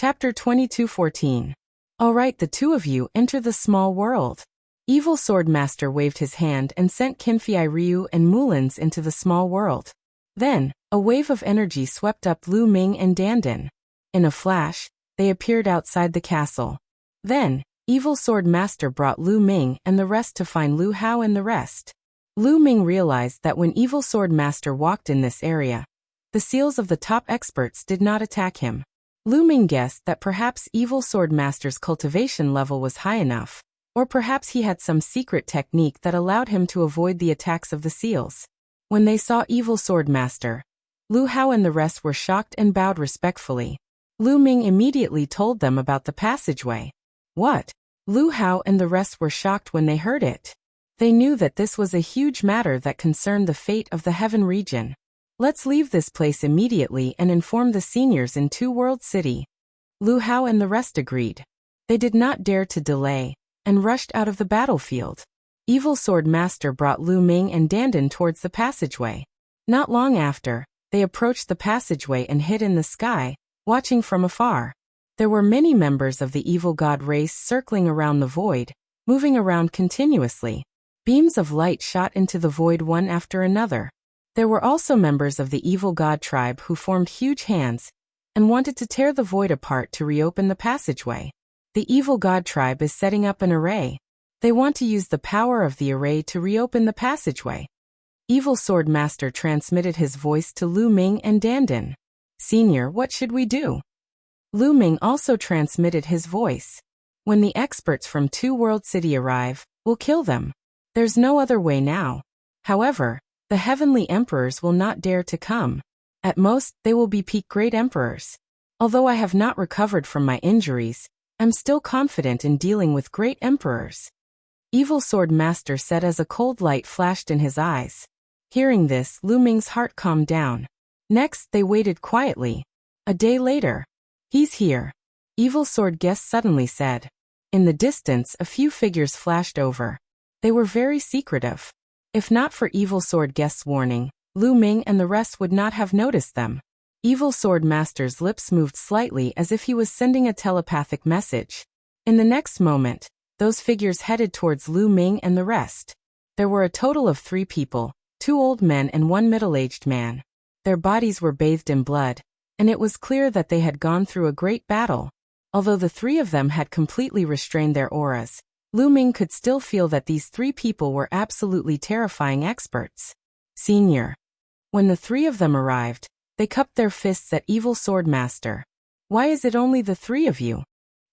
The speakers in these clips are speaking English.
Chapter 22:14. All right, the two of you enter the small world. Evil Sword Master waved his hand and sent Kinfei Ryu and Mulins into the small world. Then, a wave of energy swept up Lu Ming and Dandan. In a flash, they appeared outside the castle. Then, Evil Sword Master brought Lu Ming and the rest to find Lu Hao and the rest. Lu Ming realized that when Evil Sword Master walked in this area, the seals of the top experts did not attack him. Lu Ming guessed that perhaps Evil Sword Master's cultivation level was high enough, or perhaps he had some secret technique that allowed him to avoid the attacks of the seals. When they saw Evil Sword Master, Lu Hao and the rest were shocked and bowed respectfully. Lu Ming immediately told them about the passageway. What? Lu Hao and the rest were shocked when they heard it. They knew that this was a huge matter that concerned the fate of the Heaven region. Let's leave this place immediately and inform the seniors in Two World City. Lu Hao and the rest agreed. They did not dare to delay, and rushed out of the battlefield. Evil Sword Master brought Lu Ming and Dandan towards the passageway. Not long after, they approached the passageway and hid in the sky, watching from afar. There were many members of the evil god race circling around the void, moving around continuously. Beams of light shot into the void one after another. There were also members of the evil god tribe who formed huge hands and wanted to tear the void apart to reopen the passageway. The evil god tribe is setting up an array. They want to use the power of the array to reopen the passageway. Evil Sword Master transmitted his voice to Lu Ming and Dandan. Senior, what should we do? Lu Ming also transmitted his voice. When the experts from Two World City arrive, we'll kill them. There's no other way now. However, the heavenly emperors will not dare to come. At most, they will be peak great emperors. Although I have not recovered from my injuries, I'm still confident in dealing with great emperors. Evil Sword Master said as a cold light flashed in his eyes. Hearing this, Lu Ming's heart calmed down. Next, they waited quietly. A day later. He's here. Evil Sword Guest suddenly said. In the distance, a few figures flashed over. They were very secretive. If not for Evil Sword Guest's warning, Lu Ming and the rest would not have noticed them. Evil Sword Master's lips moved slightly as if he was sending a telepathic message. In the next moment, those figures headed towards Lu Ming and the rest. There were a total of 3 people, 2 old men and 1 middle-aged man. Their bodies were bathed in blood, and it was clear that they had gone through a great battle. Although the 3 of them had completely restrained their auras, Lu Ming could still feel that these 3 people were absolutely terrifying experts. Senior. When the 3 of them arrived, they cupped their fists at Evil Sword Master. Why is it only the 3 of you?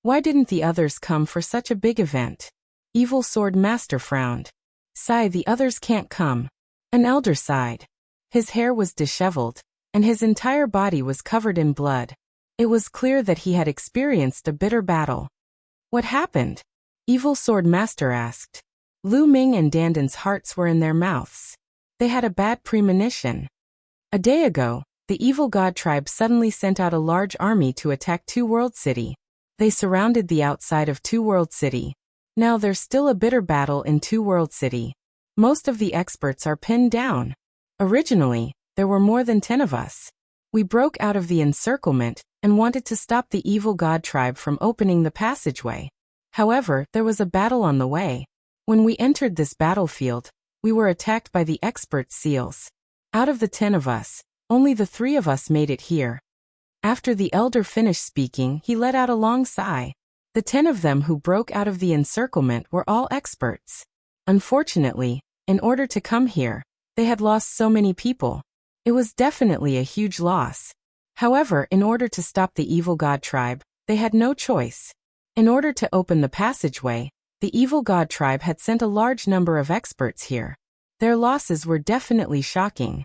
Why didn't the others come for such a big event? Evil Sword Master frowned. Sigh, the others can't come. An elder sighed. His hair was disheveled, and his entire body was covered in blood. It was clear that he had experienced a bitter battle. What happened? Evil Sword Master asked. Lu Ming and Dandan's hearts were in their mouths. They had a bad premonition. A day ago, the evil god tribe suddenly sent out a large army to attack Two World City. They surrounded the outside of Two World City. Now there's still a bitter battle in Two World City. Most of the experts are pinned down. Originally, there were more than 10 of us. We broke out of the encirclement and wanted to stop the evil god tribe from opening the passageway. However, there was a battle on the way. When we entered this battlefield, we were attacked by the expert seals. Out of the 10 of us, only the 3 of us made it here. After the elder finished speaking, he let out a long sigh. The 10 of them who broke out of the encirclement were all experts. Unfortunately, in order to come here, they had lost so many people. It was definitely a huge loss. However, in order to stop the evil god tribe, they had no choice. In order to open the passageway, the evil god tribe had sent a large number of experts here. Their losses were definitely shocking.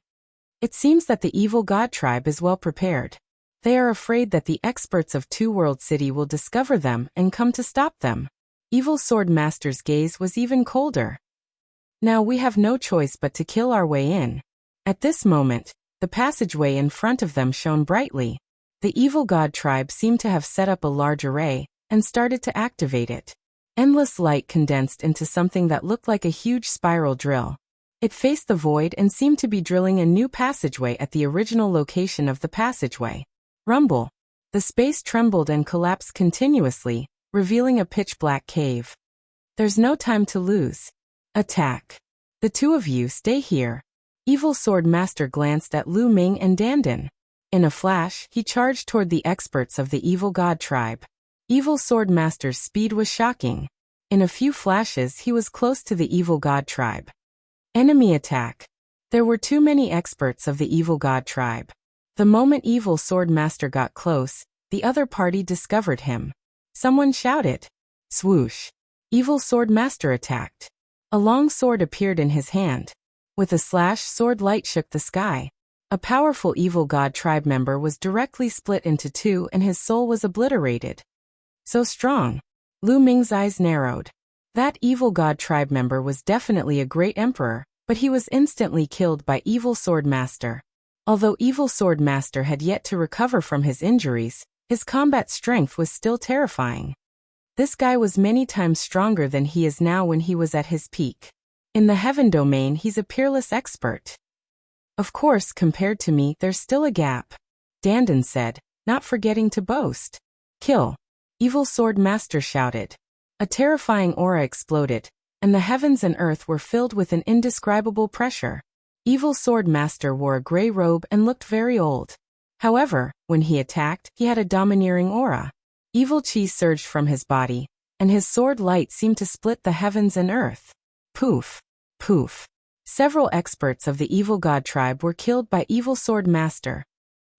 It seems that the evil god tribe is well prepared. They are afraid that the experts of Two World City will discover them and come to stop them. Evil Sword Master's gaze was even colder. Now we have no choice but to kill our way in. At this moment, the passageway in front of them shone brightly. The evil god tribe seemed to have set up a large array and started to activate it. Endless light condensed into something that looked like a huge spiral drill. It faced the void and seemed to be drilling a new passageway at the original location of the passageway. Rumble. The space trembled and collapsed continuously, revealing a pitch-black cave. There's no time to lose. Attack. The two of you stay here. Evil Sword Master glanced at Lu Ming and Dandan. In a flash, he charged toward the experts of the Evil God tribe. Evil Sword Master's speed was shocking. In a few flashes, he was close to the Evil God tribe. Enemy attack. There were too many experts of the Evil God tribe. The moment Evil Sword Master got close, the other party discovered him. Someone shouted. Swoosh. Evil Sword Master attacked. A long sword appeared in his hand. With a slash, sword light shook the sky. A powerful Evil God tribe member was directly split into two and his soul was obliterated. So strong. Lu Ming's eyes narrowed. That Evil God tribe member was definitely a great emperor, but he was instantly killed by Evil Sword Master. Although Evil Sword Master had yet to recover from his injuries, his combat strength was still terrifying. This guy was many times stronger than he is now when he was at his peak. In the heaven domain, he's a peerless expert. Of course, compared to me, there's still a gap, Dandan said, not forgetting to boast. Kill. Evil Sword Master shouted. A terrifying aura exploded, and the heavens and earth were filled with an indescribable pressure. Evil Sword Master wore a gray robe and looked very old. However, when he attacked, he had a domineering aura. Evil chi surged from his body, and his sword light seemed to split the heavens and earth. Poof. Poof. Several experts of the Evil God tribe were killed by Evil Sword Master.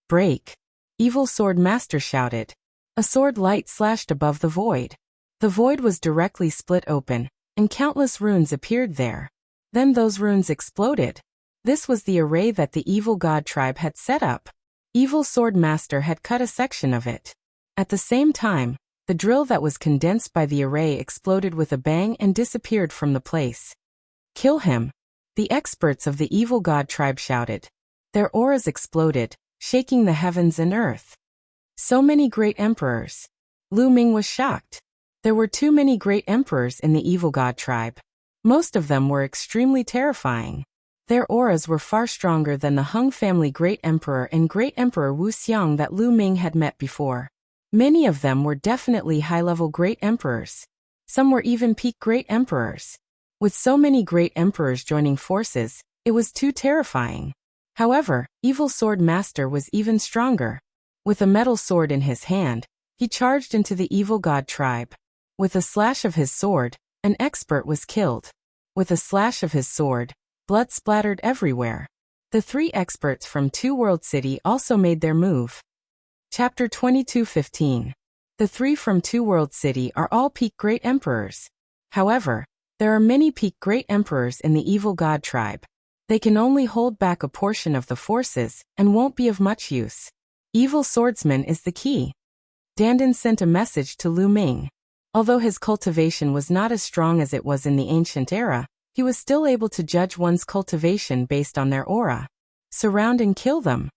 Break. Evil Sword Master shouted. A sword light slashed above the void. The void was directly split open, and countless runes appeared there. Then those runes exploded. This was the array that the Evil God tribe had set up. Evil Sword Master had cut a section of it. At the same time, the drill that was condensed by the array exploded with a bang and disappeared from the place. Kill him. The experts of the Evil God tribe shouted. Their auras exploded, shaking the heavens and earth. So many great emperors. Lu Ming was shocked. There were too many great emperors in the Evil God tribe. Most of them were extremely terrifying. Their auras were far stronger than the Hung family Great Emperor and Great Emperor Wu Xiang that Lu Ming had met before. Many of them were definitely high-level Great Emperors. Some were even peak Great Emperors. With so many Great Emperors joining forces, it was too terrifying. However, Evil Sword Master was even stronger. With a metal sword in his hand, he charged into the Evil God tribe. With a slash of his sword, an expert was killed. With a slash of his sword, blood splattered everywhere. The three experts from Two World City also made their move. Chapter 22:15. The three from Two World City are all peak Great Emperors. However, there are many peak Great Emperors in the Evil God tribe. They can only hold back a portion of the forces and won't be of much use. Evil Swordsman is the key. Dandan sent a message to Lu Ming. Although his cultivation was not as strong as it was in the ancient era, he was still able to judge one's cultivation based on their aura. Surround and kill them.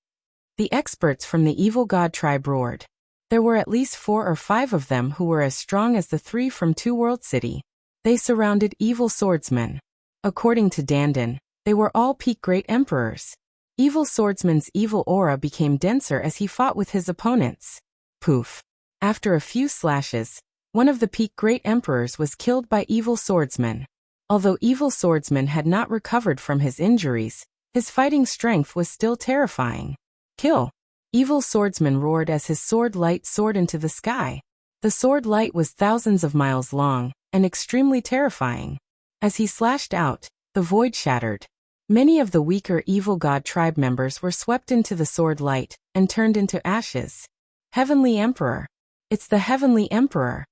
The experts from the Evil God tribe roared. There were at least 4 or 5 of them who were as strong as the 3 from Two World City. They surrounded Evil Swordsman. According to Dandan, they were all peak Great Emperors. Evil Swordsman's evil aura became denser as he fought with his opponents. Poof. After a few slashes, one of the peak Great Emperors was killed by Evil Swordsman. Although Evil Swordsman had not recovered from his injuries, his fighting strength was still terrifying. Kill. Evil Swordsman roared as his sword light soared into the sky. The sword light was thousands of miles long and extremely terrifying. As he slashed out, the void shattered. Many of the weaker Evil God tribe members were swept into the sword light and turned into ashes. Heavenly Emperor. It's the Heavenly Emperor.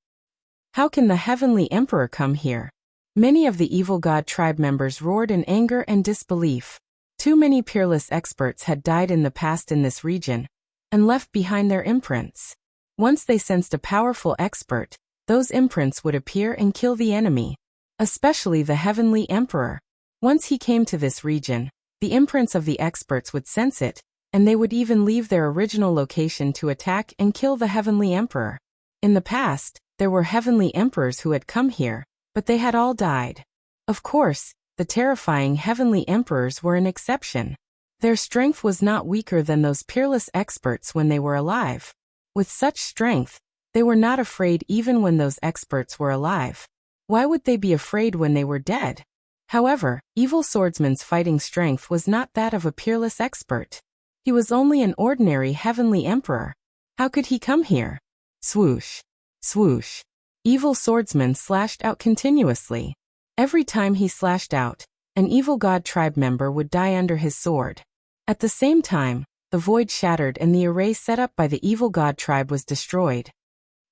How can the Heavenly Emperor come here? Many of the Evil God tribe members roared in anger and disbelief. Too many peerless experts had died in the past in this region and left behind their imprints. Once they sensed a powerful expert, those imprints would appear and kill the enemy, especially the Heavenly Emperor. Once he came to this region, the imprints of the experts would sense it, and they would even leave their original location to attack and kill the Heavenly Emperor. In the past, there were Heavenly Emperors who had come here, but they had all died. Of course, the terrifying Heavenly Emperors were an exception. Their strength was not weaker than those peerless experts when they were alive. With such strength, they were not afraid even when those experts were alive. Why would they be afraid when they were dead? However, Evil Swordsman's fighting strength was not that of a peerless expert. He was only an ordinary heavenly emperor. How could he come here? Swoosh. Swoosh. Evil Swordsman slashed out continuously. Every time he slashed out, an evil god tribe member would die under his sword. At the same time, the void shattered and the array set up by the evil god tribe was destroyed.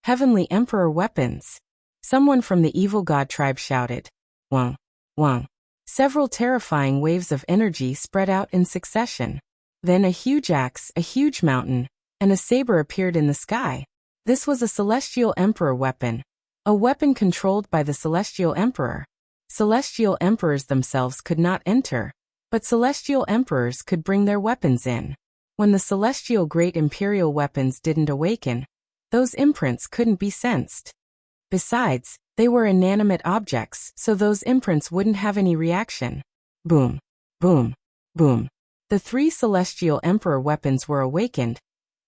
Heavenly Emperor weapons. Someone from the evil god tribe shouted. Wang. Wang. Several terrifying waves of energy spread out in succession. Then a huge axe, a huge mountain, and a saber appeared in the sky. This was a Celestial Emperor weapon. A weapon controlled by the Celestial Emperor. Celestial Emperors themselves could not enter, but Celestial Emperors could bring their weapons in. When the Celestial Great Imperial weapons didn't awaken, those imprints couldn't be sensed. Besides, they were inanimate objects, so those imprints wouldn't have any reaction. Boom. Boom. Boom. The three Celestial Emperor weapons were awakened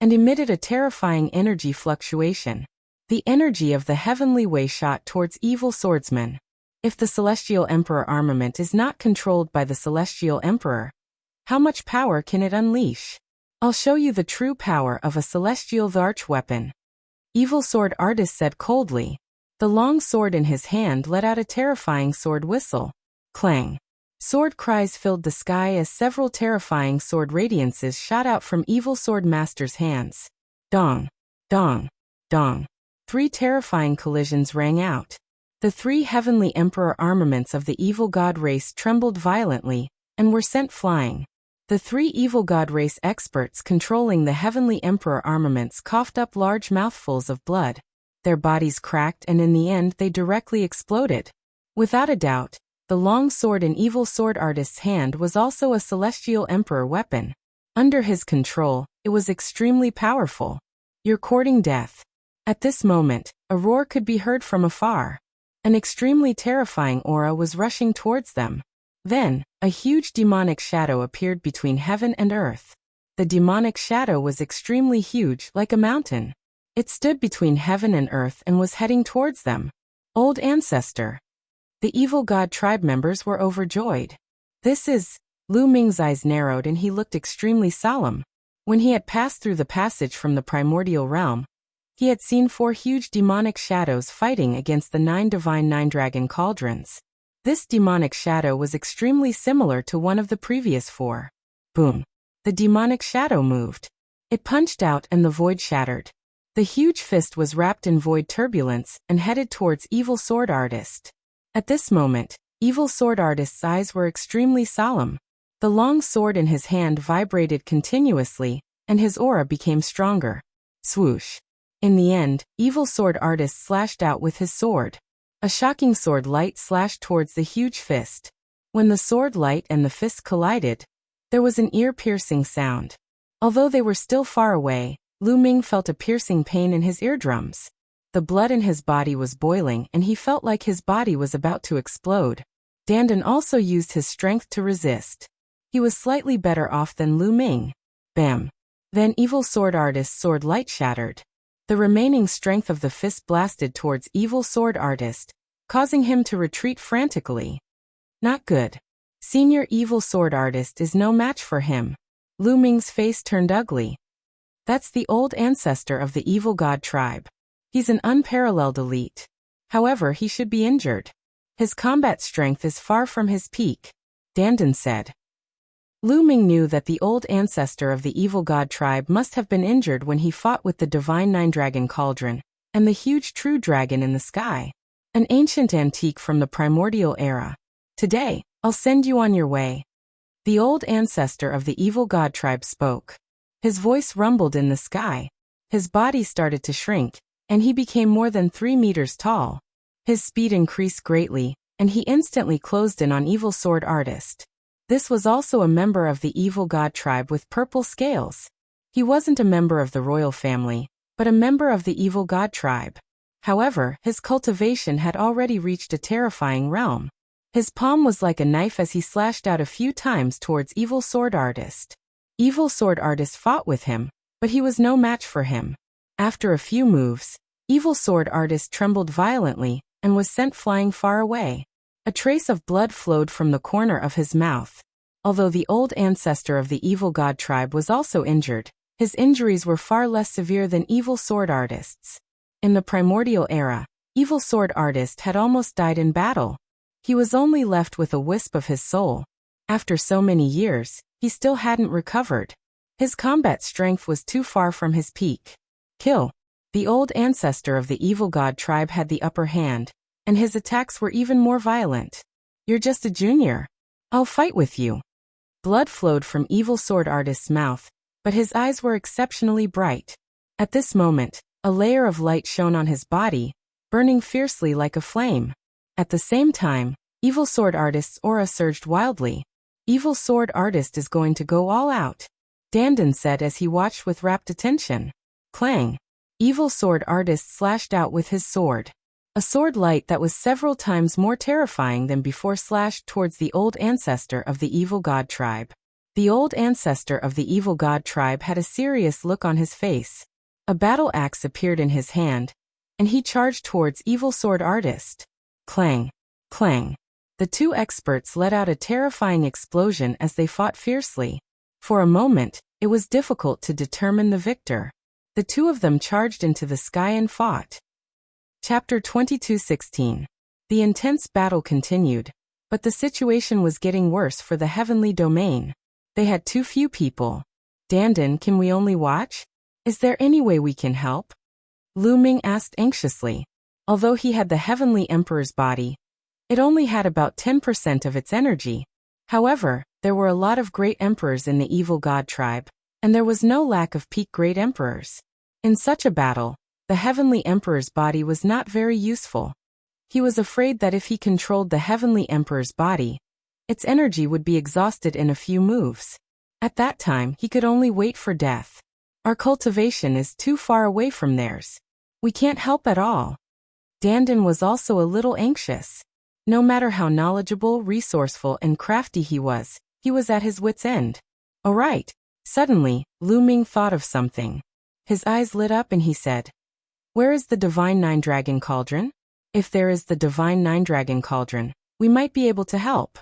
and emitted a terrifying energy fluctuation. The energy of the heavenly way shot towards Evil Swordsman. If the Celestial Emperor armament is not controlled by the Celestial Emperor, how much power can it unleash? I'll show you the true power of a Celestial Arch weapon. Evil Sword Artist said coldly. The long sword in his hand let out a terrifying sword whistle. Clang. Sword cries filled the sky as several terrifying sword radiances shot out from Evil Sword Master's hands. Dong. Dong. Dong. Three terrifying collisions rang out. The three heavenly emperor armaments of the evil god race trembled violently and were sent flying. The three evil god race experts controlling the heavenly emperor armaments coughed up large mouthfuls of blood. Their bodies cracked and in the end they directly exploded. Without a doubt, the long sword in Evil Sword Artist's hand was also a Celestial Emperor weapon. Under his control, it was extremely powerful. You're courting death. At this moment, a roar could be heard from afar. An extremely terrifying aura was rushing towards them. Then, a huge demonic shadow appeared between heaven and earth. The demonic shadow was extremely huge, like a mountain. It stood between heaven and earth and was heading towards them. Old Ancestor. The evil god tribe members were overjoyed. This is... Lu Ming's eyes narrowed and he looked extremely solemn. When he had passed through the passage from the primordial realm, he had seen 4 huge demonic shadows fighting against the 9 divine 9-dragon cauldrons. This demonic shadow was extremely similar to one of the previous 4. Boom. The demonic shadow moved. It punched out and the void shattered. The huge fist was wrapped in void turbulence and headed towards Evil Sword Artist. At this moment, Evil Sword Artist's eyes were extremely solemn. The long sword in his hand vibrated continuously, and his aura became stronger. Swoosh. In the end, Evil Sword Artist slashed out with his sword. A shocking sword light slashed towards the huge fist. When the sword light and the fist collided, there was an ear-piercing sound. Although they were still far away, Lu Ming felt a piercing pain in his eardrums. The blood in his body was boiling and he felt like his body was about to explode. Dandan also used his strength to resist. He was slightly better off than Lu Ming. Bam. Then Evil Sword Artist's sword light shattered. The remaining strength of the fist blasted towards Evil Sword Artist, causing him to retreat frantically. Not good. Senior Evil Sword Artist is no match for him. Lu Ming's face turned ugly. That's the old ancestor of the evil god tribe. He's an unparalleled elite. However, he should be injured. His combat strength is far from his peak, Dandan said. Lu Ming knew that the old ancestor of the evil god tribe must have been injured when he fought with the divine 9-dragon cauldron and the huge true dragon in the sky. An ancient antique from the primordial era. Today, I'll send you on your way. The old ancestor of the evil god tribe spoke. His voice rumbled in the sky. His body started to shrink, and he became more than 3 meters tall. His speed increased greatly, and he instantly closed in on Evil Sword Artist. This was also a member of the evil god tribe with purple scales. He wasn't a member of the royal family, but a member of the evil god tribe. However, his cultivation had already reached a terrifying realm. His palm was like a knife as he slashed out a few times towards Evil Sword Artist. Evil Sword Artist fought with him, but he was no match for him. After a few moves, Evil Sword Artist trembled violently and was sent flying far away. A trace of blood flowed from the corner of his mouth. Although the old ancestor of the evil god tribe was also injured, his injuries were far less severe than Evil Sword Artist's. In the primordial era, Evil Sword Artist had almost died in battle. He was only left with a wisp of his soul. After so many years, he still hadn't recovered. His combat strength was too far from his peak. Kill. The old ancestor of the evil god tribe had the upper hand, and his attacks were even more violent. You're just a junior. I'll fight with you. Blood flowed from Evil Sword Artist's mouth, but his eyes were exceptionally bright. At this moment, a layer of light shone on his body, burning fiercely like a flame. At the same time, Evil Sword Artist's aura surged wildly. Evil Sword Artist is going to go all out, Dandan said as he watched with rapt attention. Clang. Evil Sword Artist slashed out with his sword. A sword light that was several times more terrifying than before slashed towards the old ancestor of the evil god tribe. The old ancestor of the evil god tribe had a serious look on his face. A battle axe appeared in his hand, and he charged towards Evil Sword Artist. Clang. Clang. The two experts let out a terrifying explosion as they fought fiercely. For a moment, it was difficult to determine the victor. The two of them charged into the sky and fought. Chapter 22:16. The intense battle continued, but the situation was getting worse for the heavenly domain. They had too few people. Dandan, can we only watch? Is there any way we can help? Lu Ming asked anxiously. Although he had the heavenly emperor's body, it only had about 10% of its energy. However, there were a lot of great emperors in the evil god tribe, and there was no lack of peak great emperors. In such a battle, the heavenly emperor's body was not very useful. He was afraid that if he controlled the heavenly emperor's body, its energy would be exhausted in a few moves. At that time, he could only wait for death. Our cultivation is too far away from theirs. We can't help at all. Dandan was also a little anxious. No matter how knowledgeable, resourceful, and crafty he was at his wit's end. All right. Suddenly, Lu Ming thought of something. His eyes lit up and he said, "Where is the Divine Nine Dragon Cauldron? If there is the Divine Nine Dragon Cauldron, we might be able to help."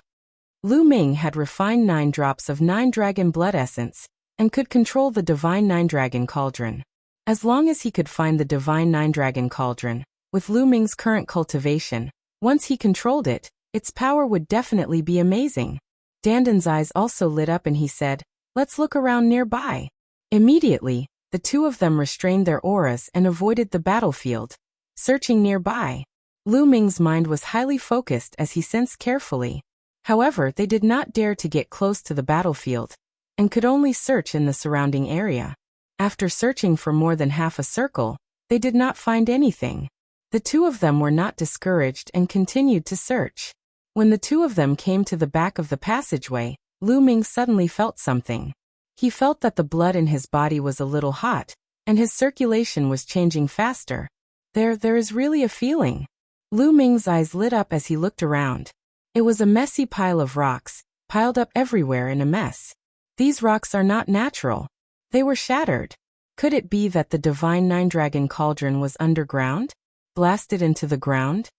Lu Ming had refined 9 drops of 9 dragon blood essence, and could control the Divine Nine Dragon Cauldron. As long as he could find the Divine Nine Dragon Cauldron, with Lu Ming's current cultivation, once he controlled it, its power would definitely be amazing. Dandan's eyes also lit up and he said, "Let's look around nearby." Immediately, the two of them restrained their auras and avoided the battlefield, searching nearby. Lu Ming's mind was highly focused as he sensed carefully. However, they did not dare to get close to the battlefield, and could only search in the surrounding area. After searching for more than half a circle, they did not find anything. The two of them were not discouraged and continued to search. When the two of them came to the back of the passageway, Lu Ming suddenly felt something. He felt that the blood in his body was a little hot, and his circulation was changing faster. There is really a feeling. Lu Ming's eyes lit up as he looked around. It was a messy pile of rocks, piled up everywhere in a mess. These rocks are not natural. They were shattered. Could it be that the Divine Nine Dragon Cauldron was underground? Blasted into the ground?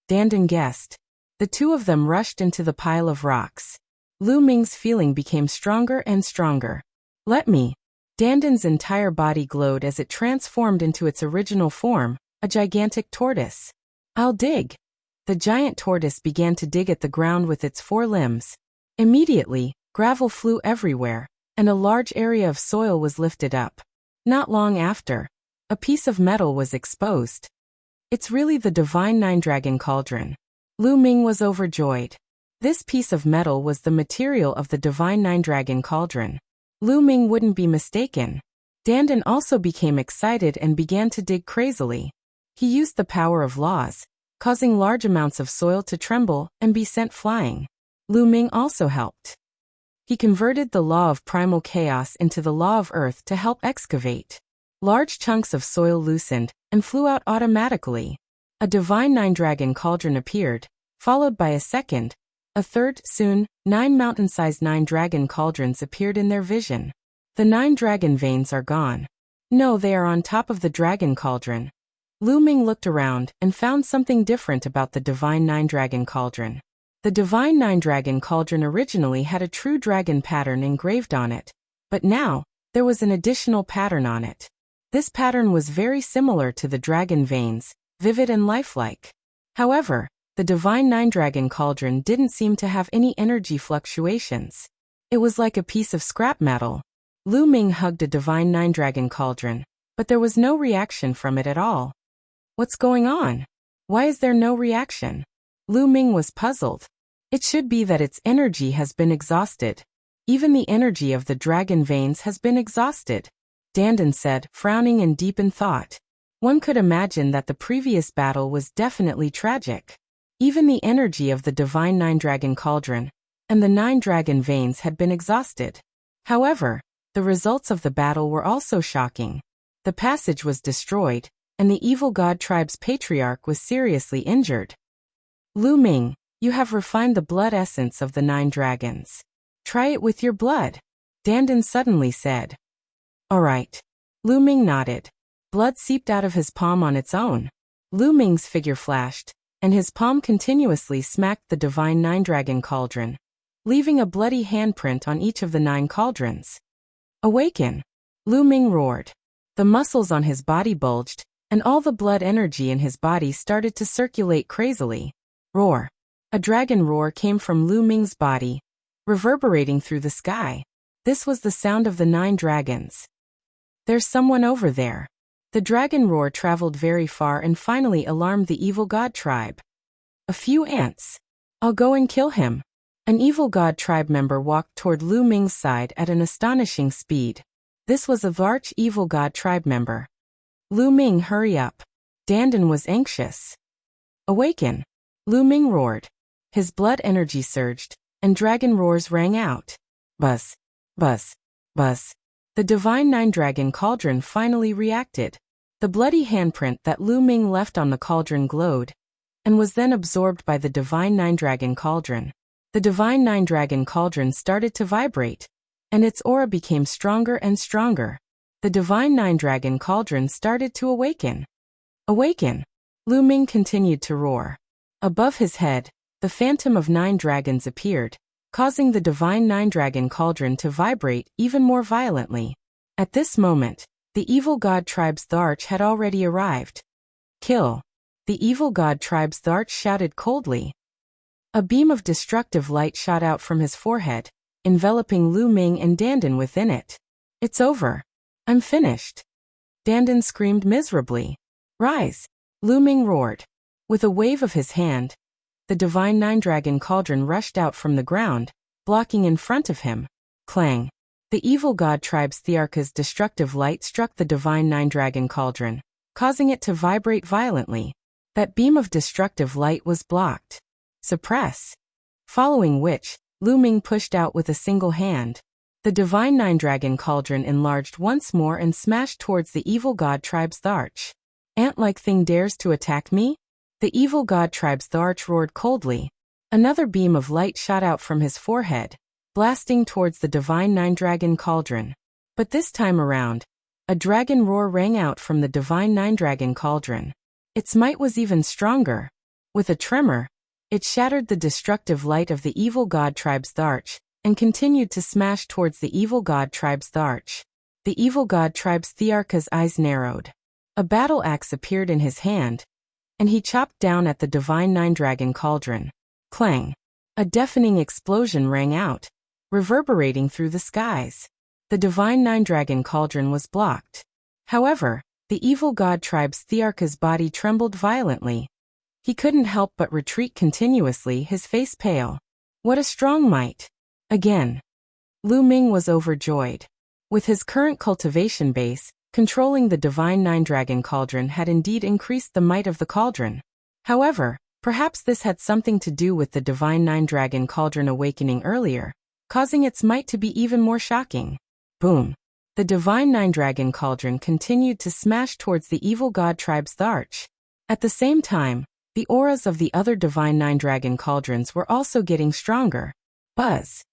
Dandan guessed. The two of them rushed into the pile of rocks. Lu Ming's feeling became stronger and stronger. "Let me." Dandan's entire body glowed as it transformed into its original form, a gigantic tortoise. "I'll dig." The giant tortoise began to dig at the ground with its 4 limbs. Immediately, gravel flew everywhere, and a large area of soil was lifted up. Not long after, a piece of metal was exposed. "It's really the Divine Nine Dragon Cauldron." Lu Ming was overjoyed. This piece of metal was the material of the Divine Nine Dragon Cauldron. Lu Ming wouldn't be mistaken. Dandan also became excited and began to dig crazily. He used the power of laws, causing large amounts of soil to tremble and be sent flying. Lu Ming also helped. He converted the law of primal chaos into the law of earth to help excavate. Large chunks of soil loosened and flew out automatically. A Divine Nine Dragon Cauldron appeared, followed by a second, a third. Soon, 9 mountain-sized 9 dragon cauldrons appeared in their vision. The 9 dragon veins are gone. No, they are on top of the dragon cauldron. Lu Ming looked around and found something different about the Divine Nine Dragon Cauldron. The Divine Nine Dragon Cauldron originally had a true dragon pattern engraved on it, but now, there was an additional pattern on it. This pattern was very similar to the dragon veins, vivid and lifelike. However, the Divine Nine Dragon Cauldron didn't seem to have any energy fluctuations. It was like a piece of scrap metal. Lu Ming hugged a Divine Nine Dragon Cauldron, but there was no reaction from it at all. What's going on? Why is there no reaction? Lu Ming was puzzled. It should be that its energy has been exhausted. Even the energy of the dragon veins has been exhausted, Dandan said, frowning in deep in thought. One could imagine that the previous battle was definitely tragic. Even the energy of the Divine Nine Dragon Cauldron and the 9 dragon veins had been exhausted. However, the results of the battle were also shocking. The passage was destroyed, and the evil god tribe's patriarch was seriously injured. Lu Ming, you have refined the blood essence of the 9 dragons. Try it with your blood, Dandan suddenly said. All right. Lu Ming nodded. Blood seeped out of his palm on its own. Lu Ming's figure flashed, and his palm continuously smacked the Divine Nine Dragon Cauldron, leaving a bloody handprint on each of the 9 cauldrons. Awaken! Lu Ming roared. The muscles on his body bulged, and all the blood energy in his body started to circulate crazily. Roar! A dragon roar came from Lu Ming's body, reverberating through the sky. This was the sound of the 9 dragons. There's someone over there. The dragon roar traveled very far and finally alarmed the evil god tribe. A few ants. I'll go and kill him. An evil god tribe member walked toward Lu Ming's side at an astonishing speed. This was a large evil god tribe member. Lu Ming, hurry up. Dandan was anxious. Awaken! Lu Ming roared. His blood energy surged, and dragon roars rang out. Buzz, buzz, buzz. The Divine Nine Dragon Cauldron finally reacted. The bloody handprint that Lu Ming left on the cauldron glowed, and was then absorbed by the Divine Nine Dragon Cauldron. The Divine Nine Dragon Cauldron started to vibrate, and its aura became stronger and stronger. The Divine Nine Dragon Cauldron started to awaken. Awaken! Lu Ming continued to roar. Above his head, the phantom of 9 dragons appeared, causing the Divine Nine Dragon Cauldron to vibrate even more violently. At this moment, the evil god tribe's Tharch had already arrived. Kill! The evil god tribe's Tharch shouted coldly. A beam of destructive light shot out from his forehead, enveloping Lu Ming and Dandan within it. It's over. I'm finished. Dandan screamed miserably. Rise! Lu Ming roared. With a wave of his hand, the Divine Nine Dragon Cauldron rushed out from the ground, blocking in front of him. Clang! The evil god tribe's Thearka's destructive light struck the Divine Nine Dragon Cauldron, causing it to vibrate violently. That beam of destructive light was blocked. Suppress! Following which, Lu Ming pushed out with a single hand. The Divine Nine Dragon Cauldron enlarged once more and smashed towards the evil god tribe's Tharch. Ant-like thing dares to attack me? The evil god tribe's Tharch roared coldly. Another beam of light shot out from his forehead, blasting towards the Divine Nine Dragon Cauldron. But this time around, a dragon roar rang out from the Divine Nine Dragon Cauldron. Its might was even stronger. With a tremor, it shattered the destructive light of the evil god tribe's Tharch, and continued to smash towards the evil god tribe's Tharch. The evil god tribe's Thearka's eyes narrowed. A battle axe appeared in his hand, and he chopped down at the Divine Nine Dragon Cauldron. Clang! A deafening explosion rang out, reverberating through the skies. The Divine Nine Dragon Cauldron was blocked. However, the evil god tribe's Thearka's body trembled violently. He couldn't help but retreat continuously, his face pale. What a strong might! Again. Lu Ming was overjoyed. With his current cultivation base, controlling the Divine Nine Dragon Cauldron had indeed increased the might of the cauldron. However, perhaps this had something to do with the Divine Nine Dragon Cauldron awakening earlier, causing its might to be even more shocking. Boom! The Divine Nine Dragon Cauldron continued to smash towards the evil god tribe's Tharch. At the same time, the auras of the other Divine Nine Dragon Cauldrons were also getting stronger. Buzz!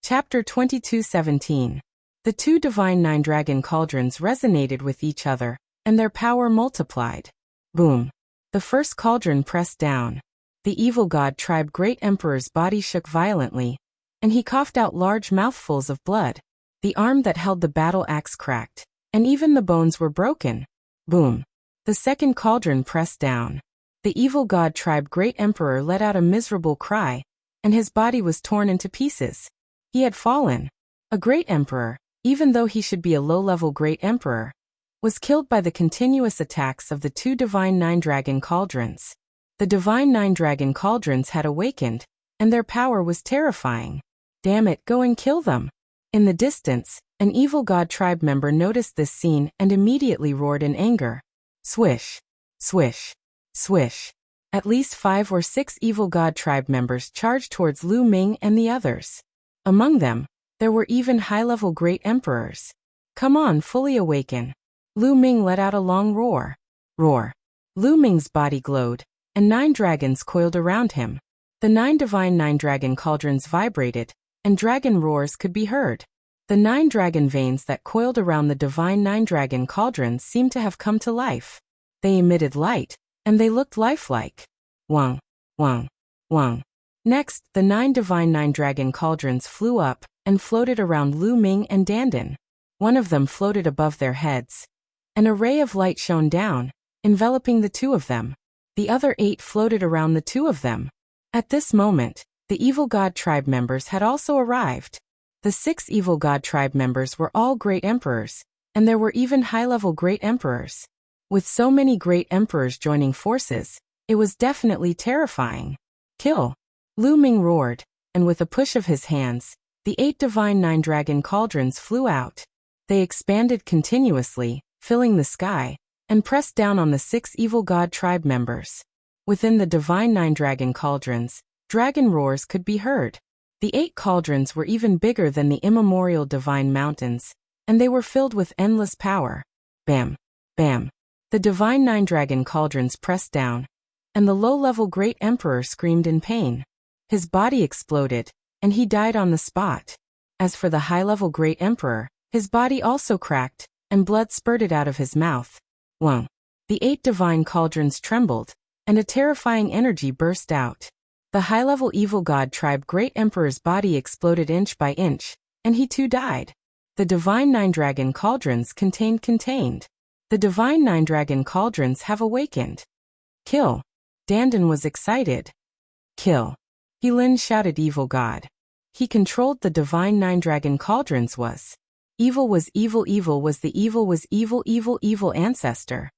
Chapter 22:17. The two divine nine-dragon cauldrons resonated with each other, and their power multiplied. Boom! The first cauldron pressed down. The evil god tribe Great Emperor's body shook violently, and he coughed out large mouthfuls of blood. The arm that held the battle axe cracked, and even the bones were broken. Boom! The second cauldron pressed down. The evil god tribe Great Emperor let out a miserable cry, and his body was torn into pieces. He had fallen. A great emperor, even though he should be a low-level great emperor, was killed by the continuous attacks of the two divine nine-dragon cauldrons. The divine nine-dragon cauldrons had awakened, and their power was terrifying. Damn it, go and kill them! In the distance, an evil god tribe member noticed this scene and immediately roared in anger. Swish! Swish! Swish! At least 5 or 6 evil god tribe members charged towards Lu Ming and the others. Among them, there were even high-level great emperors. Come on, fully awaken. Lu Ming let out a long roar. Roar. Lu Ming's body glowed, and 9 dragons coiled around him. The 9 divine nine-dragon cauldrons vibrated, and dragon roars could be heard. The 9 dragon veins that coiled around the divine nine-dragon cauldrons seemed to have come to life. They emitted light, and they looked lifelike. Wang, wang, wang. Next, the 9 divine nine-dragon cauldrons flew up and floated around Lu Ming and Dandan. One of them floated above their heads. An array of light shone down, enveloping the 2 of them. The other 8 floated around the 2 of them. At this moment, the evil god tribe members had also arrived. The 6 evil god tribe members were all great emperors, and there were even high-level great emperors. With so many great emperors joining forces, it was definitely terrifying. Kill! Lu Ming roared, and with a push of his hands, the 8 divine nine-dragon cauldrons flew out. They expanded continuously, filling the sky, and pressed down on the 6 evil god tribe members. Within the divine nine-dragon cauldrons, dragon roars could be heard. The 8 cauldrons were even bigger than the immemorial divine mountains, and they were filled with endless power. Bam! Bam! The divine nine-dragon cauldrons pressed down, and the low-level great emperor screamed in pain. His body exploded, and he died on the spot. As for the high-level great emperor, his body also cracked, and blood spurted out of his mouth. Wang! The 8 divine cauldrons trembled, and a terrifying energy burst out. The high-level evil god tribe Great Emperor's body exploded inch by inch, and he too died. The divine nine-dragon cauldrons contained. The divine nine-dragon cauldrons have awakened. Kill! Dandan was excited. Kill! Heilin shouted evil god. He controlled the divine nine-dragon cauldrons was. Evil was evil was the evil ancestor.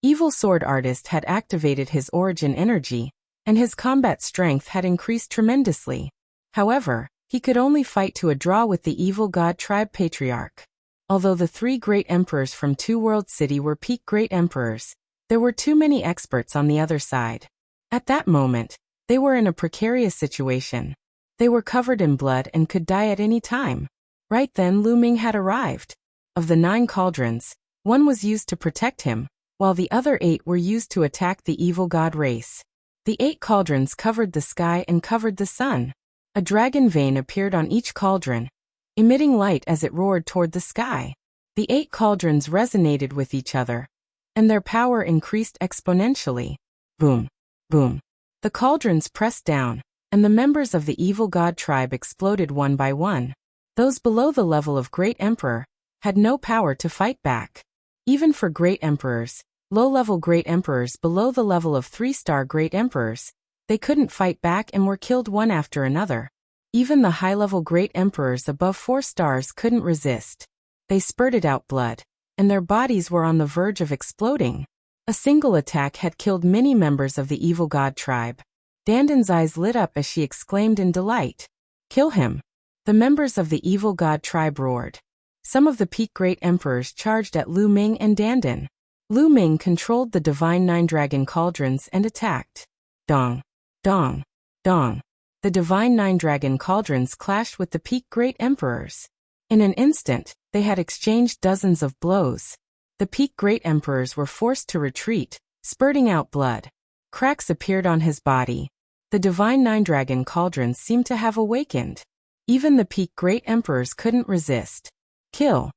Evil sword artist had activated his origin energy, and his combat strength had increased tremendously. However, he could only fight to a draw with the evil god tribe patriarch. Although the 3 great emperors from Two World City were peak great emperors, there were too many experts on the other side. At that moment, they were in a precarious situation. They were covered in blood and could die at any time. Right then Lu Ming had arrived. Of the 9 cauldrons, 1 was used to protect him, while the other 8 were used to attack the evil god race. The 8 cauldrons covered the sky and covered the sun. A dragon vein appeared on each cauldron, emitting light as it roared toward the sky. The 8 cauldrons resonated with each other, and their power increased exponentially. Boom! Boom! The cauldrons pressed down, and the members of the evil god tribe exploded one by one. Those below the level of Great Emperor had no power to fight back. Even for Great Emperors, low-level Great Emperors below the level of 3-star Great Emperors, they couldn't fight back and were killed one after another. Even the high-level Great Emperors above 4 stars couldn't resist. They spurted out blood, and their bodies were on the verge of exploding. A single attack had killed many members of the evil god tribe. Dandan's eyes lit up as she exclaimed in delight. Kill him! The members of the evil god tribe roared. Some of the peak great emperors charged at Lu Ming and Dandan. Lu Ming controlled the divine nine-dragon cauldrons and attacked. Dong! Dong! Dong! The divine nine-dragon cauldrons clashed with the peak great emperors. In an instant, they had exchanged dozens of blows. The peak great emperors were forced to retreat, spurting out blood. Cracks appeared on his body. The divine nine-dragon cauldrons seemed to have awakened. Even the peak great emperors couldn't resist. Kill.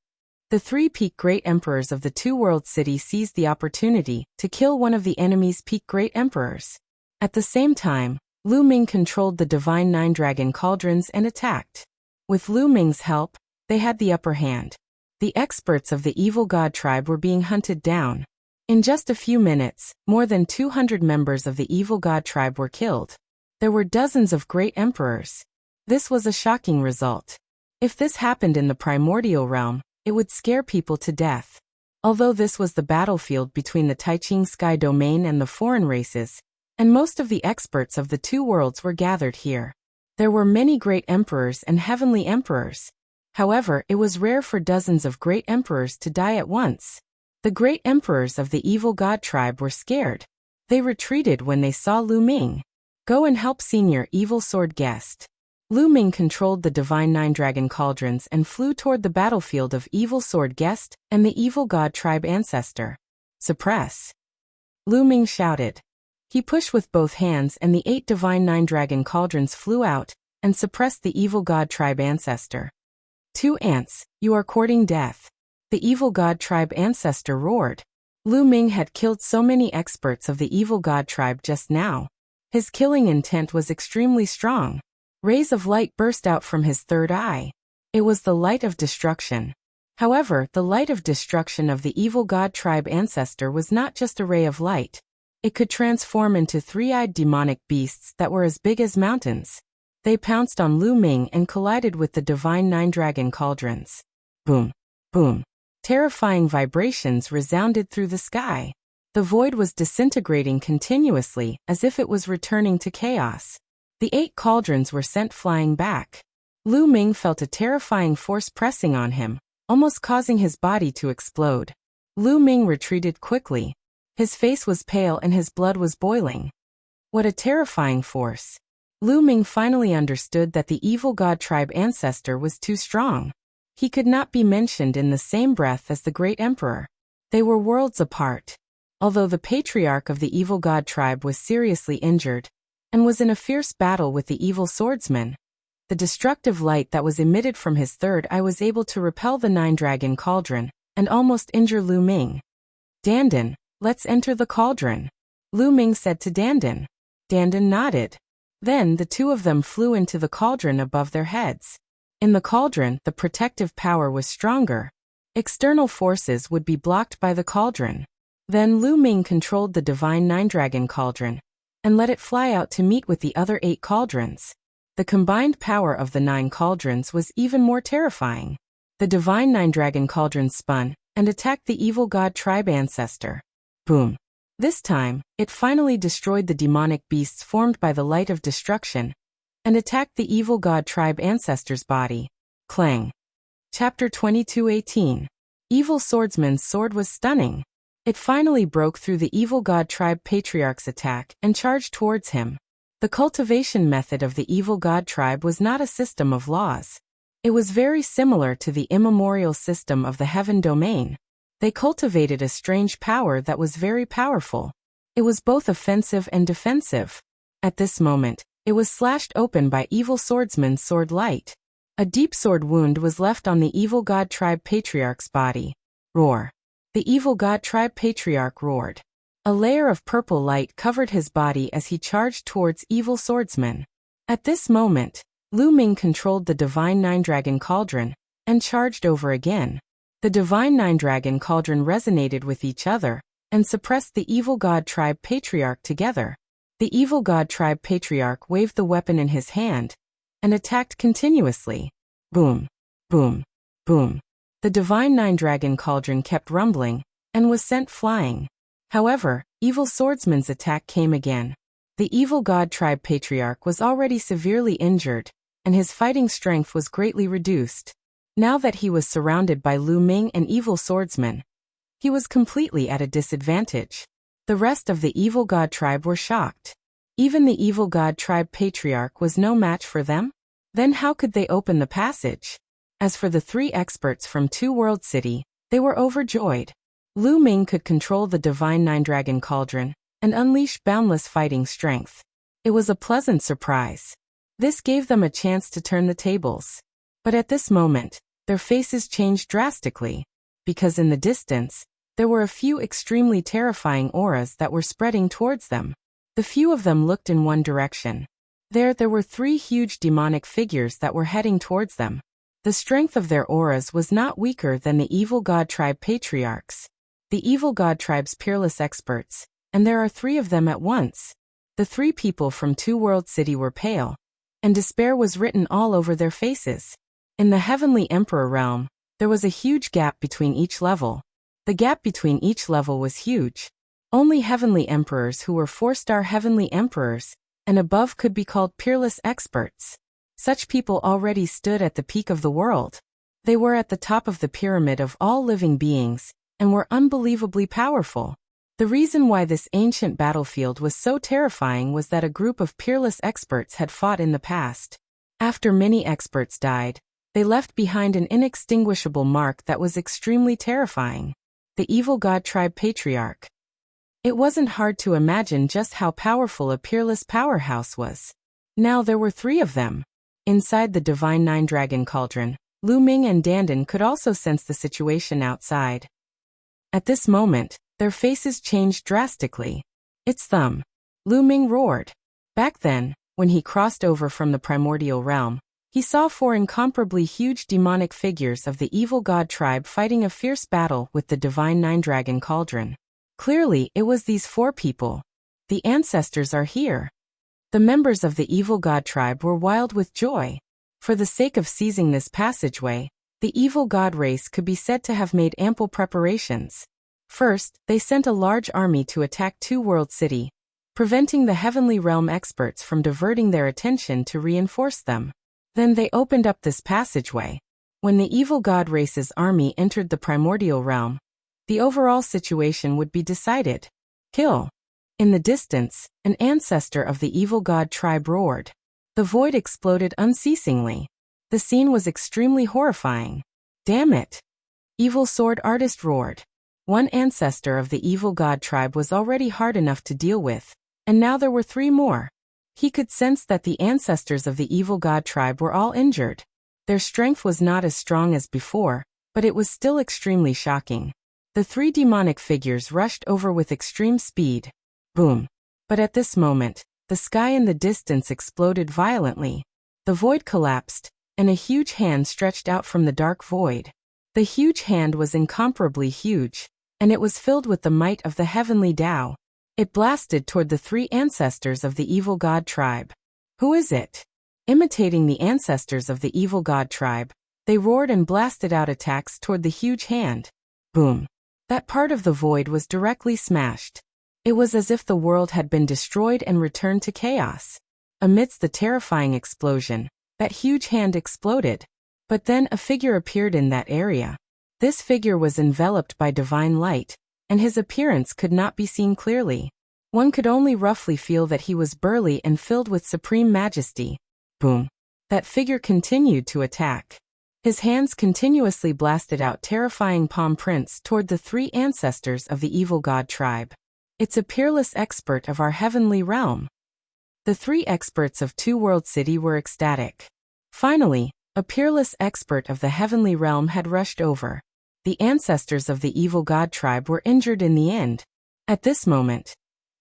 The three peak great emperors of the two-world city seized the opportunity to kill one of the enemy's peak great emperors. At the same time, Lu Ming controlled the divine nine-dragon cauldrons and attacked. With Lu Ming's help, they had the upper hand. The experts of the evil god tribe were being hunted down. In just a few minutes, more than 200 members of the evil god tribe were killed. There were dozens of great emperors. This was a shocking result. If this happened in the primordial realm, it would scare people to death. Although this was the battlefield between the Taiching Sky Domain and the foreign races, and most of the experts of the two worlds were gathered here. There were many great emperors and heavenly emperors. However, it was rare for dozens of great emperors to die at once. The great emperors of the evil god tribe were scared. They retreated when they saw Lu Ming. Go and help senior evil sword guest. Lu Ming controlled the divine nine-dragon cauldrons and flew toward the battlefield of evil sword guest and the evil god tribe ancestor. Suppress. Lu Ming shouted. He pushed with both hands and the 8 divine nine-dragon cauldrons flew out and suppressed the evil god tribe ancestor. 2 ants, you are courting death. The evil god tribe ancestor roared. Lu Ming had killed so many experts of the evil god tribe just now. His killing intent was extremely strong. Rays of light burst out from his third eye. It was the light of destruction. However, the light of destruction of the evil god tribe ancestor was not just a ray of light. It could transform into 3-eyed demonic beasts that were as big as mountains. They pounced on Lu Ming and collided with the divine nine-dragon cauldrons. Boom. Boom. Terrifying vibrations resounded through the sky. The void was disintegrating continuously as if it was returning to chaos. The 8 cauldrons were sent flying back. Lu Ming felt a terrifying force pressing on him, almost causing his body to explode. Lu Ming retreated quickly. His face was pale and his blood was boiling. What a terrifying force. Lu Ming finally understood that the evil god tribe ancestor was too strong. He could not be mentioned in the same breath as the great emperor. They were worlds apart. Although the patriarch of the evil god tribe was seriously injured, and was in a fierce battle with the evil swordsman, the destructive light that was emitted from his third eye was able to repel the nine-dragon cauldron, and almost injure Lu Ming. Dandan, let's enter the cauldron, Lu Ming said to Dandan. Dandan nodded. Then the two of them flew into the cauldron above their heads. In the cauldron, the protective power was stronger. External forces would be blocked by the cauldron. Then Lu Ming controlled the divine nine-dragon cauldron, and let it fly out to meet with the other 8 cauldrons. The combined power of the 9 cauldrons was even more terrifying. The divine nine-dragon cauldron spun and attacked the evil god tribe ancestor. Boom. This time, it finally destroyed the demonic beasts formed by the light of destruction, and attacked the evil god tribe ancestor's body. Clang. Chapter 22:18. Evil swordsman's sword was stunning. It finally broke through the evil god tribe patriarch's attack and charged towards him. The cultivation method of the evil god tribe was not a system of laws. It was very similar to the immemorial system of the heaven domain. They cultivated a strange power that was very powerful. It was both offensive and defensive. At this moment, it was slashed open by evil swordsman's sword light. A deep sword wound was left on the evil god tribe patriarch's body. Roar. The evil god tribe patriarch roared. A layer of purple light covered his body as he charged towards evil swordsman. At this moment, Lu Ming controlled the divine nine-dragon cauldron and charged over again. The divine nine-dragon cauldron resonated with each other and suppressed the evil god tribe patriarch together. The evil god tribe patriarch waved the weapon in his hand and attacked continuously. Boom, boom, boom. The divine nine-dragon cauldron kept rumbling and was sent flying. However, evil swordsman's attack came again. The evil god tribe patriarch was already severely injured, and his fighting strength was greatly reduced. Now that he was surrounded by Lu Ming and evil swordsmen, he was completely at a disadvantage. The rest of the evil god tribe were shocked. Even the evil god tribe patriarch was no match for them? Then how could they open the passage? As for the 3 experts from Two World City, they were overjoyed. Lu Ming could control the divine nine-dragon cauldron and unleash boundless fighting strength. It was a pleasant surprise. This gave them a chance to turn the tables. But at this moment, their faces changed drastically, because in the distance, there were a few extremely terrifying auras that were spreading towards them. The few of them looked in one direction. There were 3 huge demonic figures that were heading towards them. The strength of their auras was not weaker than the evil god tribe patriarchs, the evil god tribe's peerless experts, and there are 3 of them at once. The 3 people from Two World City were pale, and despair was written all over their faces. In the Heavenly Emperor realm, there was a huge gap between each level. The gap between each level was huge. Only Heavenly Emperors who were 4-star Heavenly Emperors and above could be called peerless experts. Such people already stood at the peak of the world. They were at the top of the pyramid of all living beings and were unbelievably powerful. The reason why this ancient battlefield was so terrifying was that a group of peerless experts had fought in the past. After many experts died, they left behind an inextinguishable mark that was extremely terrifying. The evil god tribe patriarch. It wasn't hard to imagine just how powerful a peerless powerhouse was. Now there were 3 of them. Inside the divine 9-dragon cauldron, Lu Ming and Dandan could also sense the situation outside. At this moment, their faces changed drastically. "It's them!" Lu Ming roared. Back then, when he crossed over from the primordial realm, he saw 4 incomparably huge demonic figures of the evil god tribe fighting a fierce battle with the divine 9-dragon cauldron. Clearly, it was these 4 people. The ancestors are here. The members of the evil god tribe were wild with joy. For the sake of seizing this passageway, the evil god race could be said to have made ample preparations. First, they sent a large army to attack Two World City, preventing the Heavenly Realm experts from diverting their attention to reinforce them. Then they opened up this passageway. When the evil god race's army entered the primordial realm, the overall situation would be decided. Kill. In the distance, an ancestor of the evil god tribe roared. The void exploded unceasingly. The scene was extremely horrifying. "Damn it!" Evil sword artist roared. One ancestor of the evil god tribe was already hard enough to deal with, and now there were 3 more. He could sense that the ancestors of the evil god tribe were all injured. Their strength was not as strong as before, but it was still extremely shocking. The 3 demonic figures rushed over with extreme speed. Boom. But at this moment, the sky in the distance exploded violently. The void collapsed, and a huge hand stretched out from the dark void. The huge hand was incomparably huge, and it was filled with the might of the heavenly Tao. It blasted toward the 3 ancestors of the evil god tribe. "Who is it?" Imitating the ancestors of the evil god tribe, they roared and blasted out attacks toward the huge hand. Boom. That part of the void was directly smashed. It was as if the world had been destroyed and returned to chaos. Amidst the terrifying explosion, that huge hand exploded. But then a figure appeared in that area. This figure was enveloped by divine light, and his appearance could not be seen clearly. One could only roughly feel that he was burly and filled with supreme majesty. Boom. That figure continued to attack. His hands continuously blasted out terrifying palm prints toward the 3 ancestors of the evil god tribe. "It's a peerless expert of our heavenly realm." The 3 experts of Two World City were ecstatic. Finally, a peerless expert of the heavenly realm had rushed over. The ancestors of the evil god tribe were injured in the end. At this moment,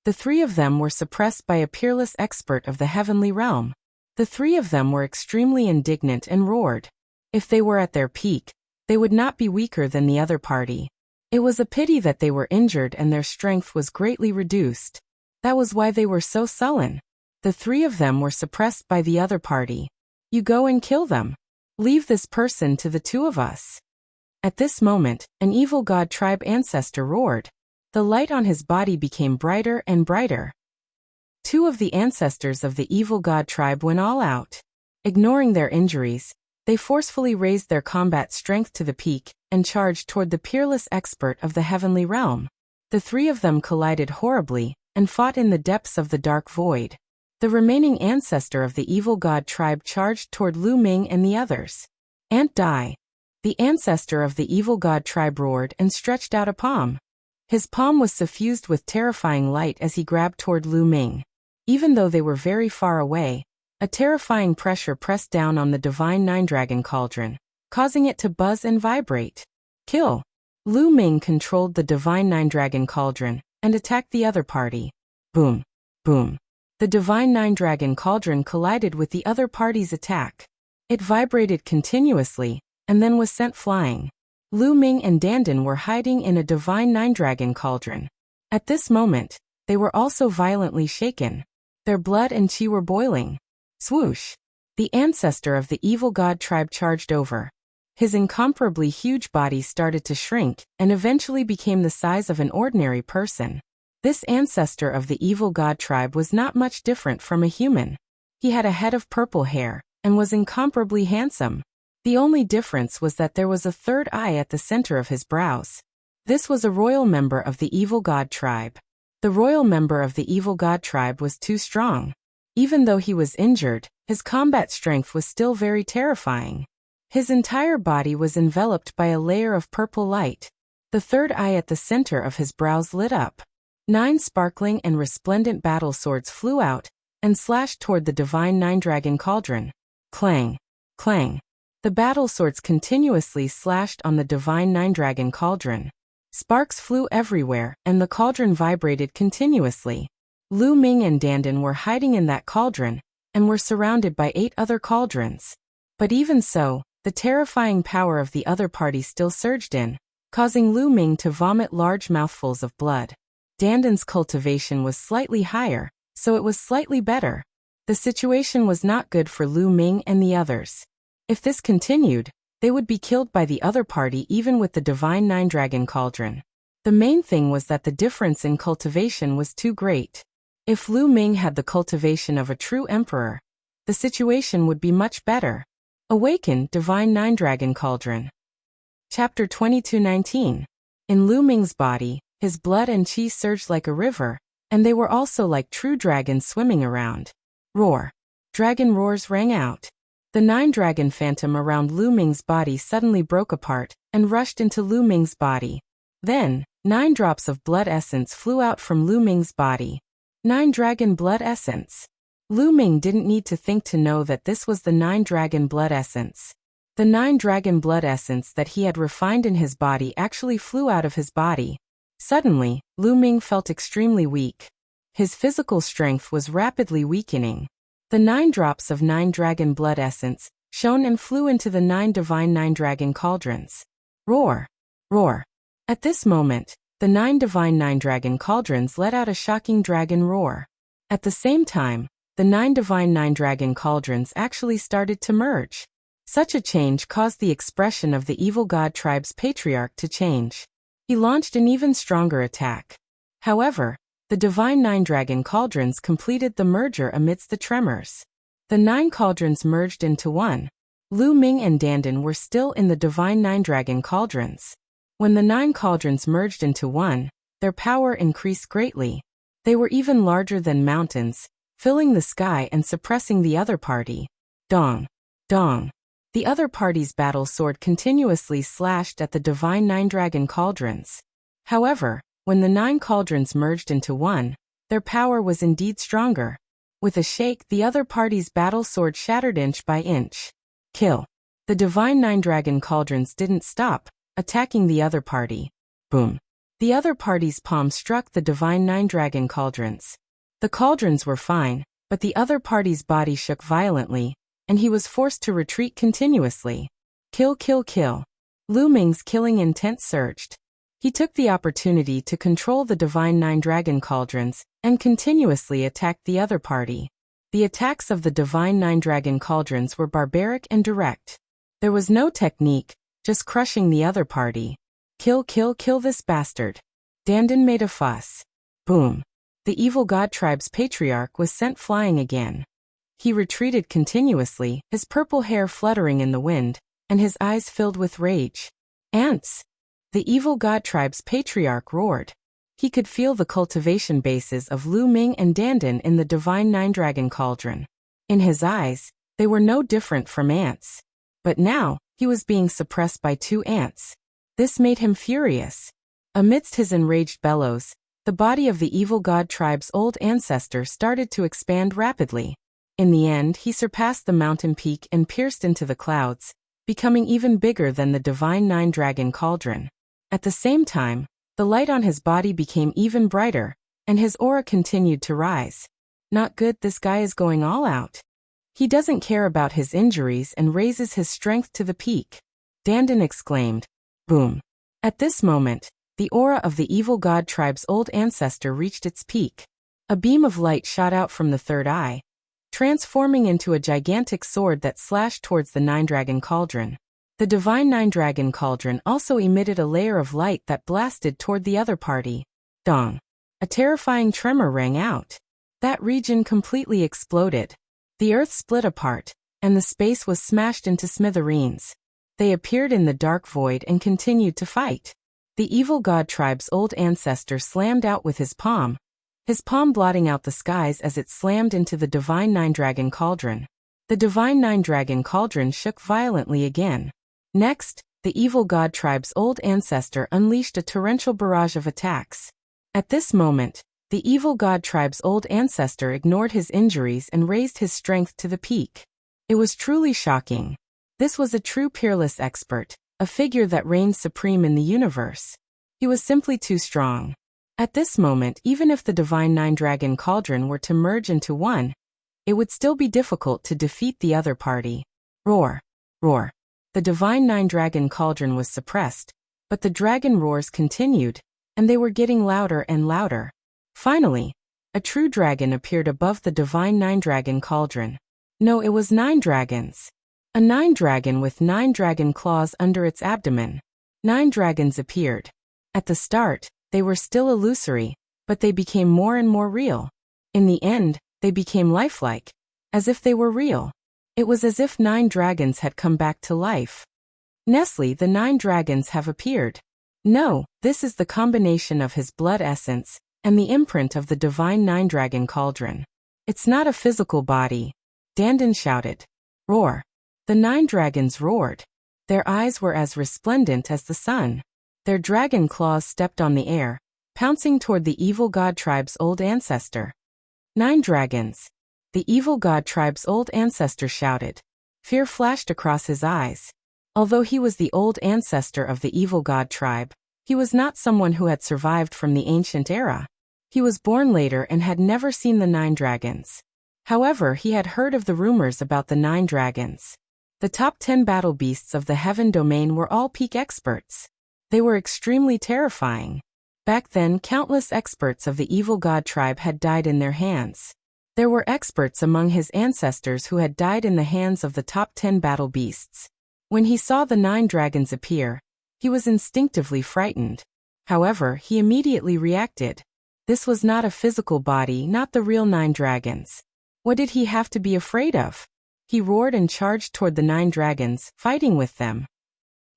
the 3 of them were suppressed by a peerless expert of the heavenly realm. The 3 of them were extremely indignant and roared. If they were at their peak, they would not be weaker than the other party. It was a pity that they were injured and their strength was greatly reduced. That was why they were so sullen. The 3 of them were suppressed by the other party. "You go and kill them. Leave this person to the 2 of us." At this moment, an evil god tribe ancestor roared. The light on his body became brighter and brighter. 2 of the ancestors of the evil god tribe went all out. Ignoring their injuries, they forcefully raised their combat strength to the peak and charged toward the peerless expert of the heavenly realm. The 3 of them collided horribly and fought in the depths of the dark void. The remaining ancestor of the evil god tribe charged toward Lu Ming and the others. "Ant die." The ancestor of the evil god tribe roared and stretched out a palm. His palm was suffused with terrifying light as he grabbed toward Lu Ming. Even though they were very far away, a terrifying pressure pressed down on the divine 9-dragon cauldron. causing it to buzz and vibrate. Kill. Lu Ming controlled the Divine Nine Dragon Cauldron and attacked the other party. Boom. Boom. The Divine Nine Dragon Cauldron collided with the other party's attack. It vibrated continuously, and then was sent flying. Lu Ming and Dandan were hiding in a Divine Nine Dragon Cauldron. At this moment, they were also violently shaken. Their blood and qi were boiling. Swoosh! The ancestor of the evil god tribe charged over. His incomparably huge body started to shrink and eventually became the size of an ordinary person. This ancestor of the evil god tribe was not much different from a human. He had a head of purple hair and was incomparably handsome. The only difference was that there was a third eye at the center of his brows. This was a royal member of the evil god tribe. The royal member of the evil god tribe was too strong. Even though he was injured, his combat strength was still very terrifying. His entire body was enveloped by a layer of purple light. The third eye at the center of his brows lit up. 9 sparkling and resplendent battle swords flew out and slashed toward the Divine Nine Dragon Cauldron. Clang! Clang! The battle swords continuously slashed on the Divine Nine Dragon Cauldron. Sparks flew everywhere, and the cauldron vibrated continuously. Lu Ming and Dandan were hiding in that cauldron, and were surrounded by 8 other cauldrons. But even so, the terrifying power of the other party still surged in, causing Lu Ming to vomit large mouthfuls of blood. Dandan's cultivation was slightly higher, so it was slightly better. The situation was not good for Lu Ming and the others. If this continued, they would be killed by the other party even with the Divine Nine Dragon Cauldron. The main thing was that the difference in cultivation was too great. If Lu Ming had the cultivation of a true emperor, the situation would be much better. Awaken, Divine Nine Dragon Cauldron. Chapter 22:19. In Lu Ming's body, his blood and qi surged like a river, and they were also like true dragons swimming around. Roar! Dragon roars rang out. The 9 dragon phantom around Lu Ming's body suddenly broke apart and rushed into Lu Ming's body. Then, 9 drops of blood essence flew out from Lu Ming's body. 9 dragon blood essence. Lu Ming didn't need to think to know that this was the 9 dragon blood essence. The 9 dragon blood essence that he had refined in his body actually flew out of his body. Suddenly, Lu Ming felt extremely weak. His physical strength was rapidly weakening. The 9 drops of 9 dragon blood essence shone and flew into the 9 divine Nine Dragon Cauldrons. Roar! Roar! At this moment, the 9 divine Nine Dragon Cauldrons let out a shocking dragon roar. At the same time, the 9 divine Nine Dragon Cauldrons actually started to merge. Such a change caused the expression of the evil god tribe's patriarch to change. He launched an even stronger attack. However, the Divine Nine Dragon Cauldrons completed the merger amidst the tremors. The 9 cauldrons merged into one. Lu Ming and Dandan were still in the Divine Nine Dragon Cauldrons. When the 9 cauldrons merged into one, their power increased greatly. They were even larger than mountains, filling the sky and suppressing the other party. Dong! Dong! The other party's battle sword continuously slashed at the Divine Nine Dragon Cauldrons. However, when the 9 cauldrons merged into one, their power was indeed stronger. With a shake, the other party's battle sword shattered inch by inch. Kill. The Divine Nine Dragon Cauldrons didn't stop, attacking the other party. Boom. The other party's palm struck the Divine Nine Dragon Cauldrons. The cauldrons were fine, but the other party's body shook violently, and he was forced to retreat continuously. Kill, kill, kill. Lu Ming's killing intent surged. He took the opportunity to control the Divine Nine Dragon Cauldrons and continuously attacked the other party. The attacks of the Divine Nine Dragon Cauldrons were barbaric and direct. There was no technique, just crushing the other party. Kill, kill, kill this bastard. Dandan made a fuss. Boom. The evil god tribe's patriarch was sent flying again. He retreated continuously, his purple hair fluttering in the wind, and his eyes filled with rage. Ants! The evil god tribe's patriarch roared. He could feel the cultivation bases of Lu Ming and Dandan in the Divine Nine Dragon Cauldron. In his eyes, they were no different from ants. But now, he was being suppressed by 2 ants. This made him furious. Amidst his enraged bellows, the body of the evil god tribe's old ancestor started to expand rapidly. In the end, he surpassed the mountain peak and pierced into the clouds, becoming even bigger than the divine nine-dragon cauldron. At the same time, the light on his body became even brighter, and his aura continued to rise. Not good, this guy is going all out. He doesn't care about his injuries and raises his strength to the peak. Dandan exclaimed. Boom. At this moment, the aura of the evil god tribe's old ancestor reached its peak. A beam of light shot out from the third eye, transforming into a gigantic sword that slashed towards the nine-dragon cauldron. The divine nine-dragon cauldron also emitted a layer of light that blasted toward the other party. Dong. A terrifying tremor rang out. That region completely exploded. The earth split apart, and the space was smashed into smithereens. They appeared in the dark void and continued to fight. The evil god tribe's old ancestor slammed out with his palm blotting out the skies as it slammed into the divine nine-dragon cauldron. The divine nine-dragon cauldron shook violently again. Next, the evil god tribe's old ancestor unleashed a torrential barrage of attacks. At this moment, the evil god tribe's old ancestor ignored his injuries and raised his strength to the peak. It was truly shocking. This was a true peerless expert, a figure that reigned supreme in the universe. He was simply too strong. At this moment, even if the divine nine-dragon cauldron were to merge into one, it would still be difficult to defeat the other party. Roar! Roar! The divine nine-dragon cauldron was suppressed, but the dragon roars continued, and they were getting louder and louder. Finally, a true dragon appeared above the divine nine-dragon cauldron. No, it was 9 dragons. A 9 dragon with 9 dragon claws under its abdomen. 9 dragons appeared. At the start, they were still illusory, but they became more and more real. In the end, they became lifelike, as if they were real. It was as if 9 dragons had come back to life. Nestle, the 9 dragons have appeared. No, this is the combination of his blood essence and the imprint of the divine nine-dragon cauldron. It's not a physical body. Dandan shouted. Roar. The 9 dragons roared. Their eyes were as resplendent as the sun. Their dragon claws stepped on the air, pouncing toward the evil god tribe's old ancestor. 9 dragons. The evil god tribe's old ancestor shouted. Fear flashed across his eyes. Although he was the old ancestor of the evil god tribe, he was not someone who had survived from the ancient era. He was born later and had never seen the 9 dragons. However, he had heard of the rumors about the 9 dragons. The top 10 battle beasts of the heaven domain were all peak experts. They were extremely terrifying. Back then, countless experts of the evil god tribe had died in their hands. There were experts among his ancestors who had died in the hands of the top 10 battle beasts. When he saw the 9 dragons appear, he was instinctively frightened. However, he immediately reacted. This was not a physical body, not the real 9 dragons. What did he have to be afraid of? He roared and charged toward the 9 dragons, fighting with them.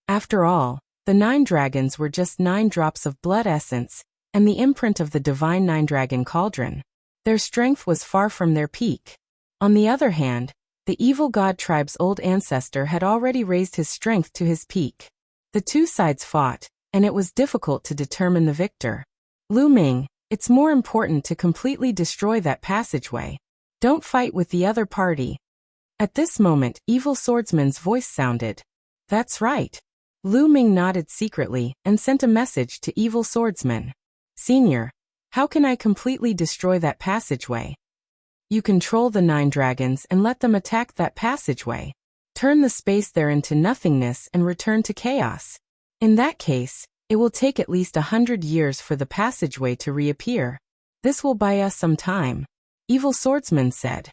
After all, the 9 dragons were just 9 drops of blood essence, and the imprint of the divine nine-dragon cauldron. Their strength was far from their peak. On the other hand, the evil god tribe's old ancestor had already raised his strength to his peak. The two sides fought, and it was difficult to determine the victor. Lu Ming, it's more important to completely destroy that passageway. Don't fight with the other party. At this moment, Evil Swordsman's voice sounded. That's right. Lu Ming nodded secretly and sent a message to Evil Swordsman. Senior, how can I completely destroy that passageway? You control the 9 dragons and let them attack that passageway. Turn the space there into nothingness and return to chaos. In that case, it will take at least 100 years for the passageway to reappear. This will buy us some time, Evil Swordsman said.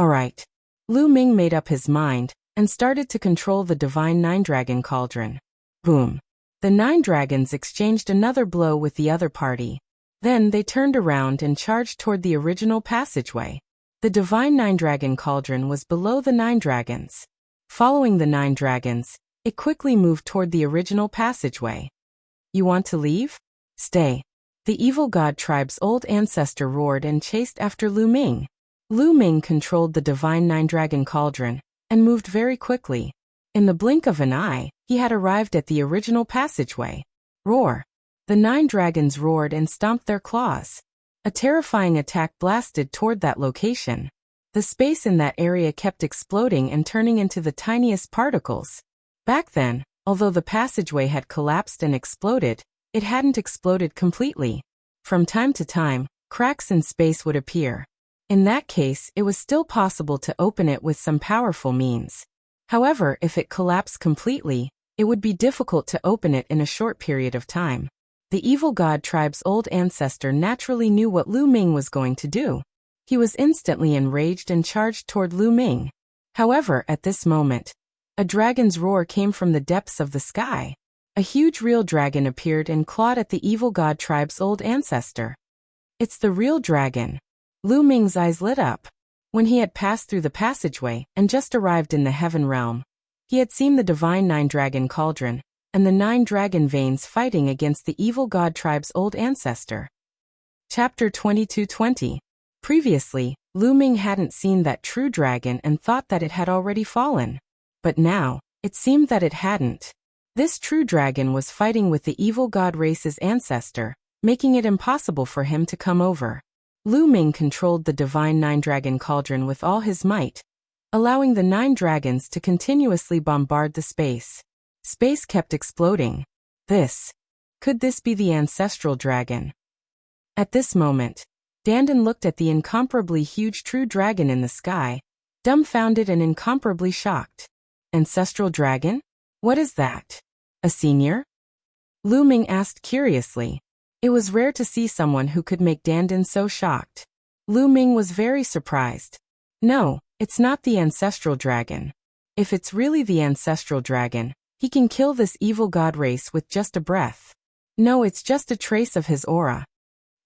Alright. Lu Ming made up his mind and started to control the divine 9-dragon cauldron. Boom. The 9 dragons exchanged another blow with the other party. Then they turned around and charged toward the original passageway. The divine 9-dragon cauldron was below the 9 dragons. Following the 9 dragons, it quickly moved toward the original passageway. You want to leave? Stay. The evil god tribe's old ancestor roared and chased after Lu Ming. Lu Ming controlled the divine 9-dragon cauldron and moved very quickly. In the blink of an eye, he had arrived at the original passageway. Roar. The 9 dragons roared and stomped their claws. A terrifying attack blasted toward that location. The space in that area kept exploding and turning into the tiniest particles. Back then, although the passageway had collapsed and exploded, it hadn't exploded completely. From time to time, cracks in space would appear. In that case, it was still possible to open it with some powerful means. However, if it collapsed completely, it would be difficult to open it in a short period of time. The evil god tribe's old ancestor naturally knew what Lu Ming was going to do. He was instantly enraged and charged toward Lu Ming. However, at this moment, a dragon's roar came from the depths of the sky. A huge real dragon appeared and clawed at the evil god tribe's old ancestor. It's the real dragon. Lu Ming's eyes lit up. When he had passed through the passageway and just arrived in the heaven realm, he had seen the divine 9-dragon cauldron and the 9 dragon veins fighting against the evil god tribe's old ancestor. Chapter 22:20. Previously, Lu Ming hadn't seen that true dragon and thought that it had already fallen. But now, it seemed that it hadn't. This true dragon was fighting with the evil god race's ancestor, making it impossible for him to come over. Lu Ming controlled the divine 9-dragon cauldron with all his might, allowing the 9 dragons to continuously bombard the space. Space kept exploding. Could this be the ancestral dragon? At this moment, Dandan looked at the incomparably huge true dragon in the sky, dumbfounded and incomparably shocked. Ancestral dragon? What is that? A senior? Lu Ming asked curiously. It was rare to see someone who could make Dandan so shocked. Lu Ming was very surprised. No, it's not the ancestral dragon. If it's really the ancestral dragon, he can kill this evil god race with just a breath. No, it's just a trace of his aura.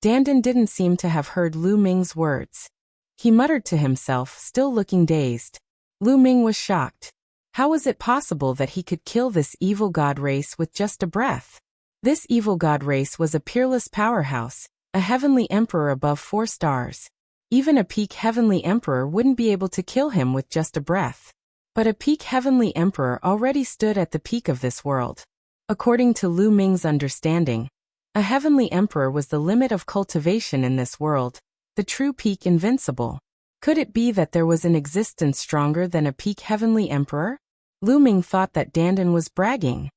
Dandan didn't seem to have heard Lu Ming's words. He muttered to himself, still looking dazed. Lu Ming was shocked. How was it possible that he could kill this evil god race with just a breath? This evil god race was a peerless powerhouse, a heavenly emperor above 4 stars. Even a peak heavenly emperor wouldn't be able to kill him with just a breath. But a peak heavenly emperor already stood at the peak of this world. According to Lu Ming's understanding, a heavenly emperor was the limit of cultivation in this world, the true peak invincible. Could it be that there was an existence stronger than a peak heavenly emperor? Lu Ming thought that Dandan was bragging.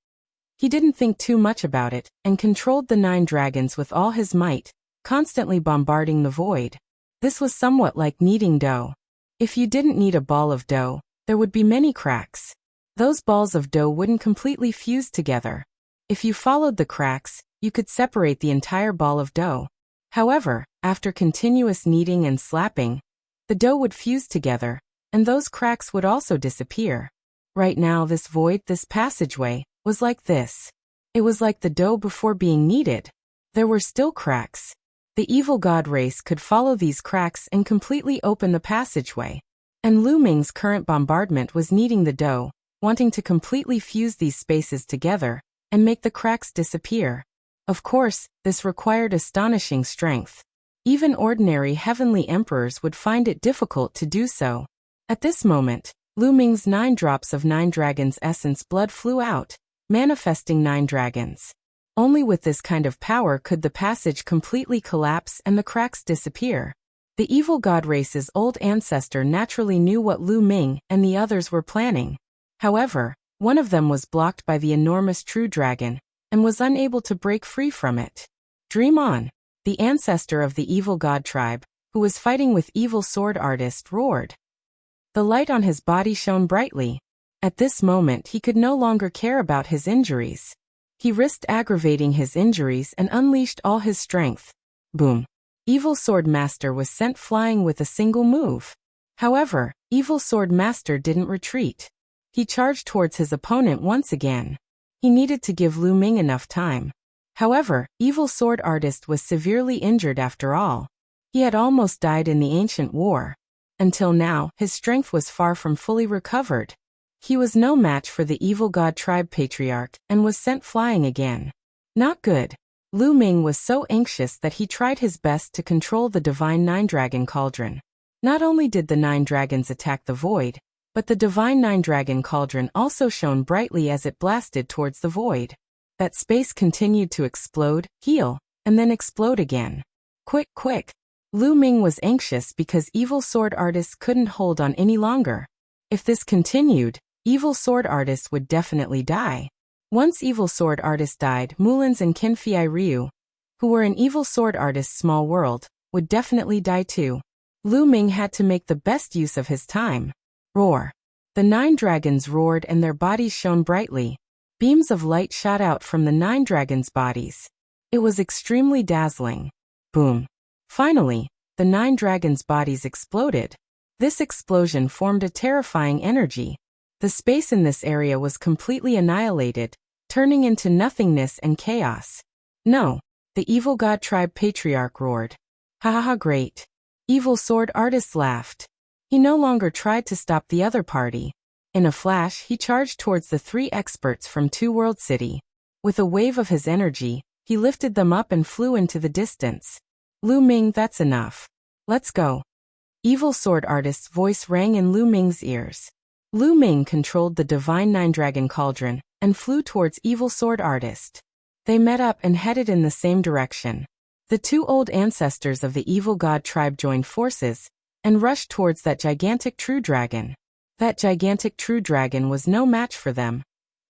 He didn't think too much about it, and controlled the 9 dragons with all his might, constantly bombarding the void. This was somewhat like kneading dough. If you didn't knead a ball of dough, there would be many cracks. Those balls of dough wouldn't completely fuse together. If you followed the cracks, you could separate the entire ball of dough. However, after continuous kneading and slapping, the dough would fuse together, and those cracks would also disappear. Right now this void, this passageway, was like this. It was like the dough before being kneaded. There were still cracks. The evil god race could follow these cracks and completely open the passageway. And Lu Ming's current bombardment was kneading the dough, wanting to completely fuse these spaces together, and make the cracks disappear. Of course, this required astonishing strength. Even ordinary heavenly emperors would find it difficult to do so. At this moment, Lu Ming's 9 drops of 9 dragons' essence blood flew out, manifesting 9 dragons. Only with this kind of power could the passage completely collapse and the cracks disappear. The evil god race's old ancestor naturally knew what Lu Ming and the others were planning. However, one of them was blocked by the enormous true dragon, and was unable to break free from it. Dream on! The ancestor of the evil god tribe, who was fighting with evil sword artist, roared. The light on his body shone brightly. At this moment he could no longer care about his injuries. He risked aggravating his injuries and unleashed all his strength. Boom! Evil Sword Master was sent flying with a single move. However, Evil Sword Master didn't retreat. He charged towards his opponent once again. He needed to give Lu Ming enough time. However, Evil Sword Artist was severely injured after all. He had almost died in the ancient war. Until now, his strength was far from fully recovered. He was no match for the evil god tribe patriarch and was sent flying again. Not good. Lu Ming was so anxious that he tried his best to control the divine 9-dragon cauldron. Not only did the 9 dragons attack the void, but the divine 9-dragon cauldron also shone brightly as it blasted towards the void. That space continued to explode, heal, and then explode again. Quick, quick! Lu Ming was anxious because evil sword artists couldn't hold on any longer. If this continued, Evil Sword Artist would definitely die. Once Evil Sword Artist died, Mullins and Kinfei Ryu, who were in Evil Sword Artist's small world, would definitely die too. Lu Ming had to make the best use of his time. Roar. The 9 dragons roared and their bodies shone brightly. Beams of light shot out from the 9 dragons' bodies. It was extremely dazzling. Boom. Finally, the 9 dragons' bodies exploded. This explosion formed a terrifying energy. The space in this area was completely annihilated, turning into nothingness and chaos. No, the Evil God Tribe Patriarch roared. Ha ha ha, great. Evil Sword Artist laughed. He no longer tried to stop the other party. In a flash, he charged towards the 3 experts from Two World City. With a wave of his energy, he lifted them up and flew into the distance. Lu Ming, that's enough. Let's go. Evil Sword Artist's voice rang in Lu Ming's ears. Lu Ming controlled the Divine 9 Dragon Cauldron and flew towards Evil Sword Artist. They met up and headed in the same direction. The 2 old ancestors of the Evil God Tribe joined forces and rushed towards that gigantic true dragon. That gigantic true dragon was no match for them,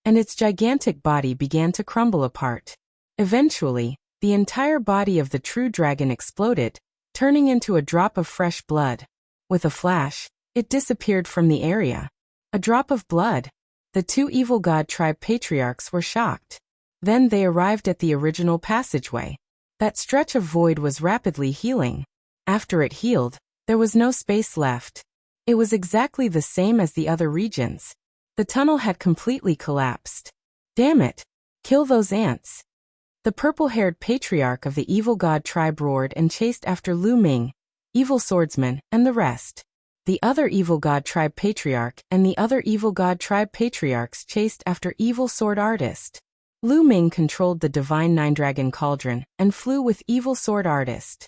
and its gigantic body began to crumble apart. Eventually, the entire body of the true dragon exploded, turning into a drop of fresh blood. With a flash, it disappeared from the area. A drop of blood. The 2 Evil God Tribe Patriarchs were shocked. Then they arrived at the original passageway. That stretch of void was rapidly healing. After it healed, there was no space left. It was exactly the same as the other regions. The tunnel had completely collapsed. Damn it! Kill those ants! The purple-haired patriarch of the Evil God Tribe roared and chased after Lu Ming, Evil Swordsman, and the rest. The other Evil God Tribe Patriarch and the other Evil God Tribe Patriarchs chased after Evil Sword Artist. Lu Ming controlled the Divine 9 Dragon Cauldron and flew with Evil Sword Artist.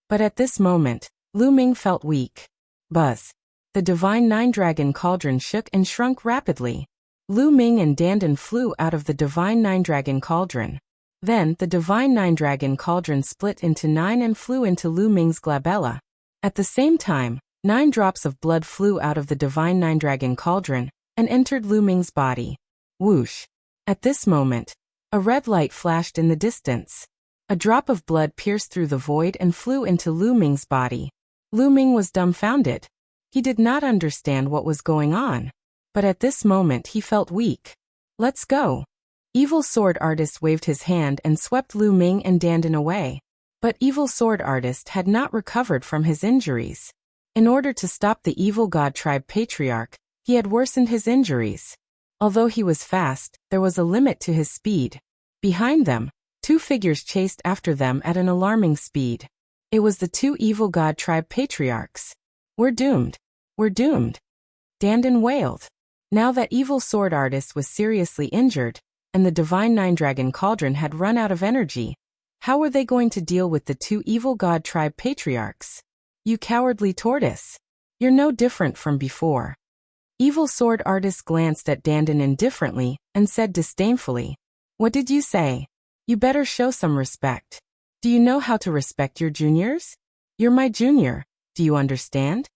But at this moment, Lu Ming felt weak. Buzz. The Divine 9 Dragon Cauldron shook and shrunk rapidly. Lu Ming and Dandan flew out of the Divine 9 Dragon Cauldron. Then, the Divine 9 Dragon Cauldron split into 9 and flew into Lu Ming's glabella. At the same time, 9 drops of blood flew out of the Divine 9 Dragon Cauldron and entered Lu Ming's body. Whoosh. At this moment, a red light flashed in the distance. A drop of blood pierced through the void and flew into Lu Ming's body. Lu Ming was dumbfounded. He did not understand what was going on. But at this moment he felt weak. Let's go. Evil Sword Artist waved his hand and swept Lu Ming and Dandan away. But Evil Sword Artist had not recovered from his injuries. In order to stop the Evil God Tribe Patriarch, he had worsened his injuries. Although he was fast, there was a limit to his speed. Behind them, 2 figures chased after them at an alarming speed. It was the 2 Evil God Tribe Patriarchs. We're doomed. We're doomed. Dandan wailed. Now that Evil Sword Artist was seriously injured, and the Divine 9 Dragon Cauldron had run out of energy, how were they going to deal with the 2 Evil God Tribe Patriarchs? You cowardly tortoise. You're no different from before. Evil Sword Artist glanced at Dandan indifferently and said disdainfully, "What did you say? You better show some respect. Do you know how to respect your juniors? You're my junior, do you understand?"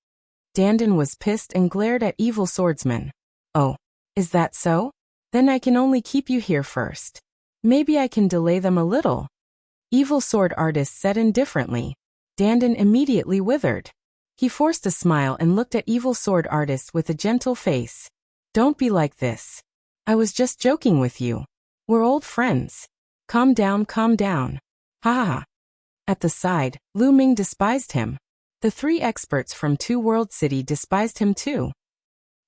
Dandan was pissed and glared at Evil Swordsman. "Oh, is that so? Then I can only keep you here first. Maybe I can delay them a little." Evil Sword Artist said indifferently. Dandan immediately withered. He forced a smile and looked at Evil Sword Artist with a gentle face. "Don't be like this. I was just joking with you. We're old friends. Calm down, calm down. Ha ha ha." At the side, Lu Ming despised him. The 3 experts from Two World City despised him too.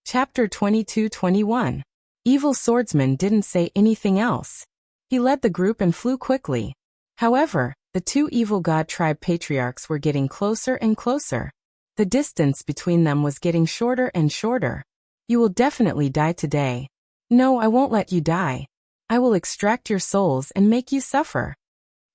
Chapter 22-21. Evil Swordsman didn't say anything else. He led the group and flew quickly. However, the 2 Evil God Tribe Patriarchs were getting closer and closer. The distance between them was getting shorter and shorter. "You will definitely die today." "No, I won't let you die. I will extract your souls and make you suffer,"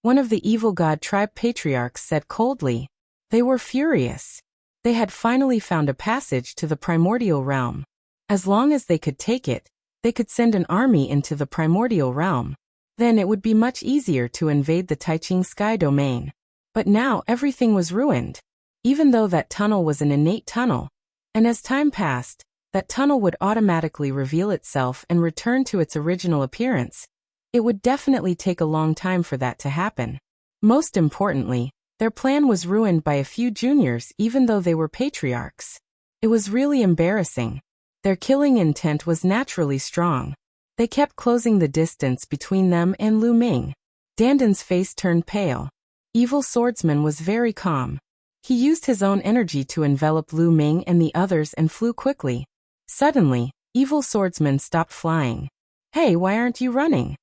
one of the Evil God Tribe Patriarchs said coldly. They were furious. They had finally found a passage to the primordial realm. As long as they could take it, they could send an army into the primordial realm. Then it would be much easier to invade the Taiching Sky domain. But now everything was ruined. Even though that tunnel was an innate tunnel, and as time passed, that tunnel would automatically reveal itself and return to its original appearance. It would definitely take a long time for that to happen. Most importantly, their plan was ruined by a few juniors even though they were patriarchs. It was really embarrassing. Their killing intent was naturally strong. They kept closing the distance between them and Lu Ming. Dandan's face turned pale. Evil Swordsman was very calm. He used his own energy to envelop Lu Ming and the others and flew quickly. Suddenly, Evil Swordsman stopped flying. "Hey, why aren't you running?"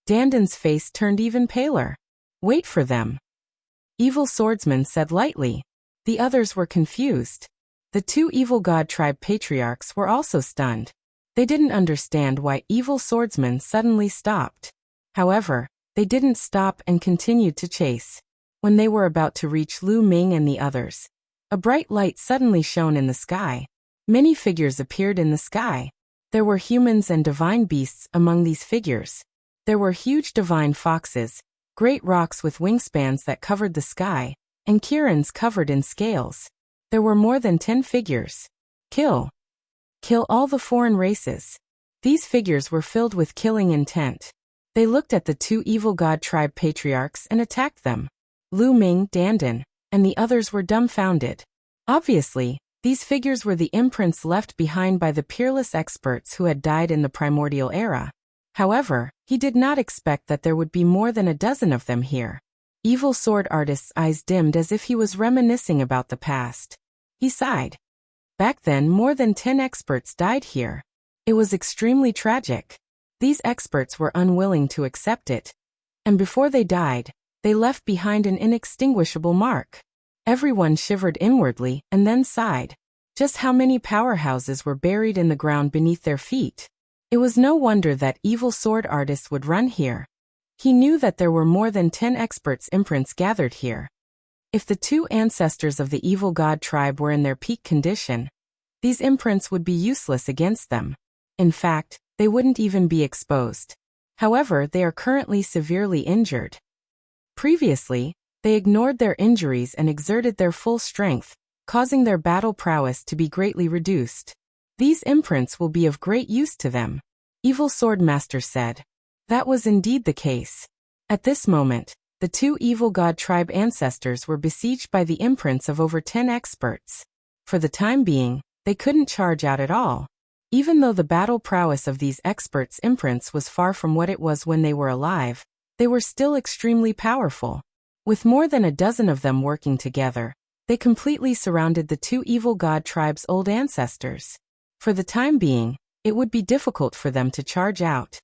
Dandan's face turned even paler. "Wait for them," Evil Swordsman said lightly. The others were confused. The two Evil God Tribe patriarchs were also stunned. They didn't understand why Evil Swordsman suddenly stopped. However, they didn't stop and continued to chase. When they were about to reach Lu Ming and the others, a bright light suddenly shone in the sky. Many figures appeared in the sky. There were humans and divine beasts among these figures. There were huge divine foxes, great rocks with wingspans that covered the sky, and Kirans covered in scales. There were more than 10 figures. Kill all the foreign races. These figures were filled with killing intent. They looked at the two Evil God Tribe patriarchs and attacked them. Lu Ming, Dandan, and the others were dumbfounded. Obviously, these figures were the imprints left behind by the peerless experts who had died in the primordial era. However, he did not expect that there would be more than a dozen of them here. Evil Sword Artist's eyes dimmed as if he was reminiscing about the past. He sighed. Back then, more than 10 experts died here. It was extremely tragic. These experts were unwilling to accept it. And before they died, they left behind an inextinguishable mark. Everyone shivered inwardly and then sighed. Just how many powerhouses were buried in the ground beneath their feet? It was no wonder that Evil Sword Artist would run here. He knew that there were more than 10 experts' imprints gathered here. If the two ancestors of the Evil God Tribe were in their peak condition, these imprints would be useless against them. In fact, they wouldn't even be exposed. However, they are currently severely injured. Previously, they ignored their injuries and exerted their full strength, causing their battle prowess to be greatly reduced. These imprints will be of great use to them, Evil Sword Master said. That was indeed the case. At this moment, the two Evil God Tribe ancestors were besieged by the imprints of over 10 experts. For the time being, they couldn't charge out at all. Even though the battle prowess of these experts' imprints was far from what it was when they were alive, they were still extremely powerful. With more than a dozen of them working together, they completely surrounded the two Evil God Tribe's old ancestors. For the time being, it would be difficult for them to charge out.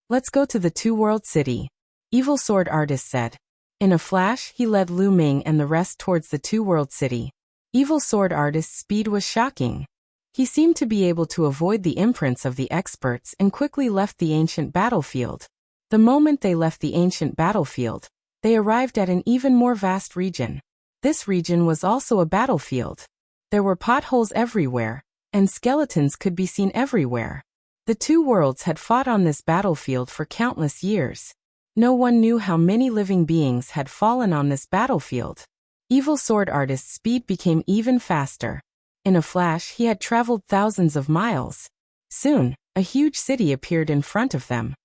Let's go to the Two-World City, Evil Sword Artist said. In a flash, he led Lu Ming and the rest towards the Two-World City. Evil Sword Artist's speed was shocking. He seemed to be able to avoid the imprints of the experts and quickly left the ancient battlefield. The moment they left the ancient battlefield, they arrived at an even more vast region. This region was also a battlefield. There were potholes everywhere, and skeletons could be seen everywhere. The two worlds had fought on this battlefield for countless years. No one knew how many living beings had fallen on this battlefield. Evil Sword Artist's speed became even faster. In a flash, he had traveled thousands of miles. Soon, a huge city appeared in front of them.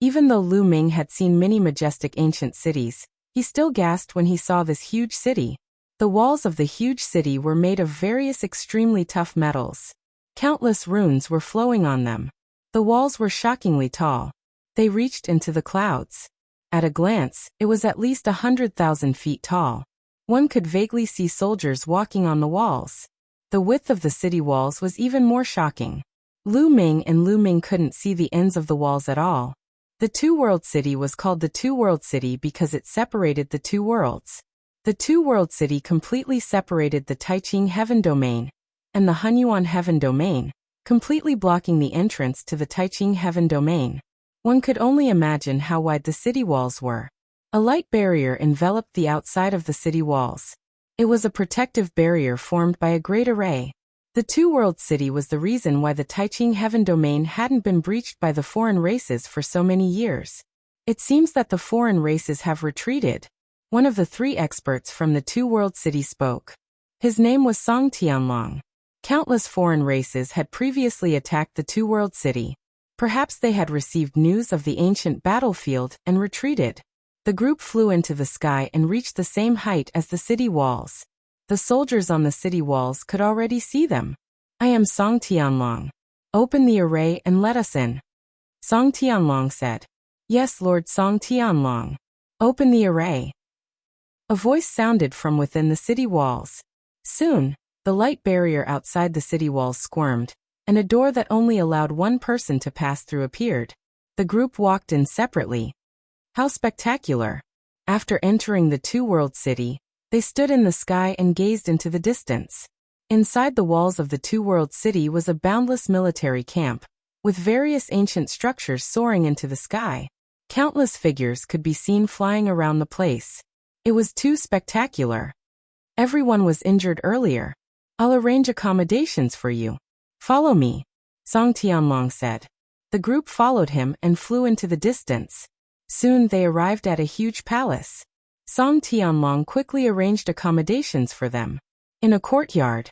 Even though Lu Ming had seen many majestic ancient cities, he still gasped when he saw this huge city. The walls of the huge city were made of various extremely tough metals. Countless runes were flowing on them. The walls were shockingly tall. They reached into the clouds. At a glance, it was at least 100,000 feet tall. One could vaguely see soldiers walking on the walls. The width of the city walls was even more shocking. Lu Ming couldn't see the ends of the walls at all. The Two-World City was called the Two-World City because it separated the two worlds. The Two-World City completely separated the Taiching Heaven Domain and the Hunyuan Heaven Domain, completely blocking the entrance to the Taiching Heaven Domain. One could only imagine how wide the city walls were. A light barrier enveloped the outside of the city walls. It was a protective barrier formed by a great array. The Two-World City was the reason why the Taiching Heaven Domain hadn't been breached by the foreign races for so many years. It seems that the foreign races have retreated. One of the three experts from the Two-World City spoke. His name was Song Tianlong. Countless foreign races had previously attacked the two-world city. Perhaps they had received news of the ancient battlefield and retreated. The group flew into the sky and reached the same height as the city walls. The soldiers on the city walls could already see them. "I am Song Tianlong. Open the array and let us in," Song Tianlong said. "Yes, Lord Song Tianlong. Open the array." A voice sounded from within the city walls. Soon, the light barrier outside the city walls squirmed, and a door that only allowed one person to pass through appeared. The group walked in separately. How spectacular! After entering the two-world city, they stood in the sky and gazed into the distance. Inside the walls of the two-world city was a boundless military camp, with various ancient structures soaring into the sky. Countless figures could be seen flying around the place. It was too spectacular. "Everyone was injured earlier. I'll arrange accommodations for you. Follow me," Song Tianlong said. The group followed him and flew into the distance. Soon they arrived at a huge palace. Song Tianlong quickly arranged accommodations for them. In a courtyard.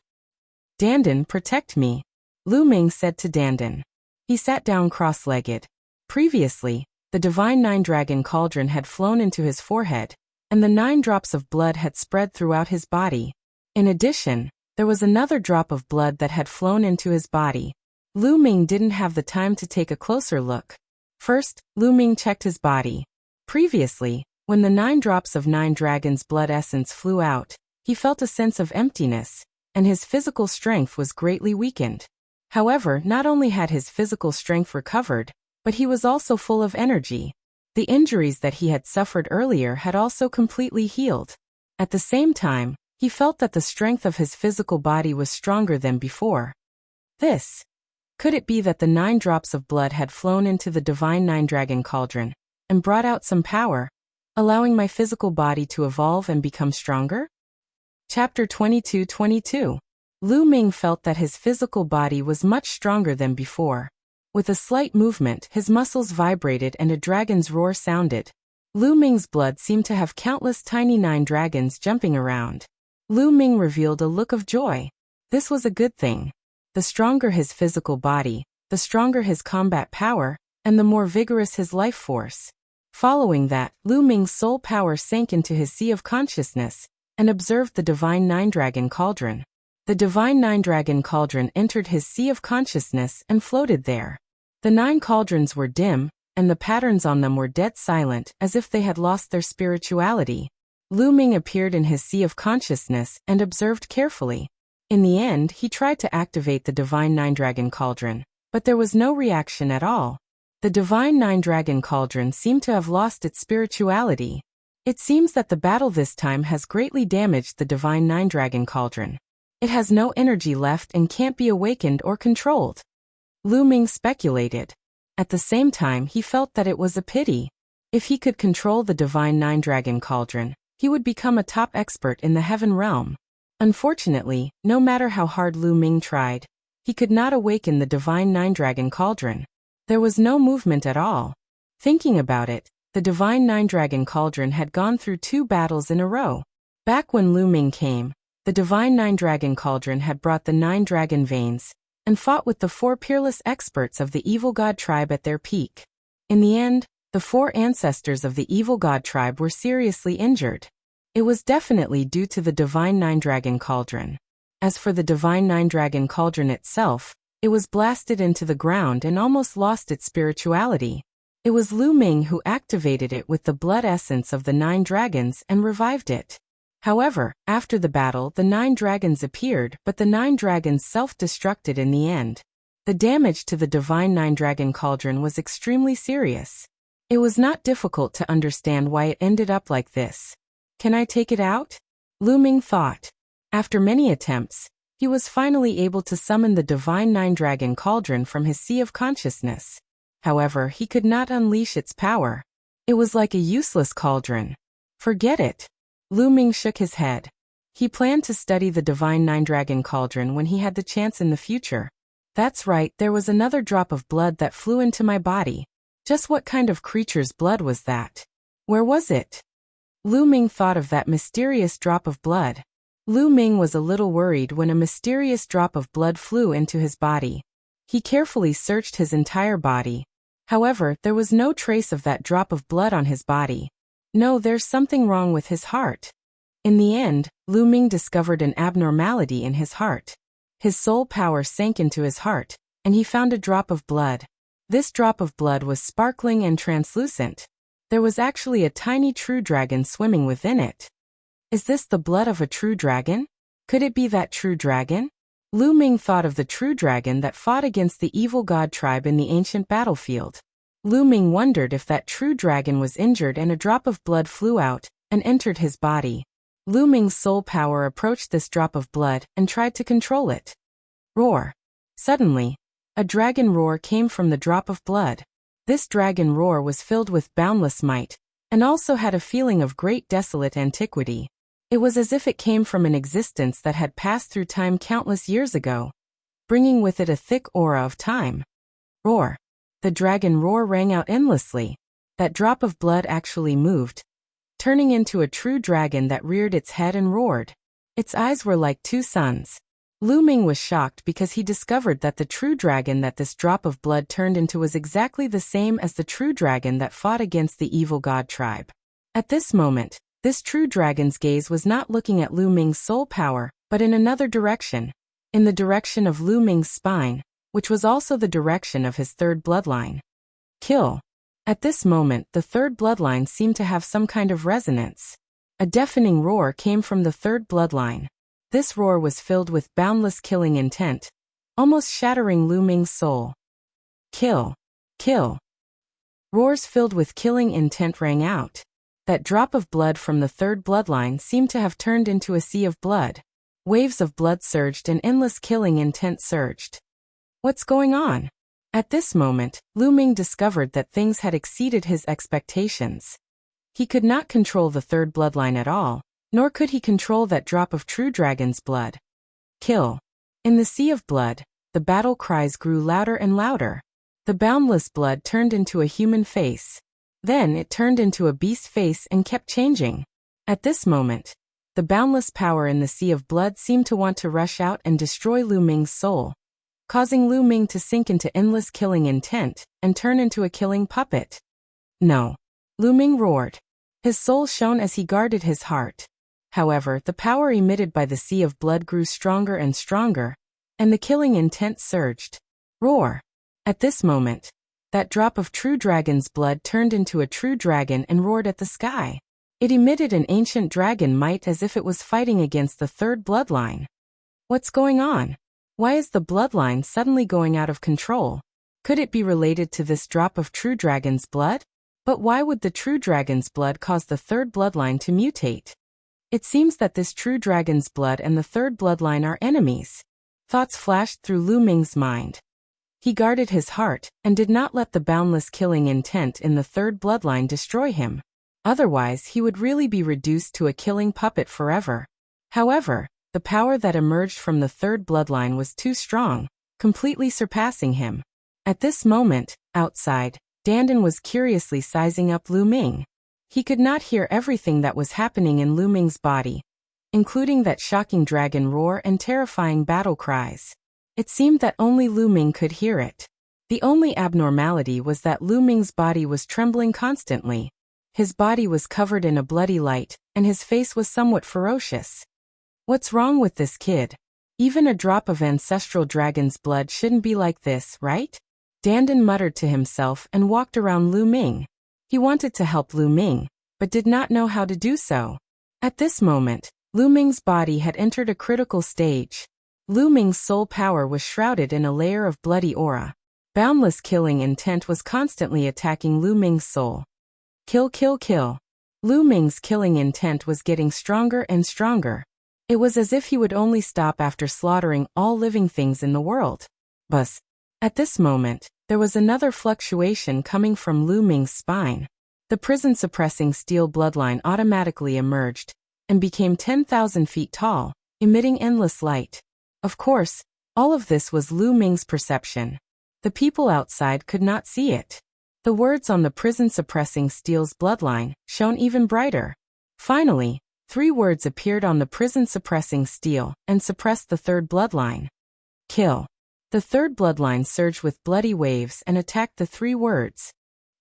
"Dandan, protect me," Lu Ming said to Dandan. He sat down cross-legged. Previously, the divine nine-dragon cauldron had flown into his forehead, and the 9 drops of blood had spread throughout his body. In addition, there was another drop of blood that had flown into his body. Lu Ming didn't have the time to take a closer look. First, Lu Ming checked his body. Previously, when the 9 drops of 9 dragons' blood essence flew out, he felt a sense of emptiness, and his physical strength was greatly weakened. However, not only had his physical strength recovered, but he was also full of energy. The injuries that he had suffered earlier had also completely healed. At the same time, he felt that the strength of his physical body was stronger than before. Could it be that the 9 drops of blood had flown into the divine 9-dragon cauldron and brought out some power, allowing my physical body to evolve and become stronger? Chapter 22:22. Lu Ming felt that his physical body was much stronger than before. With a slight movement, his muscles vibrated and a dragon's roar sounded. Lu Ming's blood seemed to have countless tiny 9 dragons jumping around. Lu Ming revealed a look of joy. This was a good thing. The stronger his physical body, the stronger his combat power, and the more vigorous his life force. Following that, Lu Ming's soul power sank into his sea of consciousness and observed the divine 9-dragon cauldron. The divine 9-dragon cauldron entered his sea of consciousness and floated there. The 9 cauldrons were dim, and the patterns on them were dead silent, as if they had lost their spirituality. Lu Ming appeared in his sea of consciousness and observed carefully. In the end, he tried to activate the divine 9-dragon cauldron, but there was no reaction at all. The divine 9-dragon cauldron seemed to have lost its spirituality. It seems that the battle this time has greatly damaged the divine 9-dragon cauldron. It has no energy left and can't be awakened or controlled. Lu Ming speculated. At the same time, he felt that it was a pity. If he could control the divine 9-dragon cauldron, he would become a top expert in the heaven realm. Unfortunately, no matter how hard Lu Ming tried, he could not awaken the divine 9-dragon cauldron. There was no movement at all. Thinking about it, the divine 9-dragon cauldron had gone through 2 battles in a row. Back when Lu Ming came, the divine 9-dragon cauldron had brought the 9 dragon veins and fought with the 4 peerless experts of the evil god tribe at their peak. In the end, the 4 ancestors of the evil god tribe were seriously injured. It was definitely due to the divine 9-dragon cauldron. As for the divine 9-dragon cauldron itself, it was blasted into the ground and almost lost its spirituality. It was Lu Ming who activated it with the blood essence of the 9 dragons and revived it. However, after the battle, the 9 dragons appeared, but the 9 dragons self-destructed in the end. The damage to the divine 9-dragon cauldron was extremely serious. It was not difficult to understand why it ended up like this. Can I take it out? Lu Ming thought. After many attempts, he was finally able to summon the divine 9-dragon cauldron from his sea of consciousness. However, he could not unleash its power. It was like a useless cauldron. Forget it. Lu Ming shook his head. He planned to study the divine 9-dragon cauldron when he had the chance in the future. That's right, there was another drop of blood that flew into my body. Just what kind of creature's blood was that? Where was it? Lu Ming thought of that mysterious drop of blood. Lu Ming was a little worried when a mysterious drop of blood flew into his body. He carefully searched his entire body. However, there was no trace of that drop of blood on his body. No, there's something wrong with his heart. In the end, Lu Ming discovered an abnormality in his heart. His soul power sank into his heart, and he found a drop of blood. This drop of blood was sparkling and translucent. There was actually a tiny true dragon swimming within it. Is this the blood of a true dragon? Could it be that true dragon? Lu Ming thought of the true dragon that fought against the evil god tribe in the ancient battlefield. Lu Ming wondered if that true dragon was injured and a drop of blood flew out and entered his body. Lu Ming's soul power approached this drop of blood and tried to control it. Roar. Suddenly, a dragon roar came from the drop of blood. This dragon roar was filled with boundless might, and also had a feeling of great desolate antiquity. It was as if it came from an existence that had passed through time countless years ago, bringing with it a thick aura of time. Roar. The dragon roar rang out endlessly. That drop of blood actually moved, turning into a true dragon that reared its head and roared. Its eyes were like two suns. Lu Ming was shocked because he discovered that the true dragon that this drop of blood turned into was exactly the same as the true dragon that fought against the evil god tribe. At this moment, this true dragon's gaze was not looking at Lu Ming's soul power, but in another direction, in the direction of Lu Ming's spine, which was also the direction of his third bloodline. Kill. At this moment, the third bloodline seemed to have some kind of resonance. A deafening roar came from the third bloodline. This roar was filled with boundless killing intent, almost shattering Lu Ming's soul. Kill. Kill. Roars filled with killing intent rang out. That drop of blood from the third bloodline seemed to have turned into a sea of blood. Waves of blood surged and endless killing intent surged. What's going on? At this moment, Lu Ming discovered that things had exceeded his expectations. He could not control the third bloodline at all, nor could he control that drop of true dragon's blood. Kill. In the sea of blood, the battle cries grew louder and louder. The boundless blood turned into a human face. Then it turned into a beast face and kept changing. At this moment, the boundless power in the sea of blood seemed to want to rush out and destroy Lu Ming's soul, causing Lu Ming to sink into endless killing intent and turn into a killing puppet. No. Lu Ming roared. His soul shone as he guarded his heart. However, the power emitted by the sea of blood grew stronger and stronger, and the killing intent surged. Roar. At this moment, that drop of true dragon's blood turned into a true dragon and roared at the sky. It emitted an ancient dragon might as if it was fighting against the third bloodline. What's going on? Why is the bloodline suddenly going out of control? Could it be related to this drop of true dragon's blood? But why would the true dragon's blood cause the third bloodline to mutate? It seems that this true dragon's blood and the third bloodline are enemies. Thoughts flashed through Lu Ming's mind. He guarded his heart and did not let the boundless killing intent in the third bloodline destroy him. Otherwise, he would really be reduced to a killing puppet forever. However, the power that emerged from the third bloodline was too strong, completely surpassing him. At this moment, outside, Dandan was curiously sizing up Lu Ming. He could not hear everything that was happening in Lu Ming's body, including that shocking dragon roar and terrifying battle cries. It seemed that only Lu Ming could hear it. The only abnormality was that Lu Ming's body was trembling constantly. His body was covered in a bloody light, and his face was somewhat ferocious. What's wrong with this kid? Even a drop of ancestral dragon's blood shouldn't be like this, right? Dandan muttered to himself and walked around Lu Ming. He wanted to help Lu Ming, but did not know how to do so. At this moment, Lu Ming's body had entered a critical stage. Lu Ming's soul power was shrouded in a layer of bloody aura. Boundless killing intent was constantly attacking Lu Ming's soul. Kill, kill, kill. Lu Ming's killing intent was getting stronger and stronger. It was as if he would only stop after slaughtering all living things in the world. Buzz. At this moment, there was another fluctuation coming from Lu Ming's spine. The prison-suppressing steel bloodline automatically emerged and became 10,000 feet tall, emitting endless light. Of course, all of this was Lu Ming's perception. The people outside could not see it. The words on the prison-suppressing steel's bloodline shone even brighter. Finally, 3 words appeared on the prison-suppressing steel and suppressed the third bloodline. Kill. The third bloodline surged with bloody waves and attacked the 3 words.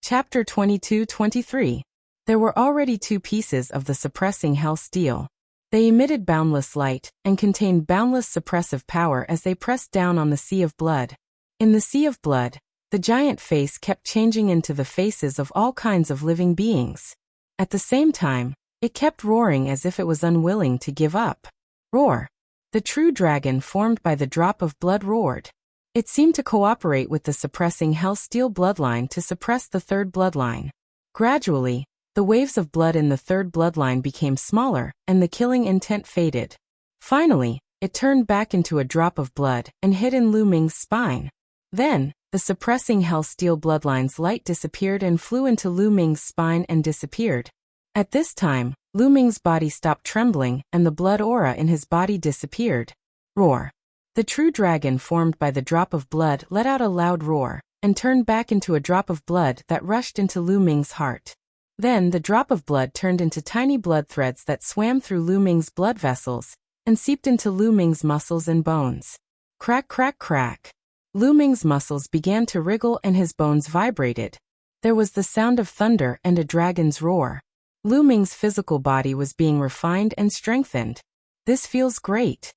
Chapter 22-23. There were already 2 pieces of the suppressing hell steel. They emitted boundless light and contained boundless suppressive power as they pressed down on the sea of blood. In the sea of blood, the giant face kept changing into the faces of all kinds of living beings. At the same time, it kept roaring as if it was unwilling to give up. Roar. The true dragon formed by the drop of blood roared. It seemed to cooperate with the suppressing hell steel bloodline to suppress the third bloodline. Gradually, the waves of blood in the third bloodline became smaller, and the killing intent faded. Finally, it turned back into a drop of blood and hid in Lu Ming's spine. Then, the suppressing hell steel bloodline's light disappeared and flew into Lu Ming's spine and disappeared. At this time, Lu Ming's body stopped trembling and the blood aura in his body disappeared. Roar. The true dragon formed by the drop of blood let out a loud roar and turned back into a drop of blood that rushed into Lu Ming's heart. Then the drop of blood turned into tiny blood threads that swam through Lu Ming's blood vessels and seeped into Lu Ming's muscles and bones. Crack, crack, crack. Lu Ming's muscles began to wriggle and his bones vibrated. There was the sound of thunder and a dragon's roar. Lu Ming's physical body was being refined and strengthened. This feels great.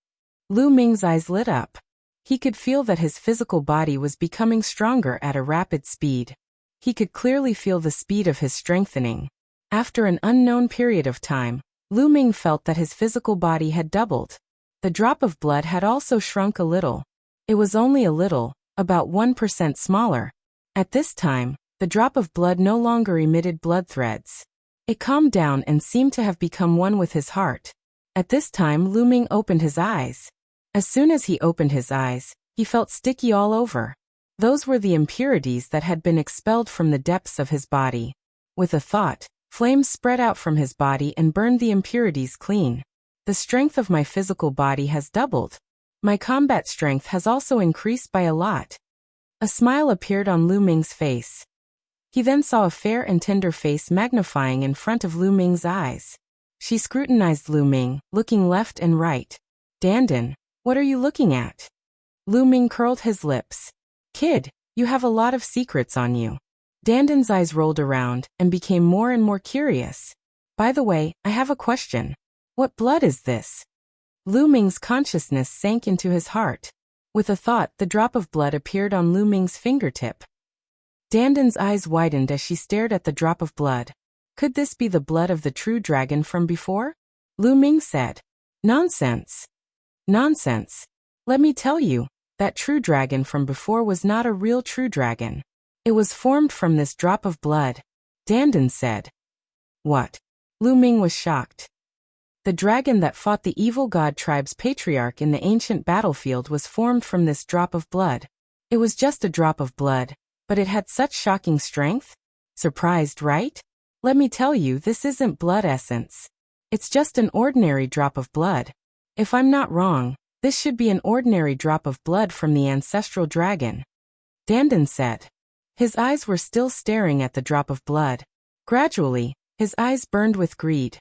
Lu Ming's eyes lit up. He could feel that his physical body was becoming stronger at a rapid speed. He could clearly feel the speed of his strengthening. After an unknown period of time, Lu Ming felt that his physical body had doubled. The drop of blood had also shrunk a little. It was only a little, about 1% smaller. At this time, the drop of blood no longer emitted blood threads. It calmed down and seemed to have become one with his heart. At this time, Lu Ming opened his eyes. As soon as he opened his eyes, he felt sticky all over. Those were the impurities that had been expelled from the depths of his body. With a thought, flames spread out from his body and burned the impurities clean. The strength of my physical body has doubled. My combat strength has also increased by a lot. A smile appeared on Lu Ming's face. He then saw a fair and tender face magnifying in front of Lu Ming's eyes. She scrutinized Lu Ming, looking left and right. "Dandan, what are you looking at?" Lu Ming curled his lips. "Kid, you have a lot of secrets on you." Dandan's eyes rolled around and became more and more curious. "By the way, I have a question. What blood is this?" Lu Ming's consciousness sank into his heart. With a thought, the drop of blood appeared on Lu Ming's fingertip. Dandan's eyes widened as she stared at the drop of blood. Could this be the blood of the true dragon from before? Lu Ming said. "Nonsense. Nonsense. Let me tell you, that true dragon from before was not a real true dragon. It was formed from this drop of blood," Dandan said. "What?" Lu Ming was shocked. The dragon that fought the evil god tribe's patriarch in the ancient battlefield was formed from this drop of blood. It was just a drop of blood, but it had such shocking strength. Surprised, right? Let me tell you, this isn't blood essence. It's just an ordinary drop of blood. If I'm not wrong, this should be an ordinary drop of blood from the ancestral dragon," Dandan said. His eyes were still staring at the drop of blood. Gradually, his eyes burned with greed.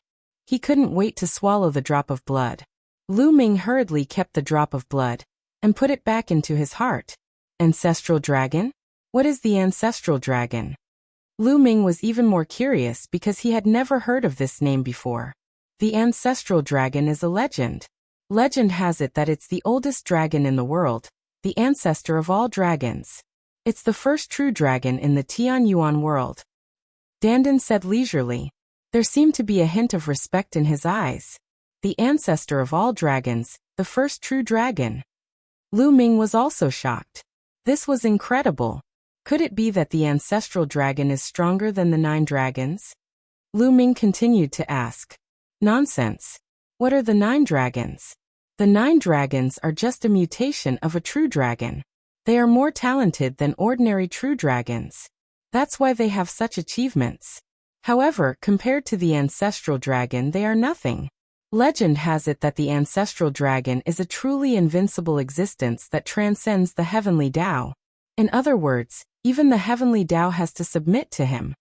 He couldn't wait to swallow the drop of blood. Lu Ming hurriedly kept the drop of blood and put it back into his heart. Ancestral dragon? What is the ancestral dragon? Lu Ming was even more curious because he had never heard of this name before. The ancestral dragon is a legend. Legend has it that it's the oldest dragon in the world, the ancestor of all dragons. It's the first true dragon in the Tianyuan world. Dandan said leisurely. There seemed to be a hint of respect in his eyes. The ancestor of all dragons, the first true dragon. Lu Ming was also shocked. This was incredible. Could it be that the ancestral dragon is stronger than the 9 dragons? Lu Ming continued to ask. Nonsense. What are the 9 dragons? The 9 dragons are just a mutation of a true dragon. They are more talented than ordinary true dragons. That's why they have such achievements. However, compared to the ancestral dragon, they are nothing. Legend has it that the ancestral dragon is a truly invincible existence that transcends the heavenly Tao. In other words, even the heavenly Tao has to submit to him.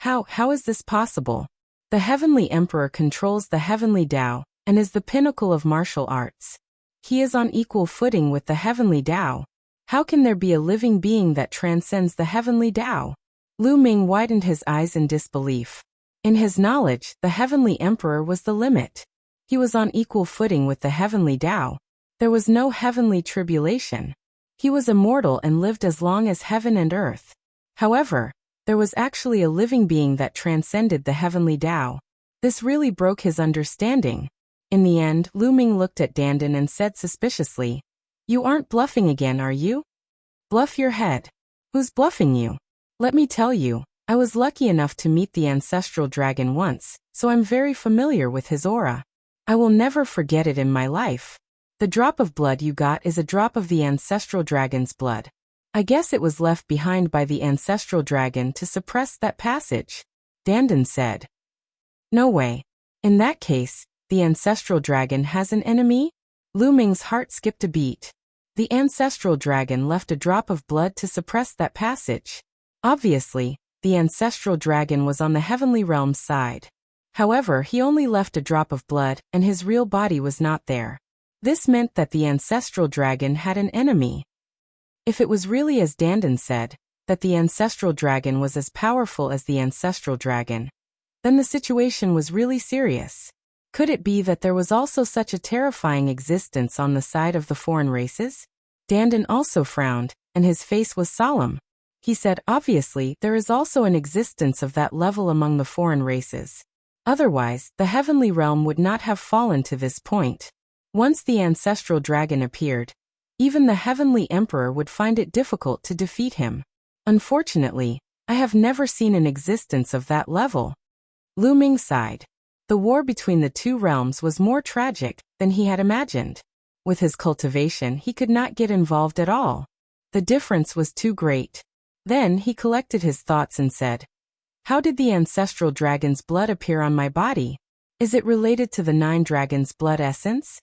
How is this possible? The Heavenly Emperor controls the Heavenly Tao and is the pinnacle of martial arts. He is on equal footing with the Heavenly Tao. How can there be a living being that transcends the Heavenly Tao? Lu Ming widened his eyes in disbelief. In his knowledge, the Heavenly Emperor was the limit. He was on equal footing with the Heavenly Tao. There was no heavenly tribulation. He was immortal and lived as long as heaven and earth. However, there was actually a living being that transcended the Heavenly Tao. This really broke his understanding. In the end, Lu Ming looked at Dandan and said suspiciously, "You aren't bluffing again, are you?" "Bluff your head. Who's bluffing you?" "Let me tell you, I was lucky enough to meet the ancestral dragon once, so I'm very familiar with his aura. I will never forget it in my life. The drop of blood you got is a drop of the ancestral dragon's blood. I guess it was left behind by the ancestral dragon to suppress that passage," Dandan said. "No way. In that case, the ancestral dragon has an enemy?" Lu Ming's heart skipped a beat. The ancestral dragon left a drop of blood to suppress that passage. Obviously, the ancestral dragon was on the heavenly realm's side. However, he only left a drop of blood, and his real body was not there. This meant that the ancestral dragon had an enemy. If it was really as Dandan said, that the ancestral dragon was as powerful as the ancestral dragon, then the situation was really serious. Could it be that there was also such a terrifying existence on the side of the foreign races? Dandan also frowned, and his face was solemn. He said, "Obviously, there is also an existence of that level among the foreign races. Otherwise, the heavenly realm would not have fallen to this point. Once the ancestral dragon appeared, even the Heavenly Emperor would find it difficult to defeat him. Unfortunately, I have never seen an existence of that level." Lu Ming sighed. The war between the two realms was more tragic than he had imagined. With his cultivation, he could not get involved at all. The difference was too great. Then he collected his thoughts and said, "How did the ancestral dragon's blood appear on my body? Is it related to the 9 dragons' blood essence?"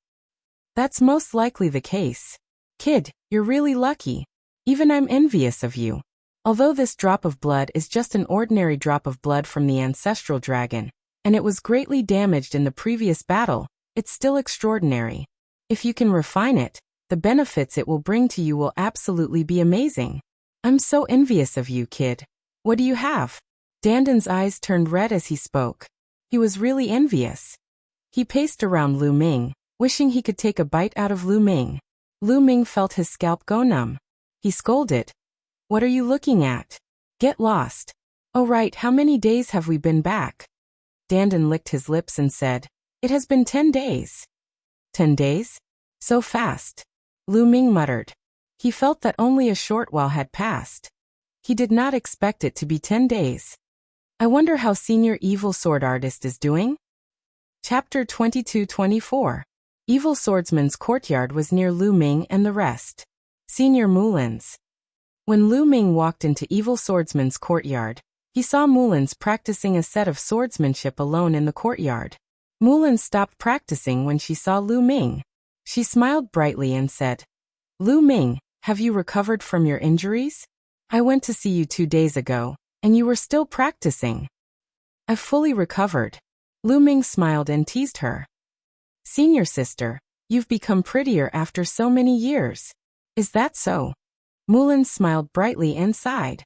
"That's most likely the case. Kid, you're really lucky. Even I'm envious of you. Although this drop of blood is just an ordinary drop of blood from the ancestral dragon, and it was greatly damaged in the previous battle, it's still extraordinary. If you can refine it, the benefits it will bring to you will absolutely be amazing. I'm so envious of you, kid. What do you have?" Dandan's eyes turned red as he spoke. He was really envious. He paced around Lu Ming, wishing he could take a bite out of Lu Ming. Lu Ming felt his scalp go numb. He scolded, "What are you looking at? Get lost." "Oh right, how many days have we been back?" Dandan licked his lips and said, "It has been 10 days. 10 days? So fast." Lu Ming muttered. He felt that only a short while had passed. He did not expect it to be 10 days. I wonder how Senior Evil Sword Artist is doing? Chapter 22-24. Evil Swordsman's courtyard was near Lu Ming and the rest. Senior Mulin's. When Lu Ming walked into Evil Swordsman's courtyard, he saw Mulin's practicing a set of swordsmanship alone in the courtyard. Mulin stopped practicing when she saw Lu Ming. She smiled brightly and said, "Lu Ming, have you recovered from your injuries? I went to see you 2 days ago, and you were still practicing." "I've fully recovered." Lu Ming smiled and teased her. "Senior sister, you've become prettier after so many years. Is that so?" Mulin smiled brightly and sighed.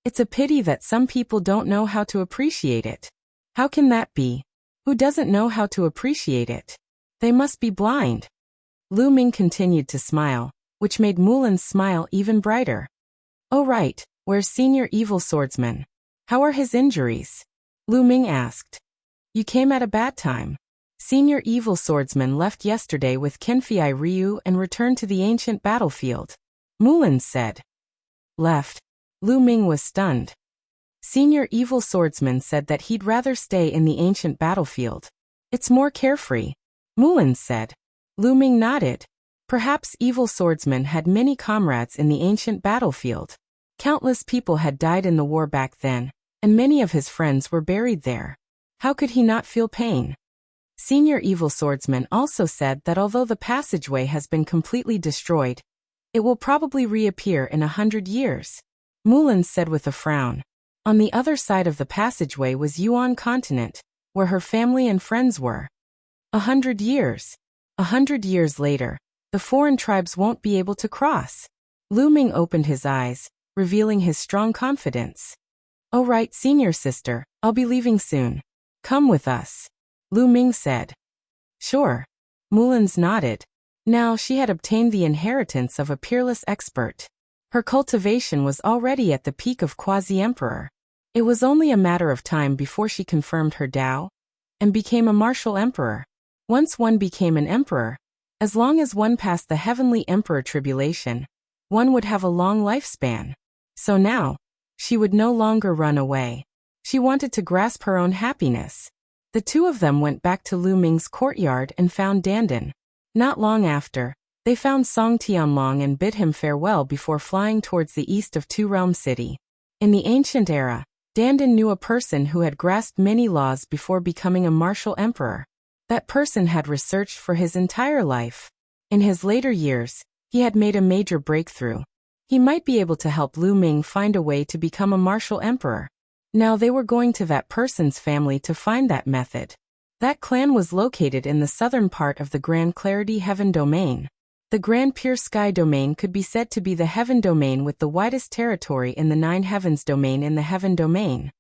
"It's a pity that some people don't know how to appreciate it." "How can that be? Who doesn't know how to appreciate it? They must be blind." Lu Ming continued to smile, which made Mulin's smile even brighter. "Oh right, where's Senior Evil Swordsman? How are his injuries?" Lu Ming asked. "You came at a bad time. Senior Evil Swordsman left yesterday with Kenfei Ryu and returned to the ancient battlefield," Mulin said. "Left?" Lu Ming was stunned. Senior Evil Swordsman said that he'd rather stay in the ancient battlefield. "It's more carefree," Mulin said. Lu Ming nodded. Perhaps Evil Swordsman had many comrades in the ancient battlefield. Countless people had died in the war back then, and many of his friends were buried there. How could he not feel pain? Senior Evil Swordsman also said that although the passageway has been completely destroyed, it will probably reappear in 100 years. Mulin said with a frown. On the other side of the passageway was Yuan continent. where her family and friends were. 100 years. 100 years later, the foreign tribes won't be able to cross. Lu Ming opened his eyes, revealing his strong confidence. "Oh right, senior sister, I'll be leaving soon. Come with us," Lu Ming said. "Sure." Mullins nodded. Now she had obtained the inheritance of a peerless expert. Her cultivation was already at the peak of quasi-emperor. It was only a matter of time before she confirmed her Dao and became a martial emperor. Once one became an emperor, as long as one passed the heavenly emperor tribulation, one would have a long lifespan. So now, she would no longer run away. She wanted to grasp her own happiness. The two of them went back to Lu Ming's courtyard and found Dandan. Not long after, they found Song Tianlong and bid him farewell before flying towards the east of Two Realm City. In the ancient era, Dandan knew a person who had grasped many laws before becoming a martial emperor. That person had researched for his entire life. In his later years, he had made a major breakthrough. He might be able to help Lu Ming find a way to become a martial emperor. Now they were going to that person's family to find that method. That clan was located in the southern part of the Grand Clarity Heaven Domain. The Grand Pure Sky Domain could be said to be the Heaven Domain with the widest territory in the Nine Heavens Domain in the Heaven Domain.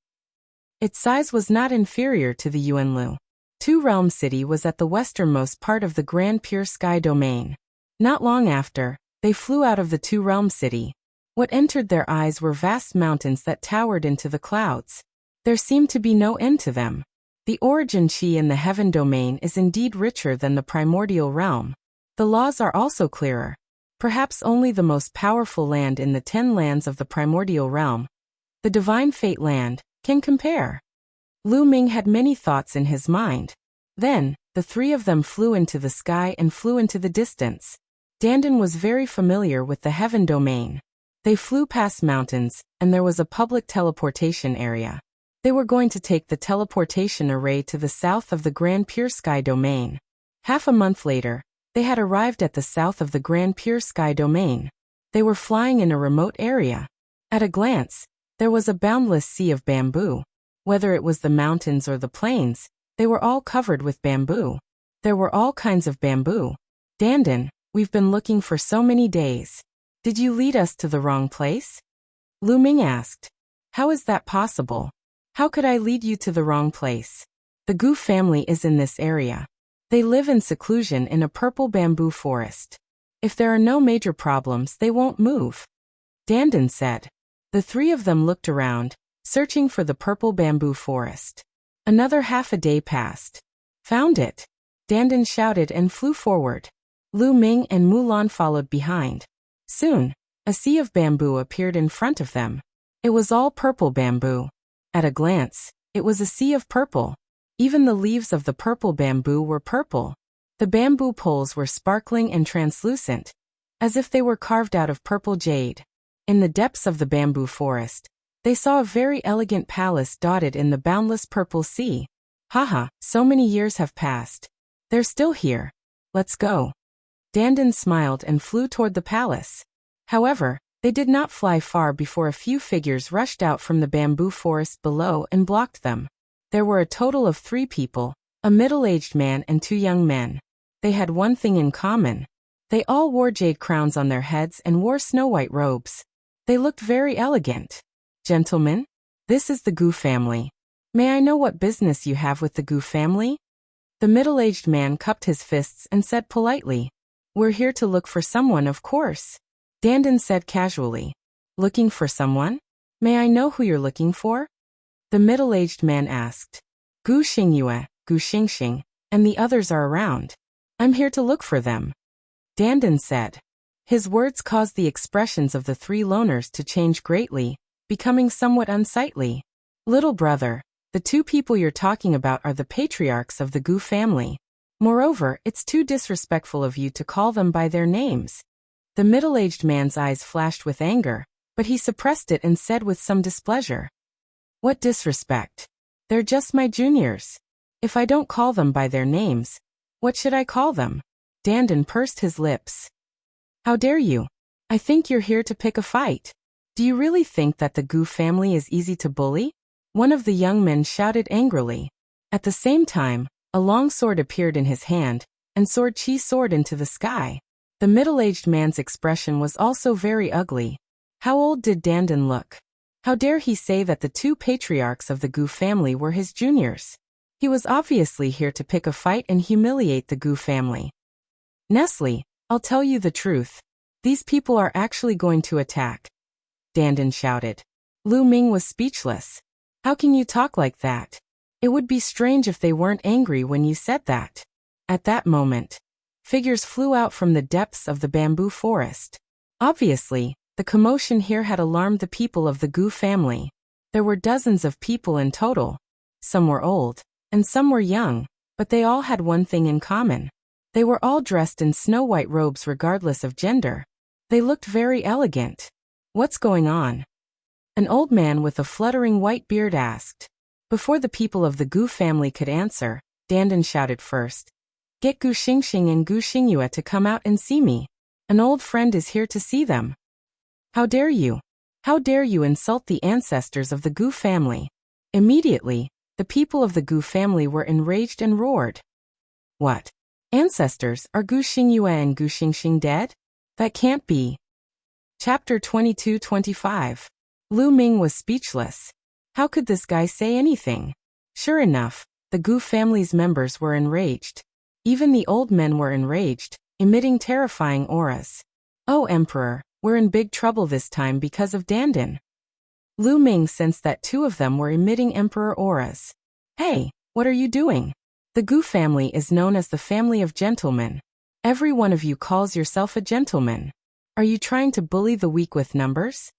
Its size was not inferior to the Yuanlu. Two Realm City was at the westernmost part of the Grand Pure Sky Domain. Not long after, they flew out of the Two Realm City. What entered their eyes were vast mountains that towered into the clouds. There seemed to be no end to them. The origin chi in the Heaven Domain is indeed richer than the primordial realm. The laws are also clearer. Perhaps only the most powerful land in the 10 lands of the primordial realm, the Divine Fate land, can compare. Lu Ming had many thoughts in his mind. Then, the three of them flew into the sky and flew into the distance. Dandan was very familiar with the Heaven Domain. They flew past mountains, and there was a public teleportation area. They were going to take the teleportation array to the south of the Grand Pure Sky Domain. Half a month later, they had arrived at the south of the Grand Pure Sky Domain. They were flying in a remote area. At a glance, there was a boundless sea of bamboo. Whether it was the mountains or the plains, they were all covered with bamboo. There were all kinds of bamboo. "Dandan, we've been looking for so many days. Did you lead us to the wrong place?" Lu Ming asked. "How is that possible? How could I lead you to the wrong place? The Gu family is in this area. They live in seclusion in a purple bamboo forest. If there are no major problems, they won't move," Dandan said. The three of them looked around, searching for the purple bamboo forest. Another half a day passed. "Found it!" Dandan shouted and flew forward. Lu Ming and Mulan followed behind. Soon, a sea of bamboo appeared in front of them. It was all purple bamboo. At a glance, it was a sea of purple. Even the leaves of the purple bamboo were purple. The bamboo poles were sparkling and translucent, as if they were carved out of purple jade. In the depths of the bamboo forest, they saw a very elegant palace dotted in the boundless purple sea. "Haha, so many years have passed. They're still here. Let's go." Dandan smiled and flew toward the palace. However, they did not fly far before a few figures rushed out from the bamboo forest below and blocked them. There were a total of 3 people, a middle-aged man and 2 young men. They had one thing in common. They all wore jade crowns on their heads and wore snow-white robes. They looked very elegant. "Gentlemen, this is the Gu family. May I know what business you have with the Gu family?" The middle-aged man cupped his fists and said politely, "We're here to look for someone, of course," Dandan said casually. "Looking for someone? May I know who you're looking for?" The middle-aged man asked. "Gu Xingyue, Gu Xingxing, and the others are around. I'm here to look for them," Dandan said. His words caused the expressions of the 3 loners to change greatly, becoming somewhat unsightly. "Little brother, the 2 people you're talking about are the patriarchs of the Gu family. Moreover, it's too disrespectful of you to call them by their names." The middle-aged man's eyes flashed with anger, but he suppressed it and said with some displeasure, "What disrespect? They're just my juniors. If I don't call them by their names, what should I call them?" Dandan pursed his lips. "How dare you? I think you're here to pick a fight. Do you really think that the Gu family is easy to bully?" One of the young men shouted angrily. At the same time, a long sword appeared in his hand, and Sword Chi soared into the sky. The middle-aged man's expression was also very ugly. How old did Dandan look? How dare he say that the two patriarchs of the Gu family were his juniors? He was obviously here to pick a fight and humiliate the Gu family. Nestle, I'll tell you the truth. These people are actually going to attack. Dandan shouted. Lu Ming was speechless. How can you talk like that? It would be strange if they weren't angry when you said that. At that moment, figures flew out from the depths of the bamboo forest. Obviously, the commotion here had alarmed the people of the Gu family. There were dozens of people in total. Some were old, and some were young, but they all had one thing in common. They were all dressed in snow-white robes regardless of gender. They looked very elegant. What's going on? An old man with a fluttering white beard asked. Before the people of the Gu family could answer, Dandan shouted first. Get Gu Xingxing and Gu Xingyue to come out and see me. An old friend is here to see them. How dare you? How dare you insult the ancestors of the Gu family? Immediately, the people of the Gu family were enraged and roared. What? Ancestors, are Gu Xingyue and Gu Xingxing dead? That can't be. Chapter 22-25. Lu Ming was speechless. How could this guy say anything? Sure enough, the Gu family's members were enraged. Even the old men were enraged, emitting terrifying auras. Oh, Emperor, we're in big trouble this time because of Dandan. Lu Ming sensed that two of them were emitting Emperor auras. Hey, what are you doing? The Gu family is known as the family of gentlemen. Every one of you calls yourself a gentleman. Are you trying to bully the weak with numbers?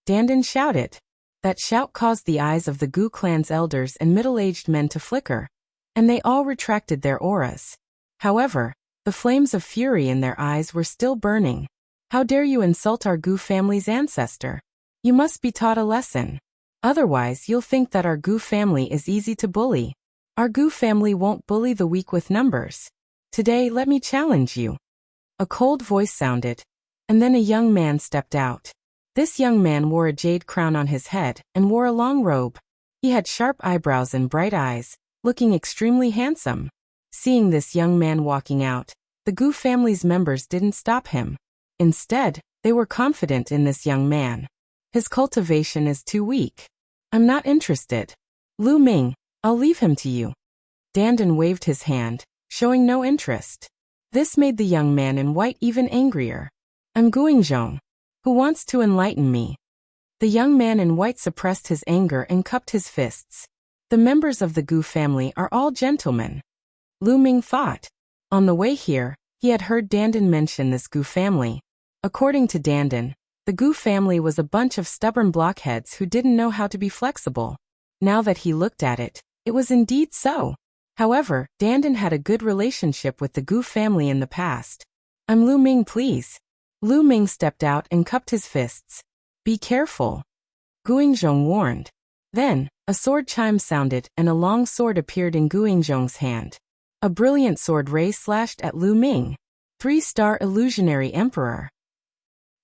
Dandan shouted. That shout caused the eyes of the Gu clan's elders and middle-aged men to flicker, and they all retracted their auras. However, the flames of fury in their eyes were still burning. How dare you insult our Gu family's ancestor? You must be taught a lesson. Otherwise, you'll think that our Gu family is easy to bully. Our Gu family won't bully the weak with numbers. Today, let me challenge you. A cold voice sounded, and then a young man stepped out. This young man wore a jade crown on his head and wore a long robe. He had sharp eyebrows and bright eyes, looking extremely handsome. Seeing this young man walking out, the Gu family's members didn't stop him. Instead, they were confident in this young man. His cultivation is too weak. I'm not interested. Lu Ming, I'll leave him to you. Dandan waved his hand, showing no interest. This made the young man in white even angrier. I'm Guingzhong. Who wants to enlighten me? The young man in white suppressed his anger and cupped his fists. The members of the Gu family are all gentlemen. Lu Ming thought. On the way here, he had heard Dandan mention this Gu family. According to Dandan, the Gu family was a bunch of stubborn blockheads who didn't know how to be flexible. Now that he looked at it, it was indeed so. However, Dandan had a good relationship with the Gu family in the past. I'm Lu Ming, please. Lu Ming stepped out and cupped his fists. Be careful. Guingzhong warned. Then, a sword chime sounded and a long sword appeared in Guingzhong's hand. A brilliant sword ray slashed at Lu Ming. 3-star illusionary emperor.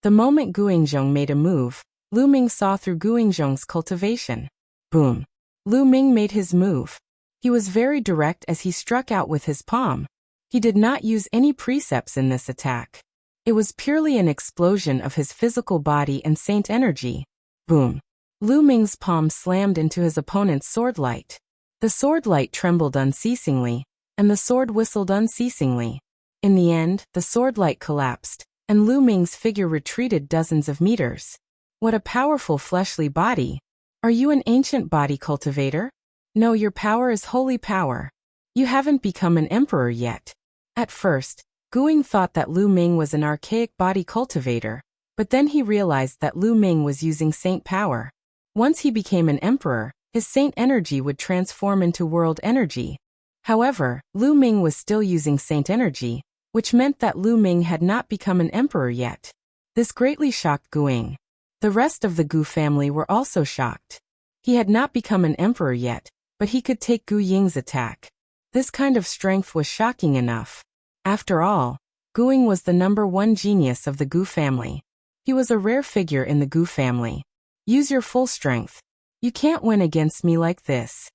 The moment Guingzhong made a move, Lu Ming saw through Guingzhong's cultivation. Boom. Lu Ming made his move. He was very direct as he struck out with his palm. He did not use any precepts in this attack. It was purely an explosion of his physical body and saint energy. Boom. Lu Ming's palm slammed into his opponent's sword light. The sword light trembled unceasingly, and the sword whistled unceasingly. In the end, the sword light collapsed, and Lu Ming's figure retreated dozens of meters. What a powerful fleshly body. Are you an ancient body cultivator? No, your power is holy power. You haven't become an emperor yet. At first, Guing thought that Lu Ming was an archaic body cultivator, but then he realized that Lu Ming was using saint power. Once he became an emperor, his saint energy would transform into world energy. However, Lu Ming was still using saint energy, which meant that Lu Ming had not become an emperor yet. This greatly shocked Guing. The rest of the Gu family were also shocked. He had not become an emperor yet, but he could take Gu Ying's attack. This kind of strength was shocking enough. After all, Guing was the #1 genius of the Gu family. He was a rare figure in the Gu family. Use your full strength. You can't win against me like this.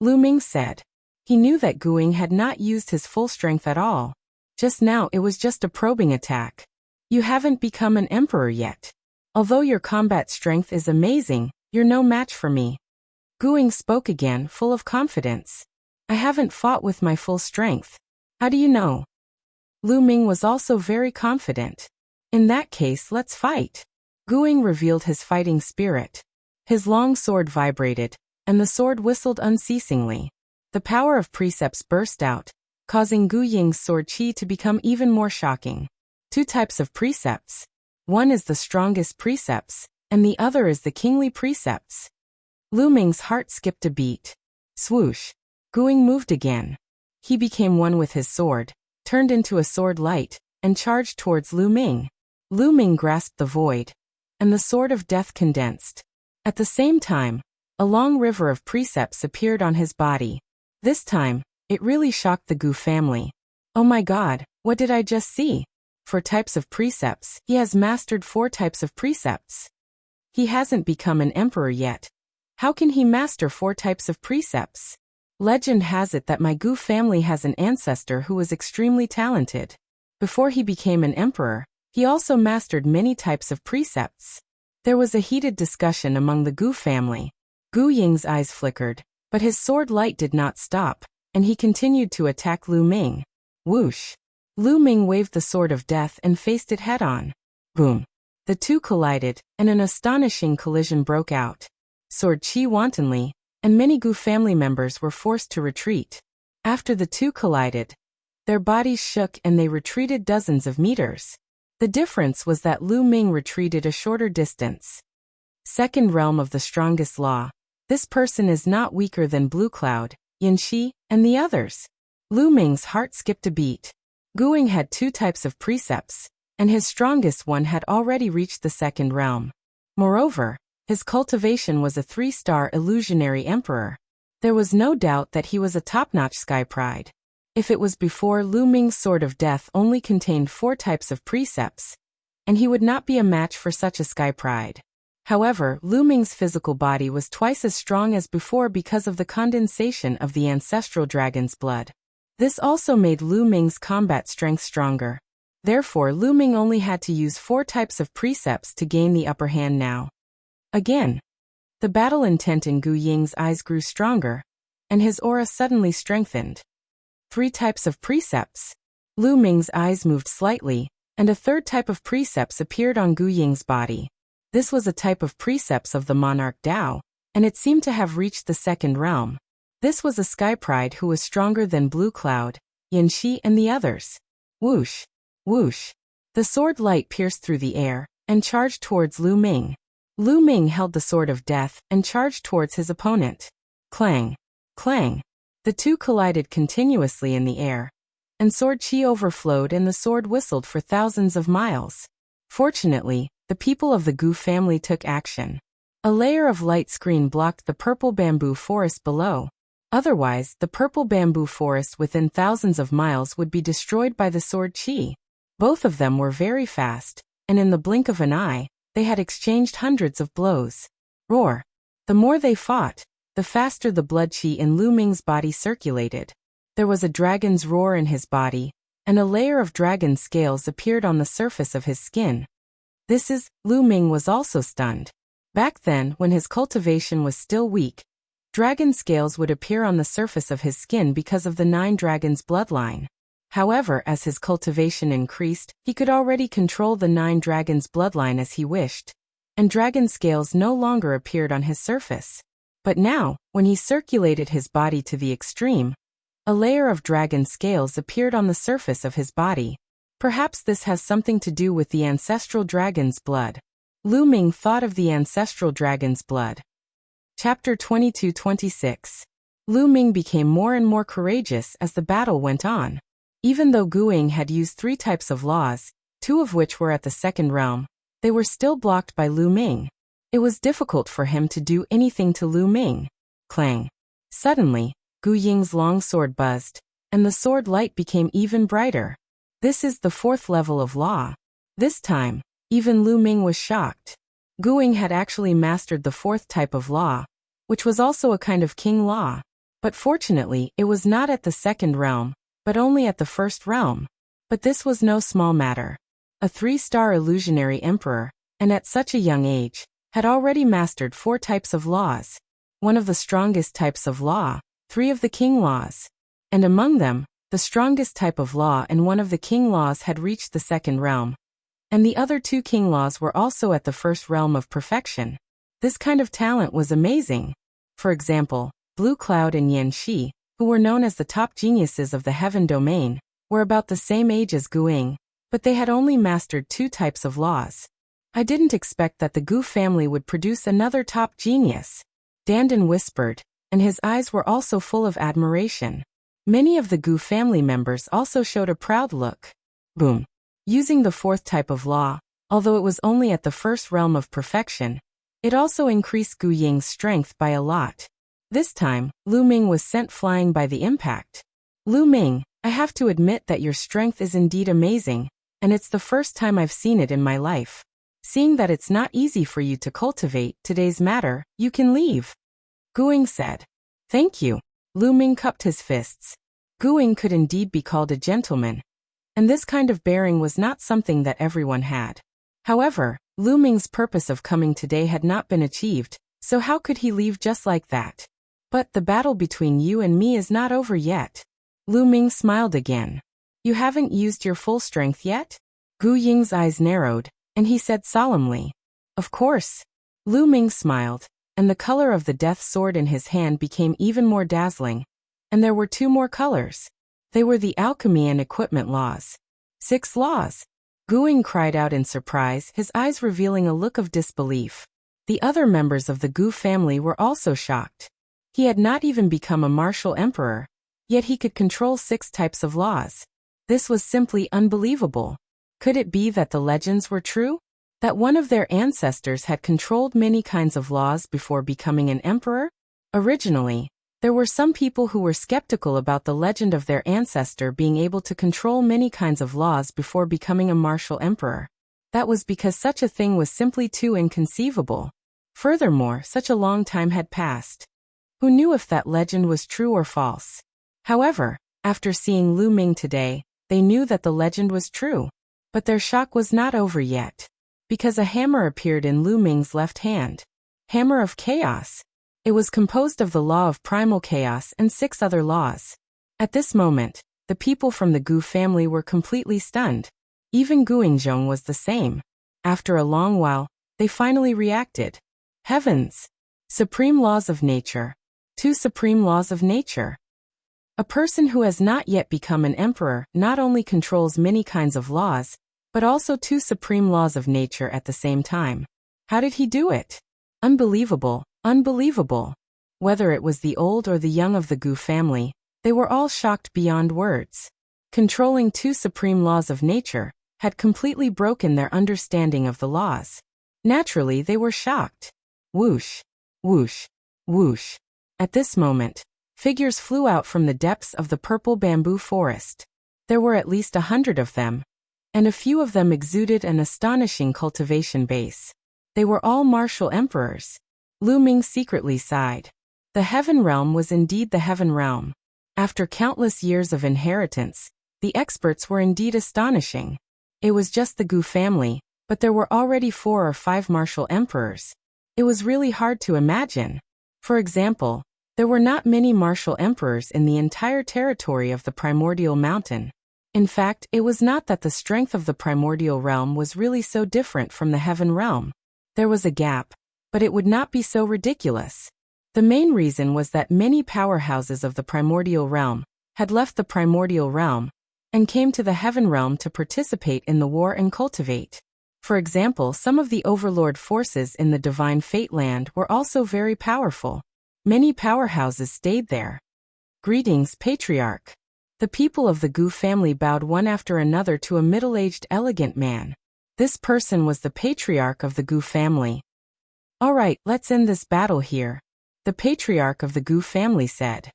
Lu Ming said. He knew that Guing had not used his full strength at all. Just now it was just a probing attack. You haven't become an emperor yet. Although your combat strength is amazing, you're no match for me. Guing spoke again, full of confidence. I haven't fought with my full strength. How do you know? Lu Ming was also very confident. In that case, let's fight. Guing revealed his fighting spirit. His long sword vibrated, and the sword whistled unceasingly. The power of precepts burst out, causing Gu Ying's sword chi to become even more shocking. Two types of precepts. One is the strongest precepts, and the other is the kingly precepts. Lu Ming's heart skipped a beat. Swoosh. Guing moved again. He became one with his sword, turned into a sword light, and charged towards Lu Ming. Lu Ming grasped the void, and the sword of death condensed. At the same time, a long river of precepts appeared on his body. This time, it really shocked the Gu family. Oh my god, what did I just see? For types of precepts, he has mastered 4 types of precepts. He hasn't become an emperor yet. How can he master 4 types of precepts? Legend has it that my Gu family has an ancestor who was extremely talented. Before he became an emperor, he also mastered many types of precepts. There was a heated discussion among the Gu family. Gu Ying's eyes flickered, but his sword light did not stop, and he continued to attack Lu Ming. Whoosh! Lu Ming waved the sword of death and faced it head-on. Boom! The two collided, and an astonishing collision broke out. Sword chi wantonly, and many Gu family members were forced to retreat. After the two collided, their bodies shook and they retreated dozens of meters. The difference was that Lu Ming retreated a shorter distance. Second realm of the strongest law. This person is not weaker than Blue Cloud, Yin Shi, and the others. Lu Ming's heart skipped a beat. Guing had 2 types of precepts, and his strongest one had already reached the second realm. Moreover, his cultivation was a 3-star illusionary emperor. There was no doubt that he was a top-notch sky pride. If it was before, Lu Ming's sword of death only contained 4 types of precepts, and he would not be a match for such a sky pride. However, Lu Ming's physical body was twice as strong as before because of the condensation of the ancestral dragon's blood. This also made Lu Ming's combat strength stronger. Therefore, Lu Ming only had to use 4 types of precepts to gain the upper hand now. Again, the battle intent in Gu Ying's eyes grew stronger, and his aura suddenly strengthened. 3 types of precepts. Lu Ming's eyes moved slightly, and a 3rd type of precepts appeared on Gu Ying's body. This was a type of precepts of the Monarch Tao, and it seemed to have reached the second realm. This was a sky pride who was stronger than Blue Cloud, Yin Shi, and the others. Whoosh! Whoosh! The sword light pierced through the air, and charged towards Lu Ming. Lu Ming held the sword of death and charged towards his opponent. Clang! Clang! The two collided continuously in the air, and sword chi overflowed and the sword whistled for thousands of miles. Fortunately, the people of the Gu family took action. A layer of light screen blocked the purple bamboo forest below. Otherwise, the purple bamboo forest within thousands of miles would be destroyed by the sword chi. Both of them were very fast, and in the blink of an eye, they had exchanged hundreds of blows. Roar! The more they fought, the faster the blood chi in Lu Ming's body circulated. There was a dragon's roar in his body, and a layer of dragon scales appeared on the surface of his skin. Lu Ming was also stunned. Back then, when his cultivation was still weak, dragon scales would appear on the surface of his skin because of the 9 dragons' bloodline. However, as his cultivation increased, he could already control the 9 dragons' bloodline as he wished, and dragon scales no longer appeared on his surface. But now, when he circulated his body to the extreme, a layer of dragon scales appeared on the surface of his body. Perhaps this has something to do with the ancestral dragon's blood. Lu Ming thought of the ancestral dragon's blood. Chapter 22-26. Lu Ming became more and more courageous as the battle went on. Even though Guing had used 3 types of laws, 2 of which were at the second realm, they were still blocked by Lu Ming. It was difficult for him to do anything to Lu Ming. Clang! Suddenly, Gu Ying's long sword buzzed, and the sword light became even brighter. This is the 4th level of law. This time, even Lu Ming was shocked. Guing had actually mastered the 4th type of law, which was also a kind of king law. But fortunately, it was not at the second realm, but only at the first realm. But this was no small matter. A 3-star illusionary emperor, and at such a young age, had already mastered 4 types of laws. One of the strongest types of law, 3 of the king laws. And among them, the strongest type of law and one of the king laws had reached the second realm. And the other 2 king laws were also at the first realm of perfection. This kind of talent was amazing. For example, Blue Cloud and Yan Shi, who were known as the top geniuses of the heaven domain, were about the same age as Guing, but they had only mastered 2 types of laws. I didn't expect that the Gu family would produce another top genius. Dandan whispered, and his eyes were also full of admiration. Many of the Gu family members also showed a proud look. Boom. Using the 4th type of law, although it was only at the first realm of perfection, it also increased Gu Ying's strength by a lot. This time, Lu Ming was sent flying by the impact. Lu Ming, I have to admit that your strength is indeed amazing, and it's the first time I've seen it in my life. Seeing that it's not easy for you to cultivate today's matter, you can leave. Guing said. Thank you. Lu Ming cupped his fists. Guing could indeed be called a gentleman, and this kind of bearing was not something that everyone had. However, Lu Ming's purpose of coming today had not been achieved, so how could he leave just like that? But the battle between you and me is not over yet. Lu Ming smiled again. You haven't used your full strength yet? Gu Ying's eyes narrowed, and he said solemnly. Of course. Lu Ming smiled, and the color of the death sword in his hand became even more dazzling. And there were 2 more colors. They were the alchemy and equipment laws. 6 laws. Guing cried out in surprise, his eyes revealing a look of disbelief. The other members of the Gu family were also shocked. He had not even become a martial emperor, yet he could control 6 types of laws. This was simply unbelievable. Could it be that the legends were true? That one of their ancestors had controlled many kinds of laws before becoming an emperor? Originally, there were some people who were skeptical about the legend of their ancestor being able to control many kinds of laws before becoming a martial emperor. That was because such a thing was simply too inconceivable. Furthermore, such a long time had passed. Who knew if that legend was true or false? However, after seeing Lu Ming today, they knew that the legend was true. But their shock was not over yet. Because a hammer appeared in Lu Ming's left hand. Hammer of Chaos. It was composed of the law of primal chaos and 6 other laws. At this moment, the people from the Gu family were completely stunned. Even Guingzhong was the same. After a long while, they finally reacted. Heavens! Supreme laws of nature. 2 supreme laws of nature. A person who has not yet become an emperor not only controls many kinds of laws, but also 2 supreme laws of nature at the same time. How did he do it? Unbelievable, unbelievable. Whether it was the old or the young of the Gu family, they were all shocked beyond words. Controlling 2 supreme laws of nature had completely broken their understanding of the laws. Naturally, they were shocked. Whoosh, whoosh, whoosh. At this moment, figures flew out from the depths of the purple bamboo forest. There were at least 100 of them, and a few of them exuded an astonishing cultivation base. They were all martial emperors. Lu Ming secretly sighed. The heaven realm was indeed the heaven realm. After countless years of inheritance, the experts were indeed astonishing. It was just the Gu family, but there were already 4 or 5 martial emperors. It was really hard to imagine. For example, there were not many martial emperors in the entire territory of the primordial mountain. In fact, it was not that the strength of the primordial realm was really so different from the heaven realm. There was a gap, but it would not be so ridiculous. The main reason was that many powerhouses of the primordial realm had left the primordial realm and came to the heaven realm to participate in the war and cultivate. For example, some of the overlord forces in the divine fate land were also very powerful. Many powerhouses stayed there. Greetings, Patriarch. The people of the Gu family bowed one after another to a middle-aged elegant man. This person was the Patriarch of the Gu family. All right, let's end this battle here, the Patriarch of the Gu family said.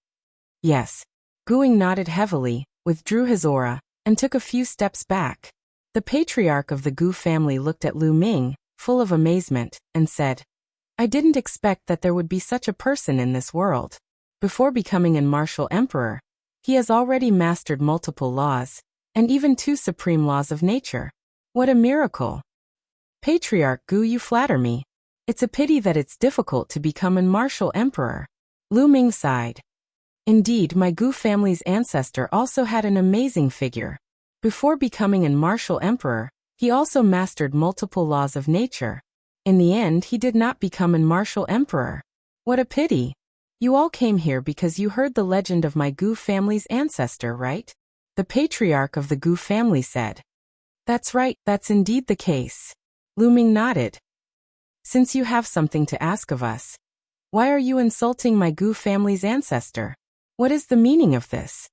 Yes. Guing nodded heavily, withdrew his aura, and took a few steps back. The Patriarch of the Gu family looked at Lu Ming, full of amazement, and said, I didn't expect that there would be such a person in this world. Before becoming an martial emperor, he has already mastered multiple laws, and even 2 supreme laws of nature. What a miracle! Patriarch Gu, you flatter me. It's a pity that it's difficult to become an martial emperor. Lu Ming sighed. Indeed, my Gu family's ancestor also had an amazing figure. Before becoming an martial emperor, he also mastered multiple laws of nature. In the end, he did not become an martial emperor. What a pity! You all came here because you heard the legend of my Gu family's ancestor, right? The patriarch of the Gu family said. That's right, that's indeed the case. Lu Ming nodded. Since you have something to ask of us, why are you insulting my Gu family's ancestor? What is the meaning of this?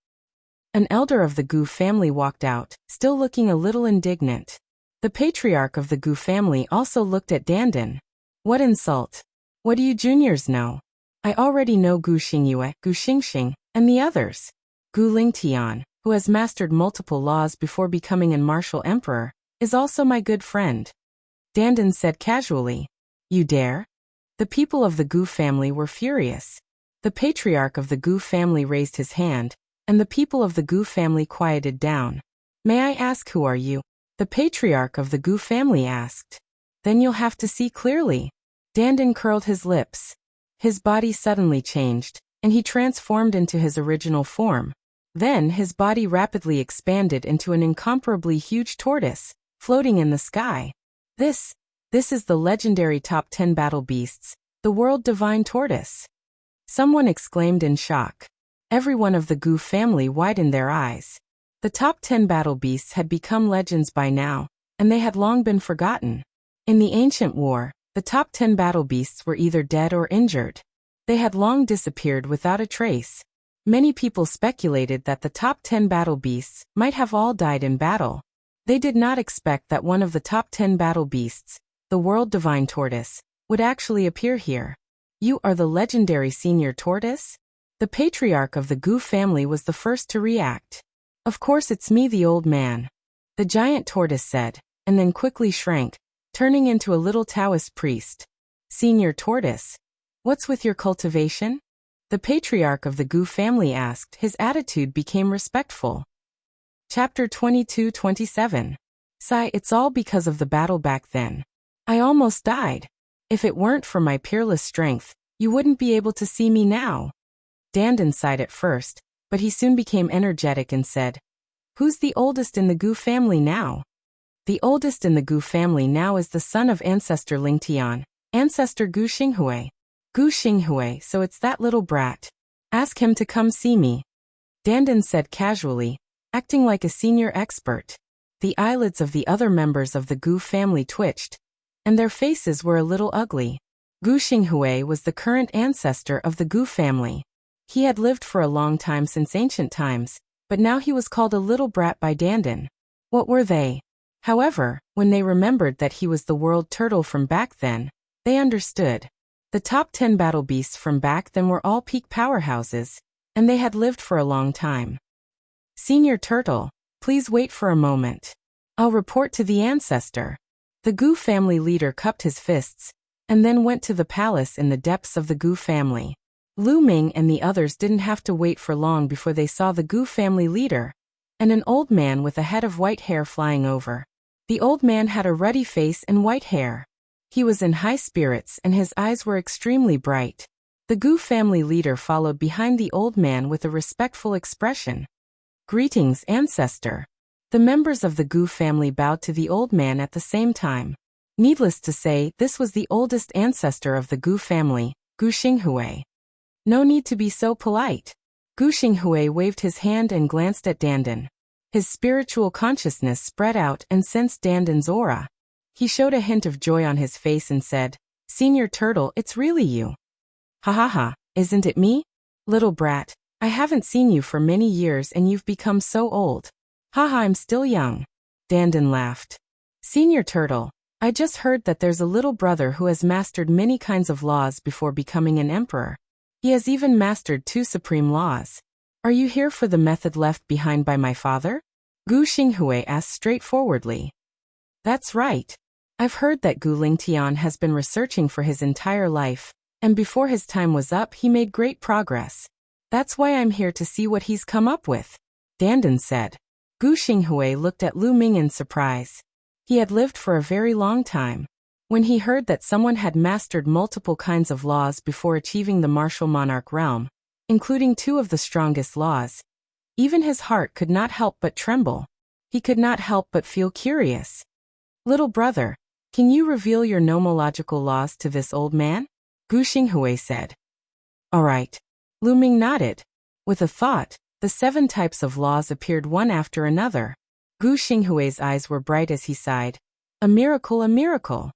An elder of the Gu family walked out, still looking a little indignant. The patriarch of the Gu family also looked at Dandan. What insult? What do you juniors know? I already know Gu Xingyue, Gu Xingxing, and the others. Gu Lingtian, who has mastered multiple laws before becoming an martial emperor, is also my good friend. Dandan said casually. You dare? The people of the Gu family were furious. The patriarch of the Gu family raised his hand, and the people of the Gu family quieted down. May I ask, who are you? The patriarch of the Gu family asked. Then you'll have to see clearly. Dandan curled his lips. His body suddenly changed, and he transformed into his original form. Then his body rapidly expanded into an incomparably huge tortoise, floating in the sky. This is the legendary top 10 battle beasts, the world divine tortoise. Someone exclaimed in shock. Everyone of the Gu family widened their eyes. The top 10 battle beasts had become legends by now, and they had long been forgotten. In the ancient war, the top 10 battle beasts were either dead or injured. They had long disappeared without a trace. Many people speculated that the top 10 battle beasts might have all died in battle. They did not expect that one of the top 10 battle beasts, the world divine tortoise, would actually appear here. You are the legendary senior tortoise? The patriarch of the Gu family was the first to react. Of course it's me, the old man. The giant tortoise said, and then quickly shrank, turning into a little Taoist priest. Senior tortoise, what's with your cultivation? The patriarch of the Gu family asked. His attitude became respectful. Chapter 22-27. Sigh, it's all because of the battle back then. I almost died. If it weren't for my peerless strength, you wouldn't be able to see me now. Dandan sighed at first, but he soon became energetic and said, Who's the oldest in the Gu family now? The oldest in the Gu family now is the son of ancestor Lingtian, ancestor Gu Xinghue. Gu Xinghue, so it's that little brat. Ask him to come see me. Dandan said casually, acting like a senior expert. The eyelids of the other members of the Gu family twitched, and their faces were a little ugly. Gu Xinghue was the current ancestor of the Gu family. He had lived for a long time since ancient times, but now he was called a little brat by Dandan. What were they? However, when they remembered that he was the world turtle from back then, they understood. The top 10 battle beasts from back then were all peak powerhouses, and they had lived for a long time. Senior turtle, please wait for a moment. I'll report to the ancestor. The Gu family leader cupped his fists, and then went to the palace in the depths of the Gu family. Lu Ming and the others didn't have to wait for long before they saw the Gu family leader, and an old man with a head of white hair flying over. The old man had a ruddy face and white hair. He was in high spirits and his eyes were extremely bright. The Gu family leader followed behind the old man with a respectful expression. Greetings, ancestor. The members of the Gu family bowed to the old man at the same time. Needless to say, this was the oldest ancestor of the Gu family, Gu Xinghue. No need to be so polite. Gu Xinghue waved his hand and glanced at Dandan. His spiritual consciousness spread out and sensed Dandan's aura. He showed a hint of joy on his face and said, Senior turtle, it's really you. Ha ha ha, isn't it me? Little brat, I haven't seen you for many years and you've become so old. Ha ha, I'm still young. Dandan laughed. Senior turtle, I just heard that there's a little brother who has mastered many kinds of laws before becoming an emperor. He has even mastered 2 supreme laws. Are you here for the method left behind by my father? Gu Xinghue asked straightforwardly. That's right. I've heard that Gu Lingtian has been researching for his entire life, and before his time was up he made great progress. That's why I'm here to see what he's come up with, Dandan said. Gu Xinghui looked at Lu Ming in surprise. He had lived for a very long time. When he heard that someone had mastered multiple kinds of laws before achieving the martial monarch realm, including 2 of the strongest laws, even his heart could not help but tremble. He could not help but feel curious. Little brother, can you reveal your nomological laws to this old man? Gu Xinghui said. All right. Lu Ming nodded. With a thought, the 7 types of laws appeared one after another. Gu Xinghui's eyes were bright as he sighed. A miracle, a miracle.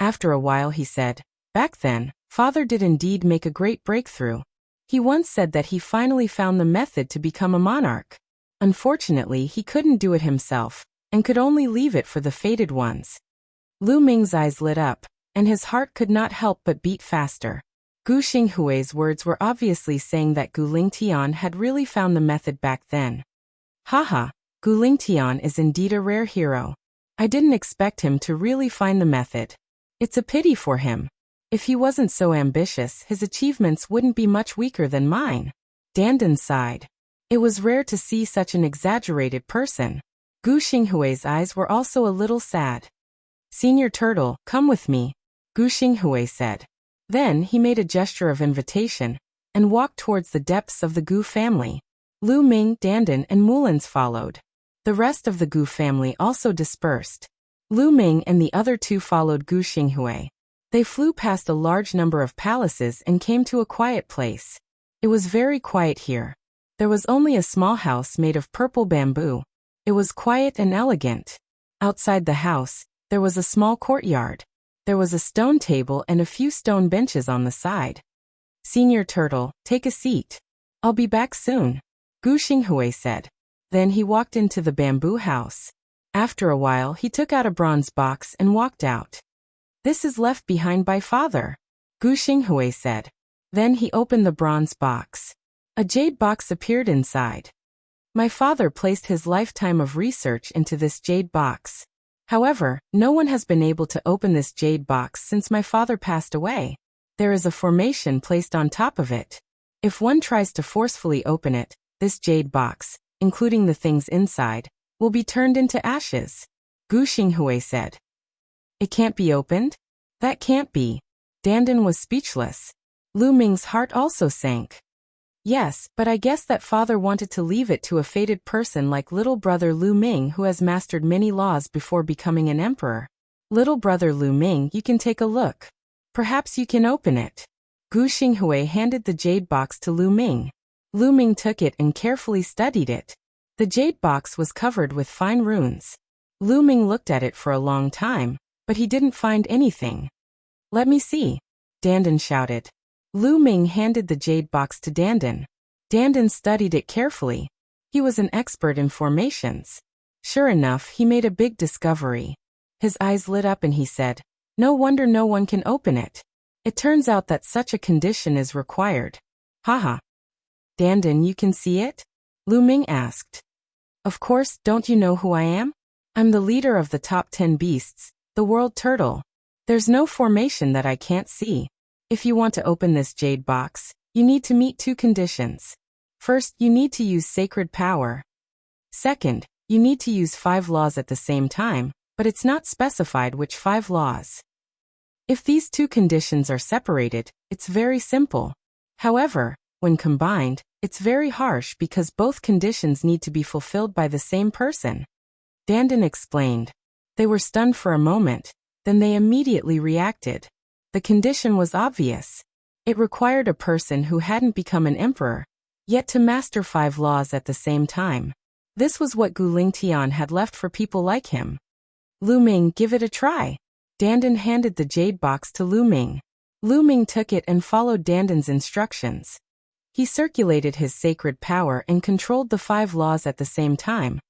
After a while he said, back then, Father did indeed make a great breakthrough. He once said that he finally found the method to become a monarch. Unfortunately, he couldn't do it himself, and could only leave it for the fated ones. Lu Ming's eyes lit up, and his heart could not help but beat faster. Gu Xinghui's words were obviously saying that Gu Lingtian had really found the method back then. Haha, Gu Lingtian is indeed a rare hero. I didn't expect him to really find the method. It's a pity for him. If he wasn't so ambitious, his achievements wouldn't be much weaker than mine. Dandan sighed. It was rare to see such an exaggerated person. Gu Xinghui's eyes were also a little sad. Senior Turtle, come with me, Gu Xinghui said. Then he made a gesture of invitation, and walked towards the depths of the Gu family. Lu Ming, Dandan, and Mulins followed. The rest of the Gu family also dispersed. Lu Ming and the other 2 followed Gu Xinghui. They flew past a large number of palaces and came to a quiet place. It was very quiet here. There was only a small house made of purple bamboo. It was quiet and elegant. Outside the house, there was a small courtyard. There was a stone table and a few stone benches on the side. Senior Turtle, take a seat. I'll be back soon, Gu Xinghui said. Then he walked into the bamboo house. After a while, he took out a bronze box and walked out. This is left behind by Father, Gu Xinghui said. Then he opened the bronze box. A jade box appeared inside. My father placed his lifetime of research into this jade box. However, no one has been able to open this jade box since my father passed away. There is a formation placed on top of it. If one tries to forcefully open it, this jade box, including the things inside, will be turned into ashes, Gu Xinghui said. It can't be opened? That can't be. Dandan was speechless. Lu Ming's heart also sank. Yes, but I guess that father wanted to leave it to a fated person like little brother Lu Ming who has mastered many laws before becoming an emperor. Little brother Lu Ming, you can take a look. Perhaps you can open it. Gu Xinghui handed the jade box to Lu Ming. Lu Ming took it and carefully studied it. The jade box was covered with fine runes. Lu Ming looked at it for a long time, but he didn't find anything. Let me see, Dandan shouted. Lu Ming handed the jade box to Dandan. Dandan studied it carefully. He was an expert in formations. Sure enough, he made a big discovery. His eyes lit up and he said, no wonder no one can open it. It turns out that such a condition is required. Haha. Dandan, you can see it? Lu Ming asked. Of course, don't you know who I am? I'm the leader of the top 10 beasts, the world turtle. There's no formation that I can't see. If you want to open this jade box, you need to meet 2 conditions. First, you need to use sacred power. Second, you need to use 5 laws at the same time, but it's not specified which 5 laws. If these 2 conditions are separated, it's very simple. However, when combined, it's very harsh because both conditions need to be fulfilled by the same person. Dandan explained. They were stunned for a moment, then they immediately reacted. The condition was obvious. It required a person who hadn't become an emperor, yet to master 5 laws at the same time. This was what Gu Lingtian had left for people like him. Lu Ming, give it a try. Dandan handed the jade box to Lu Ming. Lu Ming took it and followed Dandan's instructions. He circulated his sacred power and controlled the 5 laws at the same time,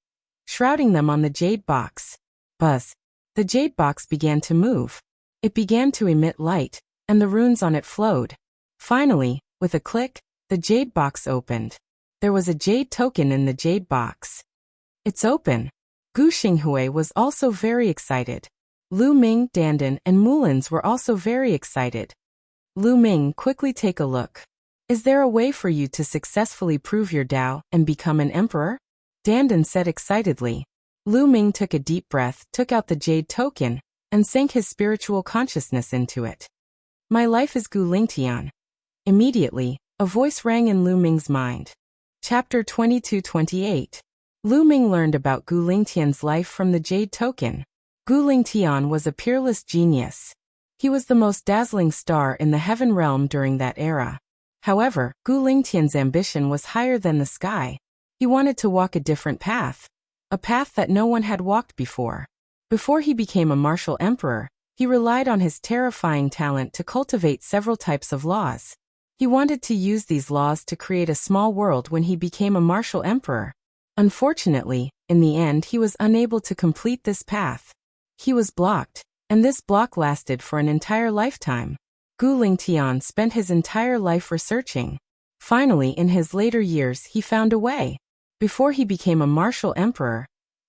shrouding them on the jade box. Buzz. The jade box began to move. It began to emit light, and the runes on it flowed. Finally, with a click, the jade box opened. There was a jade token in the jade box. It's open. Gu Xinghui was also very excited. Lu Ming, Dandan, and Mulins were also very excited. Lu Ming, quickly take a look. Is there a way for you to successfully prove your Tao and become an emperor? Dandan said excitedly. Lu Ming took a deep breath, took out the jade token, and sank his spiritual consciousness into it. My life is Gu Lingtian. Immediately, a voice rang in Lu Ming's mind. Chapter 22-28. Lu Ming learned about Gu Lingtian's life from the jade token. Gu Lingtian was a peerless genius. He was the most dazzling star in the heaven realm during that era. However, Gu Lingtian's ambition was higher than the sky. He wanted to walk a different path. A path that no one had walked before. Before he became a martial emperor, he relied on his terrifying talent to cultivate several types of laws. He wanted to use these laws to create a small world when he became a martial emperor. Unfortunately, in the end he was unable to complete this path. He was blocked, and this block lasted for an entire lifetime. Gu Lingtian spent his entire life researching. Finally, in his later years, he found a way. Before he became a martial emperor,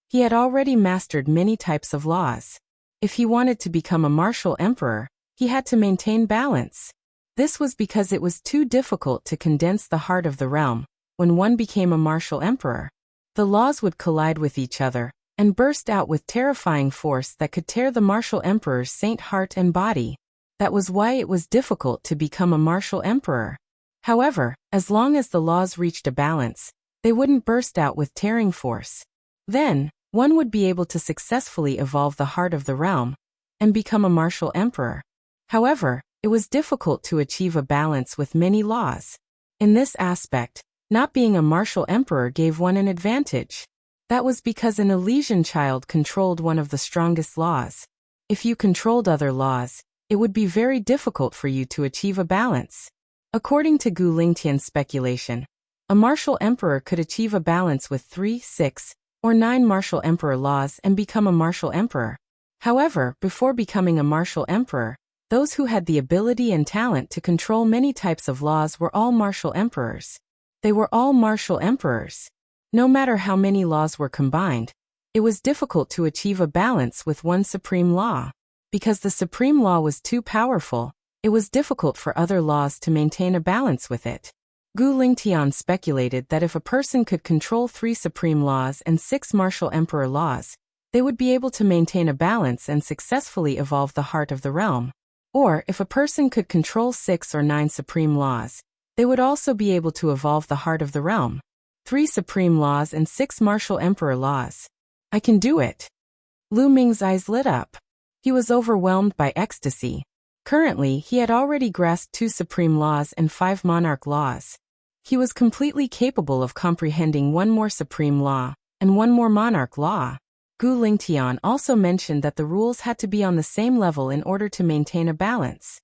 he had already mastered many types of laws. If he wanted to become a martial emperor, he had to maintain balance. This was because it was too difficult to condense the heart of the realm. When one became a martial emperor, the laws would collide with each other and burst out with terrifying force that could tear the martial emperor's saint heart and body. That was why it was difficult to become a martial emperor. However, as long as the laws reached a balance, they wouldn't burst out with tearing force. Then, one would be able to successfully evolve the heart of the realm and become a martial emperor. However, it was difficult to achieve a balance with many laws. In this aspect, not being a martial emperor gave one an advantage. That was because an Elysian child controlled one of the strongest laws. If you controlled other laws, it would be very difficult for you to achieve a balance. According to Gu Lingtian's speculation, a martial emperor could achieve a balance with 3, 6, or 9 martial emperor laws and become a martial emperor. However, before becoming a martial emperor, those who had the ability and talent to control many types of laws were all martial emperors. They were all martial emperors. No matter how many laws were combined, it was difficult to achieve a balance with one supreme law. Because the supreme law was too powerful, it was difficult for other laws to maintain a balance with it. Gu Lingtian speculated that if a person could control 3 supreme laws and 6 martial emperor laws, they would be able to maintain a balance and successfully evolve the heart of the realm. Or, if a person could control 6 or 9 supreme laws, they would also be able to evolve the heart of the realm. 3 supreme laws and 6 martial emperor laws. I can do it. Lu Ming's eyes lit up. He was overwhelmed by ecstasy. Currently, he had already grasped 2 supreme laws and 5 monarch laws. He was completely capable of comprehending 1 more supreme law and 1 more monarch law. Gu Lingtian also mentioned that the rules had to be on the same level in order to maintain a balance.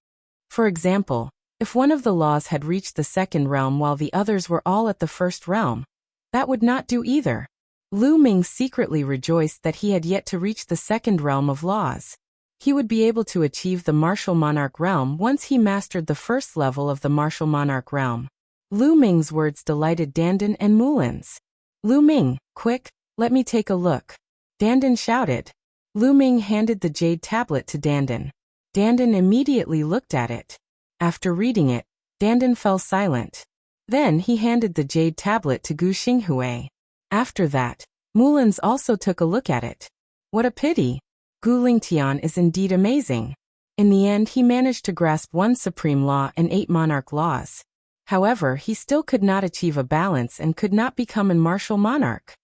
For example, if one of the laws had reached the 2nd realm while the others were all at the 1st realm, that would not do either. Lu Ming secretly rejoiced that he had yet to reach the 2nd realm of laws. He would be able to achieve the martial monarch realm once he mastered the 1st level of the martial monarch realm. Lu Ming's words delighted Dandan and Mulins. Lu Ming, quick, let me take a look. Dandan shouted. Lu Ming handed the jade tablet to Dandan. Dandan immediately looked at it. After reading it, Dandan fell silent. Then he handed the jade tablet to Gu Xinghui. After that, Mulins also took a look at it. What a pity. Gu Lingtian is indeed amazing. In the end he managed to grasp 1 supreme law and 8 monarch laws. However, he still could not achieve a balance and could not become a martial monarch.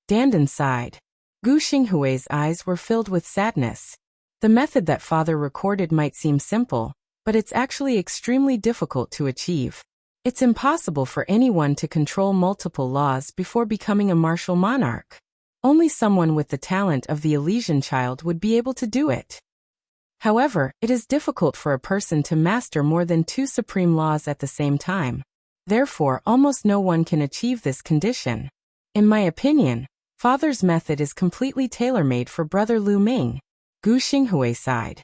Dandan sighed. Gu Xinghui's eyes were filled with sadness. The method that father recorded might seem simple, but it's actually extremely difficult to achieve. It's impossible for anyone to control multiple laws before becoming a martial monarch. Only someone with the talent of the Elysian child would be able to do it. However, it is difficult for a person to master more than 2 supreme laws at the same time. Therefore, almost no one can achieve this condition. In my opinion, father's method is completely tailor-made for brother Lu Ming. Gu Xinghui sighed.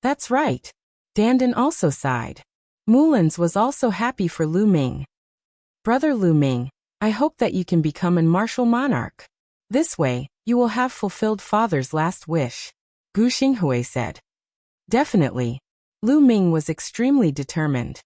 That's right. Dandan also sighed. Mulins was also happy for Lu Ming. Brother Lu Ming, I hope that you can become a martial monarch. This way, you will have fulfilled father's last wish. Gu Xinghui said. Definitely. Lu Ming was extremely determined.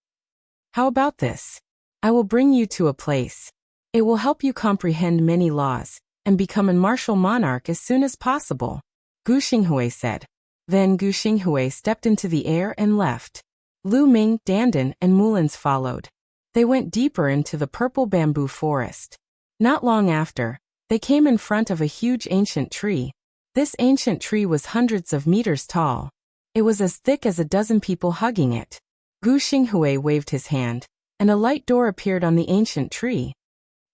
How about this? I will bring you to a place. It will help you comprehend many laws and become a martial monarch as soon as possible, Gu Xinghui said. Then Gu Xinghui stepped into the air and left. Lu Ming, Dandan, and Mullins followed. They went deeper into the purple bamboo forest. Not long after, they came in front of a huge ancient tree. This ancient tree was hundreds of meters tall. It was as thick as a dozen people hugging it. Gu Xinghui waved his hand, and a light door appeared on the ancient tree.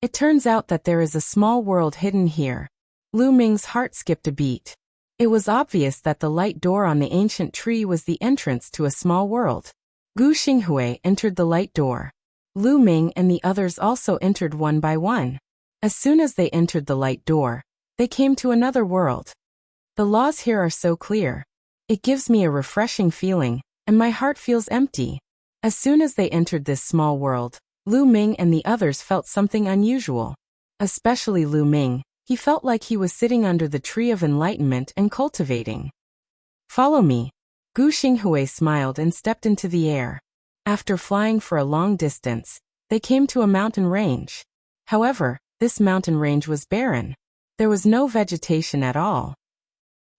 It turns out that there is a small world hidden here. Lu Ming's heart skipped a beat. It was obvious that the light door on the ancient tree was the entrance to a small world. Gu Xinghui entered the light door. Lu Ming and the others also entered one by one. As soon as they entered the light door, they came to another world. The laws here are so clear. It gives me a refreshing feeling, and my heart feels empty. As soon as they entered this small world, Lu Ming and the others felt something unusual. Especially Lu Ming, he felt like he was sitting under the tree of enlightenment and cultivating. Follow me. Gu Xinghui smiled and stepped into the air. After flying for a long distance, they came to a mountain range. However, this mountain range was barren. There was no vegetation at all.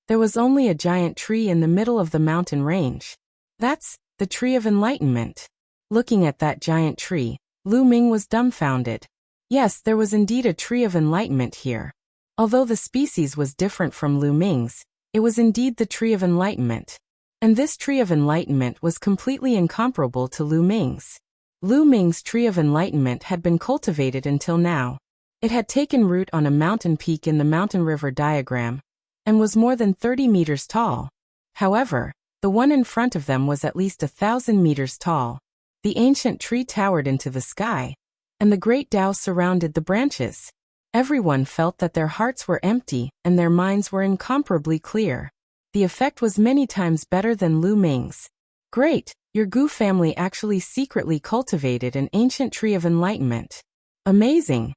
There was only a giant tree in the middle of the mountain range. That's the tree of enlightenment. Looking at that giant tree, Lu Ming was dumbfounded. Yes, there was indeed a tree of enlightenment here. Although the species was different from Lu Ming's, it was indeed the tree of enlightenment. And this tree of enlightenment was completely incomparable to Lu Ming's. Lu Ming's tree of enlightenment had been cultivated until now. It had taken root on a mountain peak in the mountain river diagram, and was more than 30 meters tall. However, the one in front of them was at least 1,000 meters tall. The ancient tree towered into the sky, and the great Tao surrounded the branches. Everyone felt that their hearts were empty and their minds were incomparably clear. The effect was many times better than Lu Ming's. Great, your Gu family actually secretly cultivated an ancient tree of enlightenment. Amazing.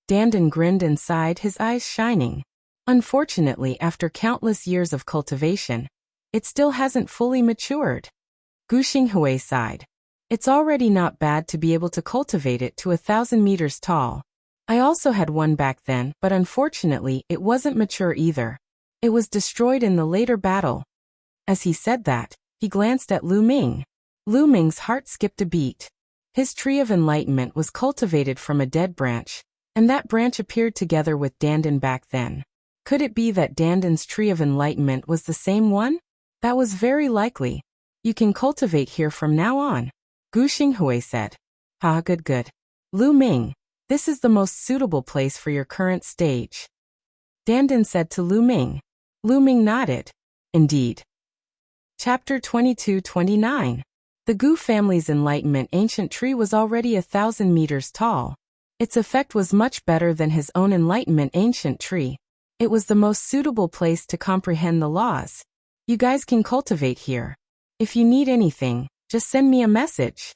Dandan grinned and sighed, his eyes shining. Unfortunately, after countless years of cultivation, it still hasn't fully matured. Gu Xinghui sighed. It's already not bad to be able to cultivate it to 1,000 meters tall. I also had one back then, but unfortunately it wasn't mature either. It was destroyed in the later battle. As he said that, he glanced at Lu Ming. Lu Ming's heart skipped a beat. His tree of enlightenment was cultivated from a dead branch, and that branch appeared together with Dandan back then. Could it be that Dandan's tree of enlightenment was the same one? That was very likely. You can cultivate here from now on, Gu Xinghui said. Ha, good. Lu Ming, this is the most suitable place for your current stage, Dandan said to Lu Ming. Lu Ming nodded. Indeed. Chapter 22-29. The Gu family's enlightenment ancient tree was already 1,000 meters tall. Its effect was much better than his own enlightenment ancient tree. It was the most suitable place to comprehend the laws. You guys can cultivate here. If you need anything, just send me a message.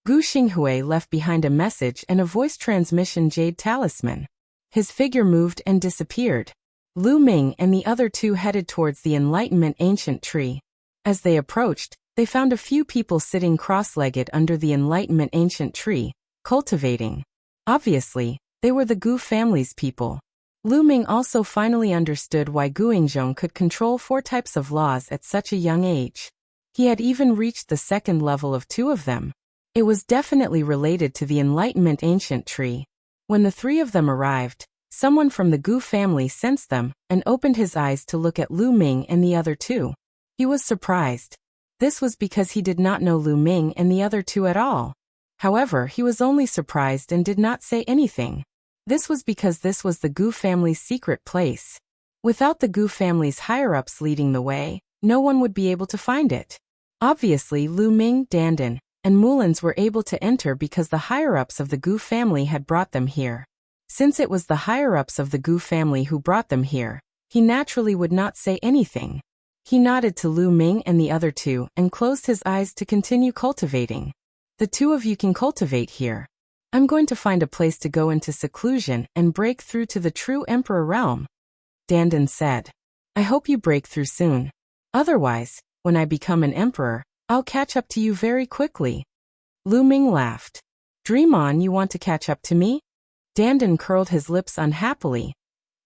Gu Xinghui left behind a message and a voice transmission jade talisman. His figure moved and disappeared. Lu Ming and the other two headed towards the enlightenment ancient tree. As they approached, they found a few people sitting cross-legged under the enlightenment ancient tree, cultivating. Obviously, they were the Gu family's people. Lu Ming also finally understood why Guangzhong could control 4 types of laws at such a young age. He had even reached the second level of 2 of them. It was definitely related to the enlightenment ancient tree. When the 3 of them arrived, someone from the Gu family sensed them and opened his eyes to look at Lu Ming and the other 2. He was surprised. This was because he did not know Lu Ming and the other 2 at all. However, he was only surprised and did not say anything. This was because this was the Gu family's secret place. Without the Gu family's higher-ups leading the way, no one would be able to find it. Obviously, Lu Ming, Dandan, and Mullins were able to enter because the higher-ups of the Gu family had brought them here. Since it was the higher-ups of the Gu family who brought them here, he naturally would not say anything. He nodded to Lu Ming and the other 2 and closed his eyes to continue cultivating. The 2 of you can cultivate here. I'm going to find a place to go into seclusion and break through to the true Emperor realm, Dandan said. I hope you break through soon. Otherwise, when I become an emperor, I'll catch up to you very quickly. Lu Ming laughed. Dream on, you want to catch up to me? Dandan curled his lips unhappily.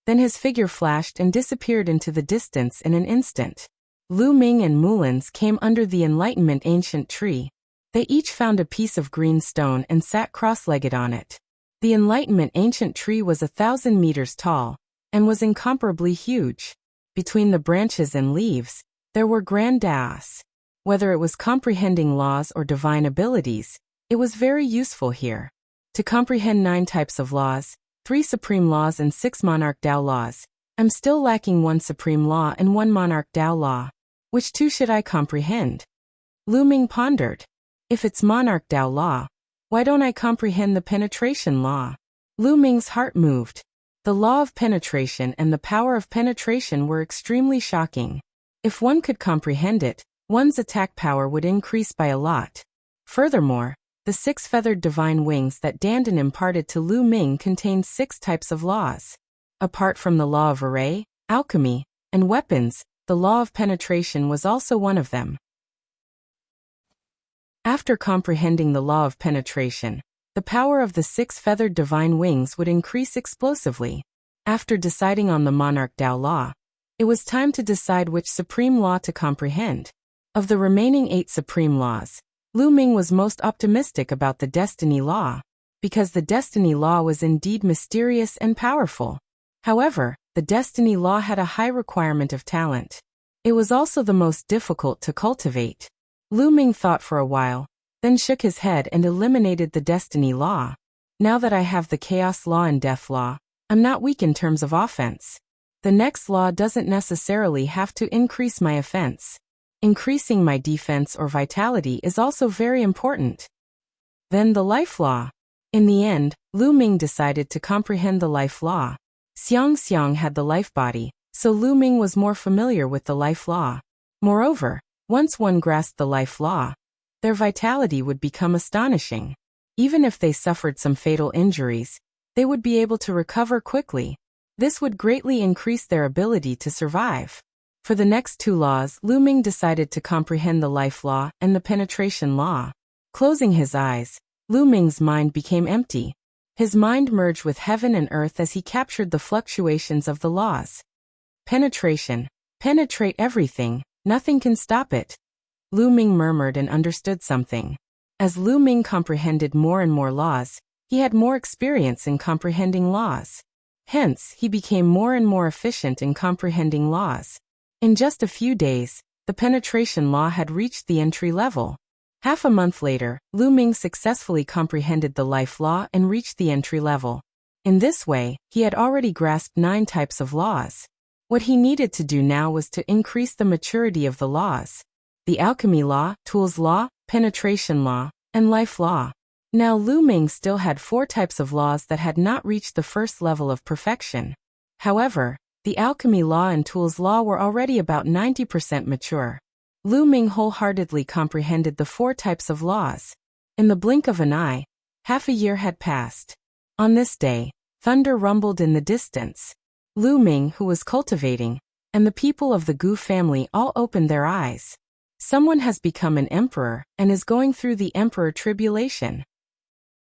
Then his figure flashed and disappeared into the distance in an instant. Lu Ming and Mulins came under the Enlightenment ancient tree. They each found a piece of green stone and sat cross-legged on it. The Enlightenment ancient tree was 1,000 meters tall, and was incomparably huge. Between the branches and leaves, there were grand daos. Whether it was comprehending laws or divine abilities, it was very useful here. To comprehend 9 types of laws, 3 supreme laws and 6 monarch Dao laws, I'm still lacking 1 supreme law and 1 monarch Dao law. Which 2 should I comprehend? Lu Ming pondered. If it's monarch Dao law, why don't I comprehend the penetration law? Lu Ming's heart moved. The law of penetration and the power of penetration were extremely shocking. If one could comprehend it, one's attack power would increase by a lot. Furthermore, the 6 feathered divine wings that Dandan imparted to Lu Ming contained 6 types of laws. Apart from the law of array, alchemy, and weapons, the law of penetration was also one of them. After comprehending the law of penetration, the power of the 6 feathered divine wings would increase explosively. After deciding on the monarch Dao law, it was time to decide which supreme law to comprehend. Of the remaining 8 supreme laws, Lu Ming was most optimistic about the destiny law, because the destiny law was indeed mysterious and powerful. However, the destiny law had a high requirement of talent. It was also the most difficult to cultivate. Lu Ming thought for a while, then shook his head and eliminated the destiny law. Now that I have the chaos law and death law, I'm not weak in terms of offense. The next law doesn't necessarily have to increase my offense. Increasing my defense or vitality is also very important. Then the life law. In the end, Lu Ming decided to comprehend the life law. Xiang Xiang had the life body, so Lu Ming was more familiar with the life law. Moreover, once one grasped the life law, their vitality would become astonishing. Even if they suffered some fatal injuries, they would be able to recover quickly. This would greatly increase their ability to survive. For the next 2 laws, Lu Ming decided to comprehend the life law and the penetration law. Closing his eyes, Lu Ming's mind became empty. His mind merged with heaven and earth as he captured the fluctuations of the laws. Penetration. Penetrate everything, nothing can stop it. Lu Ming murmured and understood something. As Lu Ming comprehended more and more laws, he had more experience in comprehending laws. Hence, he became more and more efficient in comprehending laws. In just a few days, the penetration law had reached the entry level. Half a month later, Lu Ming successfully comprehended the life law and reached the entry level. In this way, he had already grasped 9 types of laws. What he needed to do now was to increase the maturity of the laws. The alchemy law, tools law, penetration law, and life law. Now Lu Ming still had 4 types of laws that had not reached the first level of perfection. However, the alchemy law and tools law were already about 90% mature. Lu Ming wholeheartedly comprehended the 4 types of laws. In the blink of an eye, half a year had passed. On this day, thunder rumbled in the distance. Lu Ming, who was cultivating, and the people of the Gu family all opened their eyes. Someone has become an emperor and is going through the emperor tribulation.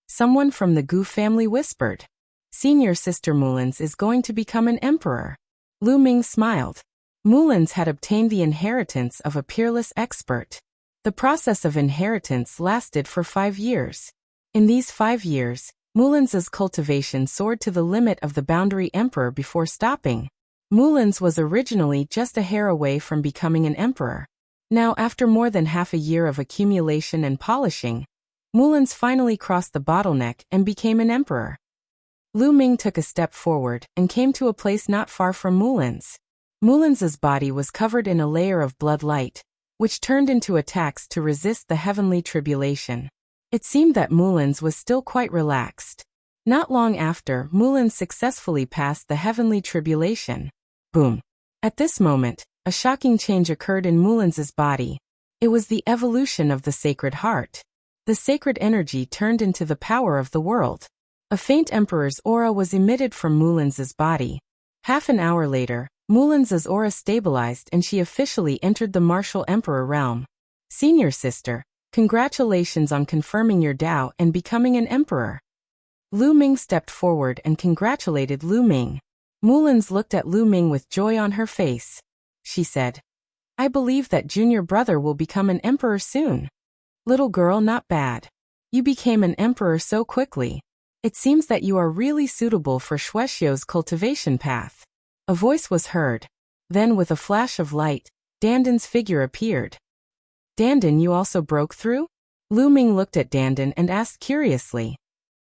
Someone from the Gu family whispered. Senior sister Mulins is going to become an emperor. Lu Ming smiled. Mulins had obtained the inheritance of a peerless expert. The process of inheritance lasted for 5 years. In these 5 years, Mulins's cultivation soared to the limit of the boundary emperor before stopping. Mulins was originally just a hair away from becoming an emperor. Now, after more than half a year of accumulation and polishing, Mulins finally crossed the bottleneck and became an emperor. Lu Ming took a step forward and came to a place not far from Mulins. Mulins's body was covered in a layer of blood light, which turned into attacks to resist the heavenly tribulation. It seemed that Mulins was still quite relaxed. Not long after, Mulins successfully passed the heavenly tribulation. Boom! At this moment, a shocking change occurred in Mulins's body. It was the evolution of the sacred heart. The sacred energy turned into the power of the world. A faint emperor's aura was emitted from Mulins's body. Half an hour later, Mulins's aura stabilized and she officially entered the martial emperor realm. Senior sister, Congratulations on confirming your Tao and becoming an emperor. Lu Ming stepped forward and congratulated Lu Ming. Mullins looked at Lu Ming with joy on her face. She said, I believe that junior brother will become an emperor soon. Little girl, not bad. You became an emperor so quickly. It seems that you are really suitable for Shuexiu's cultivation path. A voice was heard. Then with a flash of light, Dandan's figure appeared. Dandan, you also broke through? Lu Ming looked at Dandan and asked curiously.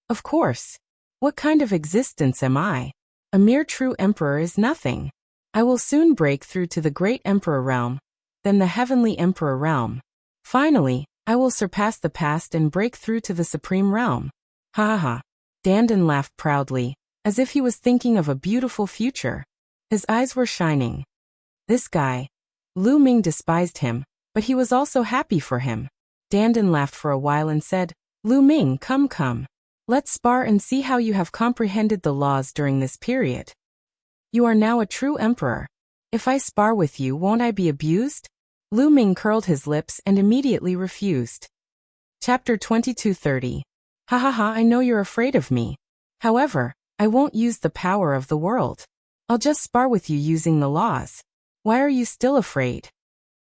Of course. What kind of existence am I? A mere true emperor is nothing. I will soon break through to the great emperor realm, then the heavenly emperor realm. Finally, I will surpass the past and break through to the supreme realm. Ha ha ha. Dandan laughed proudly, as if he was thinking of a beautiful future. His eyes were shining. This guy. Lu Ming despised him, but he was also happy for him. Dandan laughed for a while and said, Lu Ming, come. Let's spar and see how you have comprehended the laws during this period. You are now a true emperor. If I spar with you, won't I be abused? Lu Ming curled his lips and immediately refused. Chapter 2230. Ha ha ha, I know you're afraid of me. However, I won't use the power of the world. I'll just spar with you using the laws. Why are you still afraid?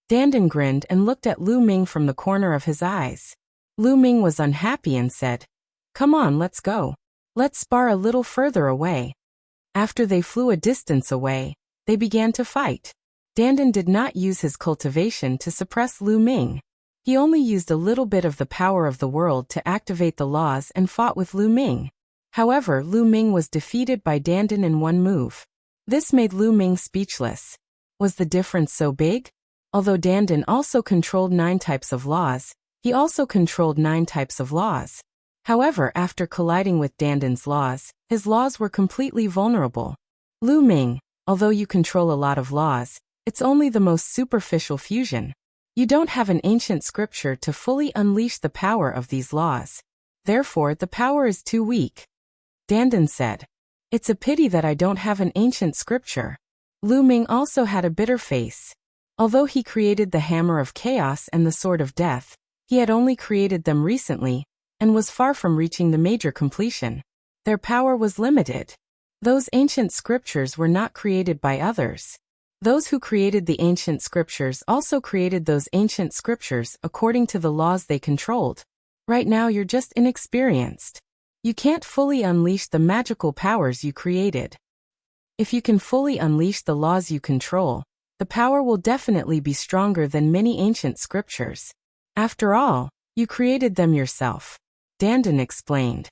Dandan grinned and looked at Lu Ming from the corner of his eyes. Lu Ming was unhappy and said, Come on, let's go. Let's spar a little further away. After they flew a distance away, they began to fight. Dandan did not use his cultivation to suppress Lu Ming. He only used a little bit of the power of the world to activate the laws and fought with Lu Ming. However, Lu Ming was defeated by Dandan in one move. This made Lu Ming speechless. Was the difference so big? Although Dandan also controlled 9 types of laws, he also controlled 9 types of laws. However, after colliding with Dandan's laws, his laws were completely vulnerable. Lu Ming, although you control a lot of laws, it's only the most superficial fusion. You don't have an ancient scripture to fully unleash the power of these laws. Therefore, the power is too weak. Dandan said, It's a pity that I don't have an ancient scripture. Lu Ming also had a bitter face. Although he created the Hammer of Chaos and the Sword of Death, he had only created them recently, and was far from reaching the major completion. Their power was limited. Those ancient scriptures were not created by others. Those who created the ancient scriptures also created those ancient scriptures according to the laws they controlled. Right now you're just inexperienced. You can't fully unleash the magical powers you created. If you can fully unleash the laws you control, the power will definitely be stronger than many ancient scriptures. After all, you created them yourself. Dandan explained.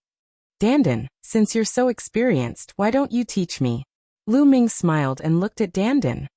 Dandan, since you're so experienced, why don't you teach me? Lu Ming smiled and looked at Dandan.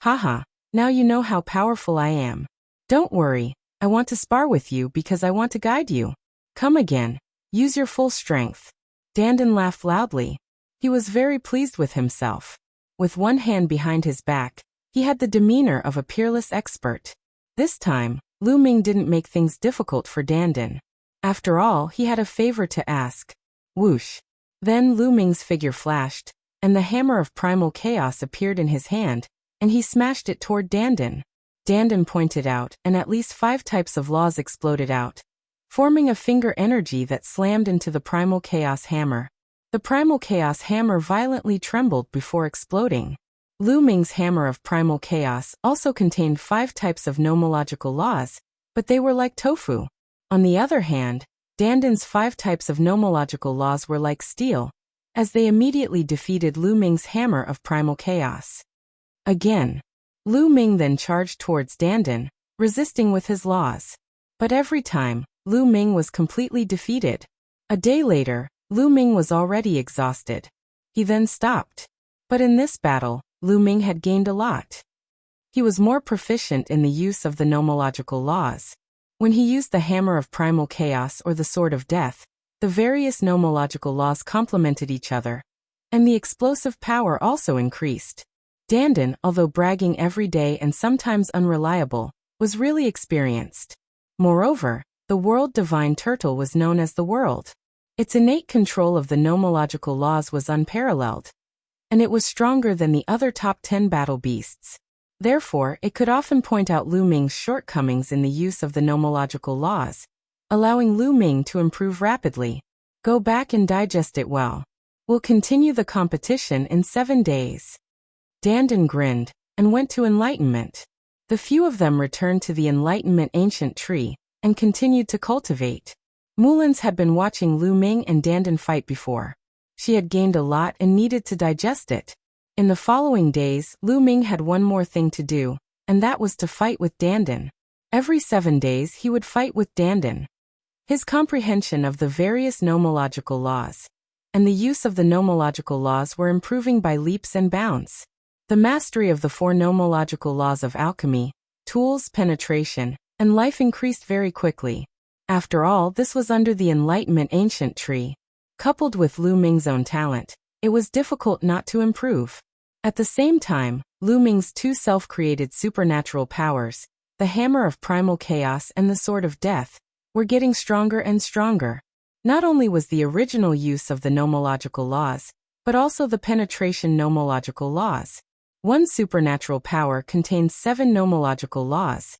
Haha, now you know how powerful I am. Don't worry, I want to spar with you because I want to guide you. Come again, use your full strength. Dandan laughed loudly. He was very pleased with himself. With one hand behind his back, he had the demeanor of a peerless expert. This time, Lu Ming didn't make things difficult for Dandan. After all, he had a favor to ask. Whoosh. Then Lu Ming's figure flashed, and the Hammer of Primal Chaos appeared in his hand, and he smashed it toward Dandan. Dandan pointed out, and at least 5 types of laws exploded out, forming a finger energy that slammed into the Primal Chaos Hammer. The Primal Chaos Hammer violently trembled before exploding. Lu Ming's Hammer of Primal Chaos also contained 5 types of nomological laws, but they were like tofu. On the other hand, Dandan's 5 types of nomological laws were like steel, as they immediately defeated Lu Ming's Hammer of Primal Chaos. Again, Lu Ming then charged towards Dandan, resisting with his laws. But every time, Lu Ming was completely defeated. A day later, Lu Ming was already exhausted. He then stopped. But in this battle, Lu Ming had gained a lot. He was more proficient in the use of the nomological laws. When he used the Hammer of Primal Chaos or the Sword of Death, the various nomological laws complemented each other, and the explosive power also increased. Dandan, although bragging every day and sometimes unreliable, was really experienced. Moreover, the World Divine Turtle was known as the World. Its innate control of the nomological laws was unparalleled, and it was stronger than the other top 10 battle beasts. Therefore, it could often point out Lu Ming's shortcomings in the use of the nomological laws, allowing Lu Ming to improve rapidly. Go back and digest it well. We'll continue the competition in 7 days. Dandan grinned and went to enlightenment. The few of them returned to the enlightenment ancient tree and continued to cultivate. Mullins had been watching Lu Ming and Dandan fight before. She had gained a lot and needed to digest it. In the following days, Lu Ming had one more thing to do, and that was to fight with Dandan. Every 7 days he would fight with Dandan. His comprehension of the various nomological laws and the use of the nomological laws were improving by leaps and bounds. The mastery of the 4 nomological laws of alchemy, tools, penetration, and life increased very quickly. After all, this was under the enlightenment ancient tree. Coupled with Lu Ming's own talent, it was difficult not to improve. At the same time, Lu Ming's 2 self-created supernatural powers, the Hammer of Primal Chaos and the Sword of Death, were getting stronger and stronger. Not only was the original use of the nomological laws, but also the penetration nomological laws. One supernatural power contained 7 nomological laws,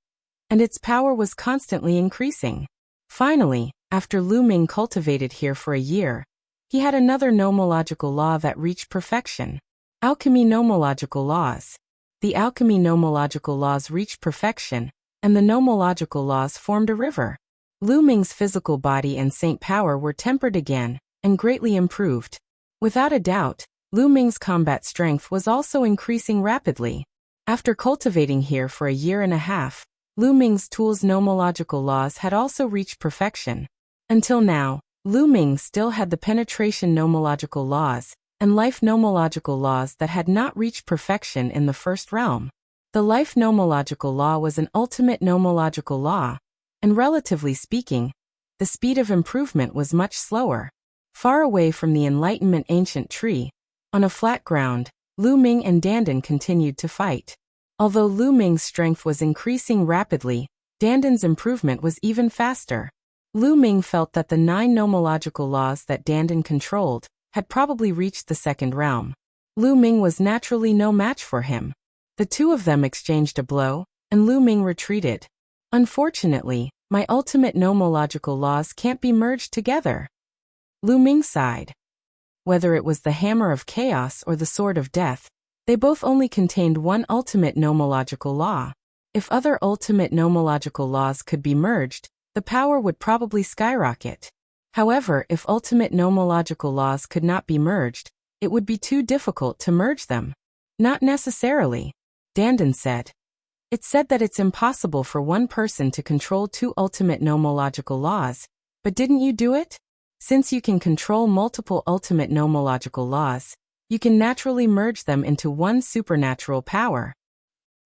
and its power was constantly increasing. Finally, after Lu Ming cultivated here for a year, he had another nomological law that reached perfection. Alchemy nomological laws. The alchemy nomological laws reached perfection, and the nomological laws formed a river. Lu Ming's physical body and saint power were tempered again, and greatly improved. Without a doubt, Lu Ming's combat strength was also increasing rapidly. After cultivating here for a year and a half, Lu Ming's tools nomological laws had also reached perfection. Until now, Lu Ming still had the penetration nomological laws and life nomological laws that had not reached perfection in the first realm. The life nomological law was an ultimate nomological law, and relatively speaking, the speed of improvement was much slower. Far away from the enlightenment ancient tree, on a flat ground, Lu Ming and Dandan continued to fight. Although Lu Ming's strength was increasing rapidly, Dandan's improvement was even faster. Lu Ming felt that the 9 nomological laws that Dandan controlled had probably reached the second realm. Lu Ming was naturally no match for him. The 2 of them exchanged a blow, and Lu Ming retreated. Unfortunately, my ultimate nomological laws can't be merged together. Lu Ming sighed. Whether it was the Hammer of Chaos or the Sword of Death, they both only contained one ultimate nomological law. If other ultimate nomological laws could be merged, the power would probably skyrocket. However, if ultimate nomological laws could not be merged, it would be too difficult to merge them. Not necessarily, Dandan said. It's said that it's impossible for one person to control 2 ultimate nomological laws, but didn't you do it? Since you can control multiple ultimate nomological laws, you can naturally merge them into one supernatural power.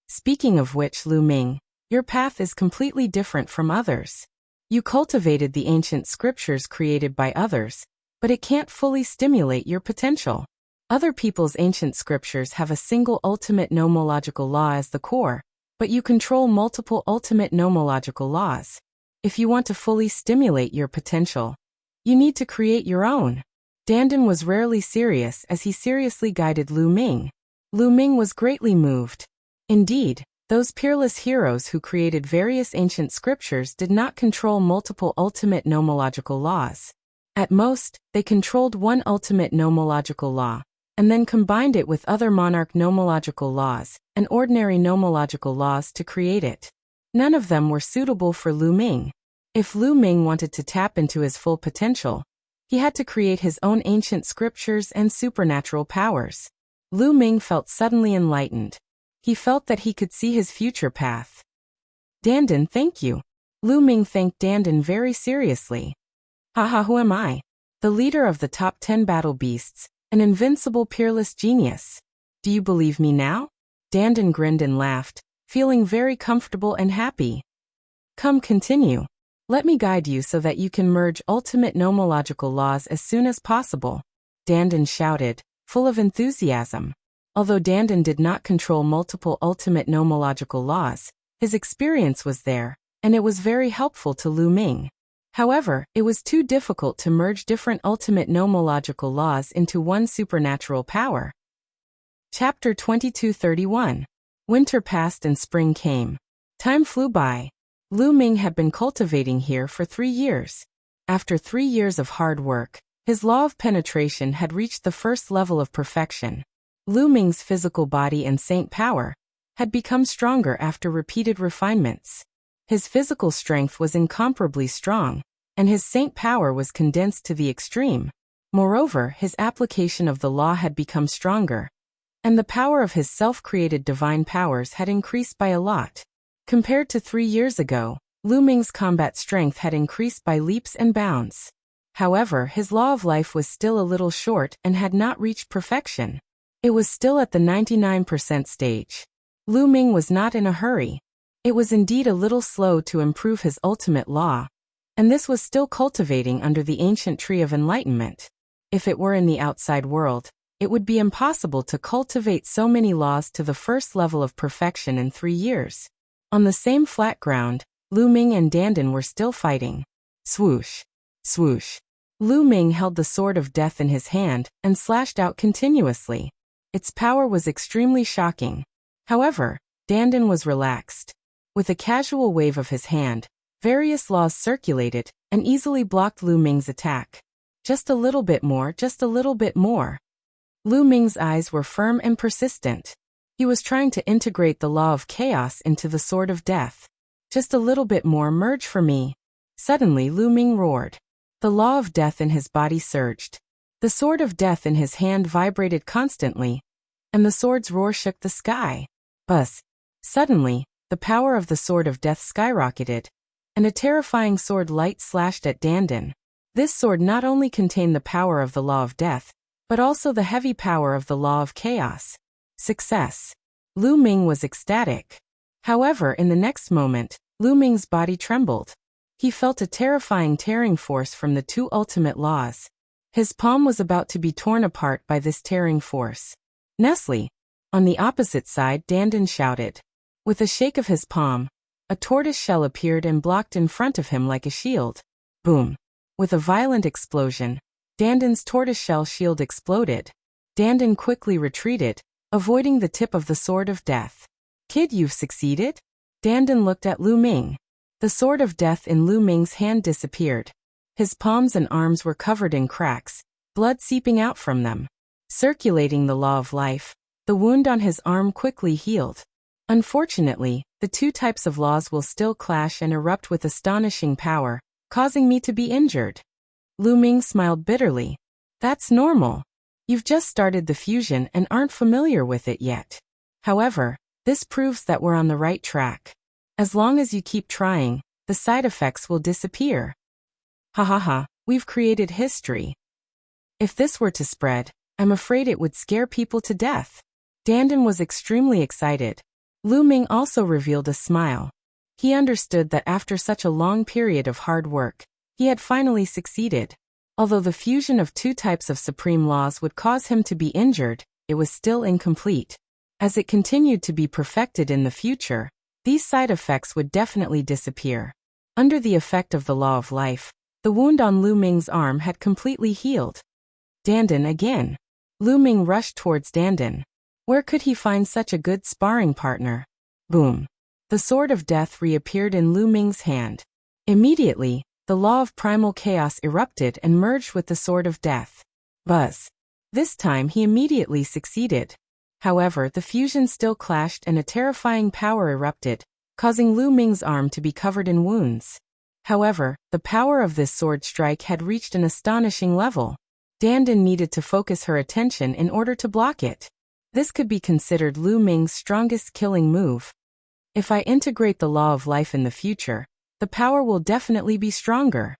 Speaking of which, Lu Ming, your path is completely different from others. You cultivated the ancient scriptures created by others, but it can't fully stimulate your potential. Other people's ancient scriptures have a single ultimate nomological law as the core, but you control multiple ultimate nomological laws. If you want to fully stimulate your potential, you need to create your own. Dandan was rarely serious as he seriously guided Lu Ming. Lu Ming was greatly moved. Indeed, those peerless heroes who created various ancient scriptures did not control multiple ultimate nomological laws. At most, they controlled one ultimate nomological law, and then combined it with other monarch nomological laws and ordinary nomological laws to create it. None of them were suitable for Lu Ming. If Lu Ming wanted to tap into his full potential, he had to create his own ancient scriptures and supernatural powers. Lu Ming felt suddenly enlightened. He felt that he could see his future path. Dandan, thank you. Lu Ming thanked Dandan very seriously. Haha, who am I? The leader of the top 10 battle beasts, an invincible peerless genius. Do you believe me now? Dandan grinned and laughed, feeling very comfortable and happy. Come, continue. Let me guide you so that you can merge ultimate nomological laws as soon as possible. Dandan shouted, full of enthusiasm. Although Dandan did not control multiple ultimate nomological laws, his experience was there, and it was very helpful to Lu Ming. However, it was too difficult to merge different ultimate nomological laws into one supernatural power. Chapter 2231. Winter passed and spring came. Time flew by. Lu Ming had been cultivating here for 3 years. After 3 years of hard work, his law of penetration had reached the first level of perfection. Lu Ming's physical body and saint power had become stronger after repeated refinements. His physical strength was incomparably strong, and his saint power was condensed to the extreme. Moreover, his application of the law had become stronger, and the power of his self-created divine powers had increased by a lot. Compared to 3 years ago, Lu Ming's combat strength had increased by leaps and bounds. However, his law of life was still a little short and had not reached perfection. It was still at the 99% stage. Lu Ming was not in a hurry. It was indeed a little slow to improve his ultimate law, and this was still cultivating under the ancient tree of enlightenment. If it were in the outside world, it would be impossible to cultivate so many laws to the first level of perfection in 3 years. On the same flat ground, Lu Ming and Dandan were still fighting. Swoosh, swoosh. Lu Ming held the sword of death in his hand and slashed out continuously. Its power was extremely shocking. However, Dandan was relaxed. With a casual wave of his hand, various laws circulated and easily blocked Lu Ming's attack. Just a little bit more, just a little bit more. Lu Ming's eyes were firm and persistent. He was trying to integrate the law of chaos into the sword of death. Just a little bit more, merge for me. Suddenly Lu Ming roared. The law of death in his body surged. The sword of death in his hand vibrated constantly, and the sword's roar shook the sky. Buzz. Suddenly, the power of the sword of death skyrocketed, and a terrifying sword light slashed at Dandan. This sword not only contained the power of the law of death, but also the heavy power of the law of chaos. Success. Lu Ming was ecstatic. However, in the next moment, Lu Ming's body trembled. He felt a terrifying tearing force from the 2 ultimate laws. His palm was about to be torn apart by this tearing force. Nestle. On the opposite side, Dandan shouted. With a shake of his palm, a tortoise shell appeared and blocked in front of him like a shield. Boom. With a violent explosion, Dandan's tortoiseshell shield exploded. Dandan quickly retreated, avoiding the tip of the sword of death. Kid, you've succeeded? Dandan looked at Lu Ming. The sword of death in Lu Ming's hand disappeared. His palms and arms were covered in cracks, blood seeping out from them. Circulating the law of life, the wound on his arm quickly healed. Unfortunately, the 2 types of laws will still clash and erupt with astonishing power, causing me to be injured. Lu Ming smiled bitterly. That's normal. You've just started the fusion and aren't familiar with it yet. However, this proves that we're on the right track. As long as you keep trying, the side effects will disappear. Ha ha ha, we've created history. If this were to spread, I'm afraid it would scare people to death. Dandan was extremely excited. Lu Ming also revealed a smile. He understood that after such a long period of hard work, he had finally succeeded. Although the fusion of 2 types of supreme laws would cause him to be injured, it was still incomplete. As it continued to be perfected in the future, these side effects would definitely disappear. Under the effect of the law of life, the wound on Lu Ming's arm had completely healed. Dandan again. Lu Ming rushed towards Dandan. Where could he find such a good sparring partner? Boom. The sword of death reappeared in Lu Ming's hand. Immediately, the law of primal chaos erupted and merged with the sword of death. Buzz. This time he immediately succeeded. However, the fusion still clashed and a terrifying power erupted, causing Lu Ming's arm to be covered in wounds. However, the power of this sword strike had reached an astonishing level. Dandan needed to focus her attention in order to block it. This could be considered Lu Ming's strongest killing move. If I integrate the law of life in the future, the power will definitely be stronger.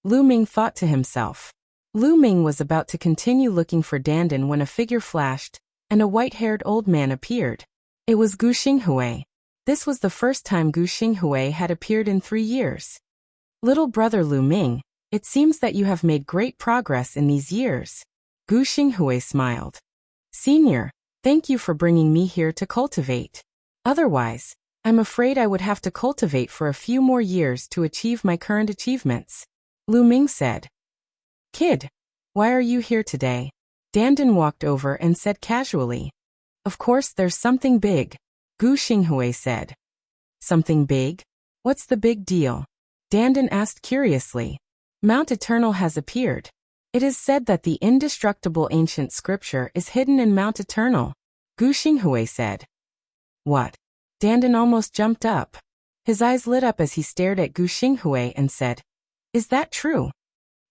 Lu Ming thought to himself. Lu Ming was about to continue looking for Dandan when a figure flashed, and a white-haired old man appeared. It was Gu Xinghui. This was the first time Gu Xinghui had appeared in 3 years. Little brother Lu Ming, it seems that you have made great progress in these years. Gu Xinghui smiled. Senior, thank you for bringing me here to cultivate. Otherwise, I'm afraid I would have to cultivate for a few more years to achieve my current achievements. Lu Ming said. Kid, why are you here today? Dandan walked over and said casually. Of course there's something big. Gu Xinghui said. Something big? What's the big deal? Dandan asked curiously. Mount Eternal has appeared. It is said that the indestructible ancient scripture is hidden in Mount Eternal, Gu Xinghui said. What? Dandan almost jumped up. His eyes lit up as he stared at Gu Xinghui and said, Is that true?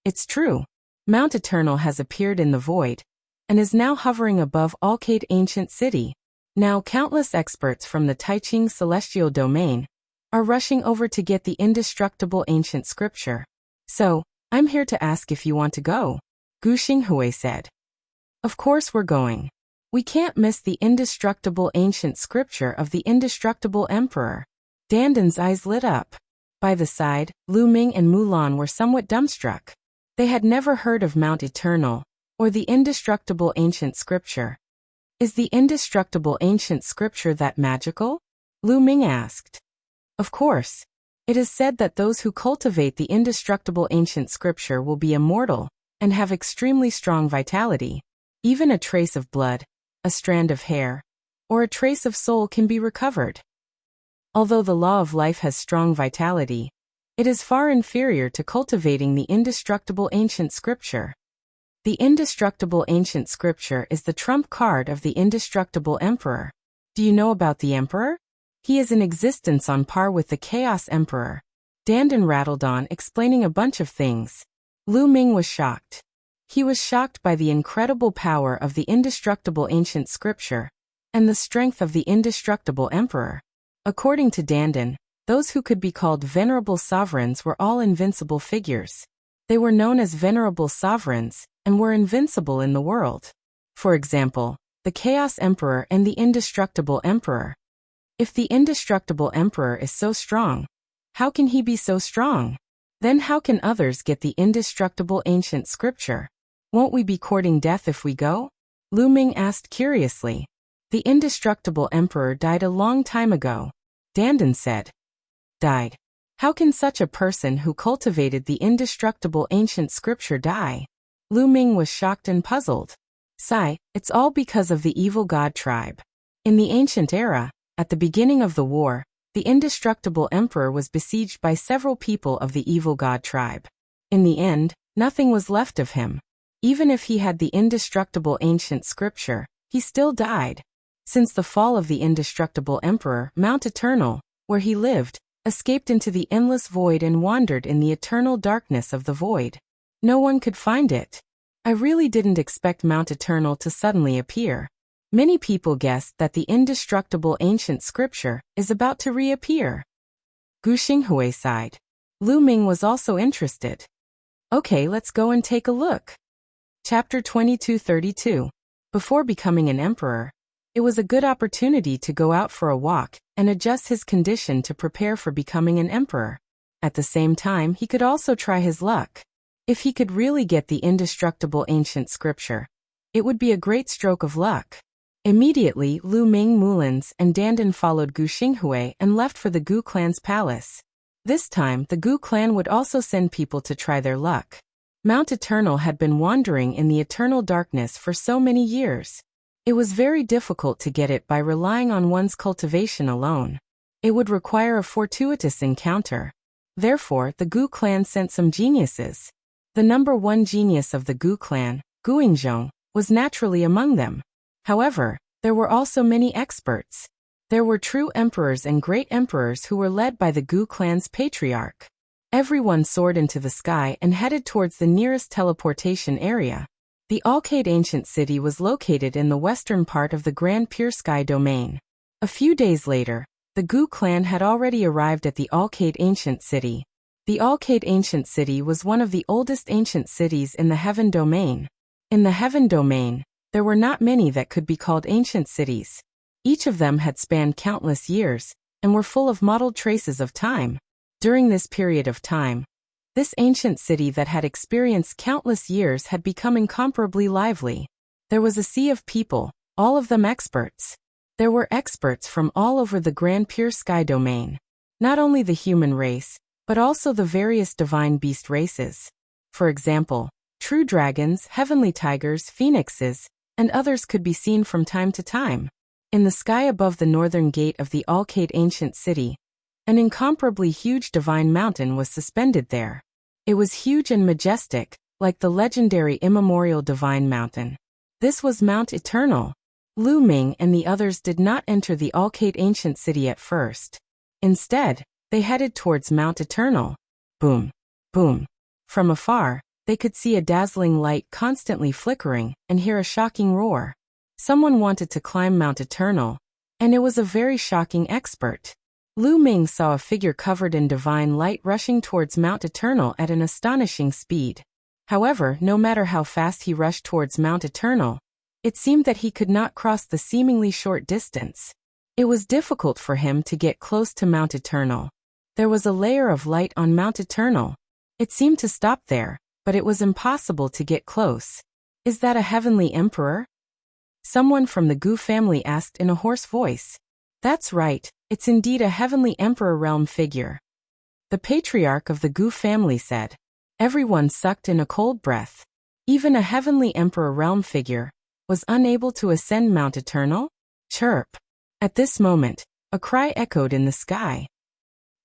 It's true. Mount Eternal has appeared in the void, and is now hovering above Alcade Ancient City. Now countless experts from the Taiching Celestial Domain are rushing over to get the indestructible ancient scripture. So, I'm here to ask if you want to go, Gu Xinghui said. Of course we're going. We can't miss the indestructible ancient scripture of the indestructible emperor. Dandan's eyes lit up. By the side, Lu Ming and Mulan were somewhat dumbstruck. They had never heard of Mount Eternal, or the indestructible ancient scripture. Is the indestructible ancient scripture that magical? Lu Ming asked. Of course. It is said that those who cultivate the indestructible ancient scripture will be immortal, and have extremely strong vitality. Even a trace of blood, a strand of hair, or a trace of soul can be recovered. Although the law of life has strong vitality, it is far inferior to cultivating the indestructible ancient scripture. The indestructible ancient scripture is the trump card of the indestructible emperor. Do you know about the emperor? He is in existence on par with the Chaos Emperor. Dandan rattled on, explaining a bunch of things. Lu Ming was shocked. He was shocked by the incredible power of the indestructible ancient scripture, and the strength of the indestructible emperor. According to Dandan, those who could be called venerable sovereigns were all invincible figures. They were known as venerable sovereigns, and were invincible in the world. For example, the Chaos Emperor and the Indestructible Emperor. If the Indestructible Emperor is so strong, how can he be so strong? Then how can others get the indestructible ancient scripture? Won't we be courting death if we go? Lu Ming asked curiously. The Indestructible Emperor died a long time ago, Dandan said. Died? How can such a person who cultivated the indestructible ancient scripture die? Lu Ming was shocked and puzzled. Sigh, it's all because of the evil god tribe. In the ancient era, at the beginning of the war, the indestructible emperor was besieged by several people of the evil god tribe. In the end, nothing was left of him. Even if he had the indestructible ancient scripture, he still died. Since the fall of the indestructible emperor, Mount Eternal, where he lived, escaped into the endless void and wandered in the eternal darkness of the void. No one could find it. I really didn't expect Mount Eternal to suddenly appear. Many people guessed that the indestructible ancient scripture is about to reappear. Gu Xinghui sighed. Lu Ming was also interested. Okay, let's go and take a look. Chapter 2232. Before becoming an emperor, it was a good opportunity to go out for a walk and adjust his condition to prepare for becoming an emperor. At the same time, he could also try his luck. If he could really get the indestructible ancient scripture, it would be a great stroke of luck. Immediately, Lu Ming, Mulans, and Dandan followed Gu Xinghui and left for the Gu clan's palace. This time, the Gu clan would also send people to try their luck. Mount Eternal had been wandering in the eternal darkness for so many years. It was very difficult to get it by relying on one's cultivation alone. It would require a fortuitous encounter. Therefore, the Gu clan sent some geniuses. The number one genius of the Gu clan, Guingzhong, was naturally among them. However, there were also many experts. There were true emperors and great emperors who were led by the Gu clan's patriarch. Everyone soared into the sky and headed towards the nearest teleportation area. The Alcade Ancient City was located in the western part of the Grand Pure Sky domain. A few days later, the Gu clan had already arrived at the Alcade Ancient City. The Alcade Ancient City was one of the oldest ancient cities in the Heaven domain. In the Heaven domain, there were not many that could be called ancient cities. Each of them had spanned countless years, and were full of mottled traces of time. During this period of time, this ancient city that had experienced countless years had become incomparably lively. There was a sea of people, all of them experts. There were experts from all over the Grand Pure Sky domain. Not only the human race, but also the various divine beast races. For example, true dragons, heavenly tigers, phoenixes, and others could be seen from time to time. In the sky above the northern gate of the Alcate ancient city, an incomparably huge divine mountain was suspended there. It was huge and majestic, like the legendary immemorial divine mountain. This was Mount Eternal. Lu Ming and the others did not enter the Alcate ancient city at first. Instead, they headed towards Mount Eternal. Boom, boom. From afar, they could see a dazzling light constantly flickering and hear a shocking roar. Someone wanted to climb Mount Eternal, and it was a very shocking expert. Lu Ming saw a figure covered in divine light rushing towards Mount Eternal at an astonishing speed. However, no matter how fast he rushed towards Mount Eternal, it seemed that he could not cross the seemingly short distance. It was difficult for him to get close to Mount Eternal. There was a layer of light on Mount Eternal. It seemed to stop there, but it was impossible to get close. Is that a heavenly emperor? Someone from the Gu family asked in a hoarse voice. That's right, it's indeed a heavenly emperor realm figure. The patriarch of the Gu family said. Everyone sucked in a cold breath. Even a heavenly emperor realm figure was unable to ascend Mount Eternal? Chirp. At this moment, a cry echoed in the sky.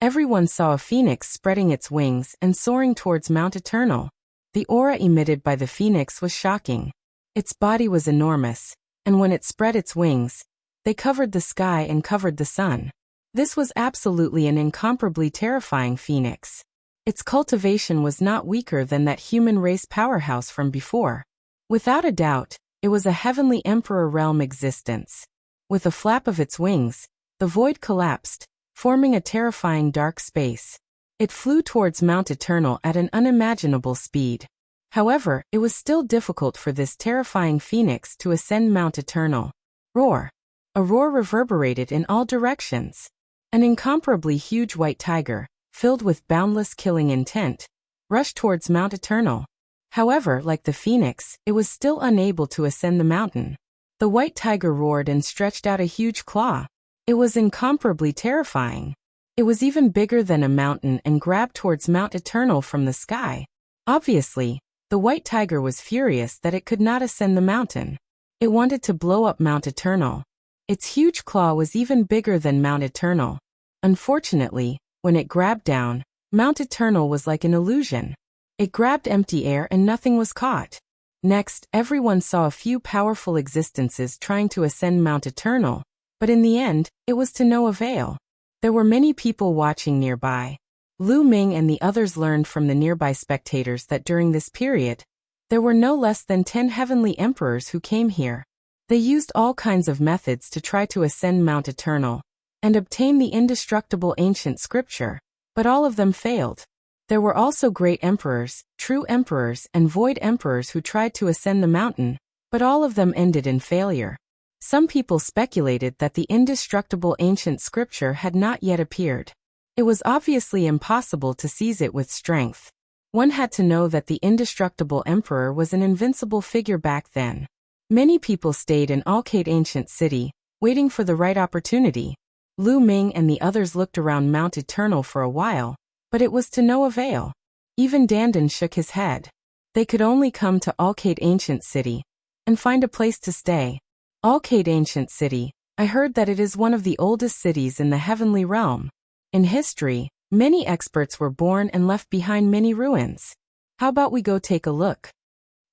Everyone saw a phoenix spreading its wings and soaring towards Mount Eternal. The aura emitted by the phoenix was shocking. Its body was enormous, and when it spread its wings, they covered the sky and covered the sun. This was absolutely an incomparably terrifying phoenix. Its cultivation was not weaker than that human race powerhouse from before. Without a doubt, it was a heavenly emperor realm existence. With a flap of its wings, the void collapsed, forming a terrifying dark space. It flew towards Mount Eternal at an unimaginable speed. However, it was still difficult for this terrifying phoenix to ascend Mount Eternal. Roar! A roar reverberated in all directions. An incomparably huge white tiger, filled with boundless killing intent, rushed towards Mount Eternal. However, like the phoenix, it was still unable to ascend the mountain. The white tiger roared and stretched out a huge claw. It was incomparably terrifying. It was even bigger than a mountain and grabbed towards Mount Eternal from the sky. Obviously, the white tiger was furious that it could not ascend the mountain. It wanted to blow up Mount Eternal. Its huge claw was even bigger than Mount Eternal. Unfortunately, when it grabbed down, Mount Eternal was like an illusion. It grabbed empty air and nothing was caught. Next, everyone saw a few powerful existences trying to ascend Mount Eternal, but in the end, it was to no avail. There were many people watching nearby. Lu Ming and the others learned from the nearby spectators that during this period, there were no less than 10 heavenly emperors who came here. They used all kinds of methods to try to ascend Mount Eternal and obtain the indestructible ancient scripture, but all of them failed. There were also great emperors, true emperors, and void emperors who tried to ascend the mountain, but all of them ended in failure. Some people speculated that the indestructible ancient scripture had not yet appeared. It was obviously impossible to seize it with strength. One had to know that the indestructible emperor was an invincible figure back then. Many people stayed in Alcate ancient city, waiting for the right opportunity. Lu Ming and the others looked around Mount Eternal for a while, but it was to no avail. Even Dandan shook his head. They could only come to Alcate ancient city and find a place to stay. Alcate ancient city, I heard that it is one of the oldest cities in the heavenly realm. In history, many experts were born and left behind many ruins. How about we go take a look?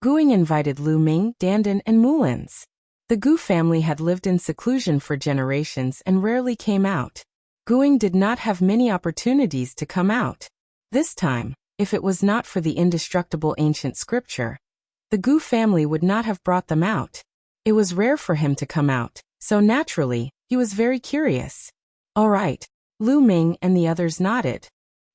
Guing invited Lu Ming, Dandan, and Mulins. The Gu family had lived in seclusion for generations and rarely came out. Guing did not have many opportunities to come out. This time, if it was not for the indestructible ancient scripture, the Gu family would not have brought them out. It was rare for him to come out, so naturally, he was very curious. All right. Lu Ming and the others nodded.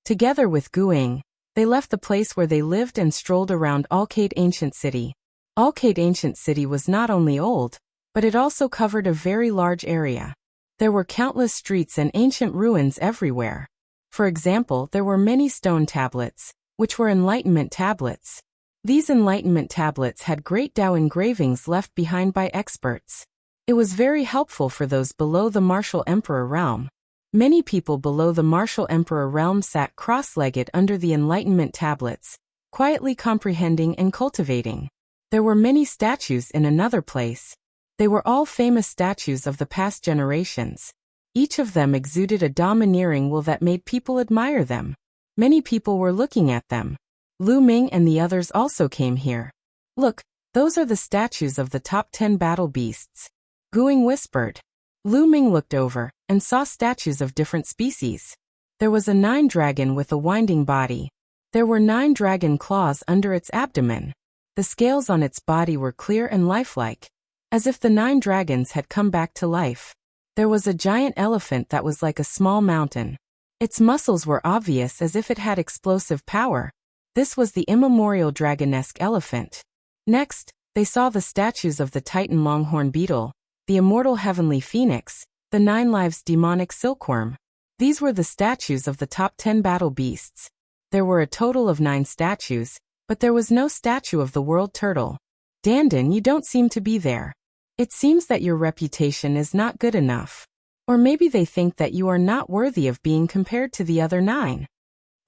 Together with Guing, they left the place where they lived and strolled around Alcate ancient city. Alcate ancient city was not only old, but it also covered a very large area. There were countless streets and ancient ruins everywhere. For example, there were many stone tablets, which were enlightenment tablets. These enlightenment tablets had great Tao engravings left behind by experts. It was very helpful for those below the martial emperor realm. Many people below the martial emperor realm sat cross-legged under the enlightenment tablets, quietly comprehending and cultivating. There were many statues in another place. They were all famous statues of the past generations. Each of them exuded a domineering will that made people admire them. Many people were looking at them. Lu Ming and the others also came here. Look, those are the statues of the top 10 battle beasts. Guing whispered. Lu Ming looked over and saw statues of different species. There was a 9 dragon with a winding body. There were 9 dragon claws under its abdomen. The scales on its body were clear and lifelike, as if the 9 dragons had come back to life. There was a giant elephant that was like a small mountain. Its muscles were obvious as if it had explosive power. This was the immemorial dragonesque elephant. Next, they saw the statues of the Titan longhorn beetle, the immortal heavenly phoenix, the 9 lives demonic silkworm. These were the statues of the top 10 battle beasts. There were a total of 9 statues, but there was no statue of the world turtle. Dandan, you don't seem to be there. It seems that your reputation is not good enough. Or maybe they think that you are not worthy of being compared to the other 9.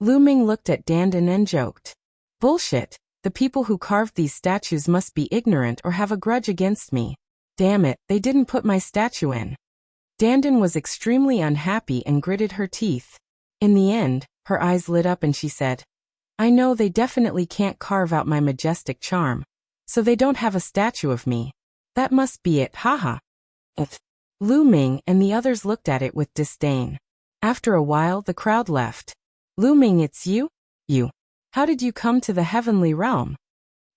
Lu Ming looked at Dandan and joked. Bullshit, the people who carved these statues must be ignorant or have a grudge against me. Damn it, they didn't put my statue in. Dandan was extremely unhappy and gritted her teeth. In the end, her eyes lit up and she said, I know they definitely can't carve out my majestic charm, so they don't have a statue of me. That must be it, haha. Lu Ming and the others looked at it with disdain. After a while the crowd left. Lu Ming, it's you? You. How did you come to the heavenly realm?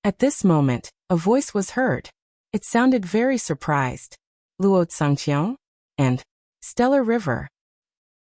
At this moment, a voice was heard. It sounded very surprised. Luo Tsangqiang? And Stellar River.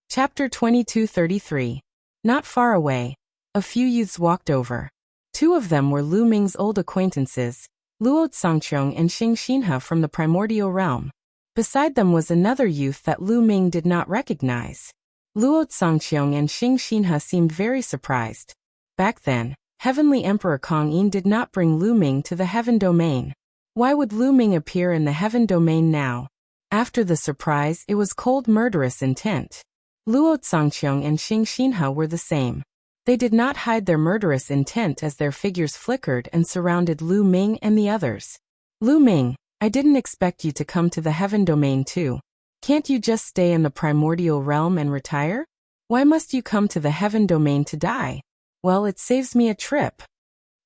Chapter 2233. Not far away, a few youths walked over. 2 of them were Lu Ming's old acquaintances, Luo Tsangqiang and Xing Xinhe from the primordial realm. Beside them was another youth that Lu Ming did not recognize. Luo Tsangqiang and Xing Xinhe seemed very surprised. Back then, Heavenly Emperor Kong Yin did not bring Lu Ming to the heaven domain. Why would Lu Ming appear in the heaven domain now? After the surprise, it was cold murderous intent. Luo Tsangqiang and Xing Xinhe were the same. They did not hide their murderous intent as their figures flickered and surrounded Lu Ming and the others. Lu Ming, I didn't expect you to come to the heaven domain too. Can't you just stay in the primordial realm and retire? Why must you come to the heaven domain to die? Well, it saves me a trip.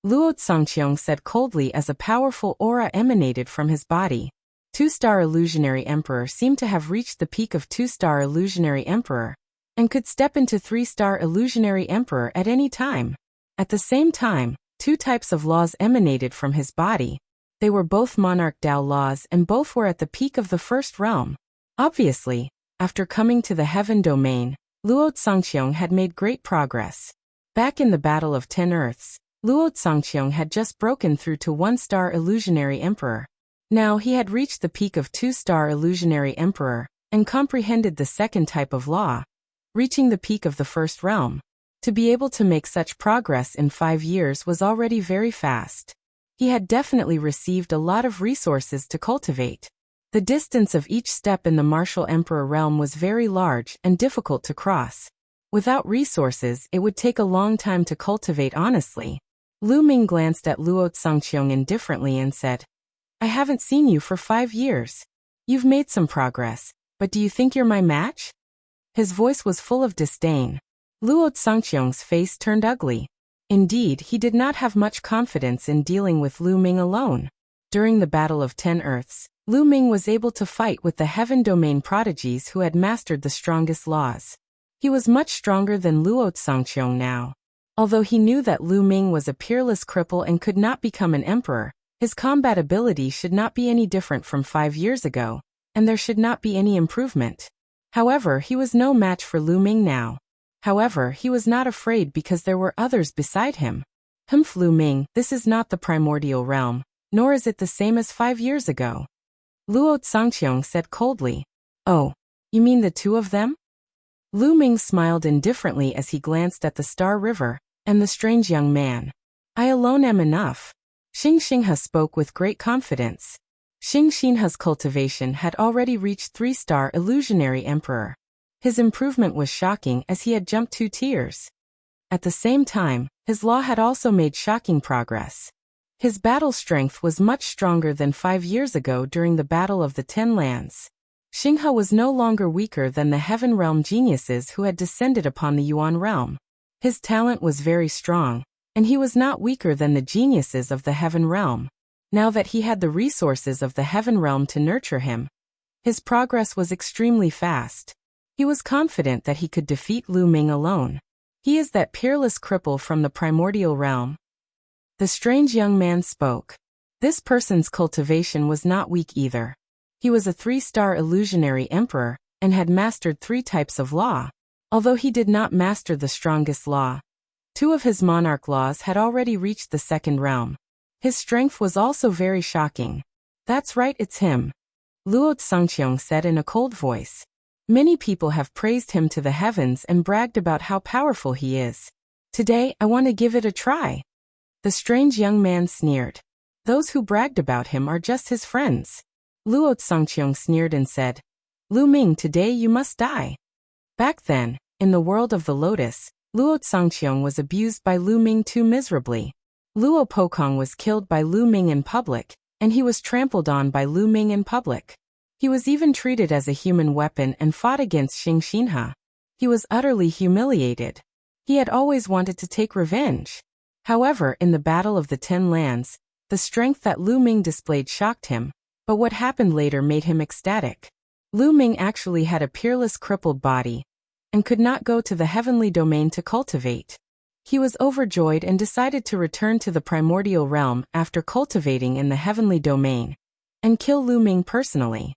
Luo Tsangqiang said coldly as a powerful aura emanated from his body. 2-star illusionary emperor seemed to have reached the peak of 2-star illusionary emperor, and could step into 3-star illusionary emperor at any time. At the same time, 2 types of laws emanated from his body. They were both Monarch Dao laws and both were at the peak of the 1st realm. Obviously, after coming to the heaven domain, Luo Tsangqiang had made great progress. Back in the Battle of 10 Earths, Luo Tsangqiang had just broken through to 1-star illusionary emperor. Now he had reached the peak of 2-star illusionary emperor, and comprehended the 2nd type of law, reaching the peak of the 1st realm. To be able to make such progress in 5 years was already very fast. He had definitely received a lot of resources to cultivate. The distance of each step in the martial emperor realm was very large and difficult to cross. Without resources, it would take a long time to cultivate honestly. Lu Ming glanced at Luo Tsangqiang indifferently and said, I haven't seen you for 5 years. You've made some progress, but do you think you're my match? His voice was full of disdain. Luo Tsangqiang's face turned ugly. Indeed, he did not have much confidence in dealing with Lu Ming alone. During the Battle of 10 Earths, Lu Ming was able to fight with the heaven domain prodigies who had mastered the strongest laws. He was much stronger than Luo Tsangqiang now. Although he knew that Lu Ming was a peerless cripple and could not become an emperor, his combat ability should not be any different from 5 years ago, and there should not be any improvement. However, he was no match for Lu Ming now. However, he was not afraid because there were others beside him. Humph, Lu Ming, this is not the primordial realm, nor is it the same as 5 years ago. Luo Tsangqiang said coldly. Oh, you mean the 2 of them? Lu Ming smiled indifferently as he glanced at the Star River and the strange young man. I alone am enough. Xing Xinhe spoke with great confidence. Xing Xinhe's cultivation had already reached 3-star illusionary emperor. His improvement was shocking as he had jumped 2 tiers. At the same time, his law had also made shocking progress. His battle strength was much stronger than 5 years ago during the Battle of the Ten Lands. Xinghe was no longer weaker than the Heaven Realm geniuses who had descended upon the Yuan realm. His talent was very strong, and he was not weaker than the geniuses of the Heaven Realm. Now that he had the resources of the Heaven Realm to nurture him, his progress was extremely fast. He was confident that he could defeat Lu Ming alone. He is that peerless cripple from the primordial realm. The strange young man spoke. This person's cultivation was not weak either. He was a 3-star illusionary emperor, and had mastered 3 types of law. Although he did not master the strongest law, 2 of his monarch laws had already reached the 2nd realm. His strength was also very shocking. That's right, it's him, Luo Tsangqiong said in a cold voice. Many people have praised him to the heavens and bragged about how powerful he is. Today, I want to give it a try. The strange young man sneered. Those who bragged about him are just his friends. Luo Tsangqiong sneered and said, Lu Ming, today you must die. Back then, in the world of the lotus, Luo Tsangqiong was abused by Lu Ming too miserably. Luo Pokong was killed by Lu Ming in public, and he was trampled on by Lu Ming in public. He was even treated as a human weapon and fought against Xing Xinhe. He was utterly humiliated. He had always wanted to take revenge. However, in the Battle of the Ten Lands, the strength that Lu Ming displayed shocked him, but what happened later made him ecstatic. Lu Ming actually had a peerless crippled body, and could not go to the heavenly domain to cultivate. He was overjoyed and decided to return to the primordial realm after cultivating in the heavenly domain, and kill Lu Ming personally.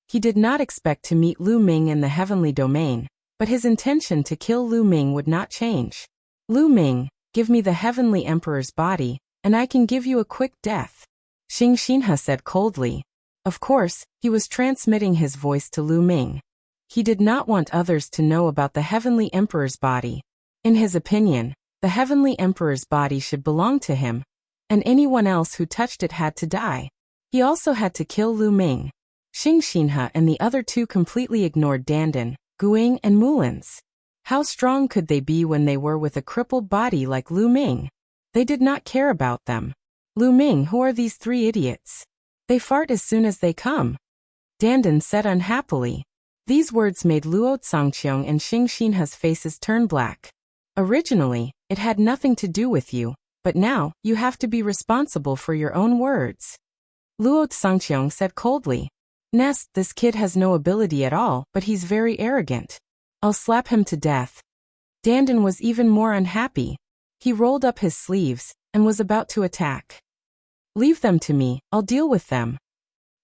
He did not expect to meet Lu Ming in the heavenly domain, but his intention to kill Lu Ming would not change. Lu Ming, give me the heavenly emperor's body, and I can give you a quick death, Xing Xinhe said coldly. Of course, he was transmitting his voice to Lu Ming. He did not want others to know about the heavenly emperor's body. In his opinion, the heavenly emperor's body should belong to him, and anyone else who touched it had to die. He also had to kill Lu Ming. Xing Xinhe and the other 2 completely ignored Dandan, Guing and Mulins. How strong could they be when they were with a crippled body like Lu Ming? They did not care about them. Lu Ming, who are these 3 idiots? They fart as soon as they come, Dandan said unhappily. These words made Luo Tsangqiong and Xing Xinhe's faces turn black. Originally, it had nothing to do with you, but now, you have to be responsible for your own words, Luo Tsangqiong said coldly. Nest, this kid has no ability at all, but he's very arrogant. I'll slap him to death. Dandan was even more unhappy. He rolled up his sleeves, and was about to attack. Leave them to me, I'll deal with them.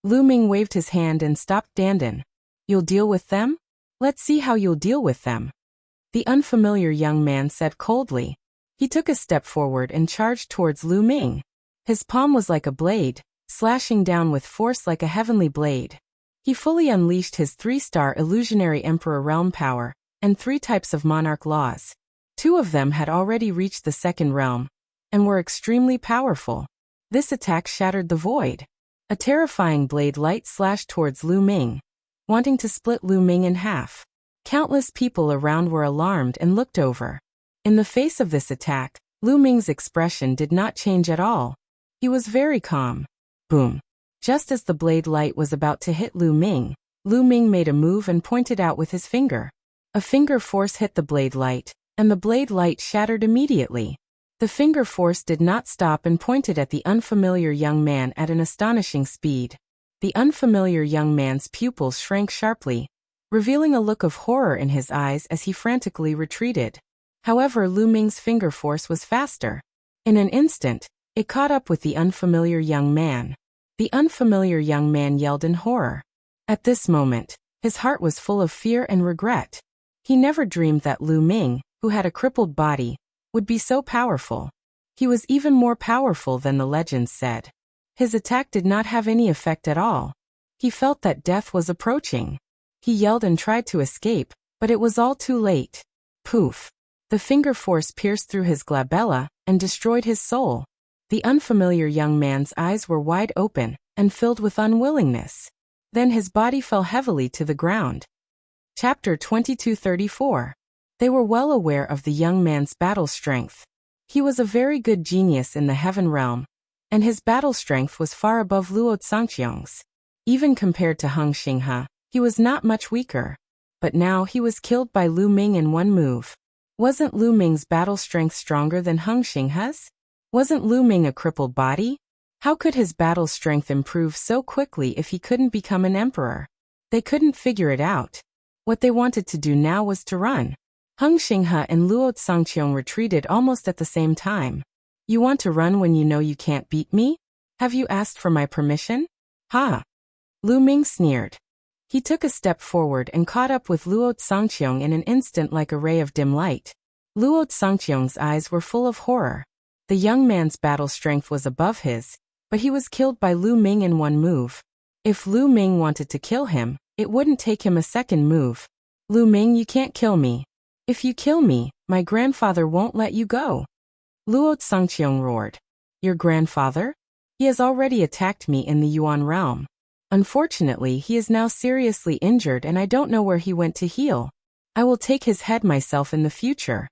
Lu Ming waved his hand and stopped Dandan. You'll deal with them? Let's see how you'll deal with them, the unfamiliar young man said coldly. He took a step forward and charged towards Lu Ming. His palm was like a blade, slashing down with force like a heavenly blade. He fully unleashed his 3-star illusionary emperor realm power, and 3 types of monarch laws. 2 of them had already reached the 2nd realm, and were extremely powerful. This attack shattered the void. A terrifying blade light slashed towards Lu Ming, wanting to split Lu Ming in half. Countless people around were alarmed and looked over. In the face of this attack, Lu Ming's expression did not change at all. He was very calm. Boom. Just as the blade light was about to hit Lu Ming made a move and pointed out with his finger. A finger force hit the blade light, and the blade light shattered immediately. The finger force did not stop and pointed at the unfamiliar young man at an astonishing speed. The unfamiliar young man's pupils shrank sharply, revealing a look of horror in his eyes as he frantically retreated. However, Lu Ming's finger force was faster. In an instant, it caught up with the unfamiliar young man. The unfamiliar young man yelled in horror. At this moment, his heart was full of fear and regret. He never dreamed that Lu Ming, who had a crippled body, would be so powerful. He was even more powerful than the legends said. His attack did not have any effect at all. He felt that death was approaching. He yelled and tried to escape, but it was all too late. Poof. The finger force pierced through his glabella and destroyed his soul. The unfamiliar young man's eyes were wide open and filled with unwillingness. Then his body fell heavily to the ground. Chapter 2234. They were well aware of the young man's battle strength. He was a very good genius in the heaven realm, and his battle strength was far above Luo Zhangqiang's. Even compared to Heng Xinghe, he was not much weaker. But now he was killed by Lu Ming in one move. Wasn't Lu Ming's battle strength stronger than Heng Xinghe's? Wasn't Lu Ming a crippled body? How could his battle strength improve so quickly if he couldn't become an emperor? They couldn't figure it out. What they wanted to do now was to run. Heng Xinghe and Luo Zhangqiang retreated almost at the same time. You want to run when you know you can't beat me? Have you asked for my permission? Ha! Lu Ming sneered. He took a step forward and caught up with Luo Zhangqiang in an instant like a ray of dim light. Luo Zhangqiang's eyes were full of horror. The young man's battle strength was above his, but he was killed by Lu Ming in one move. If Lu Ming wanted to kill him, it wouldn't take him a second move. Lu Ming, you can't kill me. If you kill me, my grandfather won't let you go. Luo Zhangqiang roared. Your grandfather? He has already attacked me in the Yuan realm. Unfortunately, he is now seriously injured and I don't know where he went to heal. I will take his head myself in the future.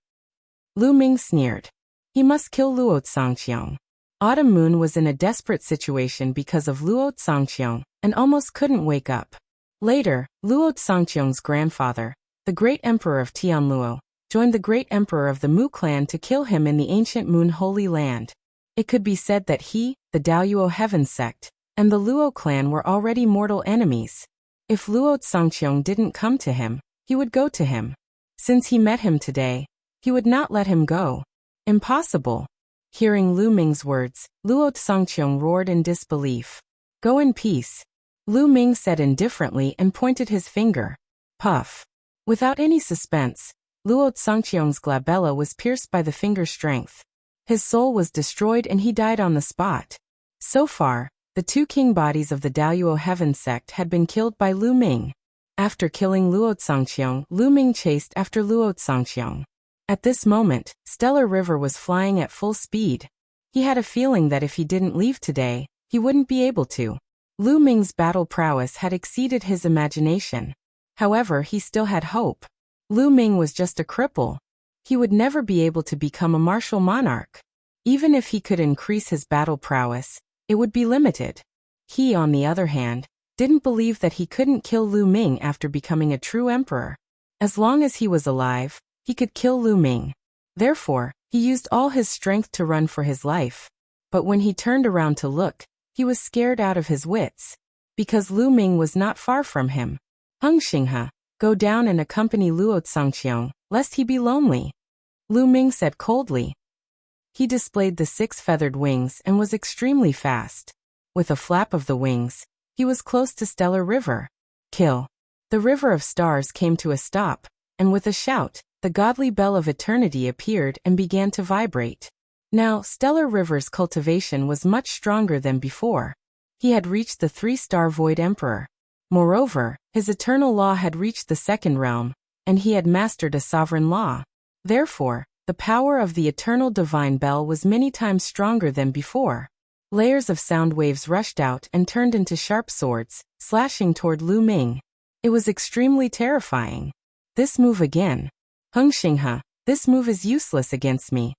Lu Ming sneered. He must kill Luo Zhangqiang. Autumn Moon was in a desperate situation because of Luo Zhangqiang and almost couldn't wake up. Later, Luo Zhangqiang's grandfather, the great emperor of Tianluo, joined the great emperor of the Mu clan to kill him in the ancient Moon Holy Land. It could be said that he, the Daoyuo Heaven sect, and the Luo clan were already mortal enemies. If Luo Zhangqiang didn't come to him, he would go to him. Since he met him today, he would not let him go. Impossible. Hearing Lu Ming's words, Luo Zhangqiang roared in disbelief. Go in peace. Lu Ming said indifferently and pointed his finger. Puff. Without any suspense, Luo Zhangqiang's glabella was pierced by the finger's strength. His soul was destroyed and he died on the spot. So far, the two king bodies of the Daoyuo Heaven sect had been killed by Lu Ming. After killing Luo Zhangqiang, Lu Ming chased after Luo Zhangqiang. At this moment, Stellar River was flying at full speed. He had a feeling that if he didn't leave today, he wouldn't be able to. Lu Ming's battle prowess had exceeded his imagination. However, he still had hope. Lu Ming was just a cripple. He would never be able to become a martial monarch. Even if he could increase his battle prowess, it would be limited. He, on the other hand, didn't believe that he couldn't kill Lu Ming after becoming a true emperor. As long as he was alive, he could kill Lu Ming. Therefore, he used all his strength to run for his life. But when he turned around to look, he was scared out of his wits. Because Lu Ming was not far from him. Heng Xinghe, go down and accompany Luo Zhangqiang, lest he be lonely. Lu Ming said coldly. He displayed the 6 feathered wings and was extremely fast. With a flap of the wings, he was close to Stellar River. Kill. The River of Stars came to a stop, and with a shout, the godly bell of eternity appeared and began to vibrate. Now, Stellar River's cultivation was much stronger than before. He had reached the 3-star Void Emperor. Moreover, his eternal law had reached the 2nd realm, and he had mastered a sovereign law. Therefore, the power of the eternal divine bell was many times stronger than before. Layers of sound waves rushed out and turned into sharp swords, slashing toward Lu Ming. It was extremely terrifying. This move again. Heng Xinghe, this move is useless against me.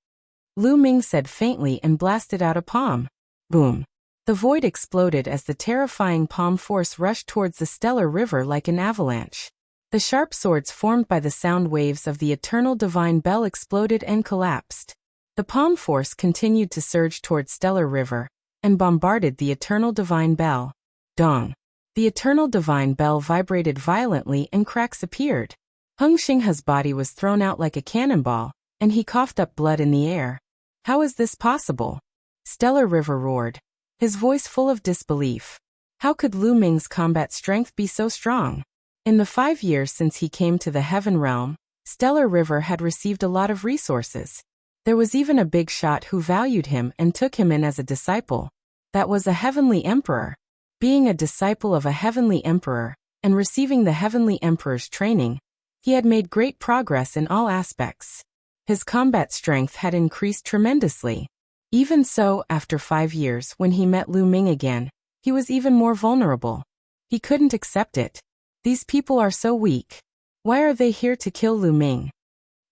Lu Ming said faintly and blasted out a palm. Boom. The void exploded as the terrifying palm force rushed towards the Stellar River like an avalanche. The sharp swords formed by the sound waves of the eternal divine bell exploded and collapsed. The palm force continued to surge towards Stellar River and bombarded the eternal divine bell. Dong. The eternal divine bell vibrated violently and cracks appeared. Heng Xinghe's body was thrown out like a cannonball, and he coughed up blood in the air. How is this possible? Stellar River roared, his voice full of disbelief. How could Lu Ming's combat strength be so strong? In the 5 years since he came to the Heaven Realm, Stellar River had received a lot of resources. There was even a big shot who valued him and took him in as a disciple. That was a heavenly emperor. Being a disciple of a heavenly emperor, and receiving the heavenly emperor's training, he had made great progress in all aspects. His combat strength had increased tremendously. Even so, after 5 years when he met Lu Ming again, he was even more vulnerable. He couldn't accept it. These people are so weak. Why are they here to kill Lu Ming?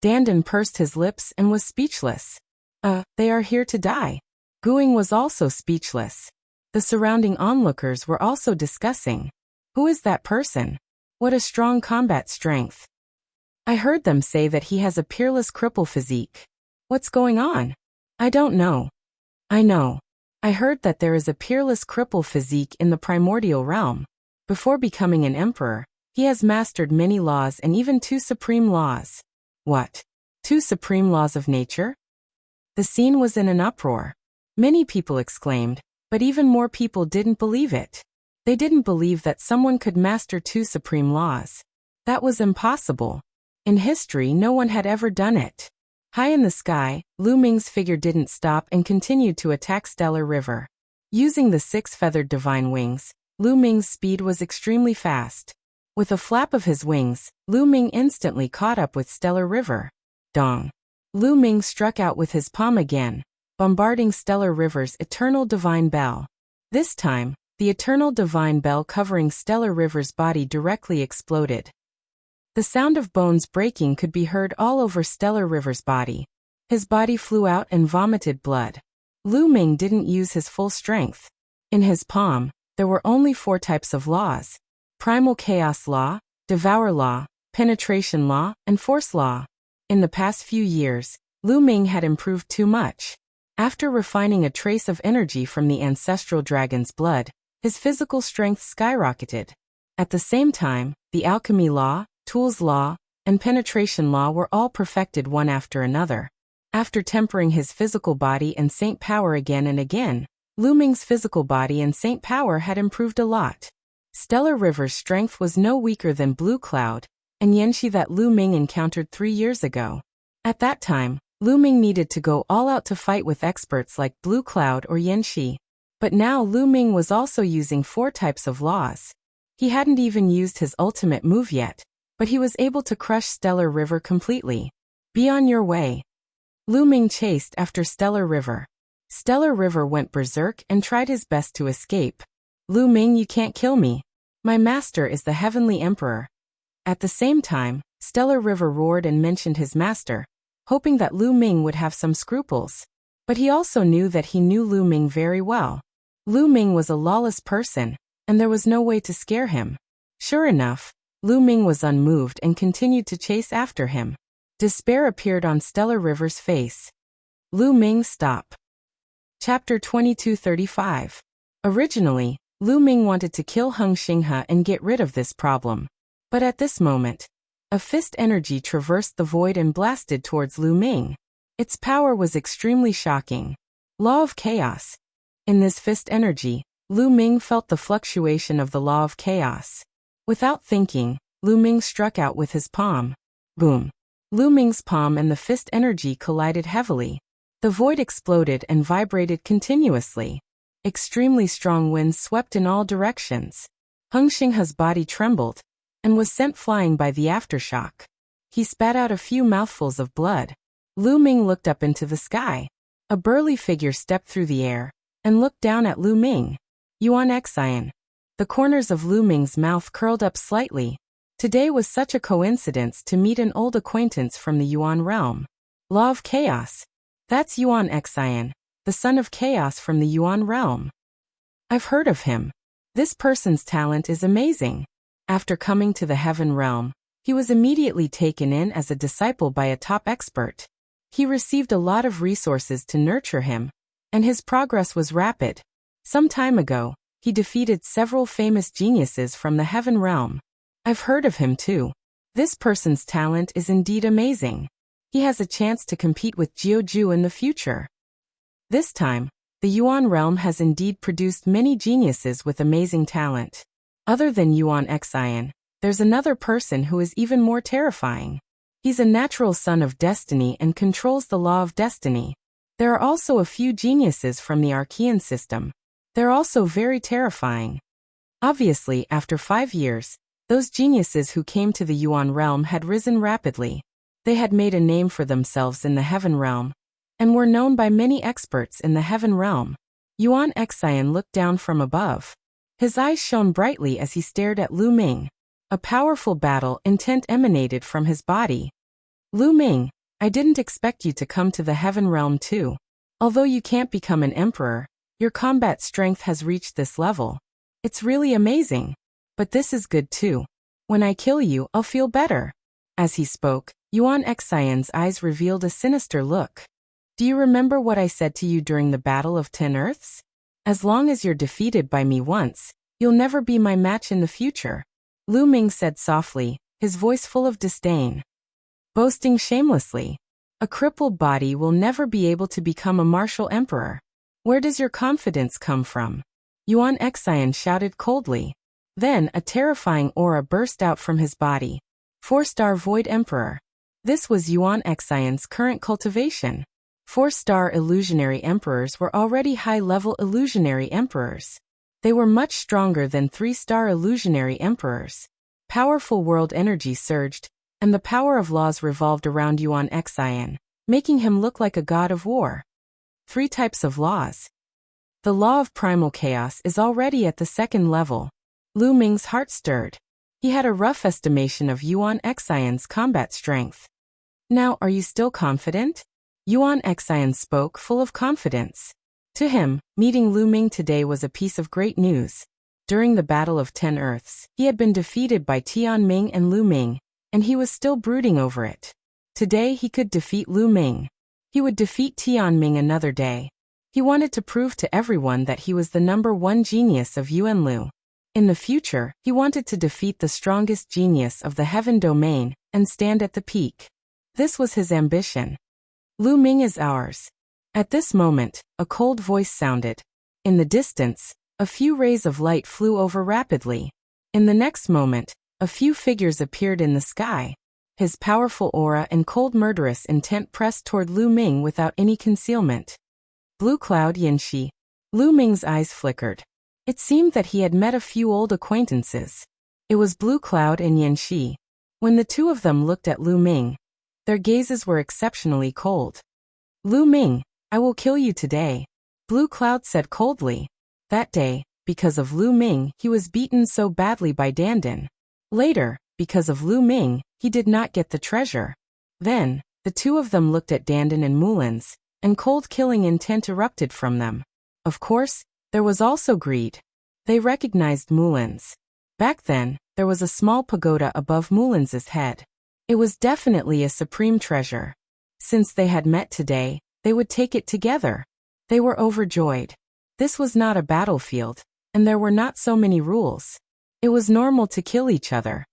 Dandan pursed his lips and was speechless. They are here to die. Guing was also speechless. The surrounding onlookers were also discussing. Who is that person? What a strong combat strength. I heard them say that he has a peerless cripple physique. What's going on? I don't know. I know. I heard that there is a peerless cripple physique in the primordial realm. Before becoming an emperor, he has mastered many laws and even 2 supreme laws. What? 2 supreme laws of nature? The scene was in an uproar. Many people exclaimed, but even more people didn't believe it. They didn't believe that someone could master 2 supreme laws. That was impossible. In history, no one had ever done it. High in the sky, Lu Ming's figure didn't stop and continued to attack Stellar River. Using the 6 feathered divine wings, Lu Ming's speed was extremely fast. With a flap of his wings, Lu Ming instantly caught up with Stellar River. Dong! Lu Ming struck out with his palm again, bombarding Stellar River's eternal divine bell. This time, the eternal divine bell covering Stellar River's body directly exploded. The sound of bones breaking could be heard all over Stellar River's body. His body flew out and vomited blood. Lu Ming didn't use his full strength. In his palm, there were only 4 types of laws: Primal Chaos Law, Devour Law, Penetration Law, and Force Law. In the past few years, Lu Ming had improved too much. After refining a trace of energy from the ancestral dragon's blood, his physical strength skyrocketed. At the same time, the Alchemy Law, Tools Law, and Penetration Law were all perfected one after another. After tempering his physical body and saint power again and again, Lu Ming's physical body and saint power had improved a lot. Stellar River's strength was no weaker than Blue Cloud and Yanxi that Lu Ming encountered 3 years ago. At that time, Lu Ming needed to go all out to fight with experts like Blue Cloud or Yanxi. But now Lu Ming was also using 4 types of laws. He hadn't even used his ultimate move yet, but he was able to crush Stellar River completely. Be on your way. Lu Ming chased after Stellar River. Stellar River went berserk and tried his best to escape. Lu Ming, you can't kill me. My master is the Heavenly Emperor. At the same time, Stellar River roared and mentioned his master, hoping that Lu Ming would have some scruples. But he also knew that he knew Lu Ming very well. Lu Ming was a lawless person, and there was no way to scare him. Sure enough, Lu Ming was unmoved and continued to chase after him. Despair appeared on Stellar River's face. Lu Ming, stop. Chapter 2235. Originally, Lu Ming wanted to kill Heng Xinghe and get rid of this problem. But at this moment, a fist energy traversed the void and blasted towards Lu Ming. Its power was extremely shocking. Law of Chaos. In this fist energy, Lu Ming felt the fluctuation of the law of chaos. Without thinking, Lu Ming struck out with his palm. Boom! Lu Ming's palm and the fist energy collided heavily. The void exploded and vibrated continuously. Extremely strong winds swept in all directions. Heng Xinghe's body trembled and was sent flying by the aftershock. He spat out a few mouthfuls of blood. Lu Ming looked up into the sky. A burly figure stepped through the air and looked down at Lu Ming. Yuan Xian. The corners of Lu Ming's mouth curled up slightly. Today was such a coincidence to meet an old acquaintance from the Yuan realm. Law of Chaos. That's Yuan Xian, the son of chaos from the Yuan realm. I've heard of him. This person's talent is amazing. After coming to the Heaven realm, he was immediately taken in as a disciple by a top expert. He received a lot of resources to nurture him, and his progress was rapid. Some time ago, he defeated several famous geniuses from the Heaven realm. I've heard of him too. This person's talent is indeed amazing. He has a chance to compete with Jiu in the future. This time, the Yuan realm has indeed produced many geniuses with amazing talent. Other than Yuan Xian, there's another person who is even more terrifying. He's a natural son of destiny and controls the law of destiny. There are also a few geniuses from the Archean system. They're also very terrifying. Obviously, after 5 years, those geniuses who came to the Yuan realm had risen rapidly. They had made a name for themselves in the Heaven realm, and were known by many experts in the Heaven realm. Yuan Xian looked down from above. His eyes shone brightly as he stared at Lu Ming. A powerful battle intent emanated from his body. Lu Ming, I didn't expect you to come to the Heaven realm too. Although you can't become an emperor, your combat strength has reached this level. It's really amazing. But this is good too. When I kill you, I'll feel better. As he spoke, Yuan Xian's eyes revealed a sinister look. Do you remember what I said to you during the Battle of 10 Earths? As long as you're defeated by me once, you'll never be my match in the future. Lu Ming said softly, his voice full of disdain. Boasting shamelessly. A crippled body will never be able to become a martial emperor. Where does your confidence come from? Yuan Xian shouted coldly. Then a terrifying aura burst out from his body. 4-star Void Emperor. This was Yuan Xian's current cultivation. 4-star illusionary emperors were already high-level illusionary emperors. They were much stronger than 3-star illusionary emperors. Powerful world energy surged, and the power of laws revolved around Yuan Xian, making him look like a god of war. 3 types of laws. The law of primal chaos is already at the 2nd level. Lu Ming's heart stirred. He had a rough estimation of Yuan Xian's combat strength. Now, are you still confident? Yuan Xian spoke full of confidence. To him, meeting Lu Ming today was a piece of great news. During the Battle of 10 Earths, he had been defeated by Tian Ming and Lu Ming, and he was still brooding over it. Today he could defeat Lu Ming. He would defeat Tian Ming another day. He wanted to prove to everyone that he was the #1 genius of Yuanlu. In the future, he wanted to defeat the strongest genius of the Heaven Domain and stand at the peak. This was his ambition. Lu Ming is ours. At this moment, a cold voice sounded. In the distance, a few rays of light flew over rapidly. In the next moment, a few figures appeared in the sky. His powerful aura and cold murderous intent pressed toward Lu Ming without any concealment. Blue Cloud Yanxi. Lu Ming's eyes flickered. It seemed that he had met a few old acquaintances. It was Blue Cloud and Yanxi. When the two of them looked at Lu Ming, their gazes were exceptionally cold. Lu Ming, I will kill you today. Blue Cloud said coldly. That day, because of Lu Ming, he was beaten so badly by Dandan. Later, because of Lu Ming, he did not get the treasure. Then, the two of them looked at Dandan and Mullins, and cold killing intent erupted from them. Of course, there was also greed. They recognized Mullins. Back then, there was a small pagoda above Mullins's head. It was definitely a supreme treasure. Since they had met today, they would take it together. They were overjoyed. This was not a battlefield, and there were not so many rules. It was normal to kill each other.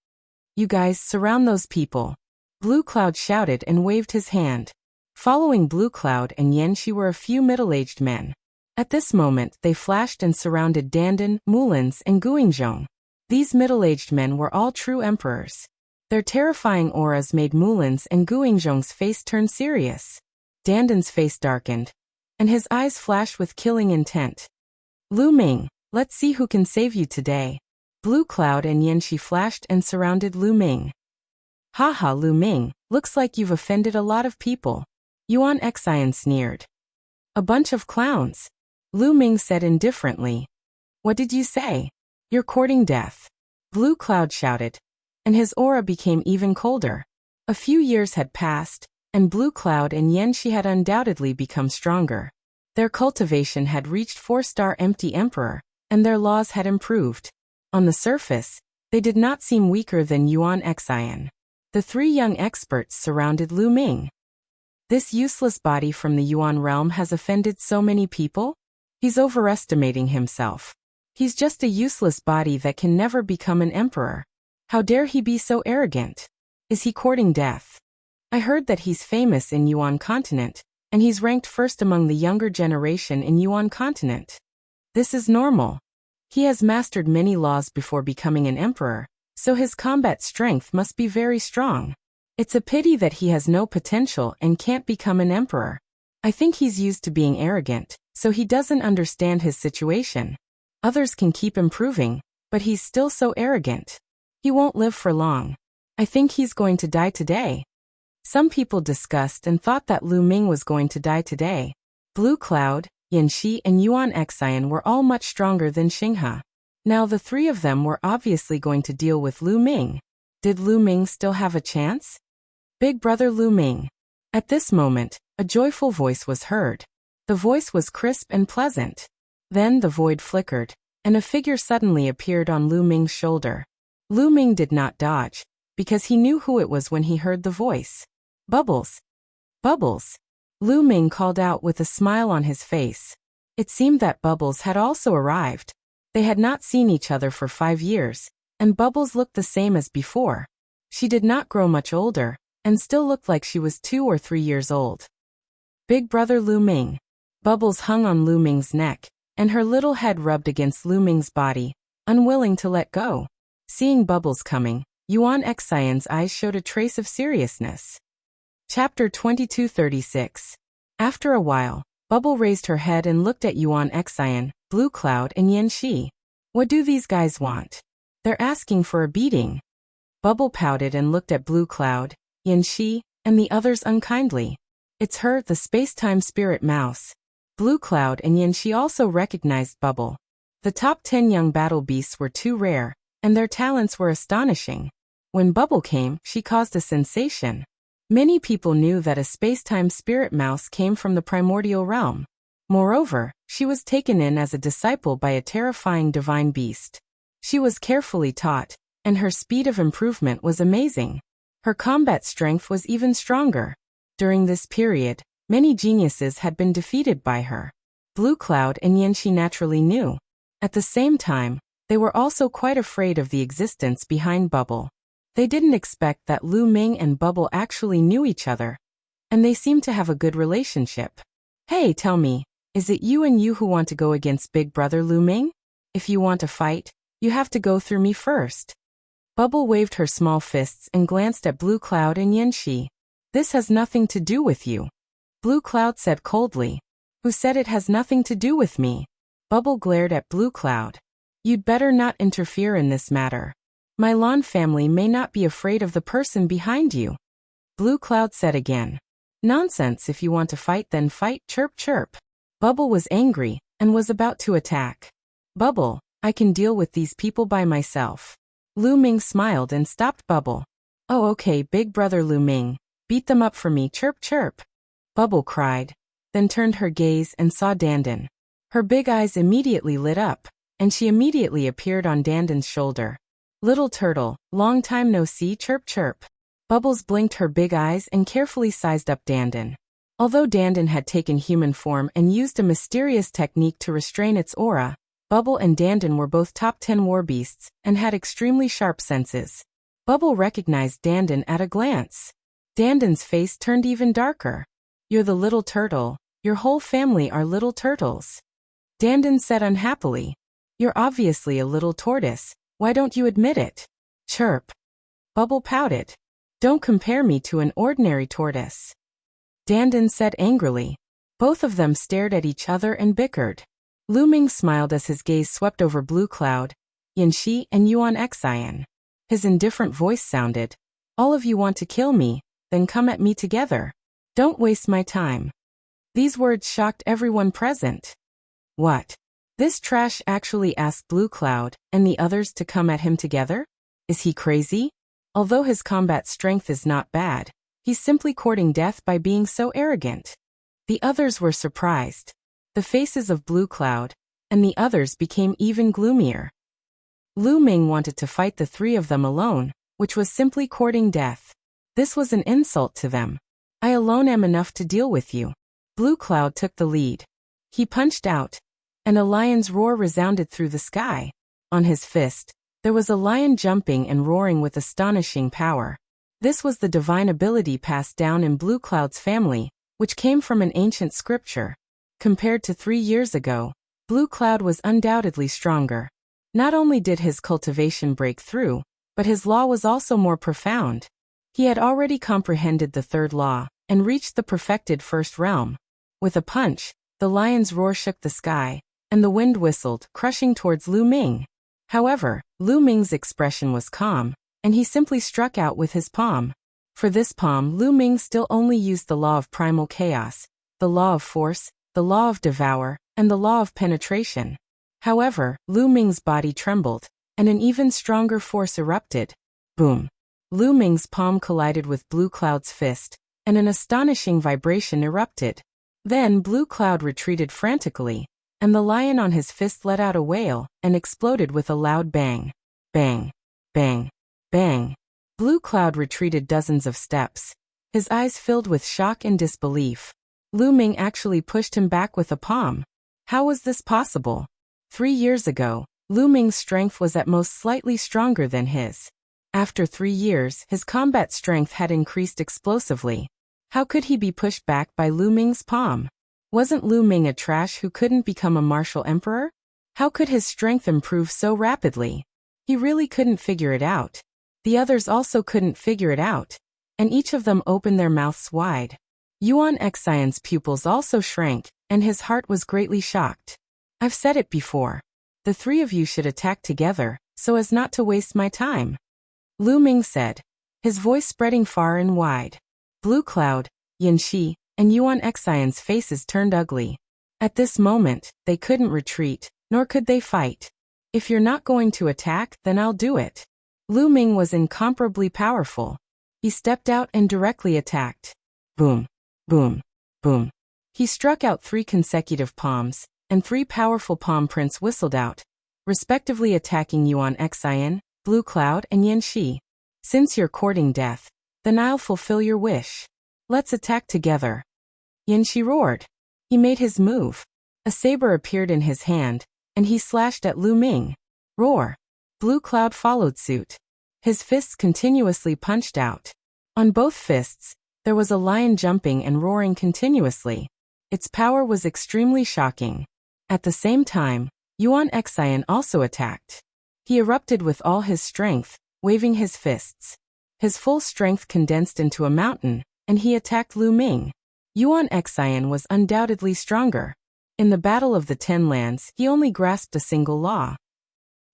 You guys surround those people. Blue Cloud shouted and waved his hand. Following Blue Cloud and Yanxi were a few middle-aged men. At this moment, they flashed and surrounded Dandan, Mullins, and Guingzhong. These middle-aged men were all true emperors. Their terrifying auras made Mullins and Guingzhong's face turn serious. Dandan's face darkened, and his eyes flashed with killing intent. Lu Ming, let's see who can save you today. Blue Cloud and Yanxi flashed and surrounded Lu Ming. Haha, Lu Ming, looks like you've offended a lot of people. Yuan Xian sneered. A bunch of clowns. Lu Ming said indifferently. What did you say? You're courting death. Blue Cloud shouted, and his aura became even colder. A few years had passed, and Blue Cloud and Yanxi had undoubtedly become stronger. Their cultivation had reached 4-star empty emperor, and their laws had improved. On the surface, they did not seem weaker than Yuan Xian. The 3 young experts surrounded Lu Ming. This useless body from the Yuan realm has offended so many people? He's overestimating himself. He's just a useless body that can never become an emperor. How dare he be so arrogant? Is he courting death? I heard that he's famous in Yuan continent, and he's ranked first among the younger generation in Yuan continent. This is normal. He has mastered many laws before becoming an emperor, so his combat strength must be very strong. It's a pity that he has no potential and can't become an emperor. I think he's used to being arrogant, so he doesn't understand his situation. Others can keep improving, but he's still so arrogant. He won't live for long. I think he's going to die today. Some people discussed and thought that Lu Ming was going to die today. Blue Cloud, Yanxi, and Yuan Xian were all much stronger than Xinghe. Now the 3 of them were obviously going to deal with Lu Ming. Did Lu Ming still have a chance? Big brother Lu Ming. At this moment, a joyful voice was heard. The voice was crisp and pleasant. Then the void flickered, and a figure suddenly appeared on Lu Ming's shoulder. Lu Ming did not dodge, because he knew who it was when he heard the voice. Bubbles! Bubbles! Lu Ming called out with a smile on his face. It seemed that Bubbles had also arrived. They had not seen each other for 5 years, and Bubbles looked the same as before. She did not grow much older, and still looked like she was 2 or 3 years old. Big brother Lu Ming. Bubbles hung on Lu Ming's neck, and her little head rubbed against Lu Ming's body, unwilling to let go. Seeing Bubbles coming, Yuan Xian's eyes showed a trace of seriousness. Chapter 2236. After a while, Bubble raised her head and looked at Yuan Xian, Blue Cloud and Yan Shi. What do these guys want? They're asking for a beating. Bubble pouted and looked at Blue Cloud, Yan Shi, and the others unkindly. It's her, the space-time spirit mouse. Blue Cloud and Yan Shi also recognized Bubble. The top 10 young battle beasts were too rare, and their talents were astonishing. When Bubble came, she caused a sensation. Many people knew that a space-time spirit mouse came from the primordial realm. Moreover, she was taken in as a disciple by a terrifying divine beast. She was carefully taught, and her speed of improvement was amazing. Her combat strength was even stronger. During this period, many geniuses had been defeated by her. Blue Cloud and Yan Shi naturally knew. At the same time, they were also quite afraid of the existence behind Bubble. They didn't expect that Lu Ming and Bubble actually knew each other, and they seemed to have a good relationship. Hey, tell me, is it you and you who want to go against Big Brother Lu Ming? If you want to fight, you have to go through me first. Bubble waved her small fists and glanced at Blue Cloud and Yan Shi. This has nothing to do with you. Blue Cloud said coldly. Who said it has nothing to do with me? Bubble glared at Blue Cloud. You'd better not interfere in this matter. My Lan family may not be afraid of the person behind you. Blue Cloud said again. Nonsense, if you want to fight then fight, chirp chirp. Bubble was angry, and was about to attack. Bubble, I can deal with these people by myself. Lu Ming smiled and stopped Bubble. Oh okay, Big Brother Lu Ming, beat them up for me, chirp chirp. Bubble cried, then turned her gaze and saw Dandan. Her big eyes immediately lit up, and she immediately appeared on Dandan's shoulder. Little turtle, long time no see, chirp chirp. Bubbles blinked her big eyes and carefully sized up Dandan. Although Dandan had taken human form and used a mysterious technique to restrain its aura, Bubble and Dandan were both top 10 war beasts and had extremely sharp senses. Bubble recognized Dandan at a glance. Dandan's face turned even darker. You're the little turtle. Your whole family are little turtles. Dandan said unhappily. You're obviously a little tortoise. Why don't you admit it? Chirp. Bubble pouted. Don't compare me to an ordinary tortoise. Dandan said angrily. Both of them stared at each other and bickered. Lu Ming smiled as his gaze swept over Blue Cloud, Yan Shi and Yuan Xian. His indifferent voice sounded. All of you want to kill me, then come at me together. Don't waste my time. These words shocked everyone present. What? This trash actually asked Blue Cloud and the others to come at him together? Is he crazy? Although his combat strength is not bad, he's simply courting death by being so arrogant. The others were surprised. The faces of Blue Cloud and the others became even gloomier. Lu Ming wanted to fight the three of them alone, which was simply courting death. This was an insult to them. I alone am enough to deal with you. Blue Cloud took the lead. He punched out, and a lion's roar resounded through the sky. On his fist, there was a lion jumping and roaring with astonishing power. This was the divine ability passed down in Blue Cloud's family, which came from an ancient scripture. Compared to 3 years ago, Blue Cloud was undoubtedly stronger. Not only did his cultivation break through, but his law was also more profound. He had already comprehended the third law and reached the perfected first realm. With a punch, the lion's roar shook the sky, and the wind whistled, crushing towards Lu Ming. However, Lu Ming's expression was calm, and he simply struck out with his palm. For this palm, Lu Ming still only used the law of primal chaos, the law of force, the law of devour, and the law of penetration. However, Lu Ming's body trembled, and an even stronger force erupted. Boom! Lu Ming's palm collided with Blue Cloud's fist, and an astonishing vibration erupted. Then Blue Cloud retreated frantically, and the lion on his fist let out a wail and exploded with a loud bang. Bang, bang, bang. Blue Cloud retreated dozens of steps, his eyes filled with shock and disbelief. Lu Ming actually pushed him back with a palm. How was this possible? 3 years ago, Lu Ming's strength was at most slightly stronger than his. After 3 years, his combat strength had increased explosively. How could he be pushed back by Lu Ming's palm? Wasn't Lu Ming a trash who couldn't become a martial emperor? How could his strength improve so rapidly? He really couldn't figure it out. The others also couldn't figure it out, and each of them opened their mouths wide. Yuan Xian's pupils also shrank, and his heart was greatly shocked. I've said it before. The 3 of you should attack together, so as not to waste my time. Lu Ming said, his voice spreading far and wide. Blue Cloud, Yanxi, and Yuan Xian's faces turned ugly. At this moment, they couldn't retreat, nor could they fight. If you're not going to attack, then I'll do it. Lu Ming was incomparably powerful. He stepped out and directly attacked. Boom, boom, boom. He struck out 3 consecutive palms, and 3 powerful palm prints whistled out, respectively attacking Yuan Xian, Blue Cloud, and Yanxi. Since you're courting death, then I'll fulfill your wish. Let's attack together. Yanxi roared. He made his move. A saber appeared in his hand, and he slashed at Lu Ming. Roar. Blue Cloud followed suit. His fists continuously punched out. On both fists, there was a lion jumping and roaring continuously. Its power was extremely shocking. At the same time, Yuan Xian also attacked. He erupted with all his strength, waving his fists. His full strength condensed into a mountain, and he attacked Lu Ming. Yuan Xian was undoubtedly stronger. In the Battle of the 10 Lands, he only grasped a single law.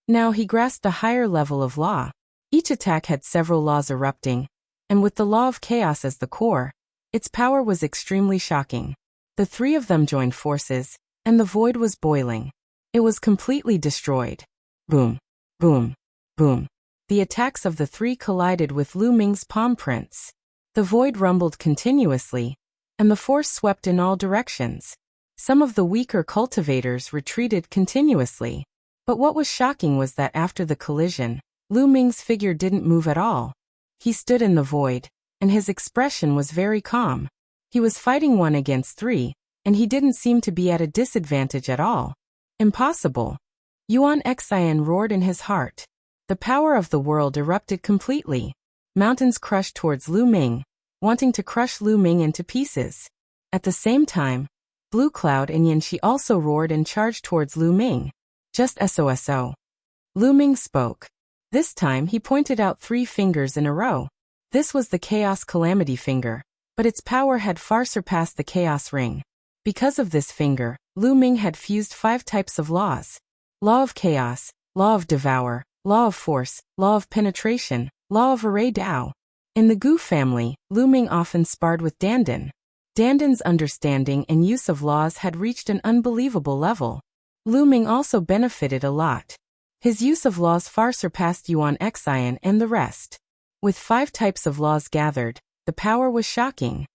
Now he grasped a higher level of law. Each attack had several laws erupting, and with the law of chaos as the core, its power was extremely shocking. The 3 of them joined forces, and the void was boiling. It was completely destroyed. Boom, boom, boom. The attacks of the 3 collided with Lu Ming's palm prints. The void rumbled continuously, and the force swept in all directions. Some of the weaker cultivators retreated continuously. But what was shocking was that after the collision, Lu Ming's figure didn't move at all. He stood in the void, and his expression was very calm. He was fighting 1 against 3, and he didn't seem to be at a disadvantage at all. Impossible. Yuan Xian roared in his heart. The power of the world erupted completely. Mountains crushed towards Lu Ming, wanting to crush Lu Ming into pieces. At the same time, Blue Cloud and Yanxi also roared and charged towards Lu Ming. Just SOSO. Lu Ming spoke. This time he pointed out 3 fingers in a row. This was the Chaos Calamity finger, but its power had far surpassed the Chaos Ring. Because of this finger, Lu Ming had fused 5 types of laws. Law of Chaos, Law of Devour, Law of Force, Law of Penetration, Law of Array Dao. In the Gu family, Lu Ming often sparred with Dandan. Dandan's understanding and use of laws had reached an unbelievable level. Lu Ming also benefited a lot. His use of laws far surpassed Yuan Xian and the rest. With 5 types of laws gathered, the power was shocking.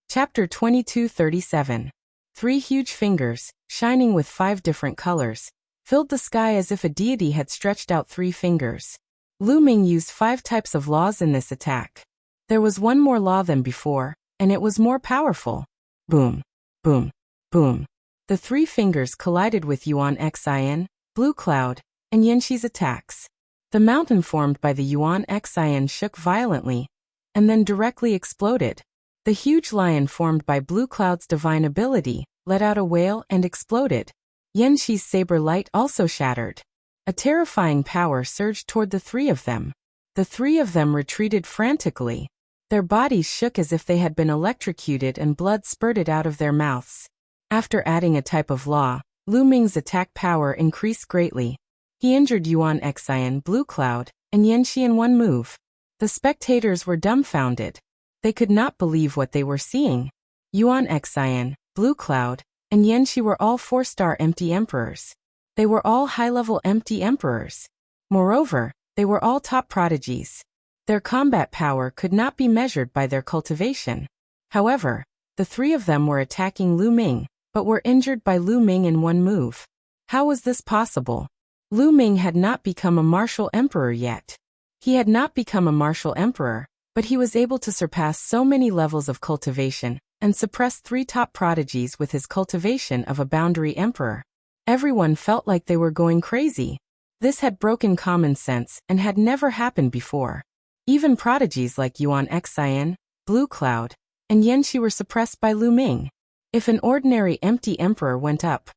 Chapter 2237. 3 huge fingers, shining with 5 different colors, filled the sky as if a deity had stretched out 3 fingers. Lu Ming used 5 types of laws in this attack. There was one more law than before, and it was more powerful. Boom, boom, boom. The 3 fingers collided with Yuan Xian, Blue Cloud, and Yanxi's attacks. The mountain formed by the Yuan Xian shook violently, and then directly exploded. The huge lion formed by Blue Cloud's divine ability let out a wail and exploded. Yanxi's saber light also shattered. A terrifying power surged toward the 3 of them. The 3 of them retreated frantically. Their bodies shook as if they had been electrocuted and blood spurted out of their mouths. After adding a type of law, Lu Ming's attack power increased greatly. He injured Yuan Xian, Blue Cloud, and Yanxi in one move. The spectators were dumbfounded. They could not believe what they were seeing. Yuan Xian, Blue Cloud, and Yanxi were all 4-star empty emperors. They were all high-level empty emperors. Moreover, they were all top prodigies. Their combat power could not be measured by their cultivation. However, The three of them were attacking Lu Ming, but were injured by Lu Ming in one move. How was this possible? Lu Ming had not become a martial emperor yet. He had not become a martial emperor, but he was able to surpass so many levels of cultivation and suppress three top prodigies with his cultivation of a boundary emperor. Everyone felt like they were going crazy. This had broken common sense and had never happened before. Even prodigies like Yuan Xian, Blue Cloud, and Yanxi were suppressed by Lu Ming. If an ordinary empty emperor went up,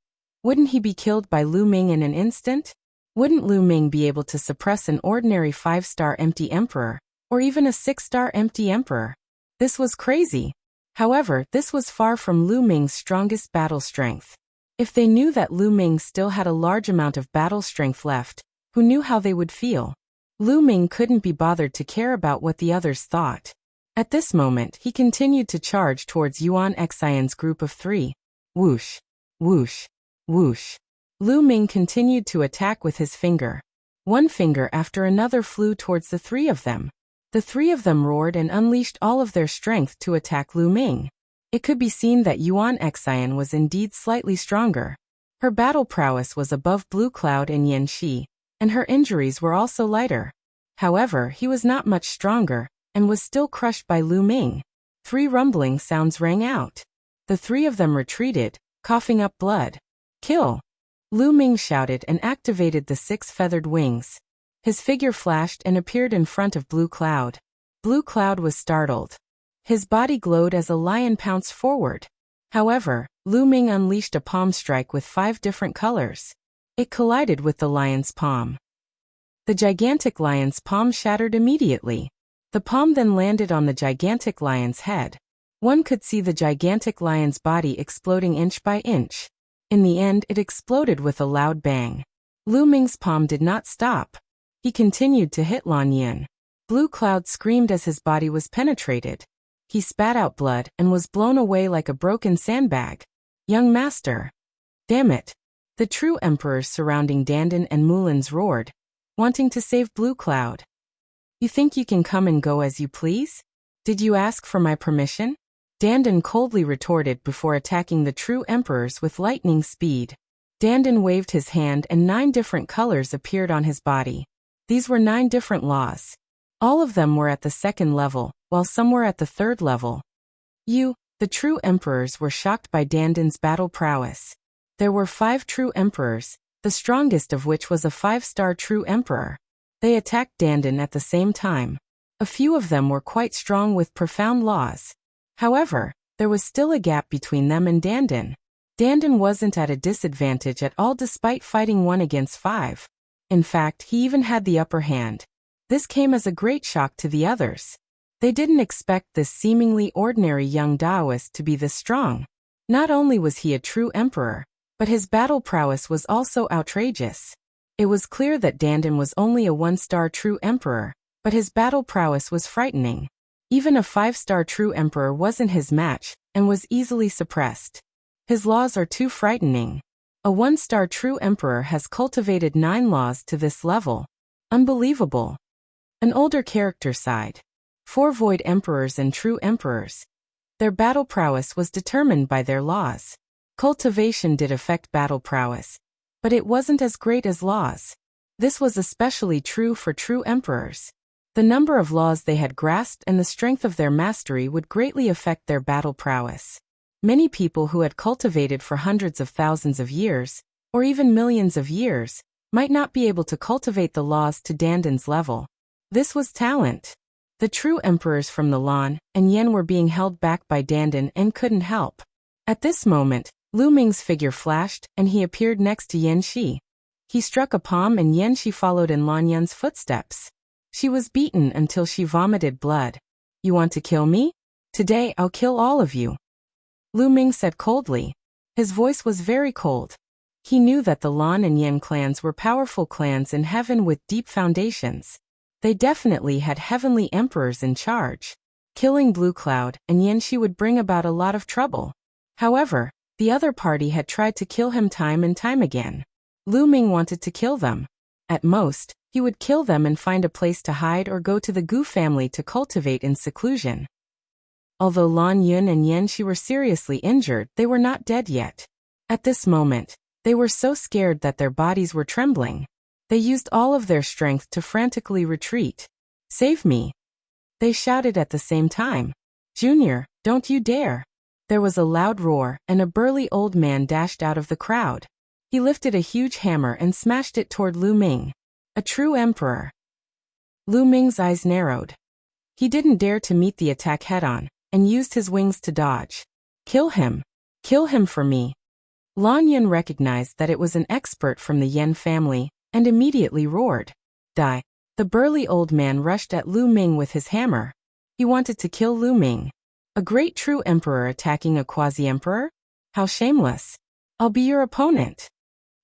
wouldn't he be killed by Lu Ming in an instant? Wouldn't Lu Ming be able to suppress an ordinary 5-star empty emperor, or even a 6-star empty emperor? This was crazy. However, this was far from Lu Ming's strongest battle strength. If they knew that Lu Ming still had a large amount of battle strength left, who knew how they would feel? Lu Ming couldn't be bothered to care about what the others thought. At this moment, he continued to charge towards Yuan Xian's group of three. Whoosh, whoosh, whoosh. Lu Ming continued to attack with his finger. One finger after another flew towards the three of them. The three of them roared and unleashed all of their strength to attack Lu Ming. It could be seen that Yuan Xian was indeed slightly stronger. Her battle prowess was above Blue Cloud and Yanxi, and her injuries were also lighter. However, he was not much stronger, and was still crushed by Lu Ming. 3 rumbling sounds rang out. The three of them retreated, coughing up blood. Kill! Lu Ming shouted and activated the 6 feathered wings. His figure flashed and appeared in front of Blue Cloud. Blue Cloud was startled. His body glowed as a lion pounced forward. However, Lu Ming unleashed a palm strike with 5 different colors. It collided with the lion's palm. The gigantic lion's palm shattered immediately. The palm then landed on the gigantic lion's head. One could see the gigantic lion's body exploding inch by inch. In the end, it exploded with a loud bang. Lu Ming's palm did not stop. He continued to hit Lan Yin. Blue Cloud screamed as his body was penetrated. He spat out blood and was blown away like a broken sandbag. Young master! Damn it! The true emperors surrounding Dandan and Mulins roared, wanting to save Blue Cloud. You think you can come and go as you please? Did you ask for my permission? Dandan coldly retorted before attacking the true emperors with lightning speed. Dandan waved his hand and 9 different colors appeared on his body. These were 9 different laws. All of them were at the 2nd level, while some were at the 3rd level. The true emperors were shocked by Dandan's battle prowess. There were 5 true emperors, the strongest of which was a 5-star true emperor. They attacked Dandan at the same time. A few of them were quite strong with profound laws. However, there was still a gap between them and Dandan. Dandan wasn't at a disadvantage at all despite fighting 1 against 5. In fact, he even had the upper hand. This came as a great shock to the others. They didn't expect this seemingly ordinary young Taoist to be this strong. Not only was he a true emperor, but his battle prowess was also outrageous. It was clear that Dandan was only a 1-star true emperor, but his battle prowess was frightening. Even a 5-star true emperor wasn't his match, and was easily suppressed. His laws are too frightening. A 1-star true emperor has cultivated 9 laws to this level. Unbelievable. An older character sighed. 4 void emperors and true emperors. Their battle prowess was determined by their laws. Cultivation did affect battle prowess, but it wasn't as great as laws. This was especially true for true emperors. The number of laws they had grasped and the strength of their mastery would greatly affect their battle prowess. Many people who had cultivated for hundreds of thousands of years, or even millions of years, might not be able to cultivate the laws to Dandan's level. This was talent. The true emperors from the Lan and Yen were being held back by Dandan and couldn't help. At this moment, Lu Ming's figure flashed and he appeared next to Yanxi. He struck a palm and Yanxi followed in Lan Yan's footsteps. She was beaten until she vomited blood. You want to kill me? Today I'll kill all of you. Lu Ming said coldly. His voice was very cold. He knew that the Lan and Yen clans were powerful clans in heaven with deep foundations. They definitely had heavenly emperors in charge. Killing Blue Cloud and Yanxi would bring about a lot of trouble. However, the other party had tried to kill him time and time again. Lu Ming wanted to kill them. At most, he would kill them and find a place to hide or go to the Gu family to cultivate in seclusion. Although Lan Yun and Yan Shi were seriously injured, they were not dead yet. At this moment, they were so scared that their bodies were trembling. They used all of their strength to frantically retreat. "Save me!" they shouted at the same time. "Junior, don't you dare!" There was a loud roar, and a burly old man dashed out of the crowd. He lifted a huge hammer and smashed it toward Lu Ming. A true emperor. Lu Ming's eyes narrowed. He didn't dare to meet the attack head-on, and used his wings to dodge. "Kill him! Kill him for me!" Lan Yun recognized that it was an expert from the Yen family, and immediately roared. "Die!" The burly old man rushed at Lu Ming with his hammer. He wanted to kill Lu Ming. A great true emperor attacking a quasi-emperor? How shameless! "I'll be your opponent!"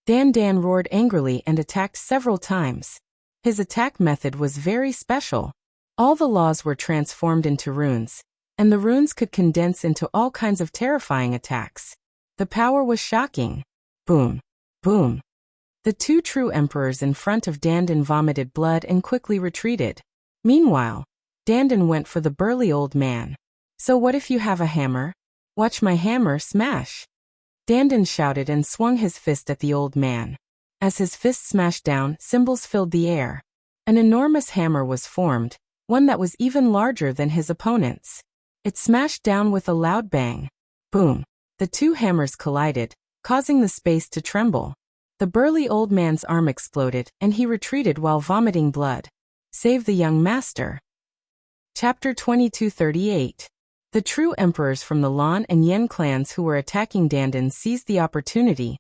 Dan Dan roared angrily and attacked several times. His attack method was very special. All the laws were transformed into runes, and the runes could condense into all kinds of terrifying attacks. The power was shocking. Boom! Boom! The two true emperors in front of Dandan vomited blood and quickly retreated. Meanwhile, Dandan went for the burly old man. "So what if you have a hammer? Watch my hammer smash!" Dandan shouted and swung his fist at the old man. As his fist smashed down, cymbals filled the air. An enormous hammer was formed, one that was even larger than his opponent's. It smashed down with a loud bang. Boom! The two hammers collided, causing the space to tremble. The burly old man's arm exploded, and he retreated while vomiting blood. Save the young master. Chapter 2238. The true emperors from the Lan and Yen clans who were attacking Dandan seized the opportunity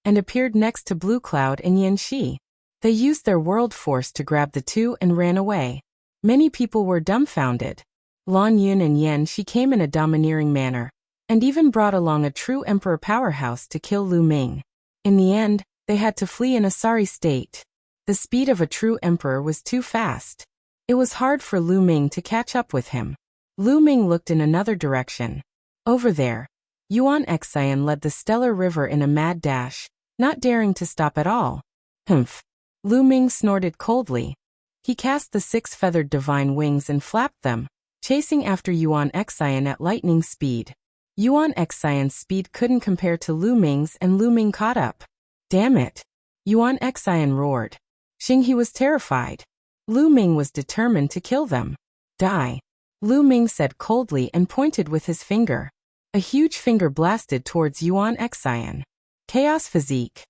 and appeared next to Blue Cloud and Yan Shi. They used their world force to grab the two and ran away. Many people were dumbfounded. Lan Yun and Yan Shi came in a domineering manner, and even brought along a true emperor powerhouse to kill Lu Ming. In the end, they had to flee in a sorry state. The speed of a true emperor was too fast. It was hard for Lu Ming to catch up with him. Lu Ming looked in another direction. Over there, Yuan Xian led the stellar river in a mad dash, not daring to stop at all. "Humph!" Lu Ming snorted coldly. He cast the six-feathered divine wings and flapped them, chasing after Yuan Xian at lightning speed. Yuan Xian's speed couldn't compare to Lu Ming's, and Lu Ming caught up. "Damn it!" Yuan Xian roared. Xinghe was terrified. Lu Ming was determined to kill them. "Die!" Lu Ming said coldly and pointed with his finger. A huge finger blasted towards Yuan Xian. Chaos physique.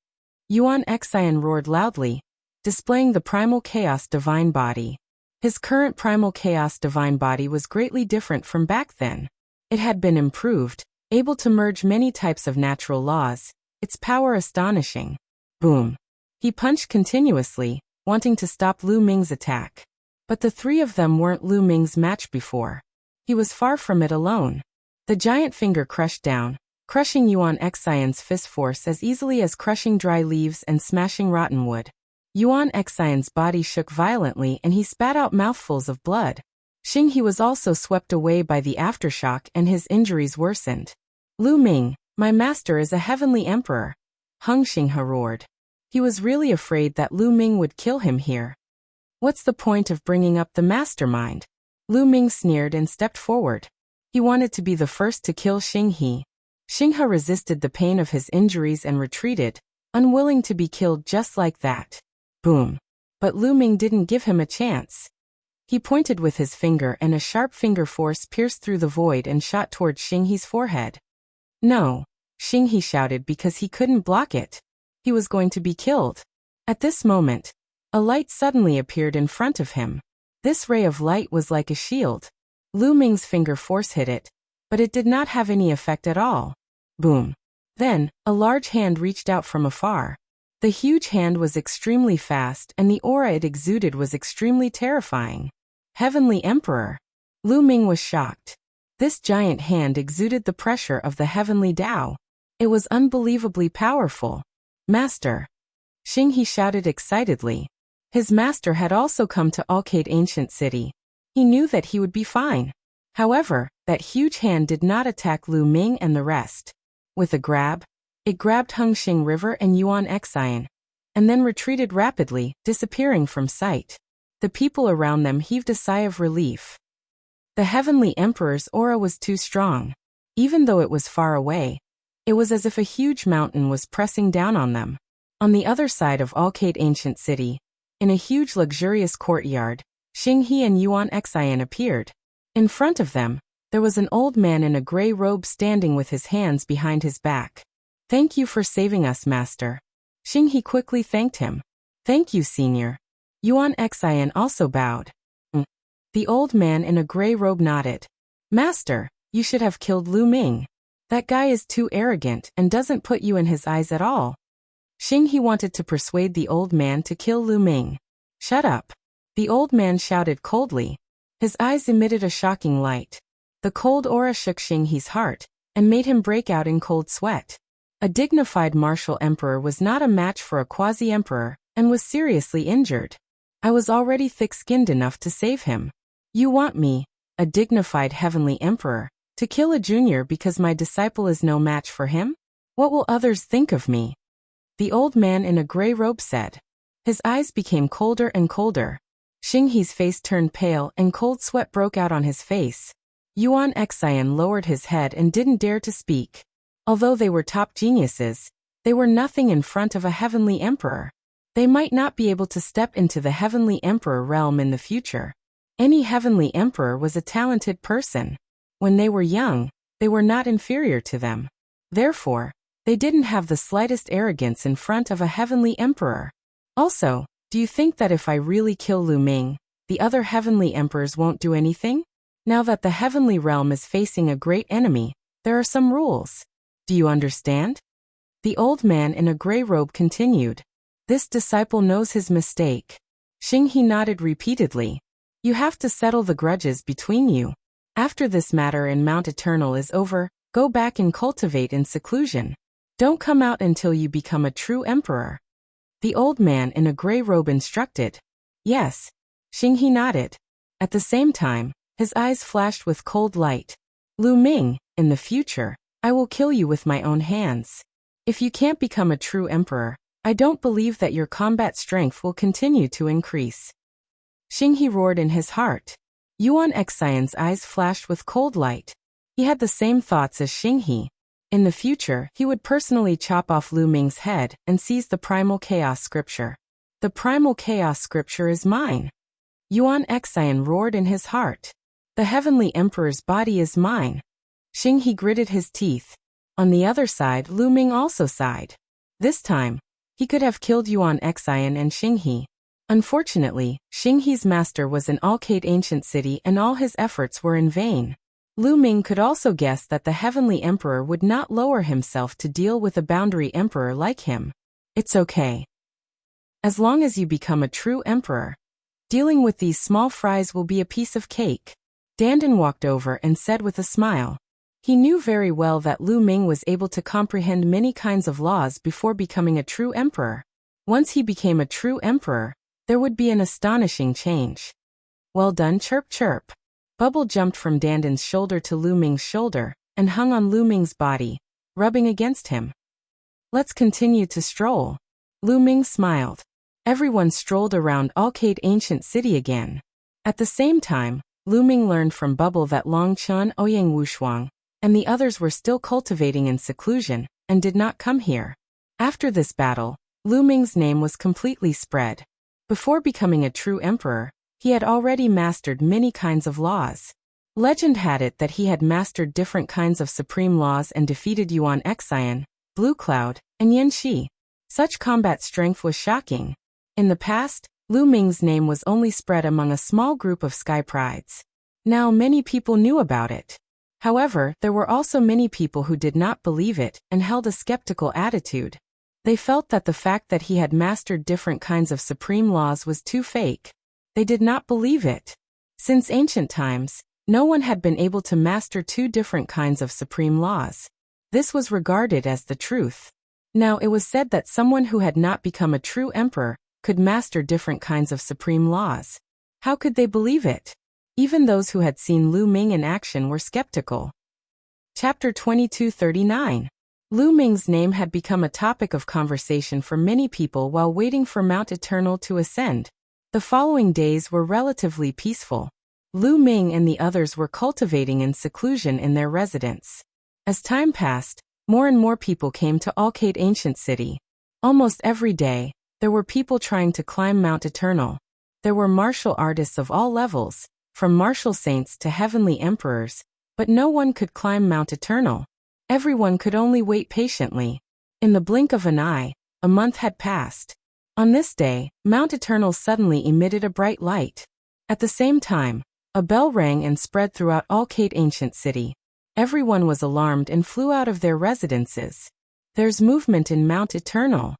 Yuan Xian roared loudly, displaying the primal chaos divine body. His current primal chaos divine body was greatly different from back then. It had been improved, able to merge many types of natural laws, its power astonishing. Boom! He punched continuously, wanting to stop Lu Ming's attack. But the three of them weren't Lu Ming's match before. He was far from it alone. The giant finger crushed down, crushing Yuan Xian's fist force as easily as crushing dry leaves and smashing rotten wood. Yuan Xian's body shook violently and he spat out mouthfuls of blood. Xinghe was also swept away by the aftershock and his injuries worsened. "Lu Ming, my master is a heavenly emperor," Hung Xinghe roared. He was really afraid that Lu Ming would kill him here. "What's the point of bringing up the mastermind?" Lu Ming sneered and stepped forward. He wanted to be the first to kill Xinghe. Xinghe resisted the pain of his injuries and retreated, unwilling to be killed just like that. Boom! But Lu Ming didn't give him a chance. He pointed with his finger and a sharp finger force pierced through the void and shot towards Xinghe's forehead. "No!" Xinghe shouted because he couldn't block it. He was going to be killed. At this moment, a light suddenly appeared in front of him. This ray of light was like a shield. Lu Ming's finger force hit it, but it did not have any effect at all. Boom! Then, a large hand reached out from afar. The huge hand was extremely fast and the aura it exuded was extremely terrifying. Heavenly Emperor! Lu Ming was shocked. This giant hand exuded the pressure of the heavenly Tao. It was unbelievably powerful. "Master!" Xinghe shouted excitedly. His master had also come to Alcade Ancient City. He knew that he would be fine. However, that huge hand did not attack Lu Ming and the rest. With a grab, it grabbed Hengxing River and Yuan Xian, and then retreated rapidly, disappearing from sight. The people around them heaved a sigh of relief. The heavenly emperor's aura was too strong. Even though it was far away, it was as if a huge mountain was pressing down on them. On the other side of Alcate Ancient City, in a huge luxurious courtyard, Xinghe and Yuan Xian appeared. In front of them, there was an old man in a gray robe standing with his hands behind his back. "Thank you for saving us, master." Xinghe quickly thanked him. "Thank you, senior." Yuan Xian also bowed. The old man in a gray robe nodded. "Master, you should have killed Lu Ming. That guy is too arrogant and doesn't put you in his eyes at all." Xinghe wanted to persuade the old man to kill Lu Ming. "Shut up." The old man shouted coldly. His eyes emitted a shocking light. The cold aura shook Xinghe's heart and made him break out in cold sweat. A dignified martial emperor was not a match for a quasi-emperor and was seriously injured. I was already thick-skinned enough to save him. You want me, a dignified heavenly emperor, to kill a junior because my disciple is no match for him? What will others think of me? The old man in a gray robe said. His eyes became colder and colder. Xinghe's face turned pale and cold sweat broke out on his face. Yuan Xian lowered his head and didn't dare to speak. Although they were top geniuses, they were nothing in front of a heavenly emperor. They might not be able to step into the heavenly emperor realm in the future. Any heavenly emperor was a talented person. When they were young, they were not inferior to them. Therefore, they didn't have the slightest arrogance in front of a heavenly emperor. Also, do you think that if I really kill Lu Ming, the other heavenly emperors won't do anything? Now that the heavenly realm is facing a great enemy, there are some rules. Do you understand? The old man in a gray robe continued. This disciple knows his mistake. Xinghe nodded repeatedly. You have to settle the grudges between you. After this matter in Mount Eternal is over, go back and cultivate in seclusion. Don't come out until you become a true emperor. The old man in a gray robe instructed. Yes. Xinghe nodded. At the same time, his eyes flashed with cold light. Lu Ming, in the future, I will kill you with my own hands. If you can't become a true emperor, I don't believe that your combat strength will continue to increase. Xinghe roared in his heart. Yuan Xian's eyes flashed with cold light. He had the same thoughts as Xinghe. In the future, he would personally chop off Lu Ming's head and seize the Primal Chaos Scripture. The Primal Chaos Scripture is mine. Yuan Xian roared in his heart. The Heavenly Emperor's body is mine. Xinghe gritted his teeth. On the other side, Lu Ming also sighed. This time, he could have killed Yuan Xian and Xinghe. Unfortunately, Xinghe's master was in Alcate Ancient City and all his efforts were in vain. Lu Ming could also guess that the Heavenly Emperor would not lower himself to deal with a boundary emperor like him. It's okay. As long as you become a true emperor, dealing with these small fries will be a piece of cake. Dandan walked over and said with a smile. He knew very well that Lu Ming was able to comprehend many kinds of laws before becoming a true emperor. Once he became a true emperor, there would be an astonishing change. Well done, chirp chirp. Bubble jumped from Dandan's shoulder to Lu Ming's shoulder and hung on Lu Ming's body, rubbing against him. Let's continue to stroll. Lu Ming smiled. Everyone strolled around Alcate Ancient City again. At the same time, Lu Ming learned from Bubble that Long Chun, Ouyang Wushuang, and the others were still cultivating in seclusion and did not come here. After this battle, Lu Ming's name was completely spread. Before becoming a true emperor, he had already mastered many kinds of laws. Legend had it that he had mastered different kinds of supreme laws and defeated Yuan Xian, Blue Cloud, and Yan Shi. Such combat strength was shocking. In the past, Lu Ming's name was only spread among a small group of sky prides. Now many people knew about it. However, there were also many people who did not believe it and held a skeptical attitude. They felt that the fact that he had mastered different kinds of supreme laws was too fake. They did not believe it. Since ancient times, no one had been able to master two different kinds of supreme laws. This was regarded as the truth. Now it was said that someone who had not become a true emperor could master different kinds of supreme laws. How could they believe it? Even those who had seen Lu Ming in action were skeptical. Chapter 2239. Lu Ming's name had become a topic of conversation for many people while waiting for Mount Eternal to ascend. The following days were relatively peaceful. Lu Ming and the others were cultivating in seclusion in their residence. As time passed, more and more people came to Alcate Ancient City. Almost every day, there were people trying to climb Mount Eternal. There were martial artists of all levels, from martial saints to heavenly emperors, but no one could climb Mount Eternal. Everyone could only wait patiently. In the blink of an eye, a month had passed. On this day, Mount Eternal suddenly emitted a bright light. At the same time, a bell rang and spread throughout Alcate Ancient City. Everyone was alarmed and flew out of their residences. There's movement in Mount Eternal.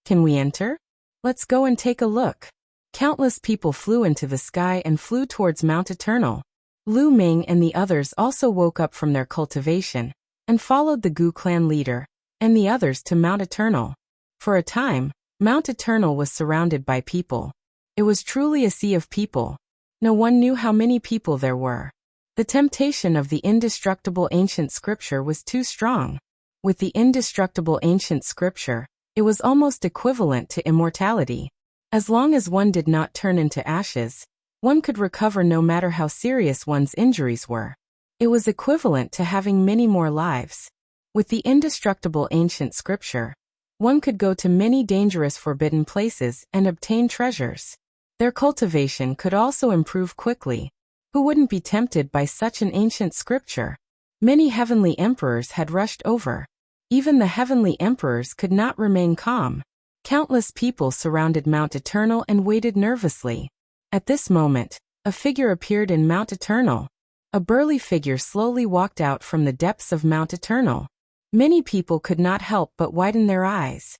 Can we enter? Let's go and take a look. Countless people flew into the sky and flew towards Mount Eternal. Lu Ming and the others also woke up from their cultivation and followed the Gu clan leader and the others to Mount Eternal. For a time, Mount Eternal was surrounded by people. It was truly a sea of people. No one knew how many people there were. The temptation of the indestructible ancient scripture was too strong. With the indestructible ancient scripture, it was almost equivalent to immortality. As long as one did not turn into ashes, one could recover no matter how serious one's injuries were. It was equivalent to having many more lives. With the indestructible ancient scripture, one could go to many dangerous forbidden places and obtain treasures. Their cultivation could also improve quickly. Who wouldn't be tempted by such an ancient scripture? Many heavenly emperors had rushed over. Even the heavenly emperors could not remain calm. Countless people surrounded Mount Eternal and waited nervously. At this moment, a figure appeared in Mount Eternal. A burly figure slowly walked out from the depths of Mount Eternal. Many people could not help but widen their eyes.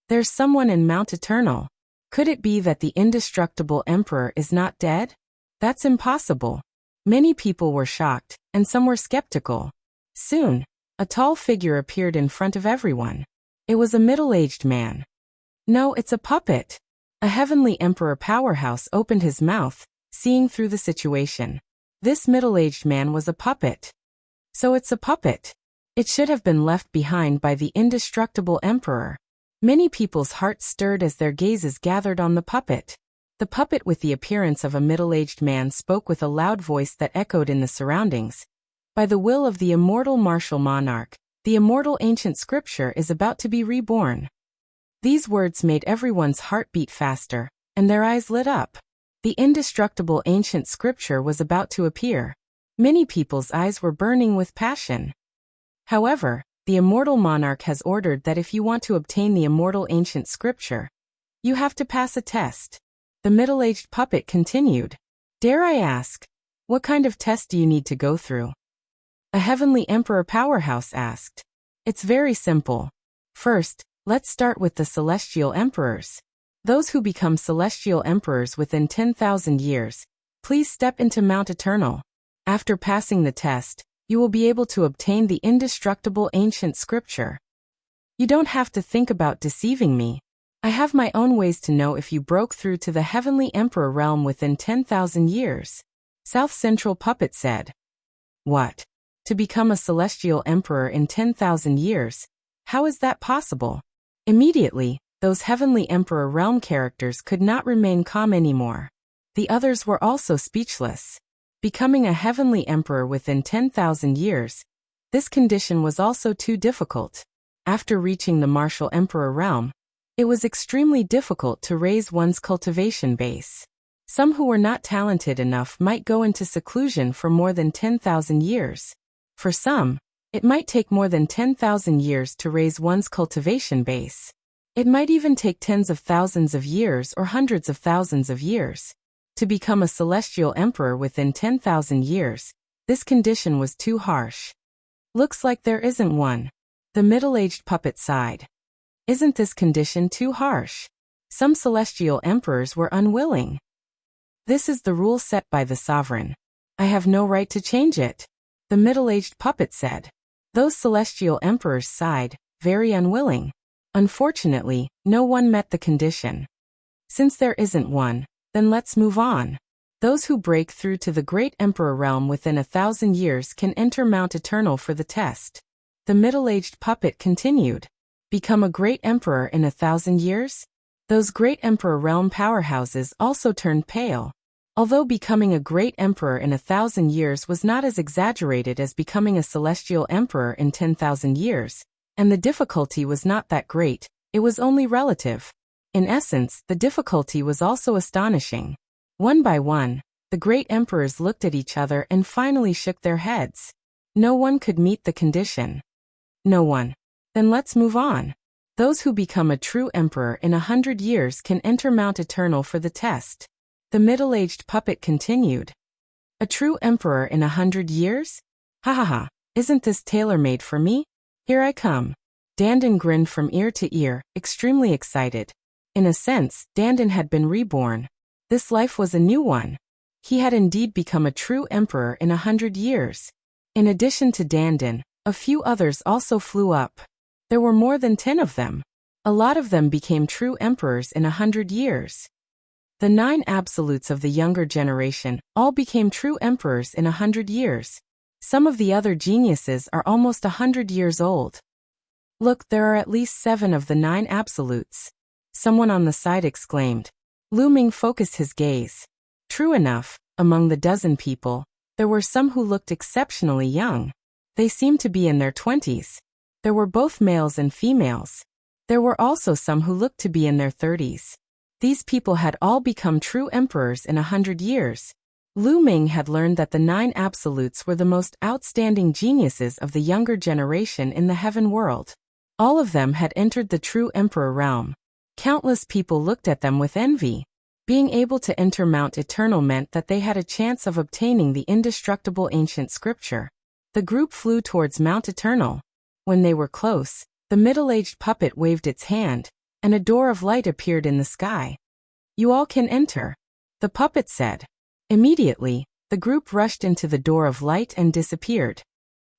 There's someone in Mount Eternal. Could it be that the indestructible emperor is not dead? That's impossible. Many people were shocked, and some were skeptical. Soon, a tall figure appeared in front of everyone. It was a middle-aged man. No, it's a puppet. A heavenly emperor powerhouse opened his mouth, seeing through the situation. This middle-aged man was a puppet. So it's a puppet. It should have been left behind by the indestructible emperor. Many people's hearts stirred as their gazes gathered on the puppet. The puppet with the appearance of a middle-aged man spoke with a loud voice that echoed in the surroundings. By the will of the immortal martial monarch, the immortal ancient scripture is about to be reborn. These words made everyone's heart beat faster, and their eyes lit up. The indestructible ancient scripture was about to appear. Many people's eyes were burning with passion. However, the immortal monarch has ordered that if you want to obtain the immortal ancient scripture, you have to pass a test. The middle-aged puppet continued. Dare I ask, what kind of test do you need to go through? A heavenly emperor powerhouse asked. It's very simple. First, let's start with the celestial emperors. Those who become celestial emperors within 10,000 years, please step into Mount Eternal. After passing the test, you will be able to obtain the indestructible ancient scripture. You don't have to think about deceiving me. I have my own ways to know if you broke through to the heavenly emperor realm within 10,000 years. South Central Puppet said. What? To become a celestial emperor in 10,000 years? How is that possible? Immediately, those heavenly emperor realm characters could not remain calm anymore. The others were also speechless. Becoming a heavenly emperor within 10,000 years, this condition was also too difficult. After reaching the martial emperor realm, it was extremely difficult to raise one's cultivation base. Some who were not talented enough might go into seclusion for more than 10,000 years. For some, it might take more than 10,000 years to raise one's cultivation base. It might even take tens of thousands of years or hundreds of thousands of years. To become a celestial emperor within 10,000 years, this condition was too harsh. Looks like there isn't one. The middle-aged puppet sighed. Isn't this condition too harsh? Some celestial emperors were unwilling. This is the rule set by the sovereign. I have no right to change it. The middle-aged puppet said. Those celestial emperors sighed, very unwilling. Unfortunately, no one met the condition. Since there isn't one, then let's move on. Those who break through to the great emperor realm within 1,000 years can enter Mount Eternal for the test. The middle-aged puppet continued. Become a great emperor in 1,000 years? Those great emperor realm powerhouses also turned pale. Although becoming a great emperor in 1,000 years was not as exaggerated as becoming a celestial emperor in 10,000 years, and the difficulty was not that great, it was only relative. In essence, the difficulty was also astonishing. One by one, the great emperors looked at each other and finally shook their heads. No one could meet the condition. No one. Then let's move on. Those who become a true emperor in 100 years can enter Mount Eternal for the test. The middle-aged puppet continued. A true emperor in 100 years? Ha ha ha, isn't this tailor-made for me? Here I come. Dandan grinned from ear to ear, extremely excited. In a sense, Dandan had been reborn. This life was a new one. He had indeed become a true emperor in 100 years. In addition to Dandan, a few others also flew up. There were more than 10 of them. A lot of them became true emperors in 100 years. The 9 absolutes of the younger generation all became true emperors in 100 years. Some of the other geniuses are almost 100 years old. Look, there are at least 7 of the 9 absolutes. Someone on the side exclaimed. Lu Ming focused his gaze. True enough, among the dozen people, there were some who looked exceptionally young. They seemed to be in their 20s. There were both males and females. There were also some who looked to be in their 30s. These people had all become true emperors in 100 years. Lu Ming had learned that the 9 absolutes were the most outstanding geniuses of the younger generation in the heaven world. All of them had entered the true emperor realm. Countless people looked at them with envy. Being able to enter Mount Eternal meant that they had a chance of obtaining the indestructible ancient scripture. The group flew towards Mount Eternal. When they were close, the middle-aged puppet waved its hand, and a door of light appeared in the sky. You all can enter, the puppet said. Immediately, the group rushed into the door of light and disappeared.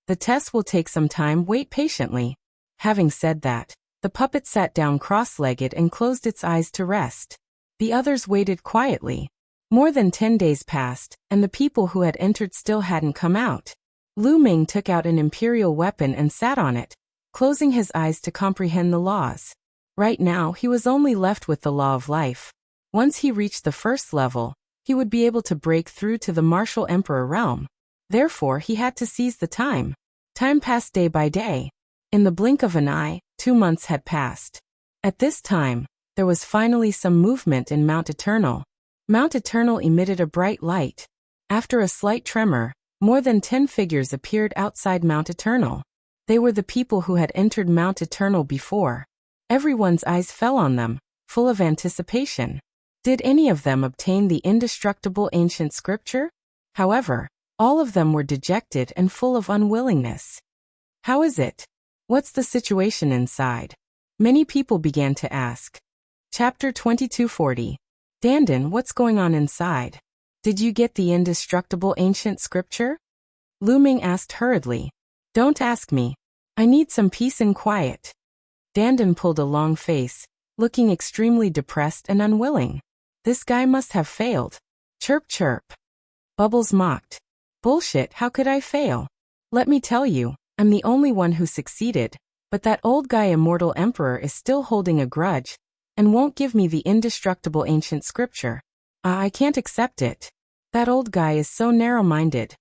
The test will take some time, wait patiently. Having said that, the puppet sat down cross-legged and closed its eyes to rest. The others waited quietly. More than 10 days passed, and the people who had entered still hadn't come out. Lu Ming took out an imperial weapon and sat on it, closing his eyes to comprehend the laws. Right now, he was only left with the law of life. Once he reached the first level, he would be able to break through to the martial emperor realm. Therefore, he had to seize the time. Time passed day by day. In the blink of an eye, 2 months had passed. At this time, there was finally some movement in Mount Eternal. Mount Eternal emitted a bright light. After a slight tremor, more than 10 figures appeared outside Mount Eternal. They were the people who had entered Mount Eternal before. Everyone's eyes fell on them, full of anticipation. Did any of them obtain the indestructible ancient scripture? However, all of them were dejected and full of unwillingness. How is it? What's the situation inside? Many people began to ask. Chapter 2240. Dandan, what's going on inside? Did you get the indestructible ancient scripture? Lu Ming asked hurriedly. Don't ask me. I need some peace and quiet. Dandan pulled a long face, looking extremely depressed and unwilling. This guy must have failed. Chirp chirp. Bubbles mocked. Bullshit, how could I fail? Let me tell you, I'm the only one who succeeded, but that old guy Immortal Emperor is still holding a grudge, and won't give me the indestructible ancient scripture. I can't accept it. That old guy is so narrow-minded.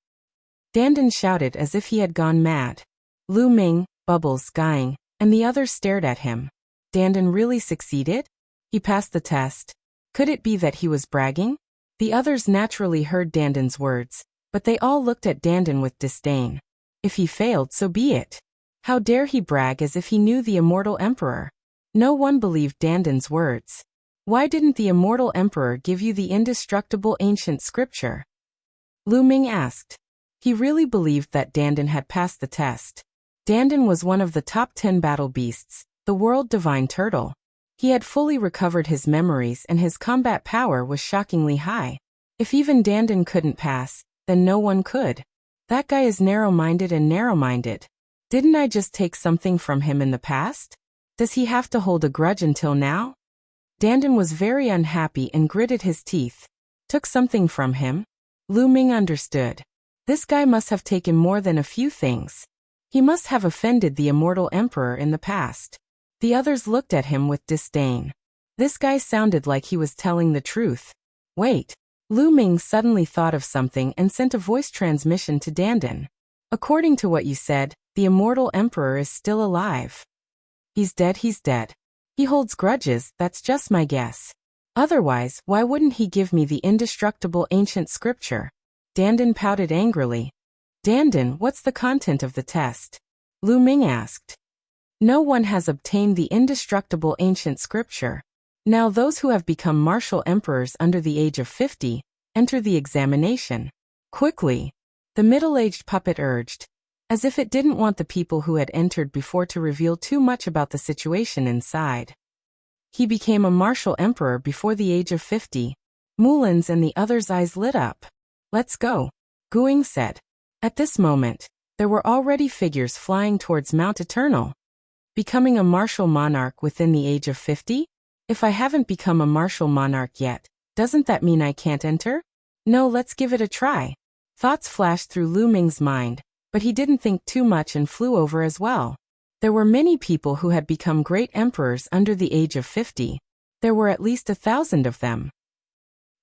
Dandan shouted as if he had gone mad. Lu Ming, Bubbles, Guying, and the others stared at him. Dandan really succeeded? He passed the test. Could it be that he was bragging? The others naturally heard Dandan's words, but they all looked at Dandan with disdain. If he failed, so be it. How dare he brag as if he knew the Immortal Emperor? No one believed Dandan's words. Why didn't the Immortal Emperor give you the indestructible ancient scripture? Lu Ming asked. He really believed that Dandan had passed the test. Dandan was one of the top 10 battle beasts, the world divine turtle. He had fully recovered his memories and his combat power was shockingly high. If even Dandan couldn't pass, then no one could. That guy is narrow-minded and narrow-minded. Didn't I just take something from him in the past? Does he have to hold a grudge until now? Dandan was very unhappy and gritted his teeth. Took something from him? Lu Ming understood. This guy must have taken more than a few things. He must have offended the Immortal Emperor in the past. The others looked at him with disdain. This guy sounded like he was telling the truth. Wait, Lu Ming suddenly thought of something and sent a voice transmission to Dandan. According to what you said, the immortal emperor is still alive. He's dead, he's dead. He holds grudges, that's just my guess. Otherwise, why wouldn't he give me the indestructible ancient scripture? Dandan pouted angrily. Dandan, what's the content of the test? Lu Ming asked. No one has obtained the indestructible ancient scripture. Now those who have become martial emperors under the age of 50, enter the examination. Quickly, the middle-aged puppet urged, as if it didn't want the people who had entered before to reveal too much about the situation inside. He became a martial emperor before the age of 50. Mulin's and the others' eyes lit up. Let's go, Guing said. At this moment, there were already figures flying towards Mount Eternal. Becoming a martial monarch within the age of 50? If I haven't become a martial monarch yet, doesn't that mean I can't enter? No, let's give it a try. Thoughts flashed through Lu Ming's mind, but he didn't think too much and flew over as well. There were many people who had become great emperors under the age of 50. There were at least 1,000 of them.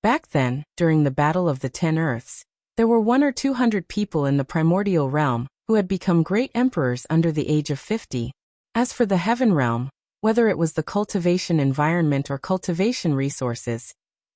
Back then, during the Battle of the 10 Earths, there were 100 or 200 people in the primordial realm who had become great emperors under the age of 50. As for the heaven realm, whether it was the cultivation environment or cultivation resources,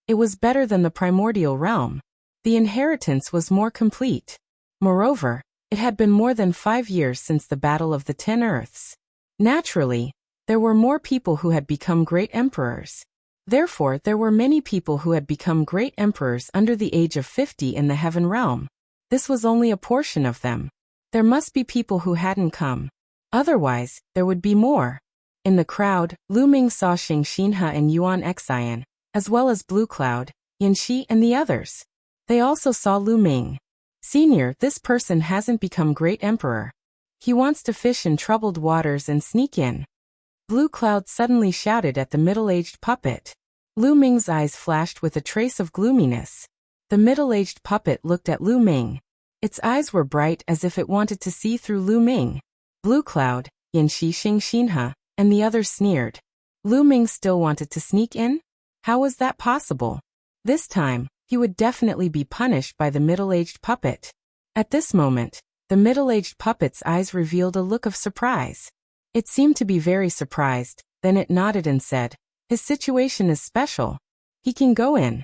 it was better than the primordial realm. The inheritance was more complete. Moreover, it had been more than 5 years since the Battle of the 10 Earths. Naturally, there were more people who had become great emperors. Therefore, there were many people who had become great emperors under the age of 50 in the heaven realm. This was only a portion of them. There must be people who hadn't come. Otherwise, there would be more. In the crowd, Lu Ming saw Xing Xinhe and Yuan Xian, as well as Blue Cloud, Yanxi and the others. They also saw Lu Ming. Senior, this person hasn't become great emperor. He wants to fish in troubled waters and sneak in. Blue Cloud suddenly shouted at the middle-aged puppet. Lu Ming's eyes flashed with a trace of gloominess. The middle-aged puppet looked at Lu Ming. Its eyes were bright as if it wanted to see through Lu Ming. Blue Cloud, Yanxi, Xing Xinhe, and the others sneered. Lu Ming still wanted to sneak in? How was that possible? This time, he would definitely be punished by the middle-aged puppet. At this moment, the middle-aged puppet's eyes revealed a look of surprise. It seemed to be very surprised, then it nodded and said, his situation is special. He can go in.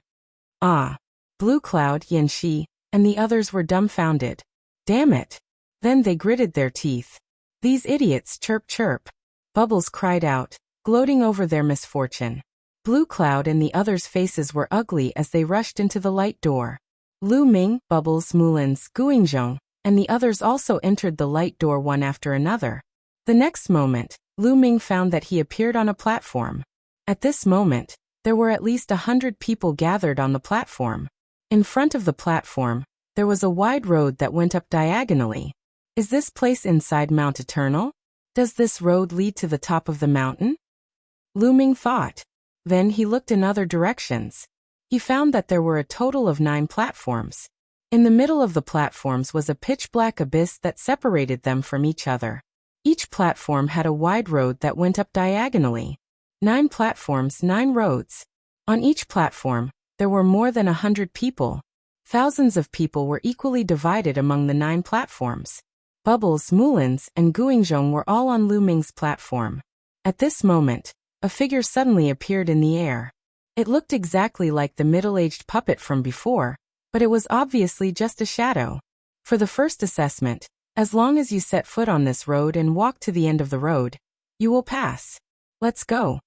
Ah. Blue Cloud, Yanxi, and the others were dumbfounded. Damn it. Then they gritted their teeth. These idiots, chirp chirp. Bubbles cried out, gloating over their misfortune. Blue Cloud and the others' faces were ugly as they rushed into the light door. Lu Ming, Bubbles, Mulin's, Guingzhong, and the others also entered the light door one after another. The next moment, Lu Ming found that he appeared on a platform. At this moment, there were at least 100 people gathered on the platform. In front of the platform, there was a wide road that went up diagonally. Is this place inside Mount Eternal? Does this road lead to the top of the mountain? Lu Ming thought. Then he looked in other directions. He found that there were a total of 9 platforms. In the middle of the platforms was a pitch-black abyss that separated them from each other. Each platform had a wide road that went up diagonally. 9 platforms, 9 roads. On each platform, there were more than 100 people. Thousands of people were equally divided among the 9 platforms. Bubbles, Mulin's, and Guingzhong were all on Lu Ming's platform. At this moment, a figure suddenly appeared in the air. It looked exactly like the middle-aged puppet from before, but it was obviously just a shadow. For the first assessment, as long as you set foot on this road and walk to the end of the road, you will pass. Let's go.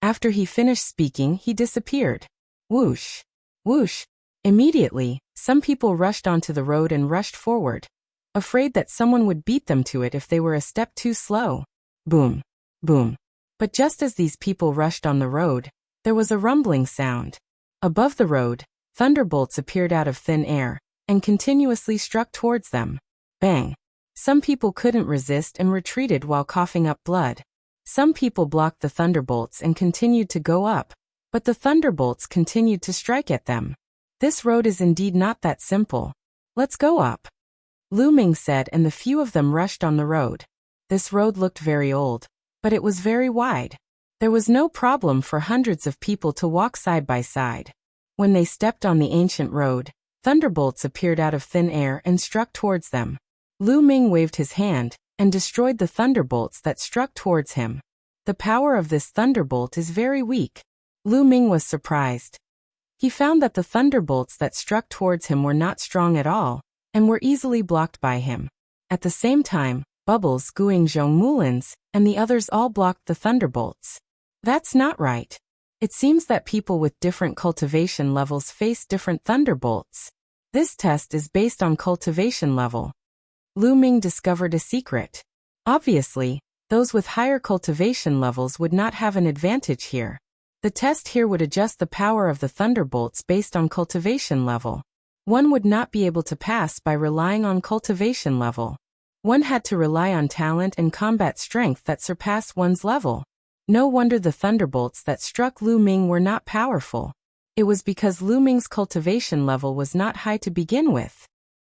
After he finished speaking, he disappeared. Whoosh. Whoosh. Immediately, some people rushed onto the road and rushed forward, afraid that someone would beat them to it if they were a step too slow. Boom. Boom. But just as these people rushed on the road, there was a rumbling sound. Above the road, thunderbolts appeared out of thin air and continuously struck towards them. Bang. Some people couldn't resist and retreated while coughing up blood. Some people blocked the thunderbolts and continued to go up, but the thunderbolts continued to strike at them. This road is indeed not that simple. Let's go up. Lu Ming said, and the few of them rushed on the road. This road looked very old, but it was very wide. There was no problem for hundreds of people to walk side by side. When they stepped on the ancient road, thunderbolts appeared out of thin air and struck towards them. Lu Ming waved his hand and destroyed the thunderbolts that struck towards him. The power of this thunderbolt is very weak. Lu Ming was surprised. He found that the thunderbolts that struck towards him were not strong at all, and were easily blocked by him. At the same time, Bubbles, Guangzhong Mullins, and the others all blocked the thunderbolts. That's not right. It seems that people with different cultivation levels face different thunderbolts. This test is based on cultivation level. Lu Ming discovered a secret. Obviously, those with higher cultivation levels would not have an advantage here. The test here would adjust the power of the thunderbolts based on cultivation level. One would not be able to pass by relying on cultivation level. One had to rely on talent and combat strength that surpassed one's level. No wonder the thunderbolts that struck Lu Ming were not powerful. It was because Lu Ming's cultivation level was not high to begin with.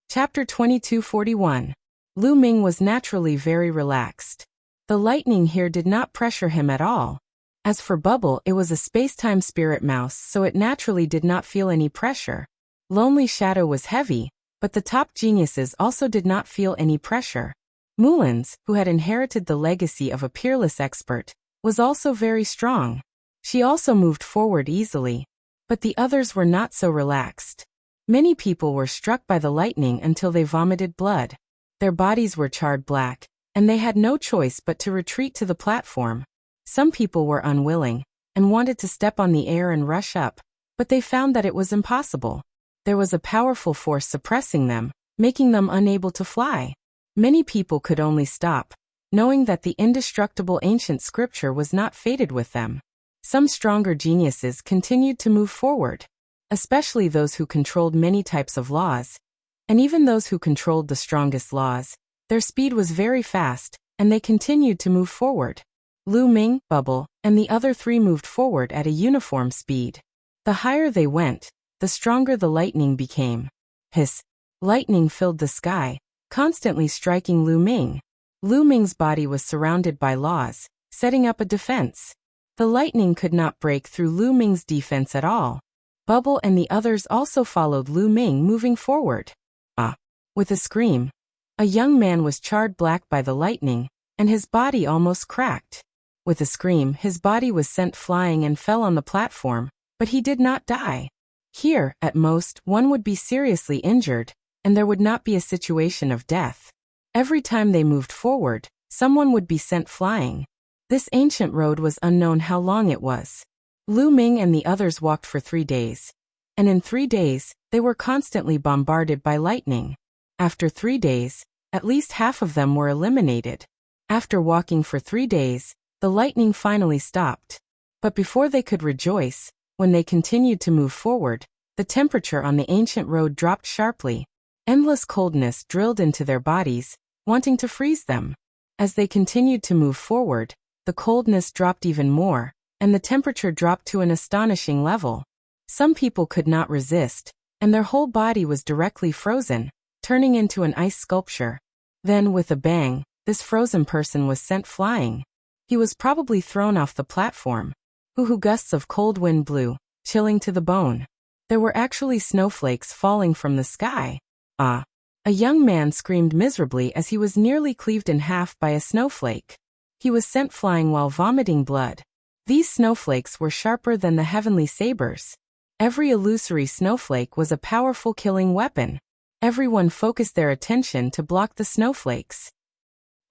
Chapter 2241. Lu Ming was naturally very relaxed. The lightning here did not pressure him at all. As for Bubble, it was a space-time spirit mouse, so it naturally did not feel any pressure. Lonely Shadow was heavy, but the top geniuses also did not feel any pressure. Mullins, who had inherited the legacy of a peerless expert, was also very strong. She also moved forward easily. But the others were not so relaxed. Many people were struck by the lightning until they vomited blood. Their bodies were charred black, and they had no choice but to retreat to the platform. Some people were unwilling, and wanted to step on the air and rush up, but they found that it was impossible. There was a powerful force suppressing them, making them unable to fly. Many people could only stop, knowing that the indestructible ancient scripture was not fated with them. Some stronger geniuses continued to move forward, especially those who controlled many types of laws, and even those who controlled the strongest laws. Their speed was very fast, and they continued to move forward. Lu Ming, Bubble, and the other three moved forward at a uniform speed. The higher they went, the stronger the lightning became. Hiss! Lightning filled the sky, constantly striking Lu Ming. Lu Ming's body was surrounded by laws, setting up a defense. The lightning could not break through Lu Ming's defense at all. Bubble and the others also followed Lu Ming moving forward. With a scream, a young man was charred black by the lightning, and his body almost cracked. With a scream, his body was sent flying and fell on the platform, but he did not die. Here, at most, one would be seriously injured, and there would not be a situation of death. Every time they moved forward, someone would be sent flying. This ancient road was unknown how long it was. Lu Ming and the others walked for 3 days. And in 3 days, they were constantly bombarded by lightning. After 3 days, at least half of them were eliminated. After walking for 3 days, the lightning finally stopped. But before they could rejoice, when they continued to move forward, the temperature on the ancient road dropped sharply. Endless coldness drilled into their bodies, wanting to freeze them. As they continued to move forward, the coldness dropped even more, and the temperature dropped to an astonishing level. Some people could not resist, and their whole body was directly frozen, turning into an ice sculpture. Then, with a bang, this frozen person was sent flying. He was probably thrown off the platform. Gusts of cold wind blew, chilling to the bone. There were actually snowflakes falling from the sky. A young man screamed miserably as he was nearly cleaved in half by a snowflake. He was sent flying while vomiting blood. These snowflakes were sharper than the heavenly sabers. Every illusory snowflake was a powerful killing weapon. Everyone focused their attention to block the snowflakes.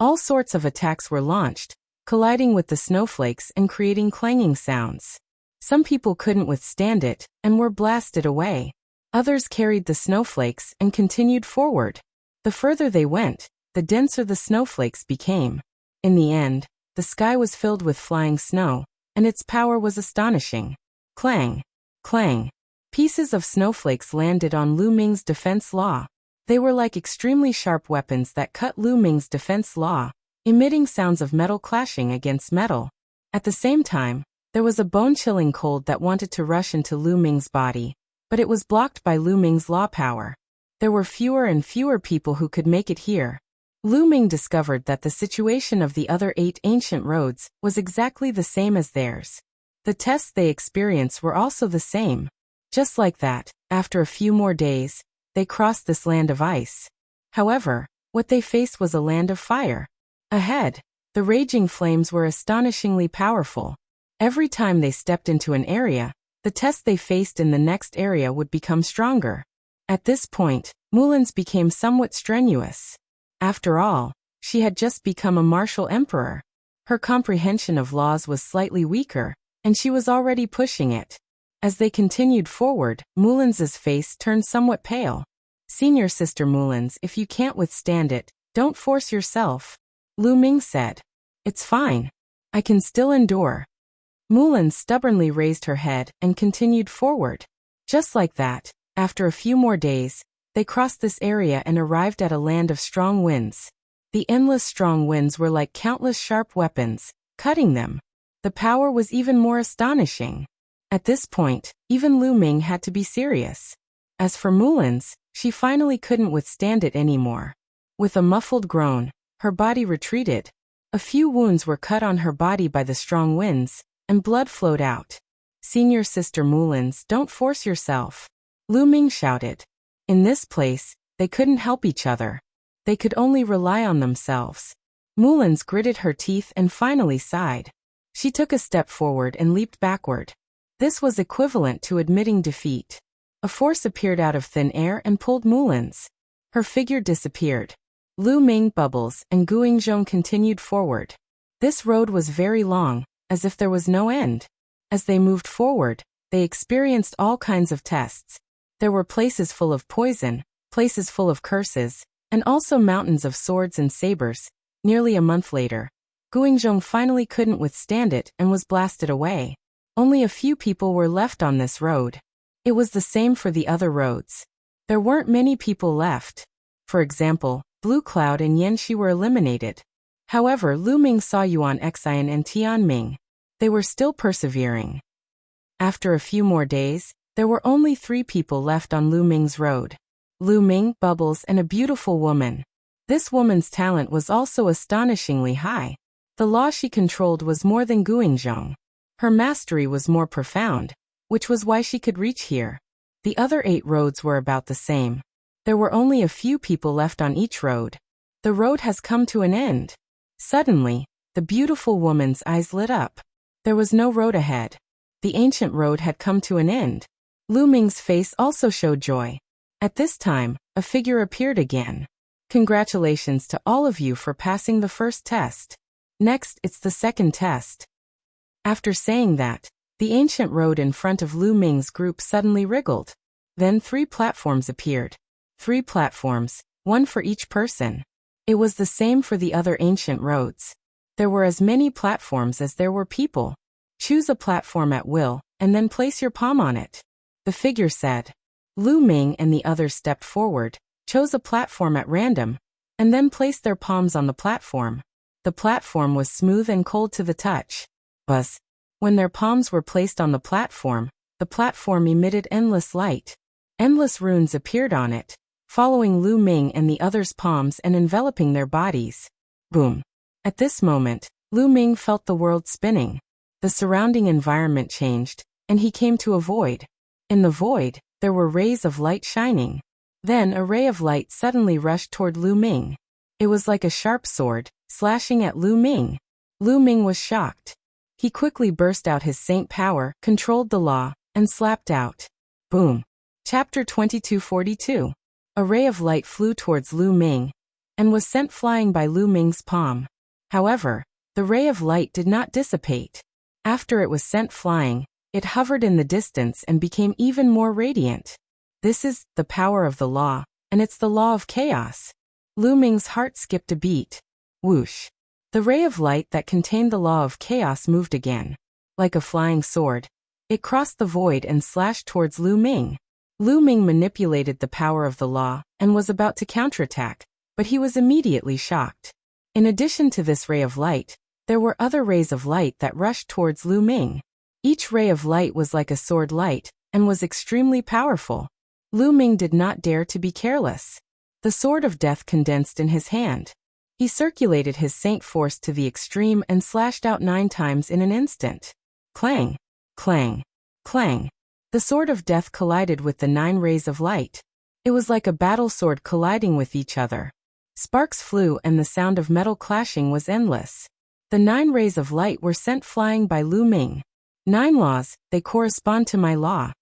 All sorts of attacks were launched, colliding with the snowflakes and creating clanging sounds. Some people couldn't withstand it and were blasted away. Others carried the snowflakes and continued forward. The further they went, the denser the snowflakes became. In the end, the sky was filled with flying snow, and its power was astonishing. Clang! Clang! Pieces of snowflakes landed on Lu Ming's defense law. They were like extremely sharp weapons that cut Lu Ming's defense law, emitting sounds of metal clashing against metal. At the same time, there was a bone-chilling cold that wanted to rush into Lu Ming's body, but it was blocked by Lu Ming's law power. There were fewer and fewer people who could make it here. Lu Ming discovered that the situation of the other 8 ancient roads was exactly the same as theirs. The tests they experienced were also the same. Just like that, after a few more days, they crossed this land of ice. However, what they faced was a land of fire. Ahead, the raging flames were astonishingly powerful. Every time they stepped into an area, the test they faced in the next area would become stronger. At this point, Mulan's became somewhat strenuous. After all, she had just become a martial emperor. Her comprehension of laws was slightly weaker, and she was already pushing it. As they continued forward, Mulan's face turned somewhat pale. "Senior Sister Mulan's, if you can't withstand it, don't force yourself," Lu Ming said. "It's fine. I can still endure." Mulan stubbornly raised her head and continued forward. Just like that, after a few more days, they crossed this area and arrived at a land of strong winds. The endless strong winds were like countless sharp weapons, cutting them. The power was even more astonishing. At this point, even Lu Ming had to be serious. As for Mulan's, she finally couldn't withstand it anymore. With a muffled groan, her body retreated. A few wounds were cut on her body by the strong winds, and blood flowed out. "Senior Sister Mulan's, don't force yourself," Lu Ming shouted. In this place, they couldn't help each other. They could only rely on themselves. Mulan's gritted her teeth and finally sighed. She took a step forward and leaped backward. This was equivalent to admitting defeat. A force appeared out of thin air and pulled Mulan's. Her figure disappeared. Lu Ming, Bubbles, and Guingzhong continued forward. This road was very long, as if there was no end. As they moved forward, they experienced all kinds of tests. There were places full of poison, places full of curses, and also mountains of swords and sabers. Nearly a month later, Guingzhong finally couldn't withstand it and was blasted away. Only a few people were left on this road. It was the same for the other roads. There weren't many people left. For example, Blue Cloud and Yanxi were eliminated. However, Lu Ming saw Yuan Xian and Tianming. They were still persevering. After a few more days, there were only 3 people left on Lu Ming's road. Lu Ming, Bubbles, and a beautiful woman. This woman's talent was also astonishingly high. The law she controlled was more than Guingzhong. Her mastery was more profound, which was why she could reach here. The other 8 roads were about the same. There were only a few people left on each road. The road has come to an end. Suddenly, the beautiful woman's eyes lit up. There was no road ahead. The ancient road had come to an end. Lu Ming's face also showed joy. At this time, a figure appeared again. "Congratulations to all of you for passing the first test. Next, it's the second test." After saying that, the ancient road in front of Lu Ming's group suddenly wriggled. Then 3 platforms appeared. 3 platforms, 1 for each person. It was the same for the other ancient roads. There were as many platforms as there were people. Choose a platform at will, and then place your palm on it, the figure said. Lu Ming and the others stepped forward, chose a platform at random, and then placed their palms on the platform. The platform was smooth and cold to the touch. Buzz. When their palms were placed on the platform emitted endless light. Endless runes appeared on it, following Lu Ming and the others' palms and enveloping their bodies. Boom. At this moment, Lu Ming felt the world spinning. The surrounding environment changed, and he came to a void. In the void, there were rays of light shining. Then a ray of light suddenly rushed toward Lu Ming. It was like a sharp sword, slashing at Lu Ming. Lu Ming was shocked. He quickly burst out his saint power, controlled the law, and slapped out. Boom. Chapter 2242. A ray of light flew towards Lu Ming, and was sent flying by Lu Ming's palm. However, the ray of light did not dissipate. After it was sent flying, it hovered in the distance and became even more radiant. This is the power of the law, and it's the law of chaos. Lu Ming's heart skipped a beat. Whoosh. The ray of light that contained the law of chaos moved again. Like a flying sword, it crossed the void and slashed towards Lu Ming. Lu Ming manipulated the power of the law and was about to counterattack, but he was immediately shocked. In addition to this ray of light, there were other rays of light that rushed towards Lu Ming. Each ray of light was like a sword light and was extremely powerful. Lu Ming did not dare to be careless. The sword of death condensed in his hand. He circulated his saint force to the extreme and slashed out 9 times in an instant. Clang! Clang! Clang! The The sword of death collided with the 9 rays of light. It was like a battle sword colliding with each other. Sparks flew and the sound of metal clashing was endless. The 9 rays of light were sent flying by Lu Ming. 9 laws, they correspond to my law.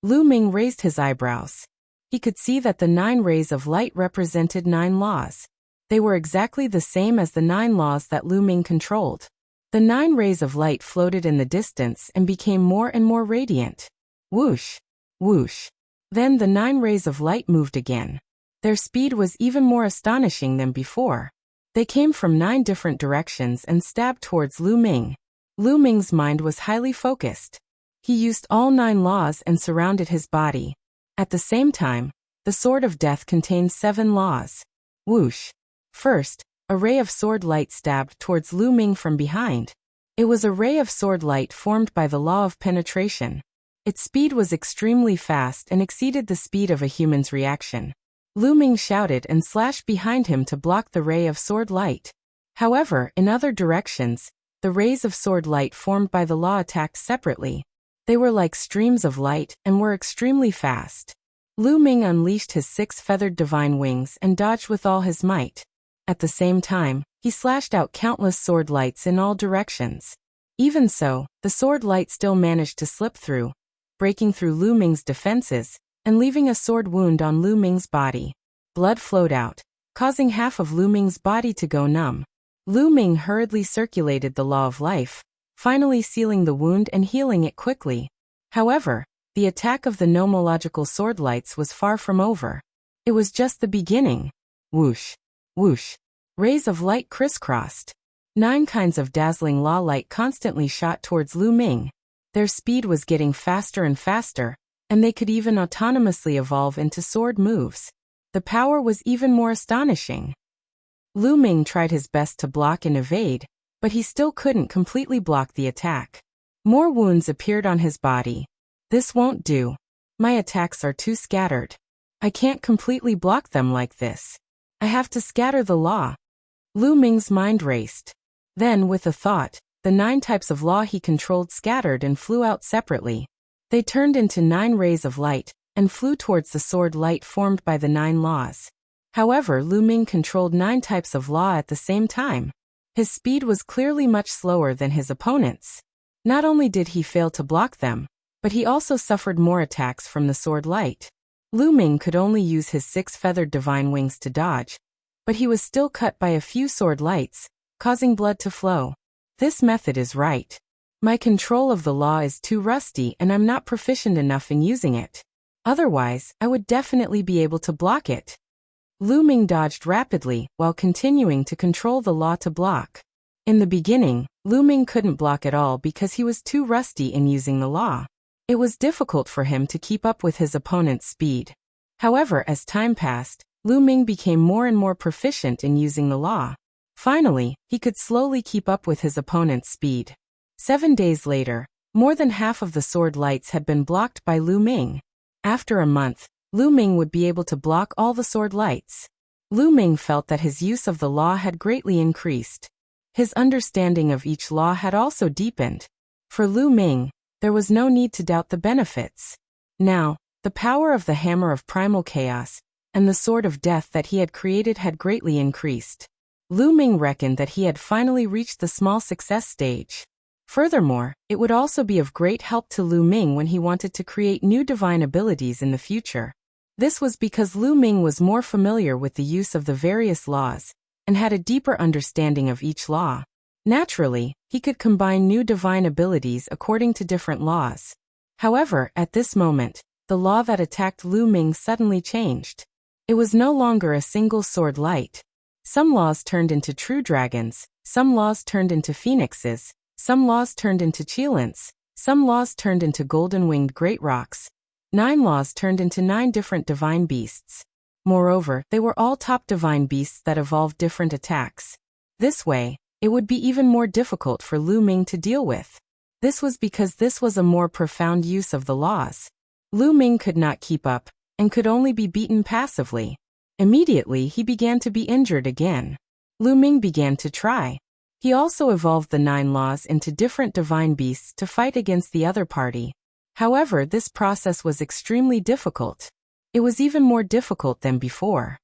Lu Ming raised his eyebrows. He could see that the 9 rays of light represented 9 laws. They were exactly the same as the 9 laws that Lu Ming controlled. The 9 rays of light floated in the distance and became more and more radiant. Whoosh! Whoosh! Then the 9 rays of light moved again. Their speed was even more astonishing than before. They came from 9 different directions and stabbed towards Lu Ming. Lu Ming's mind was highly focused. He used all 9 laws and surrounded his body. At the same time, the sword of death contained 7 laws. Whoosh! First, a ray of sword light stabbed towards Lu Ming from behind. It was a ray of sword light formed by the law of penetration. Its speed was extremely fast and exceeded the speed of a human's reaction. Lu Ming shouted and slashed behind him to block the ray of sword light. However, in other directions, the rays of sword light formed by the law attacked separately. They were like streams of light and were extremely fast. Lu Ming unleashed his 6 feathered divine wings and dodged with all his might. At the same time, he slashed out countless sword lights in all directions. Even so, the sword light still managed to slip through, breaking through Lu Ming's defenses, and leaving a sword wound on Lu Ming's body. Blood flowed out, causing half of Lu Ming's body to go numb. Lu Ming hurriedly circulated the law of life, finally sealing the wound and healing it quickly. However, the attack of the nomological sword lights was far from over. It was just the beginning. Whoosh! Whoosh! Rays of light crisscrossed. 9 kinds of dazzling law light constantly shot towards Lu Ming. Their speed was getting faster and faster, and they could even autonomously evolve into sword moves. The power was even more astonishing. Lu Ming tried his best to block and evade, but he still couldn't completely block the attack. More wounds appeared on his body. This won't do. My attacks are too scattered. I can't completely block them like this. I have to scatter the law. Lu Ming's mind raced. Then, with a thought, the 9 types of law he controlled scattered and flew out separately. They turned into 9 rays of light, and flew towards the sword light formed by the 9 laws. However, Lu Ming controlled 9 types of law at the same time. His speed was clearly much slower than his opponents. Not only did he fail to block them, but he also suffered more attacks from the sword light. Lu Ming could only use his 6 feathered divine wings to dodge, but he was still cut by a few sword lights, causing blood to flow. This method is right. My control of the law is too rusty and I'm not proficient enough in using it. Otherwise, I would definitely be able to block it. Lu Ming dodged rapidly while continuing to control the law to block. In the beginning, Lu Ming couldn't block at all because he was too rusty in using the law. It was difficult for him to keep up with his opponent's speed. However, as time passed, Lu Ming became more and more proficient in using the law. Finally, he could slowly keep up with his opponent's speed. 7 days later, more than half of the sword lights had been blocked by Lu Ming. After a month, Lu Ming would be able to block all the sword lights. Lu Ming felt that his use of the law had greatly increased. His understanding of each law had also deepened. For Lu Ming, there was no need to doubt the benefits. Now, the power of the hammer of primal chaos and the sword of death that he had created had greatly increased. Lu Ming reckoned that he had finally reached the small success stage. Furthermore, it would also be of great help to Lu Ming when he wanted to create new divine abilities in the future. This was because Lu Ming was more familiar with the use of the various laws and had a deeper understanding of each law. Naturally, he could combine new divine abilities according to different laws. However, at this moment, the law that attacked Lu Ming suddenly changed. It was no longer a single sword light. Some laws turned into true dragons, some laws turned into phoenixes, some laws turned into cheilants, some laws turned into golden-winged great rocks. 9 laws turned into 9 different divine beasts. Moreover, they were all top divine beasts that evolved different attacks. This way, it would be even more difficult for Lu Ming to deal with. This was because this was a more profound use of the laws. Lu Ming could not keep up, and could only be beaten passively. Immediately, he began to be injured again. Lu Ming began to try. He also evolved the 9 laws into different divine beasts to fight against the other party. However, this process was extremely difficult. It was even more difficult than before.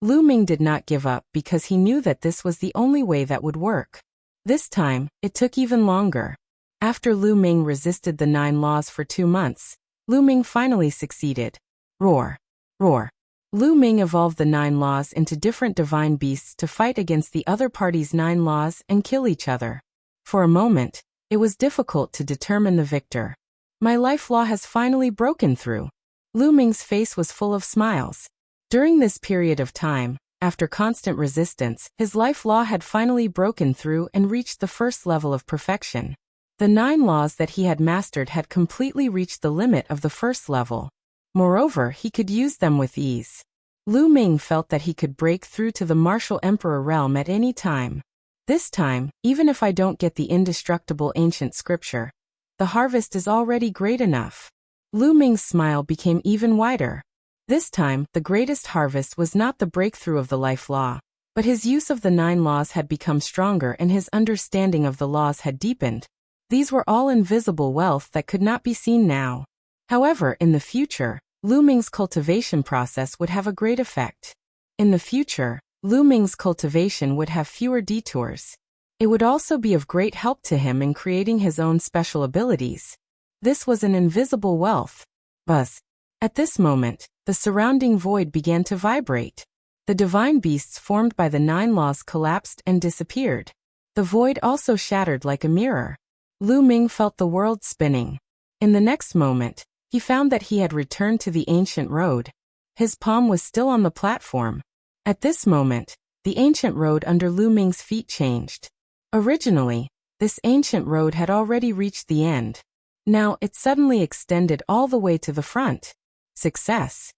Lu Ming did not give up because he knew that this was the only way that would work. This time, it took even longer. After Lu Ming resisted the 9 laws for 2 months, Lu Ming finally succeeded. Roar! Roar! Lu Ming evolved the 9 laws into different divine beasts to fight against the other party's 9 laws and kill each other. For a moment, it was difficult to determine the victor. My life law has finally broken through. Lu Ming's face was full of smiles. During this period of time, after constant resistance, his life law had finally broken through and reached the first level of perfection. The 9 laws that he had mastered had completely reached the limit of the first level. Moreover, he could use them with ease. Lu Ming felt that he could break through to the martial emperor realm at any time. This time, even if I don't get the indestructible ancient scripture, the harvest is already great enough. Lu Ming's smile became even wider. This time, the greatest harvest was not the breakthrough of the life law, but his use of the 9 laws had become stronger and his understanding of the laws had deepened. These were all invisible wealth that could not be seen now. However, in the future, Lu Ming's cultivation process would have a great effect. In the future, Lu Ming's cultivation would have fewer detours. It would also be of great help to him in creating his own special abilities. This was an invisible wealth. Buzz. At this moment, the surrounding void began to vibrate. The divine beasts formed by the 9 laws collapsed and disappeared. The void also shattered like a mirror. Lu Ming felt the world spinning. In the next moment, he found that he had returned to the ancient road. His palm was still on the platform. At this moment, the ancient road under Lu Ming's feet changed. Originally, this ancient road had already reached the end. Now it suddenly extended all the way to the front. Success.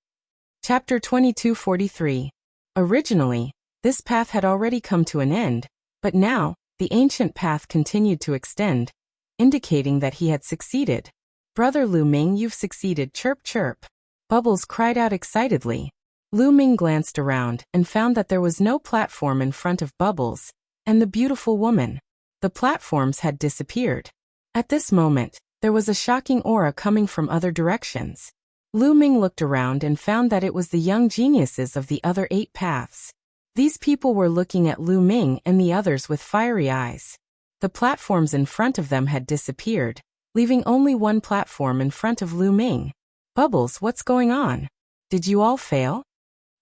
Chapter 2243. Originally, this path had already come to an end, but now, the ancient path continued to extend, indicating that he had succeeded. Brother Lu Ming, you've succeeded, chirp chirp. Bubbles cried out excitedly. Lu Ming glanced around and found that there was no platform in front of Bubbles and the beautiful woman. The platforms had disappeared. At this moment, there was a shocking aura coming from other directions. Lu Ming looked around and found that it was the young geniuses of the other 8 paths. These people were looking at Lu Ming and the others with fiery eyes. The platforms in front of them had disappeared, leaving only one platform in front of Lu Ming. Bubbles, what's going on? Did you all fail?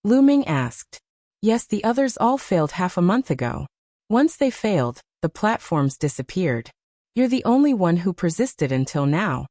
Lu Ming asked. Yes, the others all failed half a month ago. Once they failed, the platforms disappeared. You're the only one who persisted until now.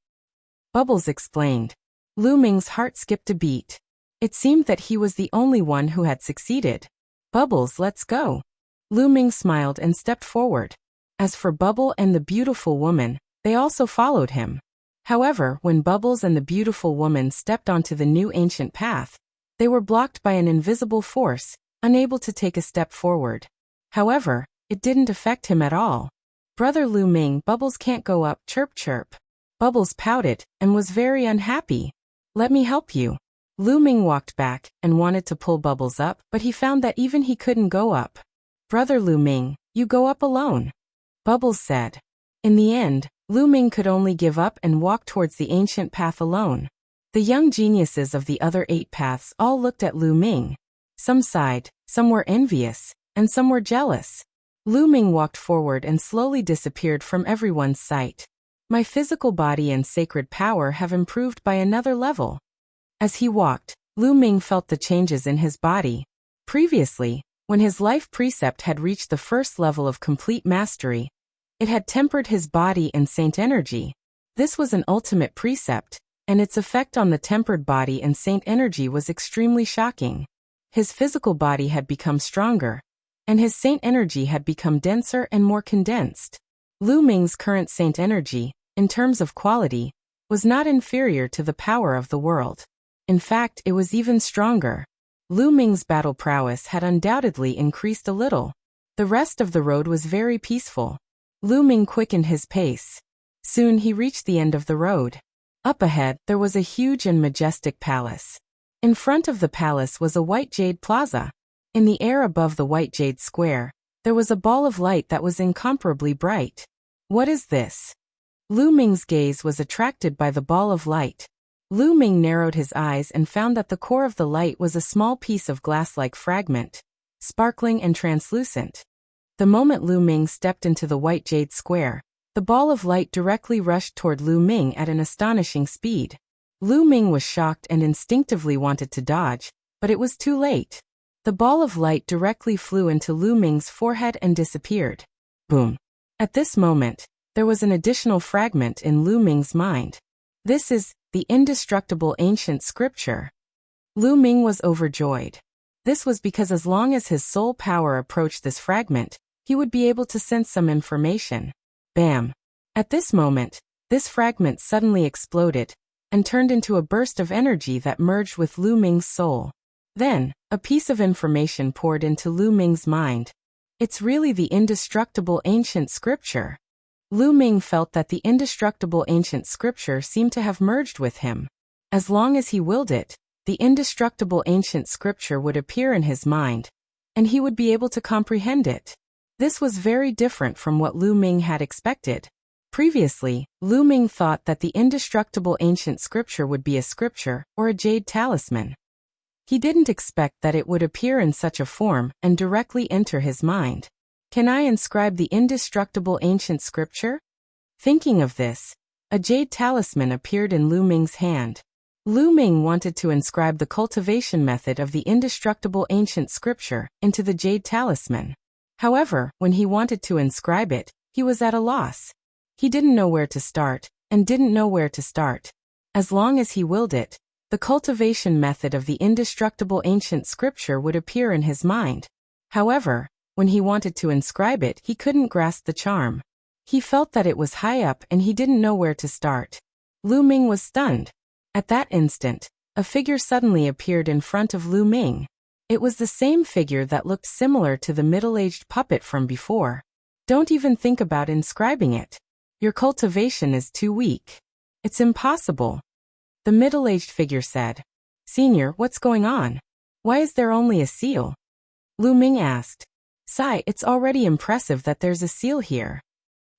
Bubbles explained. Lu Ming's heart skipped a beat. It seemed that he was the only one who had succeeded. Bubbles, let's go. Lu Ming smiled and stepped forward. As for Bubble and the beautiful woman, they also followed him. However, when Bubbles and the beautiful woman stepped onto the new ancient path, they were blocked by an invisible force, unable to take a step forward. However, it didn't affect him at all. Brother Lu Ming, Bubbles can't go up, chirp chirp. Bubbles pouted and was very unhappy. Let me help you. Lu Ming walked back and wanted to pull Bubbles up, but he found that even he couldn't go up. Brother Lu Ming, you go up alone. Bubbles said. In the end, Lu Ming could only give up and walk towards the ancient path alone. The young geniuses of the other 8 paths all looked at Lu Ming. Some sighed, some were envious, and some were jealous. Lu Ming walked forward and slowly disappeared from everyone's sight. My physical body and sacred power have improved by another level. As he walked, Lu Ming felt the changes in his body. Previously, when his life precept had reached the first level of complete mastery, it had tempered his body and saint energy. This was an ultimate precept, and its effect on the tempered body and saint energy was extremely shocking. His physical body had become stronger, and his saint energy had become denser and more condensed. Lu Ming's current saint energy, in terms of quality, was not inferior to the power of the world. In fact, it was even stronger. Lu Ming's battle prowess had undoubtedly increased a little. The rest of the road was very peaceful. Lu Ming quickened his pace. Soon he reached the end of the road. Up ahead, there was a huge and majestic palace. In front of the palace was a white jade plaza. In the air above the white jade square, there was a ball of light that was incomparably bright. What is this? Lu Ming's gaze was attracted by the ball of light. Lu Ming narrowed his eyes and found that the core of the light was a small piece of glass-like fragment, sparkling and translucent. The moment Lu Ming stepped into the white jade square, the ball of light directly rushed toward Lu Ming at an astonishing speed. Lu Ming was shocked and instinctively wanted to dodge, but it was too late. The ball of light directly flew into Lu Ming's forehead and disappeared. Boom. At this moment, there was an additional fragment in Lu Ming's mind. This is the indestructible ancient scripture. Lu Ming was overjoyed. This was because as long as his soul power approached this fragment, he would be able to sense some information. Bam! At this moment, this fragment suddenly exploded and turned into a burst of energy that merged with Lu Ming's soul. Then, a piece of information poured into Lu Ming's mind. It's really the indestructible ancient scripture. Lu Ming felt that the indestructible ancient scripture seemed to have merged with him. As long as he willed it, the indestructible ancient scripture would appear in his mind, and he would be able to comprehend it. This was very different from what Lu Ming had expected. Previously, Lu Ming thought that the indestructible ancient scripture would be a scripture or a jade talisman. He didn't expect that it would appear in such a form and directly enter his mind. Can I inscribe the indestructible ancient scripture? Thinking of this, a jade talisman appeared in Lu Ming's hand. Lu Ming wanted to inscribe the cultivation method of the indestructible ancient scripture into the jade talisman. However, when he wanted to inscribe it, he was at a loss. He didn't know where to start, and didn't know where to start. As long as he willed it, the cultivation method of the indestructible ancient scripture would appear in his mind. However, when he wanted to inscribe it, he couldn't grasp the charm. He felt that it was high up and he didn't know where to start. Lu Ming was stunned. At that instant, a figure suddenly appeared in front of Lu Ming. It was the same figure that looked similar to the middle-aged puppet from before. Don't even think about inscribing it. Your cultivation is too weak. It's impossible. The middle-aged figure said. Senior, what's going on? Why is there only a seal? Lu Ming asked. Sai, it's already impressive that there's a seal here.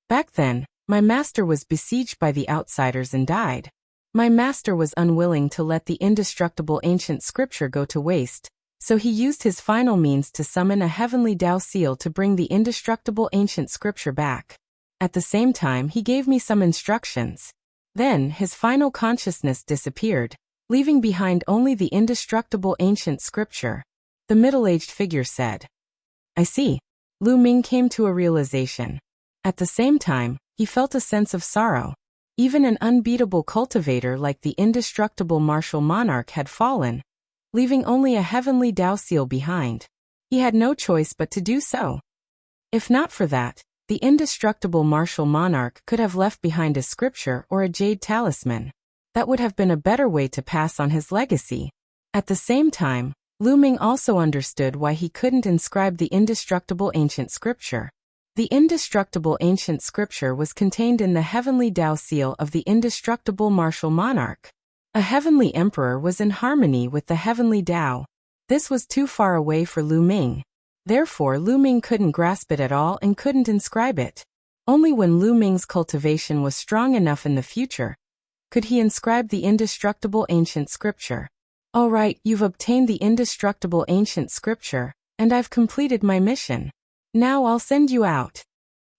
Back then, my master was besieged by the outsiders and died. My master was unwilling to let the indestructible ancient scripture go to waste, so he used his final means to summon a heavenly Tao seal to bring the indestructible ancient scripture back. At the same time, he gave me some instructions. Then, his final consciousness disappeared, leaving behind only the indestructible ancient scripture. The middle-aged figure said. I see. Lu Ming came to a realization. At the same time, he felt a sense of sorrow. Even an unbeatable cultivator like the indestructible martial monarch had fallen, leaving only a heavenly Tao seal behind. He had no choice but to do so. If not for that, the indestructible martial monarch could have left behind a scripture or a jade talisman. That would have been a better way to pass on his legacy. At the same time, Lu Ming also understood why he couldn't inscribe the indestructible ancient scripture. The indestructible ancient scripture was contained in the heavenly Tao seal of the indestructible martial monarch. A heavenly emperor was in harmony with the heavenly Tao. This was too far away for Lu Ming. Therefore, Lu Ming couldn't grasp it at all and couldn't inscribe it. Only when Lu Ming's cultivation was strong enough in the future could he inscribe the indestructible ancient scripture. All right, you've obtained the indestructible ancient scripture, and I've completed my mission. Now I'll send you out.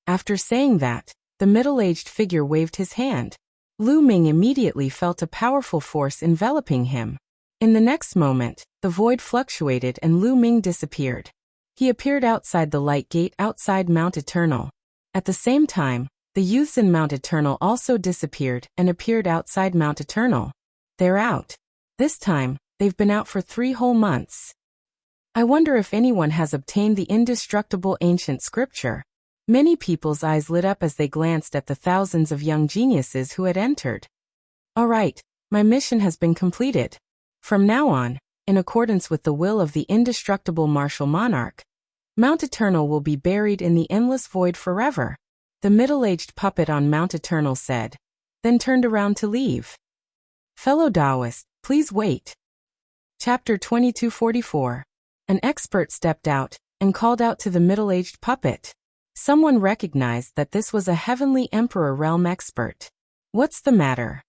After saying that, the middle-aged figure waved his hand. Lu Ming immediately felt a powerful force enveloping him. In the next moment, the void fluctuated and Lu Ming disappeared. He appeared outside the light gate outside Mount Eternal. At the same time, the youths in Mount Eternal also disappeared and appeared outside Mount Eternal. They're out. This time, they've been out for 3 whole months. I wonder if anyone has obtained the indestructible ancient scripture. Many people's eyes lit up as they glanced at the thousands of young geniuses who had entered. All right, my mission has been completed. From now on, in accordance with the will of the indestructible martial monarch, Mount Eternal will be buried in the endless void forever. The middle-aged puppet on Mount Eternal said, then turned around to leave. Fellow Taoist, please wait. Chapter 2244. An expert stepped out and called out to the middle-aged puppet. Someone recognized that this was a heavenly emperor realm expert. What's the matter?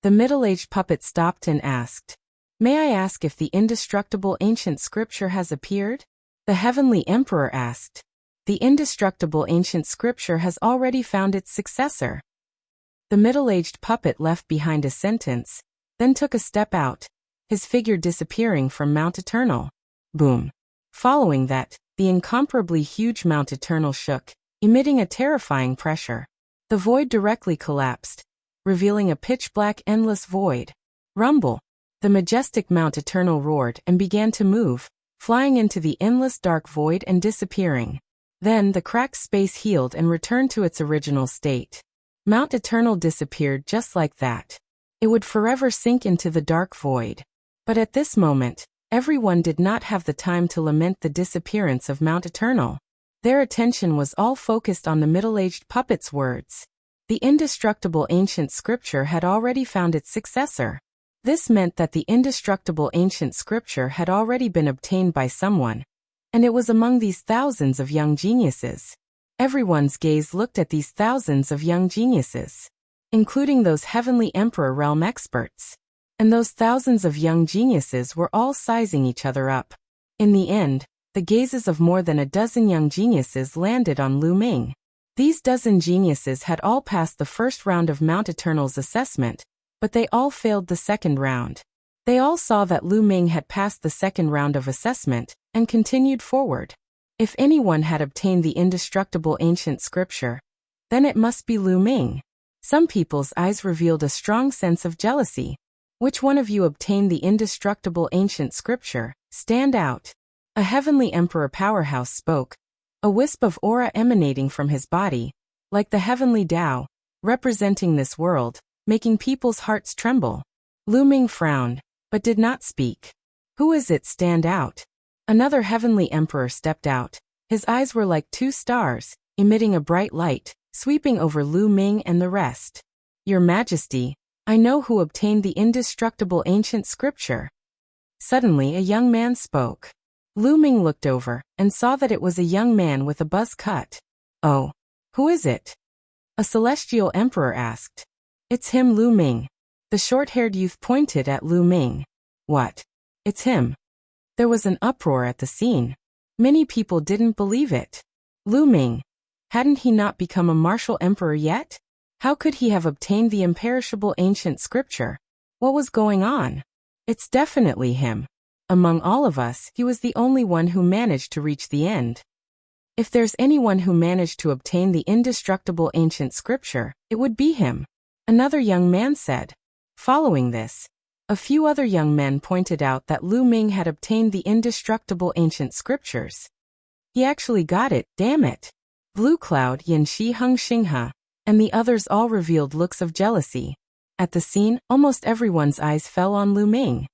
The middle-aged puppet stopped and asked. May I ask if the indestructible ancient scripture has appeared? The heavenly emperor asked. The indestructible ancient scripture has already found its successor. The middle-aged puppet left behind a sentence, then took a step out, his figure disappearing from Mount Eternal. Boom. Following that, the incomparably huge Mount Eternal shook, emitting a terrifying pressure. The void directly collapsed, revealing a pitch-black endless void. Rumble. The majestic Mount Eternal roared and began to move, flying into the endless dark void and disappearing. Then the cracked space healed and returned to its original state. Mount Eternal disappeared just like that. It would forever sink into the dark void. But at this moment, everyone did not have the time to lament the disappearance of Mount Eternal. Their attention was all focused on the middle-aged puppet's words. The indestructible ancient scripture had already found its successor. This meant that the indestructible ancient scripture had already been obtained by someone, and it was among these thousands of young geniuses. Everyone's gaze looked at these thousands of young geniuses, including those heavenly emperor realm experts. And those thousands of young geniuses were all sizing each other up. In the end, the gazes of more than a dozen young geniuses landed on Lu Ming. These dozen geniuses had all passed the first round of Mount Eternal's assessment, but they all failed the second round. They all saw that Lu Ming had passed the second round of assessment, and continued forward. If anyone had obtained the indestructible ancient scripture, then it must be Lu Ming. Some people's eyes revealed a strong sense of jealousy. Which one of you obtained the indestructible ancient scripture? Stand out. A heavenly emperor powerhouse spoke, a wisp of aura emanating from his body, like the heavenly Tao, representing this world, making people's hearts tremble. Lu Ming frowned, but did not speak. Who is it? Stand out. Another heavenly emperor stepped out. His eyes were like two stars, emitting a bright light, sweeping over Lu Ming and the rest. Your Majesty, I know who obtained the indestructible ancient scripture. Suddenly a young man spoke. Lu Ming looked over, and saw that it was a young man with a buzz cut. Oh, who is it? A celestial emperor asked. It's him, Lu Ming. The short-haired youth pointed at Lu Ming. What? It's him. There was an uproar at the scene. Many people didn't believe it. Lu Ming. Hadn't he not become a martial emperor yet? How could he have obtained the imperishable ancient scripture? What was going on? It's definitely him. Among all of us, he was the only one who managed to reach the end. If there's anyone who managed to obtain the indestructible ancient scripture, it would be him. Another young man said. Following this, a few other young men pointed out that Lu Ming had obtained the indestructible ancient scriptures. He actually got it, damn it. Blue Cloud, Yin Shi Hung Xinghe, and the others all revealed looks of jealousy. At the scene, almost everyone's eyes fell on Lu Ming.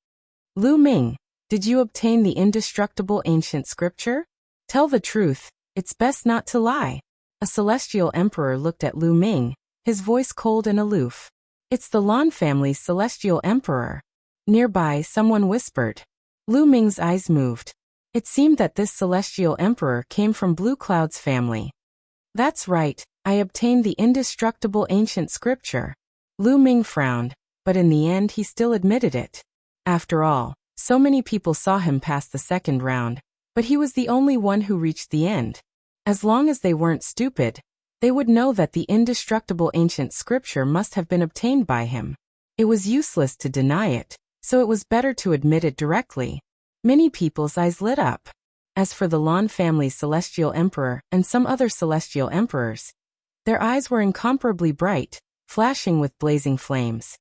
Lu Ming, did you obtain the indestructible ancient scripture? Tell the truth, it's best not to lie. A celestial emperor looked at Lu Ming, his voice cold and aloof. It's the Lan family's celestial emperor. Nearby, someone whispered. Lu Ming's eyes moved. It seemed that this celestial emperor came from Blue Cloud's family. That's right, I obtained the indestructible ancient scripture. Lu Ming frowned, but in the end he still admitted it. After all, so many people saw him pass the second round, but he was the only one who reached the end. As long as they weren't stupid, they would know that the indestructible ancient scripture must have been obtained by him. It was useless to deny it, so it was better to admit it directly. Many people's eyes lit up. As for the Lan family's celestial emperor and some other celestial emperors, their eyes were incomparably bright, flashing with blazing flames.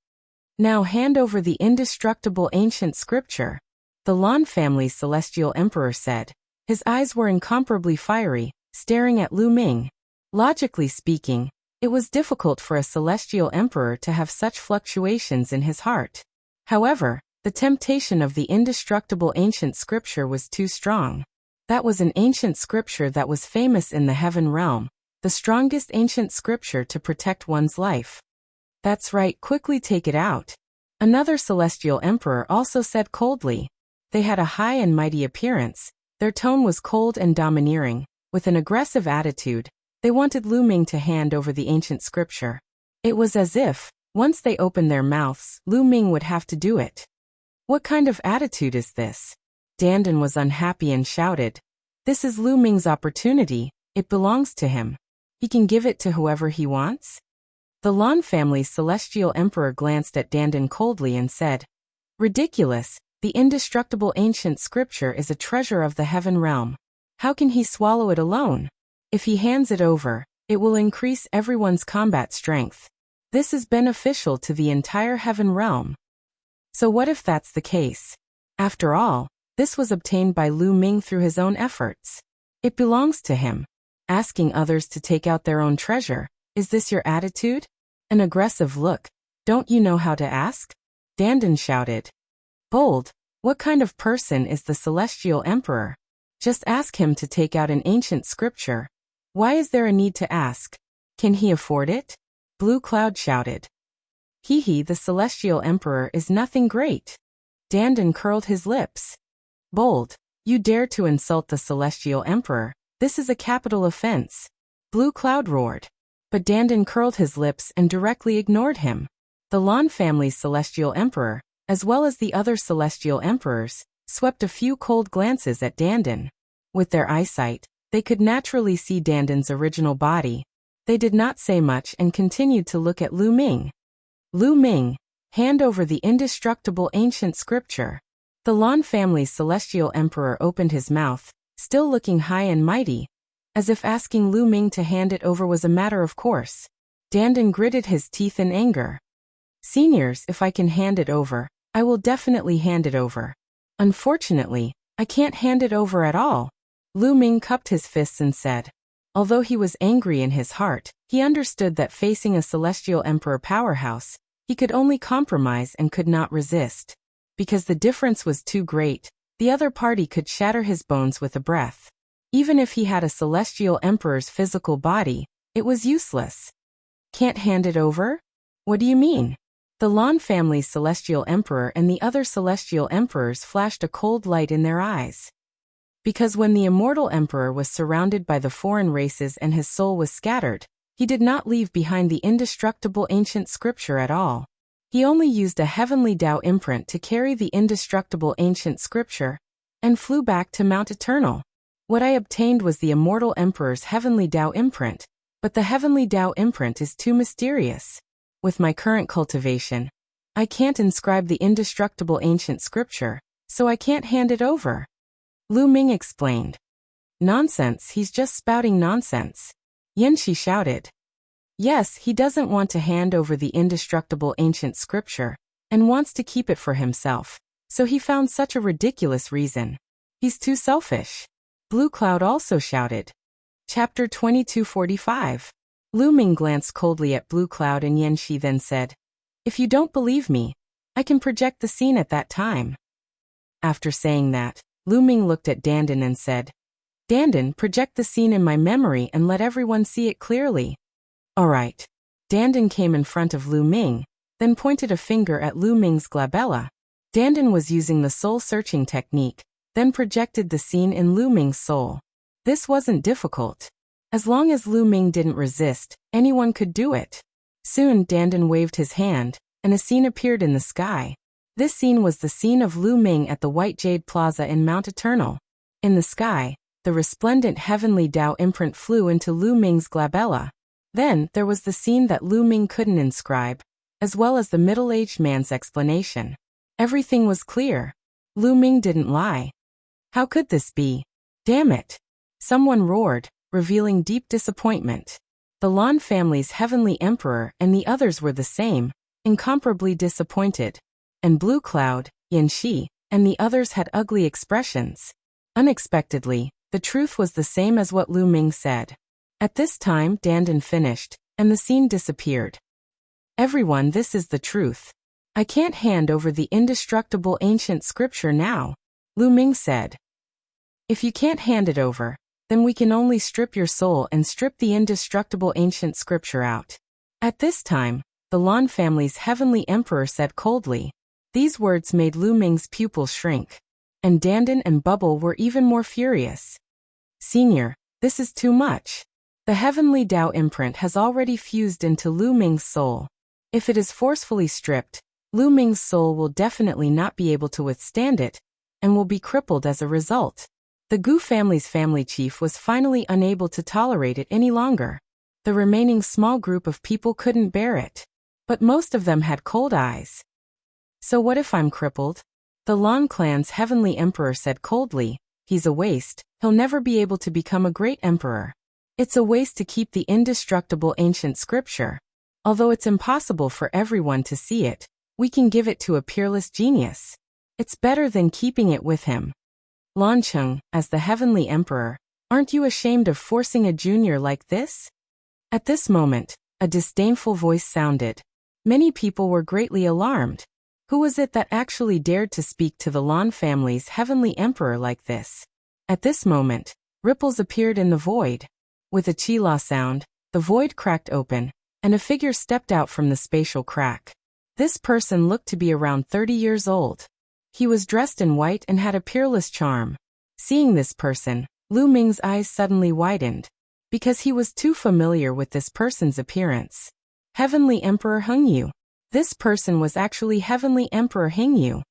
Now hand over the indestructible ancient scripture, the Lan family's celestial emperor said. His eyes were incomparably fiery, staring at Lu Ming. Logically speaking, it was difficult for a celestial emperor to have such fluctuations in his heart. However, the temptation of the indestructible ancient scripture was too strong. That was an ancient scripture that was famous in the heaven realm, the strongest ancient scripture to protect one's life. That's right, quickly take it out. Another celestial emperor also said coldly. They had a high and mighty appearance. Their tone was cold and domineering. With an aggressive attitude, They wanted Lu Ming to hand over the ancient scripture. It was as if, once they opened their mouths, Lu Ming would have to do it. What kind of attitude is this? Dandan was unhappy and shouted, "This is Lu Ming's opportunity, it belongs to him. He can give it to whoever he wants?" The Lan family's celestial emperor glanced at Dandan coldly and said, "Ridiculous, the indestructible ancient scripture is a treasure of the heaven realm. How can he swallow it alone? If he hands it over, it will increase everyone's combat strength. This is beneficial to the entire heaven realm. So what if that's the case? After all, this was obtained by Lu Ming through his own efforts. It belongs to him. Asking others to take out their own treasure, is this your attitude? An aggressive look. Don't you know how to ask?" Dandan shouted. "Bold, what kind of person is the celestial emperor? Just ask him to take out an ancient scripture. Why is there a need to ask? Can he afford it?" Blue Cloud shouted. "He, the celestial emperor, is nothing great." Dandan curled his lips. "Bold, you dare to insult the celestial emperor. This is a capital offense." Blue Cloud roared. But Dandan curled his lips and directly ignored him. The Lan family's celestial emperor, as well as the other celestial emperors, swept a few cold glances at Dandan. With their eyesight, they could naturally see Dandan's original body. They did not say much and continued to look at Lu Ming. "Lu Ming, hand over the indestructible ancient scripture." The Lan family's celestial emperor opened his mouth, still looking high and mighty, as if asking Lu Ming to hand it over was a matter of course. Dandan gritted his teeth in anger. "Seniors, if I can hand it over, I will definitely hand it over. Unfortunately, I can't hand it over at all." Lu Ming cupped his fists and said. Although he was angry in his heart, he understood that facing a celestial emperor powerhouse, he could only compromise and could not resist. Because the difference was too great, the other party could shatter his bones with a breath. Even if he had a celestial emperor's physical body, it was useless. "Can't hand it over? What do you mean?" The Lan family's celestial emperor and the other celestial emperors flashed a cold light in their eyes. Because when the immortal emperor was surrounded by the foreign races and his soul was scattered, he did not leave behind the indestructible ancient scripture at all. He only used a heavenly Tao imprint to carry the indestructible ancient scripture, and flew back to Mount Eternal. What I obtained was the immortal emperor's heavenly Tao imprint, but the heavenly Tao imprint is too mysterious. With my current cultivation, I can't inscribe the indestructible ancient scripture, so I can't hand it over. Lu Ming explained. "Nonsense, he's just spouting nonsense." Yanxi shouted. "Yes, he doesn't want to hand over the indestructible ancient scripture, and wants to keep it for himself, so he found such a ridiculous reason. He's too selfish." Blue Cloud also shouted. Chapter 2245. Lu Ming glanced coldly at Blue Cloud and Yanxi, then said, "If you don't believe me, I can project the scene at that time." After saying that, Lu Ming looked at Dandan and said, "Dandan, project the scene in my memory and let everyone see it clearly." "All right." Dandan came in front of Lu Ming, then pointed a finger at Lu Ming's glabella. Dandan was using the soul-searching technique, then projected the scene in Lu Ming's soul. This wasn't difficult. As long as Lu Ming didn't resist, anyone could do it. Soon Dandan waved his hand, and a scene appeared in the sky. This scene was the scene of Lu Ming at the White Jade Plaza in Mount Eternal. In the sky, the resplendent heavenly Tao imprint flew into Lu Ming's glabella. Then there was the scene that Lu Ming couldn't inscribe, as well as the middle-aged man's explanation. Everything was clear. Lu Ming didn't lie. How could this be? Damn it! Someone roared, revealing deep disappointment. The Lan family's heavenly emperor and the others were the same, incomparably disappointed. And Blue Cloud, Yanxi, and the others had ugly expressions. Unexpectedly, the truth was the same as what Lu Ming said. At this time Dandan finished, and the scene disappeared. "Everyone, this is the truth. I can't hand over the indestructible ancient scripture now," Lu Ming said. "If you can't hand it over, then we can only strip your soul and strip the indestructible ancient scripture out." At this time, the Lan family's heavenly emperor said coldly. These words made Lu Ming's pupils shrink. And Dandan and Bubble were even more furious. "Senior, this is too much. The heavenly Tao imprint has already fused into Lu Ming's soul. If it is forcefully stripped, Lu Ming's soul will definitely not be able to withstand it, and will be crippled as a result. The Gu family's family chief was finally unable to tolerate it any longer. The remaining small group of people couldn't bear it. But most of them had cold eyes. So what if I'm crippled? The Lan clan's heavenly emperor said coldly, he's a waste, he'll never be able to become a great emperor. It's a waste to keep the indestructible ancient scripture. Although it's impossible for everyone to see it, we can give it to a peerless genius. It's better than keeping it with him. Lan Cheng, as the heavenly emperor, aren't you ashamed of forcing a junior like this? At this moment, a disdainful voice sounded. Many people were greatly alarmed. Who was it that actually dared to speak to the Lan family's heavenly emperor like this? At this moment, ripples appeared in the void. With a chi-la sound, the void cracked open, and a figure stepped out from the spatial crack. This person looked to be around 30 years old. He was dressed in white and had a peerless charm. Seeing this person, Lu Ming's eyes suddenly widened, because he was too familiar with this person's appearance. Heavenly Emperor Hengyu. This person was actually Heavenly Emperor Hengyu.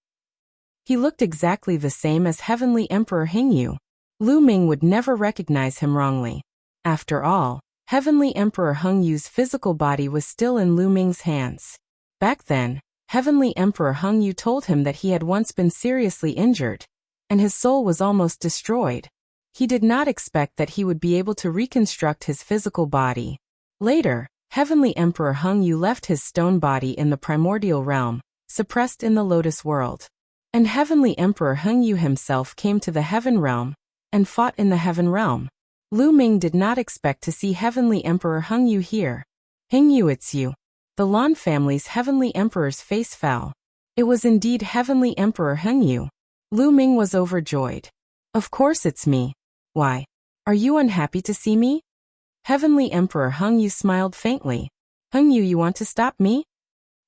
He looked exactly the same as Heavenly Emperor Hengyu. Lu Ming would never recognize him wrongly. After all, Heavenly Emperor Hengyu's physical body was still in Lu Ming's hands. Back then, Heavenly Emperor Hengyu told him that he had once been seriously injured, and his soul was almost destroyed. He did not expect that he would be able to reconstruct his physical body. Later, Heavenly Emperor Hengyu left his stone body in the primordial realm, suppressed in the Lotus world. And Heavenly Emperor Hengyu himself came to the Heaven realm, and fought in the Heaven realm. Lu Ming did not expect to see Heavenly Emperor Hengyu here. Hengyu, it's you. The Lan family's Heavenly Emperor's face fell. It was indeed Heavenly Emperor Hengyu. Lu Ming was overjoyed. Of course it's me. Why? Are you unhappy to see me? Heavenly Emperor Hengyu smiled faintly. Hengyu, you want to stop me?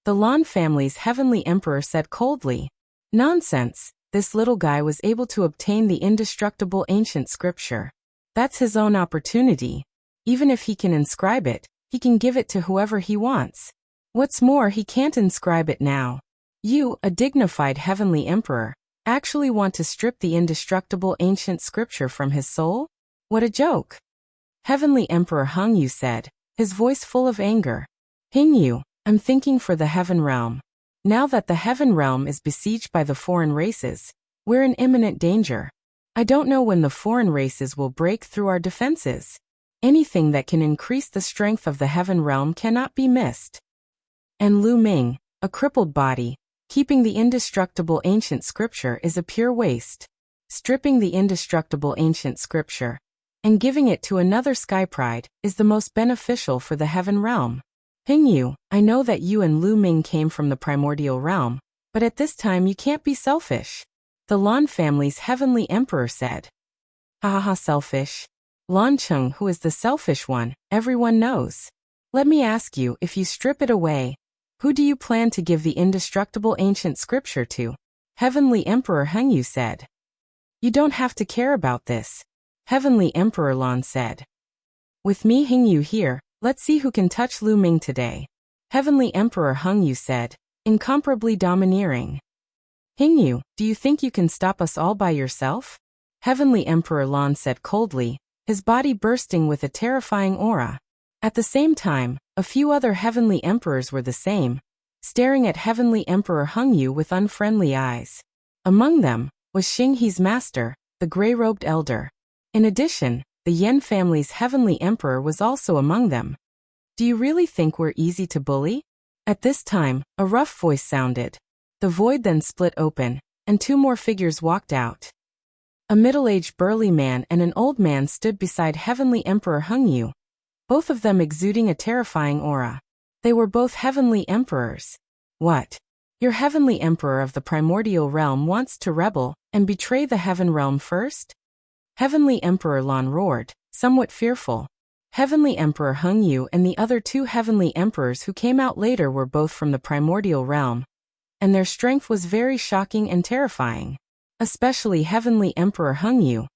The Lan family's Heavenly Emperor said coldly. Nonsense, this little guy was able to obtain the indestructible ancient scripture. That's his own opportunity. Even if he can inscribe it, he can give it to whoever he wants. What's more, he can't inscribe it now. You, a dignified Heavenly Emperor, actually want to strip the indestructible ancient scripture from his soul? What a joke! Heavenly Emperor Hengyu said, his voice full of anger. Hengyu, I'm thinking for the Heaven realm. Now that the Heaven realm is besieged by the foreign races, we're in imminent danger. I don't know when the foreign races will break through our defenses. Anything that can increase the strength of the Heaven realm cannot be missed. And Lu Ming, a crippled body, keeping the indestructible ancient scripture is a pure waste. Stripping the indestructible ancient scripture and giving it to another sky pride is the most beneficial for the Heaven realm. Hengyu, I know that you and Lu Ming came from the primordial realm, but at this time you can't be selfish. The Lan family's Heavenly Emperor said. Ha, selfish. Lan Cheng, who is the selfish one, everyone knows. Let me ask you, if you strip it away, who do you plan to give the indestructible ancient scripture to? Heavenly Emperor Hengyu said. You don't have to care about this. Heavenly Emperor Lan said. With me Hengyu here, let's see who can touch Lu Ming today. Heavenly Emperor Hengyu said, incomparably domineering. Hengyu, do you think you can stop us all by yourself? Heavenly Emperor Lan said coldly, his body bursting with a terrifying aura. At the same time, a few other Heavenly Emperors were the same, staring at Heavenly Emperor Hengyu with unfriendly eyes. Among them was Xinghe's master, the gray-robed elder. In addition, the Yan family's Heavenly Emperor was also among them. Do you really think we're easy to bully? At this time, a rough voice sounded. The void then split open, and two more figures walked out. A middle-aged burly man and an old man stood beside Heavenly Emperor Hengyu, both of them exuding a terrifying aura. They were both Heavenly Emperors. What? Your Heavenly Emperor of the primordial realm wants to rebel and betray the Heaven realm first? Heavenly Emperor Lan roared, somewhat fearful. Heavenly Emperor Hengyu and the other two Heavenly Emperors who came out later were both from the primordial realm, and their strength was very shocking and terrifying. Especially Heavenly Emperor Hengyu.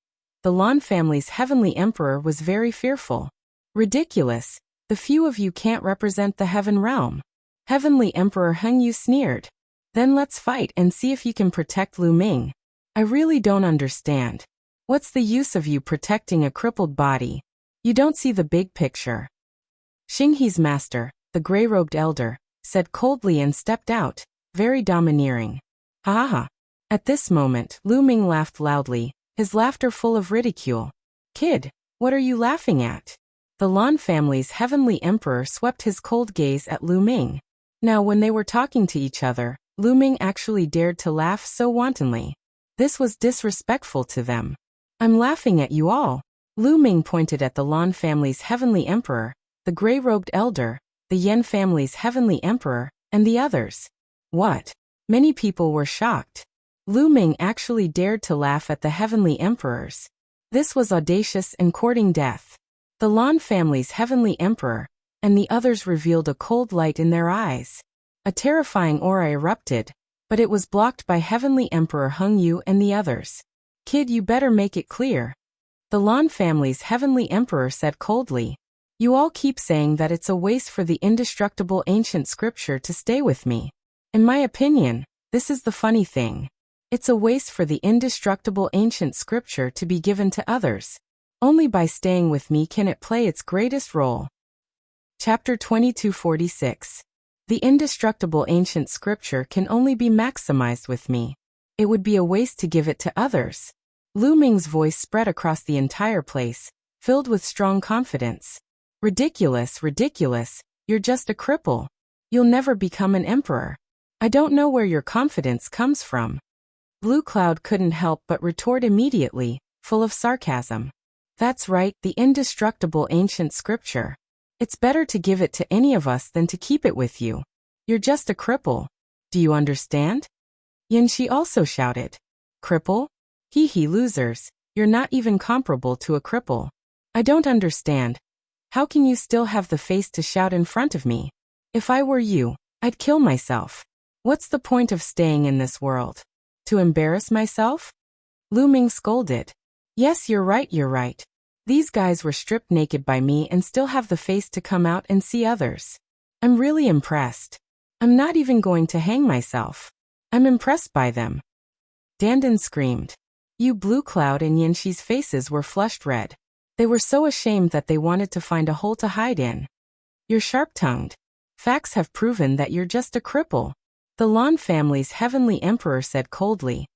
The Lan family's Heavenly Emperor was very fearful. Ridiculous. The few of you can't represent the heaven realm. Heavenly Emperor Heng Yu sneered. Then let's fight and see if you can protect Lu Ming. I really don't understand. What's the use of you protecting a crippled body? You don't see the big picture. Xinghe's master, the gray-robed elder, said coldly and stepped out, very domineering. Ha ha ha. At this moment, Lu Ming laughed loudly, his laughter full of ridicule. Kid, what are you laughing at? The Lan family's heavenly emperor swept his cold gaze at Lu Ming. Now when they were talking to each other, Lu Ming actually dared to laugh so wantonly. This was disrespectful to them. I'm laughing at you all. Lu Ming pointed at the Lan family's heavenly emperor, the gray-robed elder, the Yen family's heavenly emperor, and the others. What? Many people were shocked. Lu Ming actually dared to laugh at the heavenly emperors. This was audacious and courting death. The Lan family's heavenly emperor, and the others revealed a cold light in their eyes. A terrifying aura erupted, but it was blocked by heavenly emperor Heng Yu and the others. Kid, you better make it clear. The Lan family's heavenly emperor said coldly. You all keep saying that it's a waste for the indestructible ancient scripture to stay with me. In my opinion, this is the funny thing. It's a waste for the indestructible ancient scripture to be given to others. Only by staying with me can it play its greatest role. Chapter 2246. The indestructible ancient scripture can only be maximized with me. It would be a waste to give it to others. Lu Ming's voice spread across the entire place, filled with strong confidence. Ridiculous, ridiculous, you're just a cripple. You'll never become an emperor. I don't know where your confidence comes from. Blue Cloud couldn't help but retort immediately, full of sarcasm. That's right, the indestructible ancient scripture. It's better to give it to any of us than to keep it with you. You're just a cripple. Do you understand? Yanxi also shouted. Cripple? Hee hee, losers, you're not even comparable to a cripple. I don't understand. How can you still have the face to shout in front of me? If I were you, I'd kill myself. What's the point of staying in this world? To embarrass myself? Lu Ming scolded. Yes, you're right, you're right. These guys were stripped naked by me and still have the face to come out and see others. I'm really impressed. I'm not even going to hang myself. I'm impressed by them. Dandan screamed. You Blue Cloud and Yanxi's faces were flushed red. They were so ashamed that they wanted to find a hole to hide in. You're sharp-tongued. Facts have proven that you're just a cripple. The Lan family's heavenly emperor said coldly.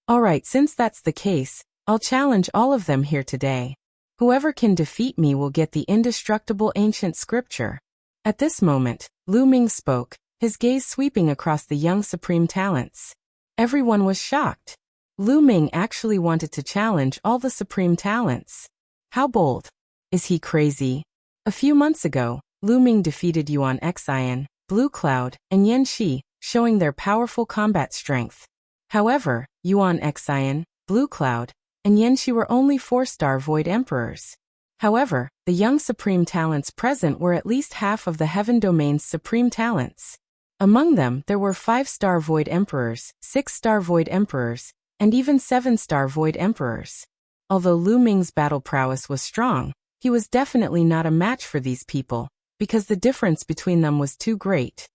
Alright, since that's the case, I'll challenge all of them here today. Whoever can defeat me will get the indestructible ancient scripture. At this moment, Lu Ming spoke, his gaze sweeping across the young supreme talents. Everyone was shocked. Lu Ming actually wanted to challenge all the supreme talents. How bold. Is he crazy? A few months ago, Lu Ming defeated Yuan Xian, Blue Cloud, and Yanxi, showing their powerful combat strength. However, Yuan Xian, Blue Cloud, and Yanxi were only 4-star Void Emperors. However, the young supreme talents present were at least half of the Heaven Domain's supreme talents. Among them, there were 5-star Void Emperors, 6-star Void Emperors, and even 7-star Void Emperors. Although Lu Ming's battle prowess was strong, he was definitely not a match for these people, because the difference between them was too great.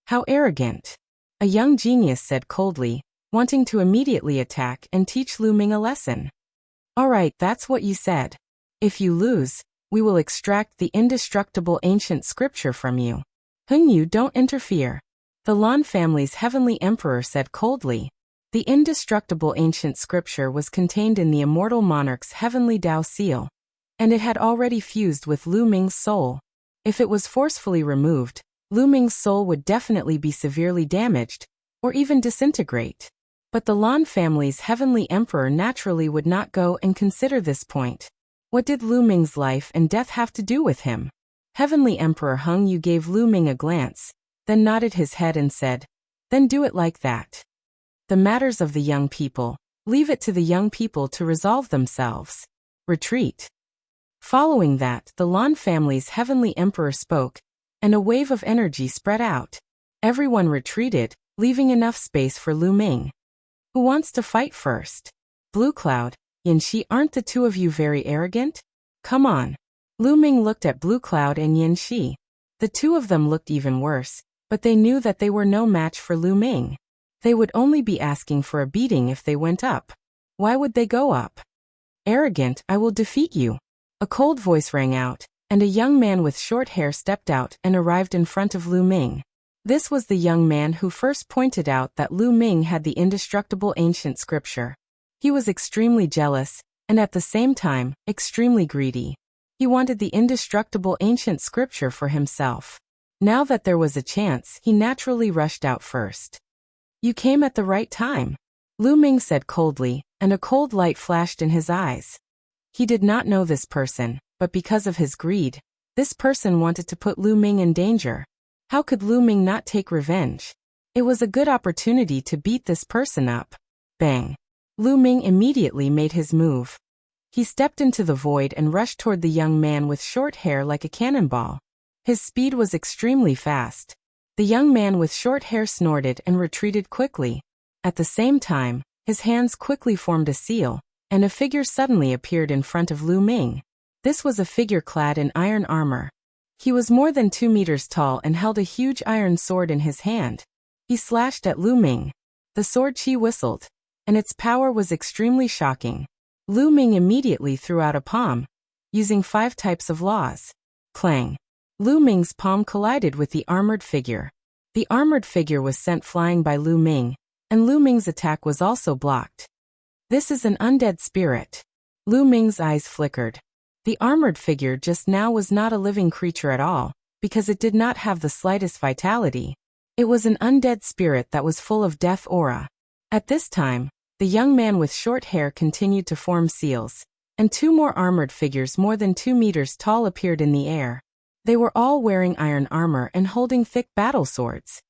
How arrogant. A young genius said coldly, wanting to immediately attack and teach Lu Ming a lesson. Alright, that's what you said. If you lose, we will extract the indestructible ancient scripture from you. Heng Yu, don't interfere. The Lan family's heavenly emperor said coldly. The indestructible ancient scripture was contained in the immortal monarch's heavenly Tao seal, and it had already fused with Lu Ming's soul. If it was forcefully removed, Lu Ming's soul would definitely be severely damaged, or even disintegrate. But the Lan family's heavenly emperor naturally would not go and consider this point. What did Lu Ming's life and death have to do with him? Heavenly Emperor Heng Yu gave Lu Ming a glance, then nodded his head and said, Then do it like that. The matters of the young people, leave it to the young people to resolve themselves. Retreat. Following that, the Lan family's heavenly emperor spoke, and a wave of energy spread out. Everyone retreated, leaving enough space for Lu Ming. Who wants to fight first? Blue Cloud, Yanxi, aren't the two of you very arrogant? Come on. Lu Ming looked at Blue Cloud and Yin Shi. The two of them looked even worse, but they knew that they were no match for Lu Ming. They would only be asking for a beating if they went up. Why would they go up? Arrogant, I will defeat you. A cold voice rang out, and a young man with short hair stepped out and arrived in front of Lu Ming. This was the young man who first pointed out that Lu Ming had the indestructible ancient scripture. He was extremely jealous, and at the same time, extremely greedy. He wanted the indestructible ancient scripture for himself. Now that there was a chance, he naturally rushed out first. You came at the right time, Lu Ming said coldly, and a cold light flashed in his eyes. He did not know this person, but because of his greed, this person wanted to put Lu Ming in danger. How could Lu Ming not take revenge? It was a good opportunity to beat this person up. Bang! Lu Ming immediately made his move. He stepped into the void and rushed toward the young man with short hair like a cannonball. His speed was extremely fast. The young man with short hair snorted and retreated quickly. At the same time, his hands quickly formed a seal, and a figure suddenly appeared in front of Lu Ming. This was a figure clad in iron armor. He was more than 2 meters tall and held a huge iron sword in his hand. He slashed at Lu Ming. The sword chi whistled, and its power was extremely shocking. Lu Ming immediately threw out a palm, using 5 types of laws. Clang! Lu Ming's palm collided with the armored figure. The armored figure was sent flying by Lu Ming, and Lu Ming's attack was also blocked. This is an undead spirit. Lu Ming's eyes flickered. The armored figure just now was not a living creature at all, because it did not have the slightest vitality. It was an undead spirit that was full of death aura. At this time, the young man with short hair continued to form seals, and 2 more armored figures more than 2 meters tall appeared in the air. They were all wearing iron armor and holding thick battle swords.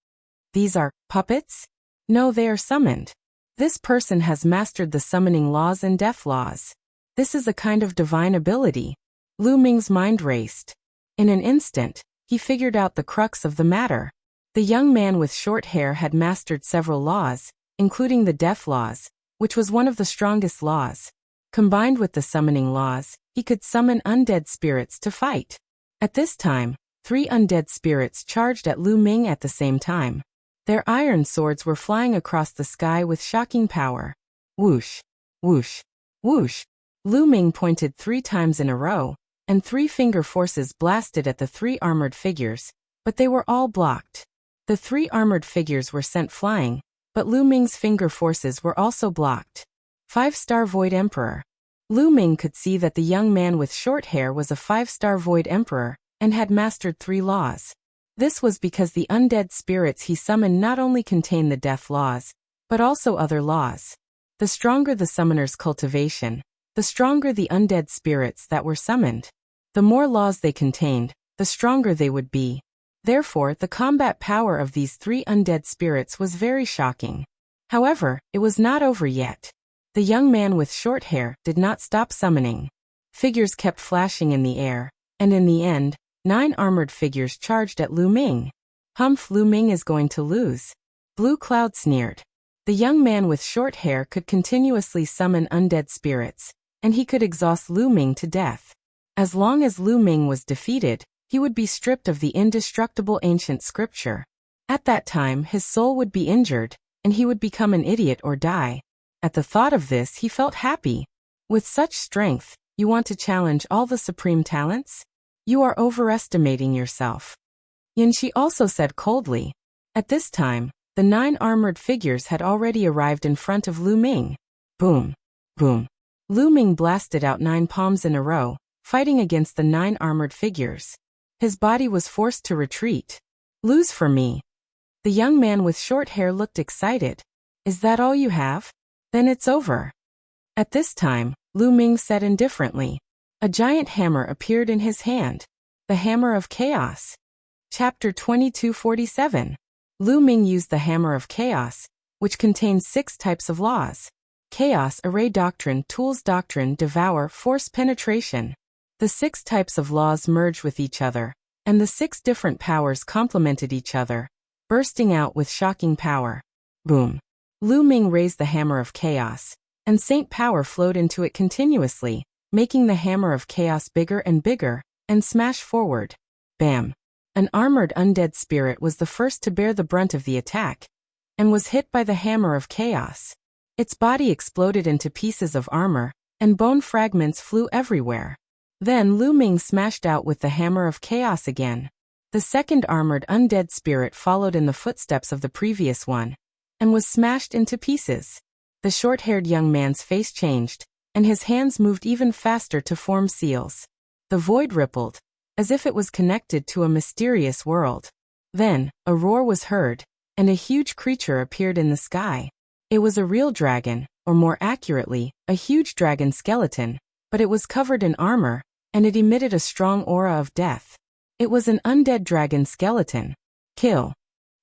These are puppets? No, they are summoned. This person has mastered the summoning laws and death laws. This is a kind of divine ability. Lu Ming's mind raced. In an instant, he figured out the crux of the matter. The young man with short hair had mastered several laws, including the death laws, which was one of the strongest laws. Combined with the summoning laws, he could summon undead spirits to fight. At this time, 3 undead spirits charged at Lu Ming at the same time. Their iron swords were flying across the sky with shocking power. Whoosh! Whoosh! Whoosh! Lu Ming pointed 3 times in a row, and 3 finger forces blasted at the 3 armored figures, but they were all blocked. The 3 armored figures were sent flying, but Lu Ming's finger forces were also blocked. 5-star Void Emperor. Lu Ming could see that the young man with short hair was a 5-star Void Emperor, and had mastered 3 laws. This was because the undead spirits he summoned not only contained the death laws, but also other laws. The stronger the summoner's cultivation, the stronger the undead spirits that were summoned. The more laws they contained, the stronger they would be. Therefore, the combat power of these 3 undead spirits was very shocking. However, it was not over yet. The young man with short hair did not stop summoning. Figures kept flashing in the air, and in the end, 9 armored figures charged at Lu Ming. Humph, Lu Ming is going to lose. Blue Cloud sneered. The young man with short hair could continuously summon undead spirits, and he could exhaust Lu Ming to death. As long as Lu Ming was defeated, he would be stripped of the indestructible ancient scripture. At that time, his soul would be injured, and he would become an idiot or die. At the thought of this, he felt happy. With such strength, you want to challenge all the supreme talents? You are overestimating yourself. Yanxi also said coldly. At this time, the 9 armored figures had already arrived in front of Lu Ming. Boom! Boom! Lu Ming blasted out 9 palms in a row, fighting against the 9 armored figures. His body was forced to retreat. Lose for me. The young man with short hair looked excited. Is that all you have? Then it's over. At this time, Lu Ming said indifferently. A giant hammer appeared in his hand. The Hammer of Chaos. Chapter 2247. Lu Ming used the Hammer of Chaos, which contains 6 types of laws. Chaos, Array Doctrine, Tools Doctrine, Devour, Force Penetration. The 6 types of laws merged with each other, and the 6 different powers complemented each other, bursting out with shocking power. Boom! Lu Ming raised the Hammer of Chaos, and Saint power flowed into it continuously, making the Hammer of Chaos bigger and bigger, and smash forward. Bam! An armored undead spirit was the first to bear the brunt of the attack, and was hit by the hammer of chaos. Its body exploded into pieces of armor, and bone fragments flew everywhere. Then Lu Ming smashed out with the hammer of chaos again. The second armored undead spirit followed in the footsteps of the previous one, and was smashed into pieces. The short-haired young man's face changed, and his hands moved even faster to form seals. The void rippled, as if it was connected to a mysterious world. Then, a roar was heard, and a huge creature appeared in the sky. It was a real dragon, or more accurately, a huge dragon skeleton, but it was covered in armor, and it emitted a strong aura of death. It was an undead dragon skeleton. Kill!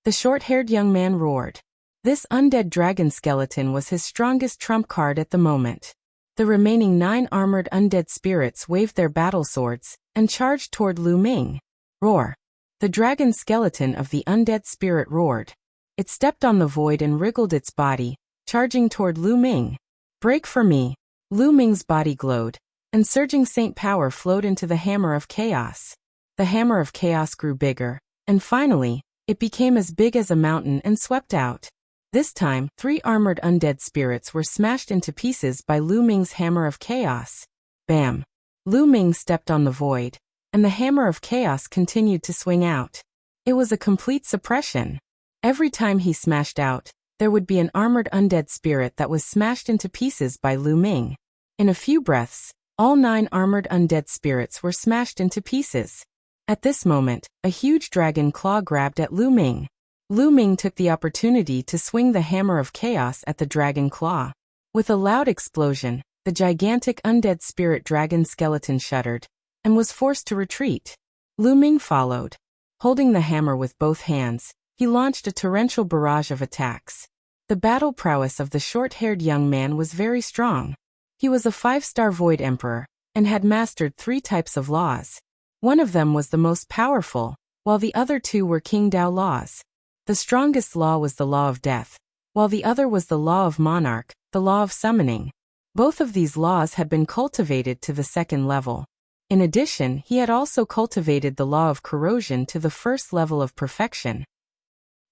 The short-haired young man roared. This undead dragon skeleton was his strongest trump card at the moment. The remaining 9 armored undead spirits waved their battle swords, and charged toward Lu Ming. Roar! The dragon skeleton of the undead spirit roared. It stepped on the void and wriggled its body, charging toward Lu Ming. Break for me! Lu Ming's body glowed, and surging saint power flowed into the hammer of chaos. The hammer of chaos grew bigger, and finally, it became as big as a mountain and swept out. This time, 3 armored undead spirits were smashed into pieces by Lu Ming's hammer of chaos. Bam! Lu Ming stepped on the void, and the hammer of chaos continued to swing out. It was a complete suppression. Every time he smashed out, there would be an armored undead spirit that was smashed into pieces by Lu Ming. In a few breaths, all 9 armored undead spirits were smashed into pieces. At this moment, a huge dragon claw grabbed at Lu Ming. Lu Ming took the opportunity to swing the hammer of chaos at the dragon claw. With a loud explosion, the gigantic undead spirit dragon skeleton shuddered, and was forced to retreat. Lu Ming followed. Holding the hammer with both hands, he launched a torrential barrage of attacks. The battle prowess of the short-haired young man was very strong. He was a 5-star Void Emperor, and had mastered 3 types of laws. One of them was the most powerful, while the other 2 were King Dao laws. The strongest law was the law of death, while the other was the law of Monarch, the law of summoning. Both of these laws had been cultivated to the 2nd level. In addition, he had also cultivated the law of corrosion to the 1st level of perfection.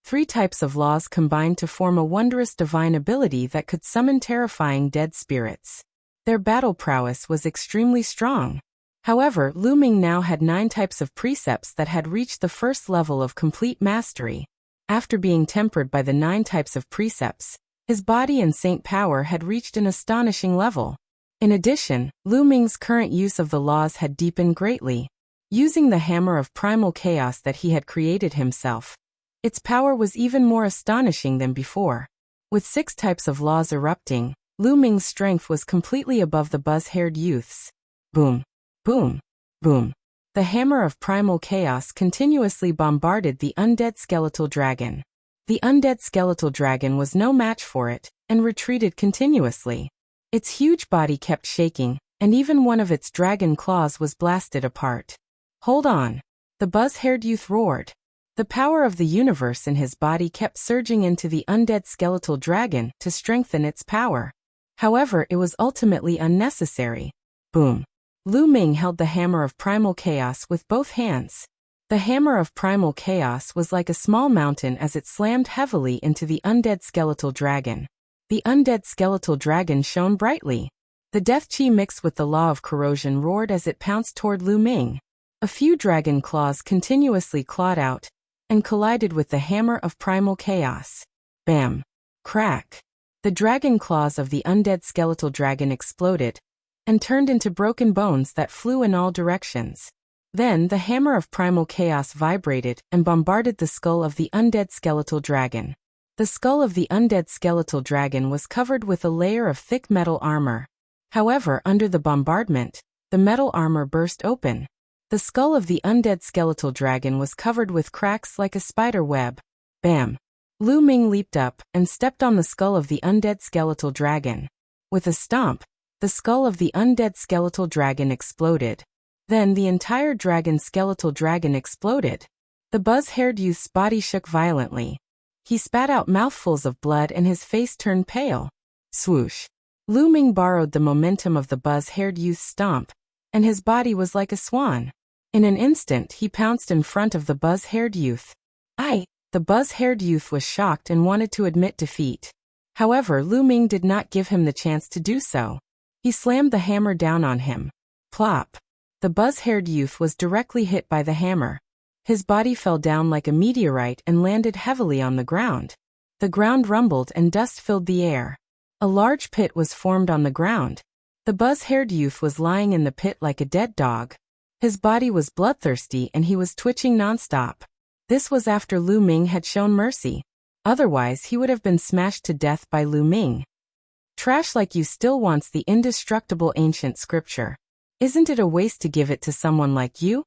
3 types of laws combined to form a wondrous divine ability that could summon terrifying dead spirits. Their battle prowess was extremely strong. However, Lu Ming now had 9 types of precepts that had reached the 1st level of complete mastery. After being tempered by the 9 types of precepts, his body and saint power had reached an astonishing level. In addition, Lu Ming's current use of the laws had deepened greatly. Using the hammer of primal chaos that he had created himself, its power was even more astonishing than before. With 6 types of laws erupting, Lu Ming's strength was completely above the buzz-haired youth's. Boom! Boom! Boom! The hammer of primal chaos continuously bombarded the undead skeletal dragon. The undead skeletal dragon was no match for it, and retreated continuously. Its huge body kept shaking, and even one of its dragon claws was blasted apart. Hold on! The buzz-haired youth roared. The power of the universe in his body kept surging into the undead skeletal dragon to strengthen its power. However, it was ultimately unnecessary. Boom! Lu Ming held the hammer of primal chaos with both hands. The hammer of primal chaos was like a small mountain as it slammed heavily into the undead skeletal dragon. The undead skeletal dragon shone brightly. The death chi mixed with the law of corrosion roared as it pounced toward Lu Ming. A few dragon claws continuously clawed out, and collided with the hammer of primal chaos. Bam! Crack! The dragon claws of the undead skeletal dragon exploded, and turned into broken bones that flew in all directions. Then the hammer of primal chaos vibrated and bombarded the skull of the undead skeletal dragon. The skull of the undead skeletal dragon was covered with a layer of thick metal armor. However, under the bombardment, the metal armor burst open. The skull of the undead skeletal dragon was covered with cracks like a spider web. Bam! Lu Ming leaped up and stepped on the skull of the undead skeletal dragon. With a stomp, the skull of the undead skeletal dragon exploded. Then the entire dragon skeletal dragon exploded. The buzz-haired youth's body shook violently. He spat out mouthfuls of blood and his face turned pale. Swoosh! Lu Ming borrowed the momentum of the buzz-haired youth's stomp, and his body was like a swan. In an instant he pounced in front of the buzz-haired youth. The buzz-haired youth was shocked and wanted to admit defeat. However, Lu Ming did not give him the chance to do so. He slammed the hammer down on him. Plop! The buzz-haired youth was directly hit by the hammer. His body fell down like a meteorite and landed heavily on the ground. The ground rumbled and dust filled the air. A large pit was formed on the ground. The buzz-haired youth was lying in the pit like a dead dog. His body was bloodthirsty and he was twitching nonstop. This was after Lu Ming had shown mercy. Otherwise he would have been smashed to death by Lu Ming. Trash like you still wants the indestructible ancient scripture. Isn't it a waste to give it to someone like you?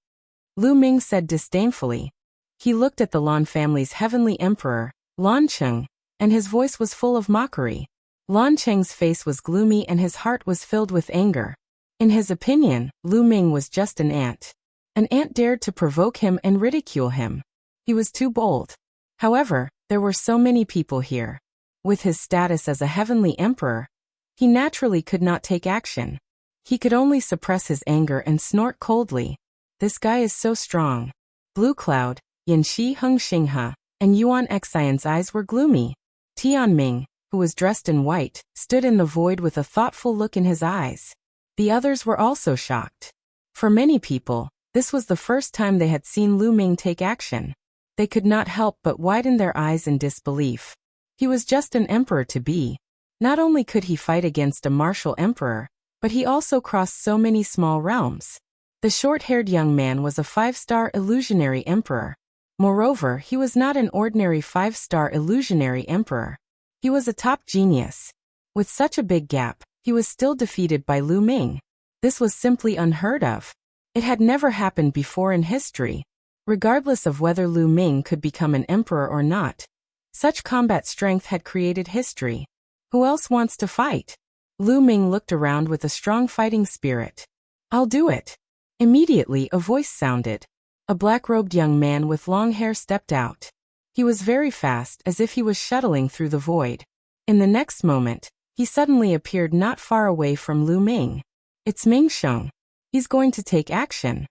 Lu Ming said disdainfully. He looked at the Lan family's heavenly emperor, Lan Cheng, and his voice was full of mockery. Lan Cheng's face was gloomy and his heart was filled with anger. In his opinion, Lu Ming was just an ant. An ant dared to provoke him and ridicule him. He was too bold. However, there were so many people here. With his status as a heavenly emperor, he naturally could not take action. He could only suppress his anger and snort coldly. This guy is so strong. Blue Cloud, Yanxi Heng Xinghe, and Yuan Xian's eyes were gloomy. Tianming, who was dressed in white, stood in the void with a thoughtful look in his eyes. The others were also shocked. For many people, this was the first time they had seen Lu Ming take action. They could not help but widen their eyes in disbelief. He was just an emperor to be. Not only could he fight against a martial emperor, but he also crossed so many small realms. The short-haired young man was a 5-star illusionary emperor. Moreover, he was not an ordinary 5-star illusionary emperor. He was a top genius. With such a big gap, he was still defeated by Lu Ming. This was simply unheard of. It had never happened before in history. Regardless of whether Lu Ming could become an emperor or not, such combat strength had created history. Who else wants to fight? Lu Ming looked around with a strong fighting spirit. I'll do it. Immediately a voice sounded. A black-robed young man with long hair stepped out. He was very fast, as if he was shuttling through the void. In the next moment, he suddenly appeared not far away from Lu Ming. It's Ming Sheng. He's going to take action.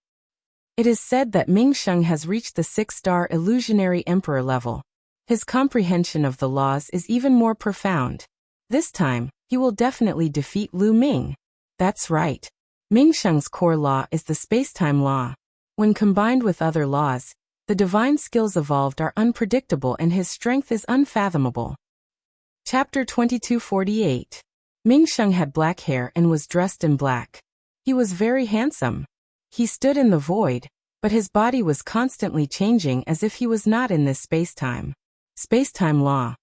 It is said that Ming Sheng has reached the 6-star illusionary emperor level. His comprehension of the laws is even more profound. This time, he will definitely defeat Lu Ming. That's right. Ming Sheng's core law is the space-time law. When combined with other laws, the divine skills evolved are unpredictable and his strength is unfathomable. Chapter 2248. Ming Sheng had black hair and was dressed in black. He was very handsome. He stood in the void, but his body was constantly changing as if he was not in this space-time. Space-time law.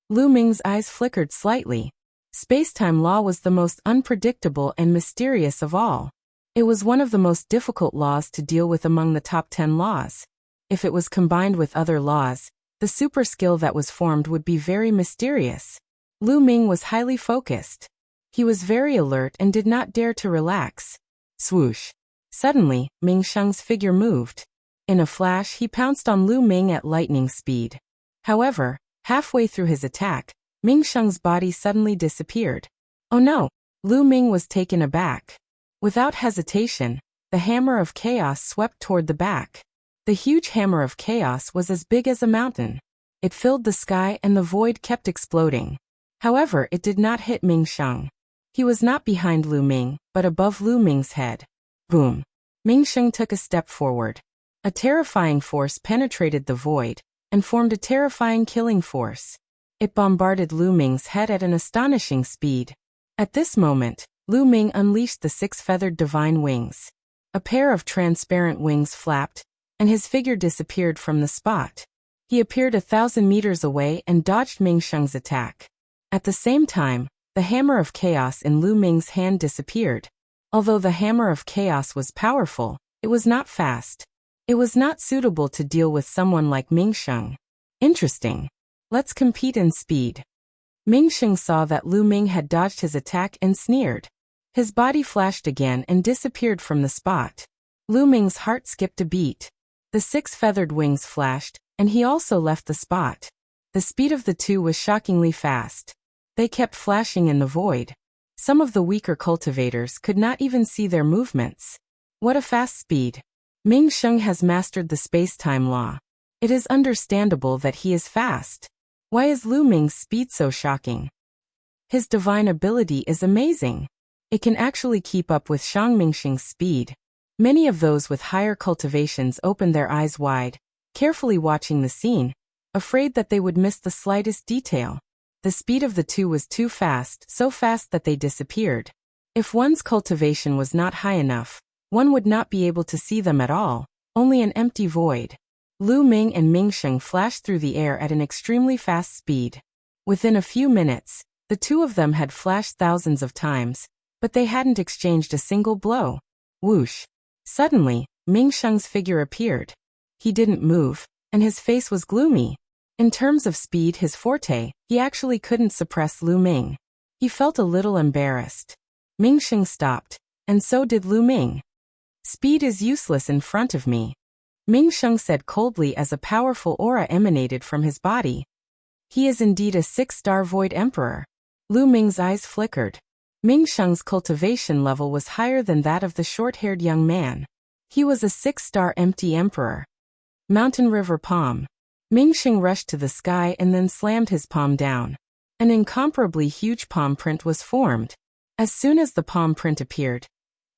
Lu Ming's eyes flickered slightly. Space-time law was the most unpredictable and mysterious of all. It was one of the most difficult laws to deal with among the top 10 laws. If it was combined with other laws, the super skill that was formed would be very mysterious. Lu Ming was highly focused. He was very alert and did not dare to relax. Swoosh. Suddenly, Ming Sheng's figure moved. In a flash, he pounced on Lu Ming at lightning speed. However, halfway through his attack, Ming Sheng's body suddenly disappeared. Oh no! Lu Ming was taken aback. Without hesitation, the hammer of chaos swept toward the back. The huge hammer of chaos was as big as a mountain. It filled the sky and the void kept exploding. However, it did not hit Ming Sheng. He was not behind Lu Ming, but above Lu Ming's head. Boom! Ming Sheng took a step forward. A terrifying force penetrated the void, and formed a terrifying killing force. It bombarded Lu Ming's head at an astonishing speed. At this moment, Lu Ming unleashed the 6-feathered divine wings. A pair of transparent wings flapped, and his figure disappeared from the spot. He appeared 1,000 meters away and dodged Ming Sheng's attack. At the same time, the hammer of chaos in Lu Ming's hand disappeared. Although the hammer of chaos was powerful, it was not fast. It was not suitable to deal with someone like Ming Sheng. Interesting. Let's compete in speed. Ming Sheng saw that Lu Ming had dodged his attack and sneered. His body flashed again and disappeared from the spot. Lu Ming's heart skipped a beat. The 6-feathered wings flashed, and he also left the spot. The speed of the two was shockingly fast. They kept flashing in the void. Some of the weaker cultivators could not even see their movements. What a fast speed. Ming Sheng has mastered the space-time law. It is understandable that he is fast. Why is Lu Ming's speed so shocking? His divine ability is amazing. It can actually keep up with Shang Mingsheng's speed. Many of those with higher cultivations opened their eyes wide, carefully watching the scene, afraid that they would miss the slightest detail. The speed of the two was too fast, so fast that they disappeared. If one's cultivation was not high enough, one would not be able to see them at all, only an empty void. Lu Ming and Ming Sheng flashed through the air at an extremely fast speed. Within a few minutes, the two of them had flashed thousands of times, but they hadn't exchanged a single blow. Whoosh! Suddenly, Ming Sheng's figure appeared. He didn't move, and his face was gloomy. In terms of speed, his forte, he actually couldn't suppress Lu Ming. He felt a little embarrassed. Ming Sheng stopped, and so did Lu Ming. Speed is useless in front of me, Ming Sheng said coldly as a powerful aura emanated from his body. He is indeed a 6-star Void Emperor. Lu Ming's eyes flickered. Ming Sheng's cultivation level was higher than that of the short-haired young man. He was a 6-star Empty Emperor. Mountain River Palm. Ming Sheng rushed to the sky and then slammed his palm down. An incomparably huge palm print was formed. As soon as the palm print appeared,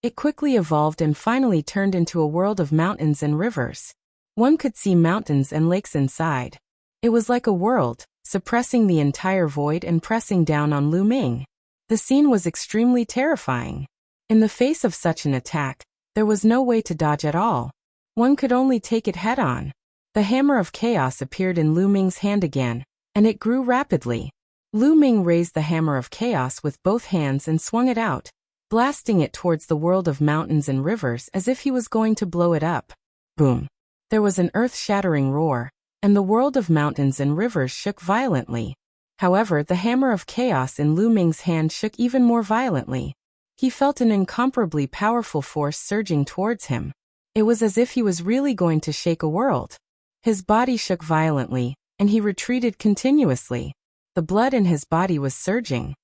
it quickly evolved and finally turned into a world of mountains and rivers. One could see mountains and lakes inside. It was like a world, suppressing the entire void and pressing down on Lu Ming. The scene was extremely terrifying. In the face of such an attack, there was no way to dodge at all. One could only take it head-on. The Hammer of Chaos appeared in Lu Ming's hand again, and it grew rapidly. Lu Ming raised the Hammer of Chaos with both hands and swung it out, blasting it towards the world of mountains and rivers as if he was going to blow it up. Boom! There was an earth-shattering roar, and the world of mountains and rivers shook violently. However, the Hammer of Chaos in Lu Ming's hand shook even more violently. He felt an incomparably powerful force surging towards him. It was as if he was really going to shake a world. His body shook violently, and he retreated continuously. The blood in his body was surging.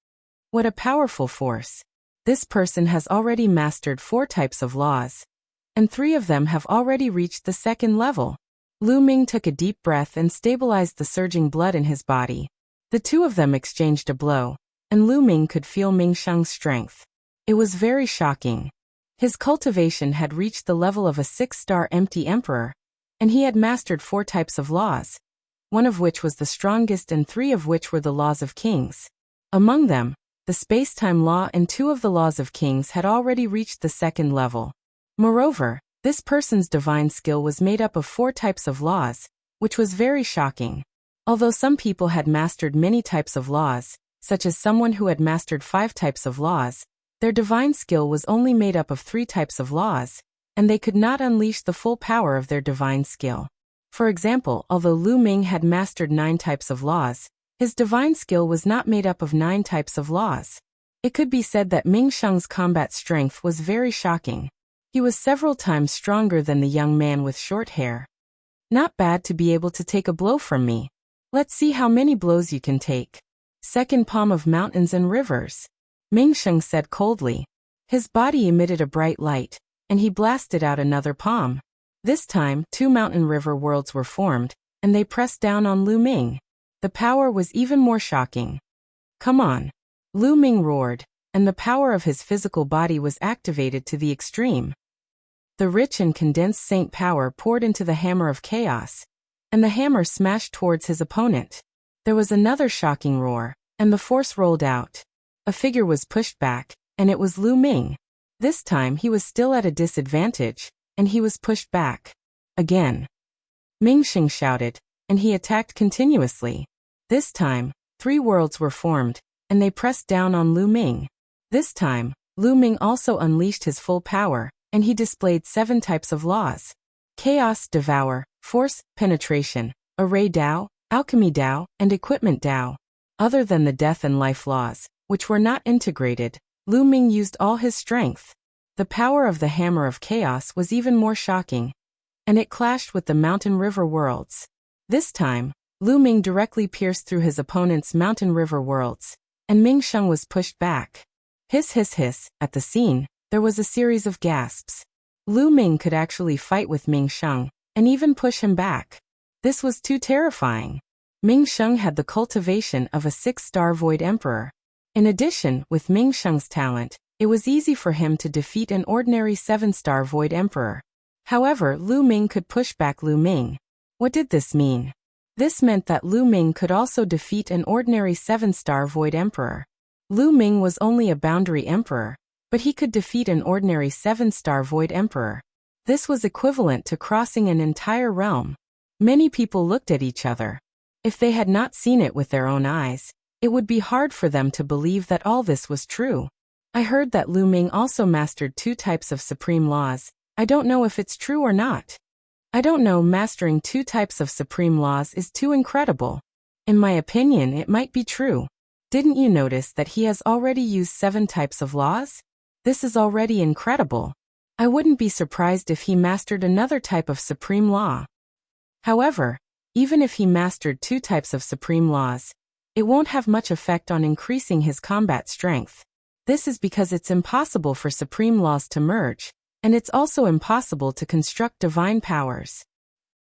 What a powerful force. This person has already mastered 4 types of laws, and 3 of them have already reached the 2nd level. Lu Ming took a deep breath and stabilized the surging blood in his body. The 2 of them exchanged a blow, and Lu Ming could feel Ming Sheng's strength. It was very shocking. His cultivation had reached the level of a 6-star Empty Emperor, and he had mastered 4 types of laws, 1 of which was the strongest and 3 of which were the laws of kings. Among them, the space-time law and 2 of the laws of kings had already reached the 2nd level. Moreover, this person's divine skill was made up of 4 types of laws, which was very shocking. Although some people had mastered many types of laws, such as someone who had mastered 5 types of laws, their divine skill was only made up of 3 types of laws, and they could not unleash the full power of their divine skill. For example, although Lu Ming had mastered 9 types of laws, his divine skill was not made up of 9 types of laws. It could be said that Ming Sheng's combat strength was very shocking. He was several times stronger than the young man with short hair. Not bad to be able to take a blow from me. Let's see how many blows you can take. 2nd palm of mountains and rivers. Ming Sheng said coldly. His body emitted a bright light, and he blasted out another palm. This time, 2 mountain river worlds were formed, and they pressed down on Lu Ming. The power was even more shocking. Come on! Lu Ming roared, and the power of his physical body was activated to the extreme. The rich and condensed saint power poured into the Hammer of Chaos, and the hammer smashed towards his opponent. There was another shocking roar, and the force rolled out. A figure was pushed back, and it was Lu Ming. This time he was still at a disadvantage, and he was pushed back. Again. Ming Sheng shouted, and he attacked continuously. This time, 3 worlds were formed, and they pressed down on Lu Ming. This time, Lu Ming also unleashed his full power, and he displayed 7 types of laws. Chaos, Devour, Force, Penetration, Array Dao, Alchemy Dao, and Equipment Dao. Other than the death and life laws, which were not integrated, Lu Ming used all his strength. The power of the Hammer of Chaos was even more shocking, and it clashed with the mountain river worlds. This time, Lu Ming directly pierced through his opponent's mountain river worlds, and Ming Sheng was pushed back. Hiss hiss hiss, at the scene, there was a series of gasps. Lu Ming could actually fight with Ming Sheng, and even push him back. This was too terrifying. Ming Sheng had the cultivation of a 6-star Void Emperor. In addition, with Ming Sheng's talent, it was easy for him to defeat an ordinary 7-star Void Emperor. However, Lu Ming could push back Lu Ming. What did this mean? This meant that Lu Ming could also defeat an ordinary 7-star Void Emperor. Lu Ming was only a boundary emperor, but he could defeat an ordinary 7-star Void Emperor. This was equivalent to crossing an entire realm. Many people looked at each other. If they had not seen it with their own eyes, it would be hard for them to believe that all this was true. I heard that Lu Ming also mastered 2 types of supreme laws. I don't know if it's true or not. I don't know, mastering 2 types of supreme laws is too incredible. In my opinion, it might be true. Didn't you notice that he has already used 7 types of laws? This is already incredible. I wouldn't be surprised if he mastered another type of supreme law. However, even if he mastered 2 types of supreme laws, it won't have much effect on increasing his combat strength. This is because it's impossible for supreme laws to merge, and it's also impossible to construct divine powers.